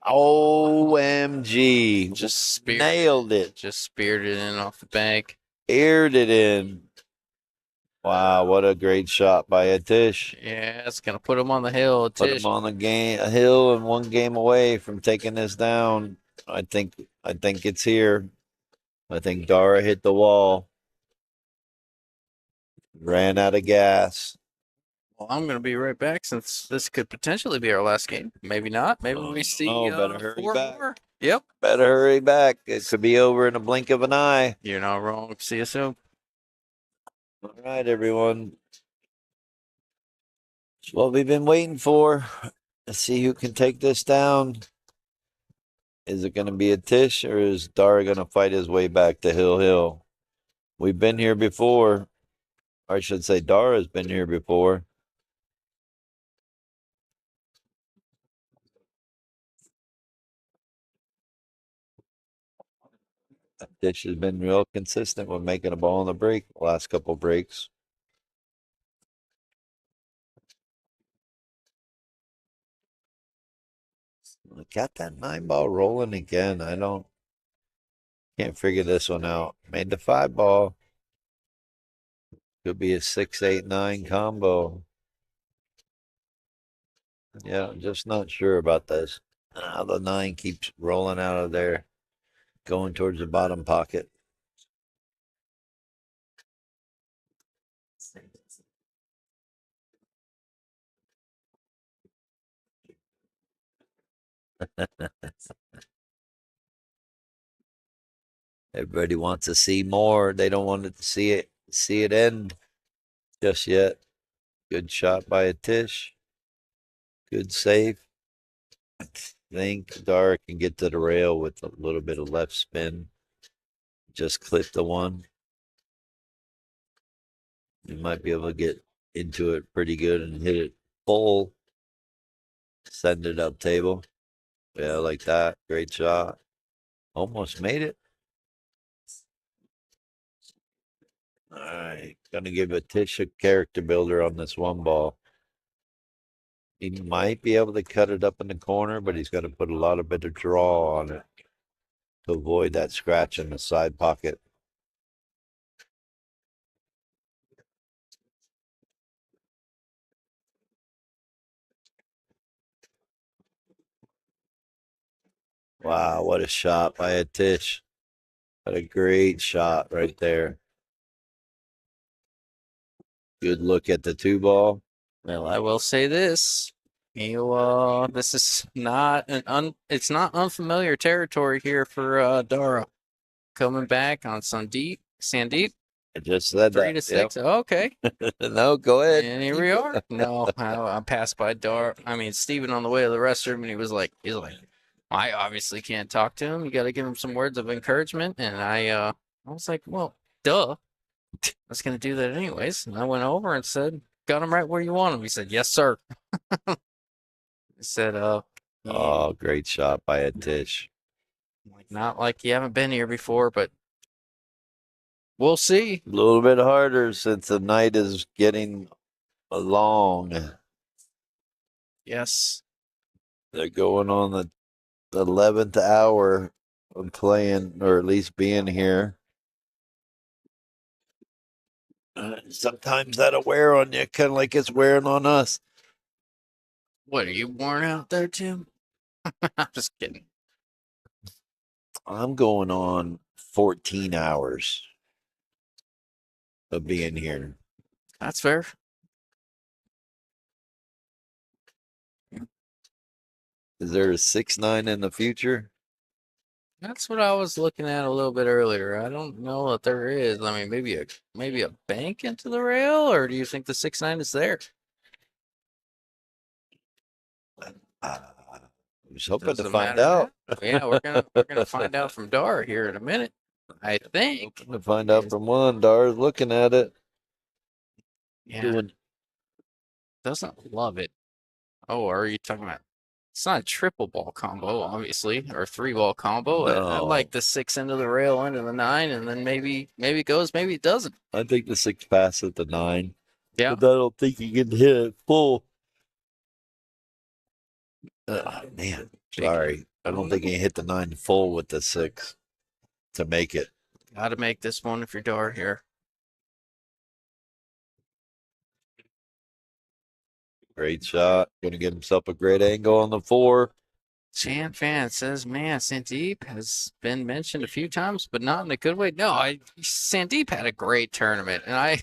OMG. Just nailed it. Just speared it in off the bank. Aired it in. Wow, what a great shot by Atish. Yeah, it's gonna put him on the hill. Put him on a hill and 1 game away from taking this down. I think it's here. I think Dara hit the wall. Ran out of gas. Well, I'm gonna be right back since this could potentially be our last game. Maybe not. Maybe we see better hurry 4 back. more. Yep. Better hurry back. It could be over in a blink of an eye. You're not wrong. See you soon. All right, everyone. It's what we've been waiting for. Let's see who can take this down. Is it going to be a Tish or is Dara going to fight his way back to Hill? We've been here before. Or I should say Dara's been here before. Tish has been real consistent with making a ball on the break the last couple breaks. I got that 9 ball rolling again. Can't figure this one out. Made the 5 ball. Could be a 6, 8, 9 combo. Yeah, I'm just not sure about this. The 9 keeps rolling out of there, going towards the bottom pocket. Everybody wants to see more. They don't want to see it end just yet. Good shot by a Tish. Good save. I think Dara can get to the rail with a little bit of left spin. Just clip the 1. You might be able to get into it pretty good and hit it full. Send it up table. Yeah, like that. Great shot. Almost made it. All right. Gonna give a Tish a character builder on this 1 ball. He might be able to cut it up in the corner, but he's got to put a lot of bit of draw on it to avoid that scratch in the side pocket. Wow, what a shot by a Tish. What a great shot right there. Good look at the two ball. Well, I will say this. This is not it's not unfamiliar territory here for Dara. Coming back on Sandeep, I just said 3-6. Yep. Okay. No, go ahead. And here we are. No, I passed by Dara. I mean, Steven on the way to the restroom, and he's like, I obviously can't talk to him. You got to give him some words of encouragement. And I was like, well, duh. I was gonna do that anyways. And I went over and said, got him right where you want him. He said, yes, sir. I said, Oh, great shot by a Tish. not like you haven't been here before, but we'll see. A little bit harder since the night is getting long. Yes. They're going on the 11th hour of playing, or at least being here. Sometimes that'll wear on you, kind of like it's wearing on us. What, are you worn out there, Tim? I'm just kidding. I'm going on 14 hours of being here. That's fair. Is there a 6-9 in the future? That's what I was looking at a little bit earlier. I don't know that there is. I mean, maybe a bank into the rail, or do you think the 6-9 is there? I was hoping to Doesn't find matter out. now. Yeah, we're gonna find out from Dar here in a minute. I think. Hoping to find out from one. Dar's looking at it. Yeah, Doing doesn't love it. Oh, are you talking about? It's not a triple ball combo, obviously, or 3-ball combo. I No. like the 6 into the rail, into the 9, and then maybe it goes, maybe it doesn't. I think the 6 passes the 9. Yeah. But I don't think you can hit it full. Man, sorry. I don't think you can hit the 9 full with the 6 to make it. Got to make this one if you're Dar here. Great shot. Going to get himself a great angle on the 4. Chan Fan says, man, Sandeep has been mentioned a few times, but not in a good way. No, Sandeep had a great tournament, and I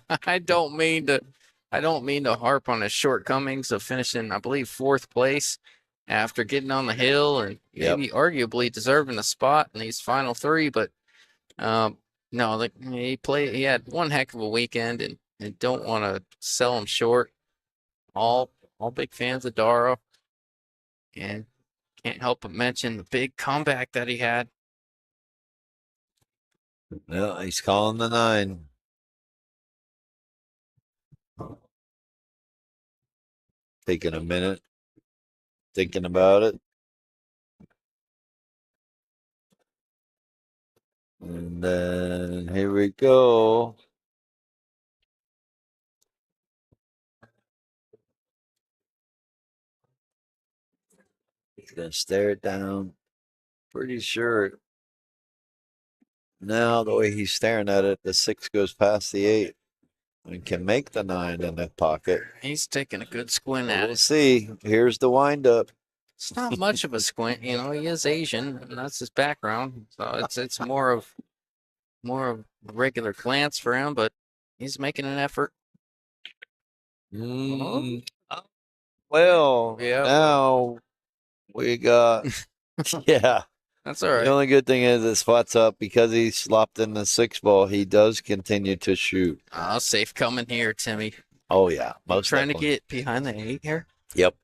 I don't mean to harp on his shortcomings of finishing, I believe, 4th place after getting on the hill and maybe arguably deserving a spot in these final 3, but no, like he had one heck of a weekend, and don't want to sell him short. All big fans of Dara, and can't help but mention the big comeback that he had. Yeah, he's calling the 9. Taking a minute, thinking about it. And then here we go. He's going to stare it down. Pretty sure now the way he's staring at it, the 6 goes past the 8 and can make the 9 in the pocket. He's taking a good squint But at we'll it. see. Here's the windup. It's not much of a squint, he is Asian, and that's his background. So it's more of a regular glance for him, but he's making an effort. Well, Yeah. now we got, yeah. That's all The right. only good thing is it spots up because he slopped in the 6 ball. He does continue to shoot. Safe coming here, Timmy. Oh, yeah. Most trying definitely. to get behind the 8 here. Yep.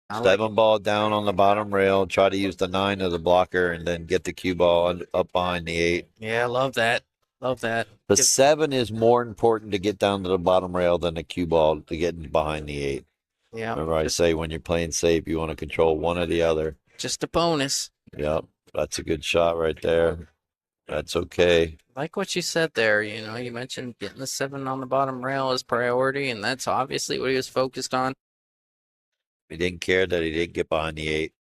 I like 7 ball down on the bottom rail. Try to use the 9 as a blocker and then get the cue ball up behind the 8. Yeah, love that. Love that. The 7 is more important to get down to the bottom rail than the cue ball to get behind the 8. Yeah. Remember, I say when you're playing safe, you want to control one or the other. Just a bonus. Yep. That's a good shot right there. That's okay. Like what you said there, you mentioned getting the 7 on the bottom rail as priority, and that's obviously what he was focused on. He didn't care that he didn't get behind the 8.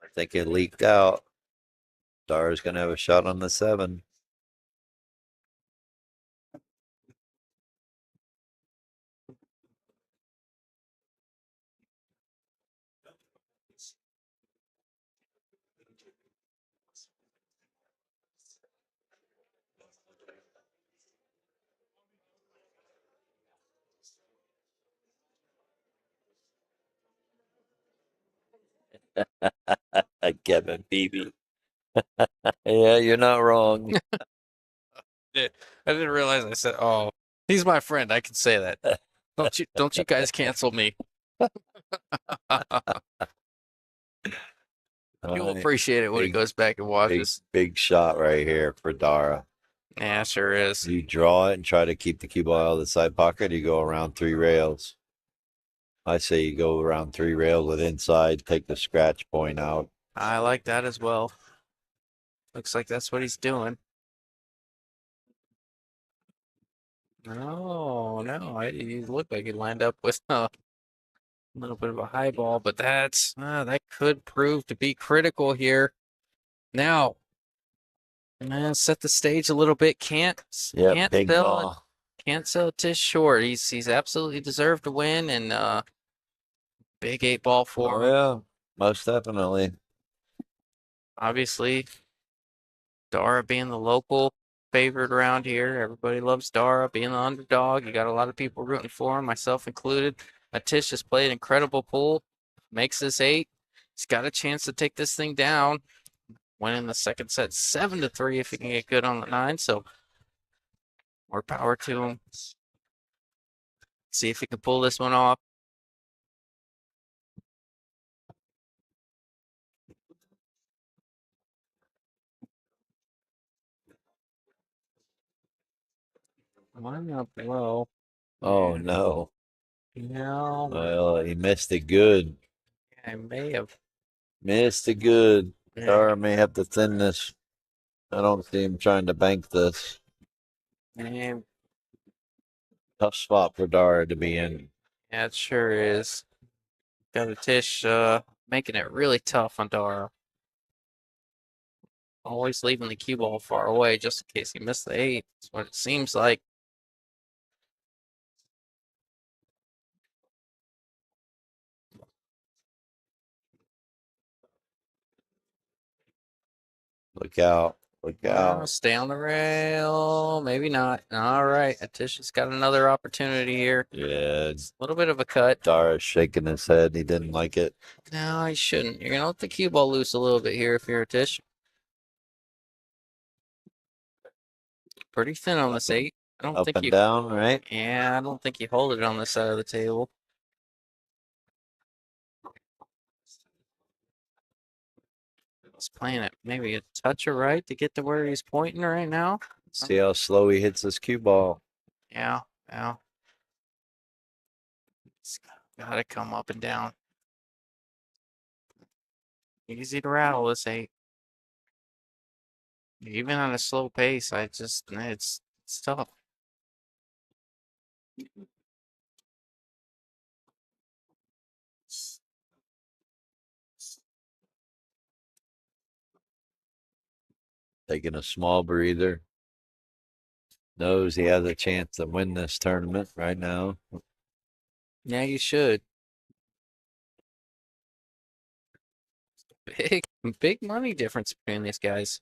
I think it leaked out. Dara's going to have a shot on the 7. Kevin Beebe. Yeah, you're not wrong. I didn't realize I said, "Oh, he's my friend. I can say that." Don't you guys cancel me. You'll appreciate it when he Big, goes back and big, watches. big shot right here for Dara. Yeah, sure is. You draw it and try to keep the cue ball out of the side pocket. You go around 3 rails. I say you go around 3 rails with inside, take the scratch point out. I like that as well. Looks like that's what he's doing. No, he looked like he lined up with a little bit of a high ball, but that could prove to be critical here. Now, set the stage a little bit. Yep, big Sell ball. can't sell Tish short. He's absolutely deserved to win, and big 8 ball for him. Yeah, most definitely. Obviously, Dara being the local favorite around here. Everybody loves Dara being the underdog. You got a lot of people rooting for him, myself included. Tish has played incredible pool, makes this 8. He's got a chance to take this thing down. Winning the second set 7-3 if he can get good on the 9. So more power to him. See if he can pull this one off. One up low. Oh, no. No, Well, he missed it good. I may have. Missed it good. Yeah, Dara may have to thin this. I don't see him trying to bank this. yeah, Tough spot for Dara to be in. it sure is. Got a Tish making it really tough on Dara. Always leaving the cue ball far away just in case he missed the 8. That's what it seems like. Look out. Look out. Stay on the rail. Maybe not. All right. Tish has got another opportunity here. Yeah, A little bit of a cut. Dara's shaking his head. He didn't like it. No, he shouldn't. You're going to let the cue ball loose a little bit here if you're a Tish. Pretty thin on this 8. I don't Up think and you. down, right? Yeah, I don't think you hold it on this side of the table. He's playing it maybe a touch of right to get to where he's pointing right now. See how slow he hits his cue ball. Yeah. It's got to come up and down. Easy to rattle this 8. Even on a slow pace, it's tough. Taking a small breather. Knows he has a chance to win this tournament right now. Yeah, you should. Big money difference between these guys.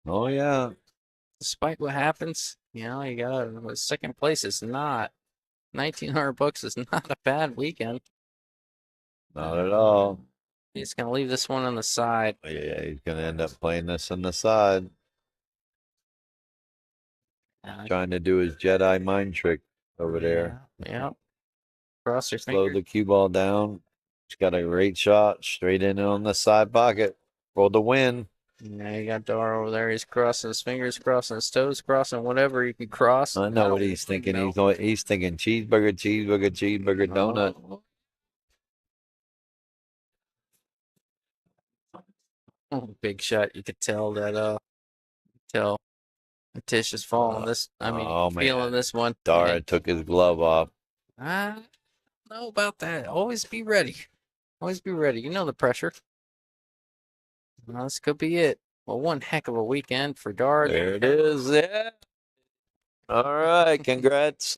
Oh, yeah. Despite what happens, you got second place is not $1,900 is not a bad weekend. Not at all. He's gonna leave this one on the side. Yeah, he's going to end up playing this on the side. Trying to do his Jedi mind trick over there. Yeah. Cross your Slow fingers. the cue ball down. He's got a great shot straight in on the side pocket for the win. Yeah, you got Dara over there. He's crossing his fingers, crossing his toes, crossing whatever he can cross. I know what don't he's thinking. know. He's thinking cheeseburger, cheeseburger, cheeseburger, donut. Oh, big shot. You could tell that tell Tish is falling this. I mean, Oh feeling man, this one. Dara And took his glove off. I don't know about that. Always be ready. Always be ready. You know the pressure. Well, this could be it. Well, one heck of a weekend for Dara. There it is. Yeah. All right. Congrats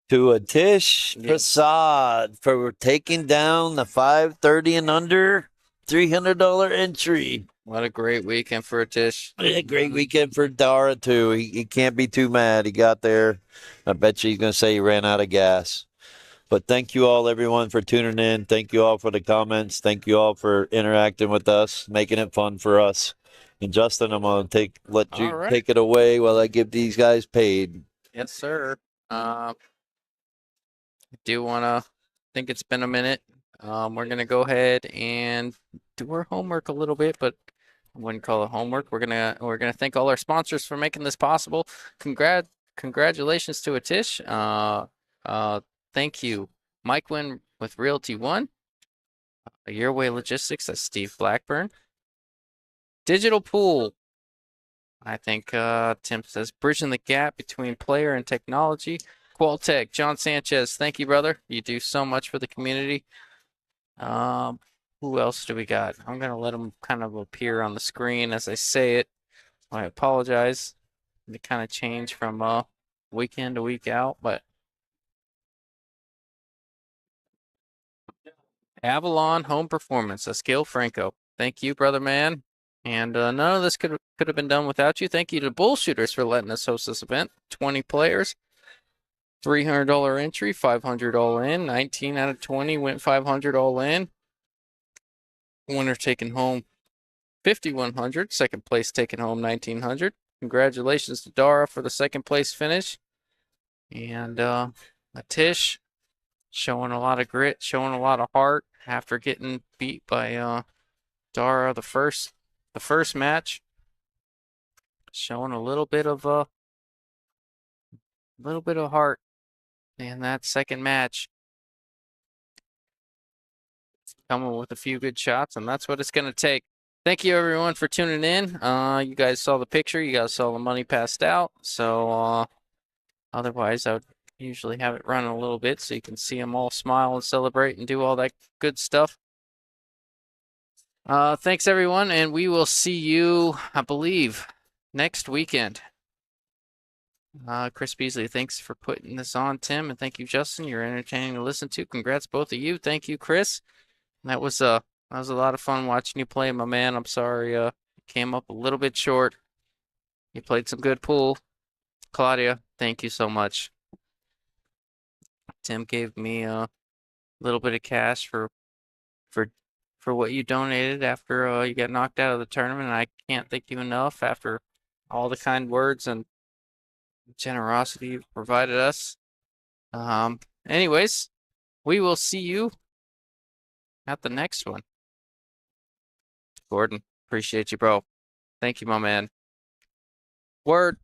to Atish Yeah. Prasad for taking down the 530 and under $300 entry. What a great weekend for Tish. Yeah, great weekend for Dara too. He can't be too mad. He got there. I bet you he's gonna say he ran out of gas. But thank you all, everyone, for tuning in. Thank you all for the comments. Thank you all for interacting with us, making it fun for us. And Justin, I'm gonna let you take it away while I give these guys paid. Yes, sir. Do want to think it's been a minute. We're going to go ahead and do our homework a little bit, but I wouldn't call it homework. We're gonna thank all our sponsors for making this possible. Congratulations to Atish. Thank you, Mike Wynn with Realty One, Your Way Logistics. That's Steve Blackburn. Digital Pool. I think Tim says bridging the gap between player and technology. Qualtech, John Sanchez, thank you, brother. You do so much for the community. Who else do we got? I'm gonna let them kind of appear on the screen as I say it. I apologize. They kind of change from weekend to week out, but Avalon Home Performance, Skill Franco. Thank you, brother man. And none of this could have been done without you. Thank you to Bullshooters for letting us host this event. 20 players. $300 entry, 500 all in. 19 out of 20 went 500 all in. Winner taking home 5,100. Second place taking home 1,900. Congratulations to Dara for the second place finish. And Atish showing a lot of grit, showing a lot of heart after getting beat by Dara the first match. Showing a little bit of heart in that second match. Coming with a few good shots, and that's what it's going to take. Thank you, everyone, for tuning in. You guys saw the picture. You guys saw the money passed out. So otherwise, I would usually have it run a little bit so you can see them all smile and celebrate and do all that good stuff. Thanks, everyone, and we will see you, I believe, next weekend. Chris Beasley, thanks for putting this on, Tim, and thank you, Justin. You're entertaining to listen to. Congrats, both of you. Thank you, Chris. That was a lot of fun watching you play, my man. I'm sorry, you came up a little bit short. You played some good pool. Claudia, thank you so much. Tim gave me a little bit of cash for what you donated after you got knocked out of the tournament. And I can't thank you enough after all the kind words and generosity you've provided us. Anyways, we will see you at the next one. Gordon, appreciate you, bro. Thank you, my man. Word.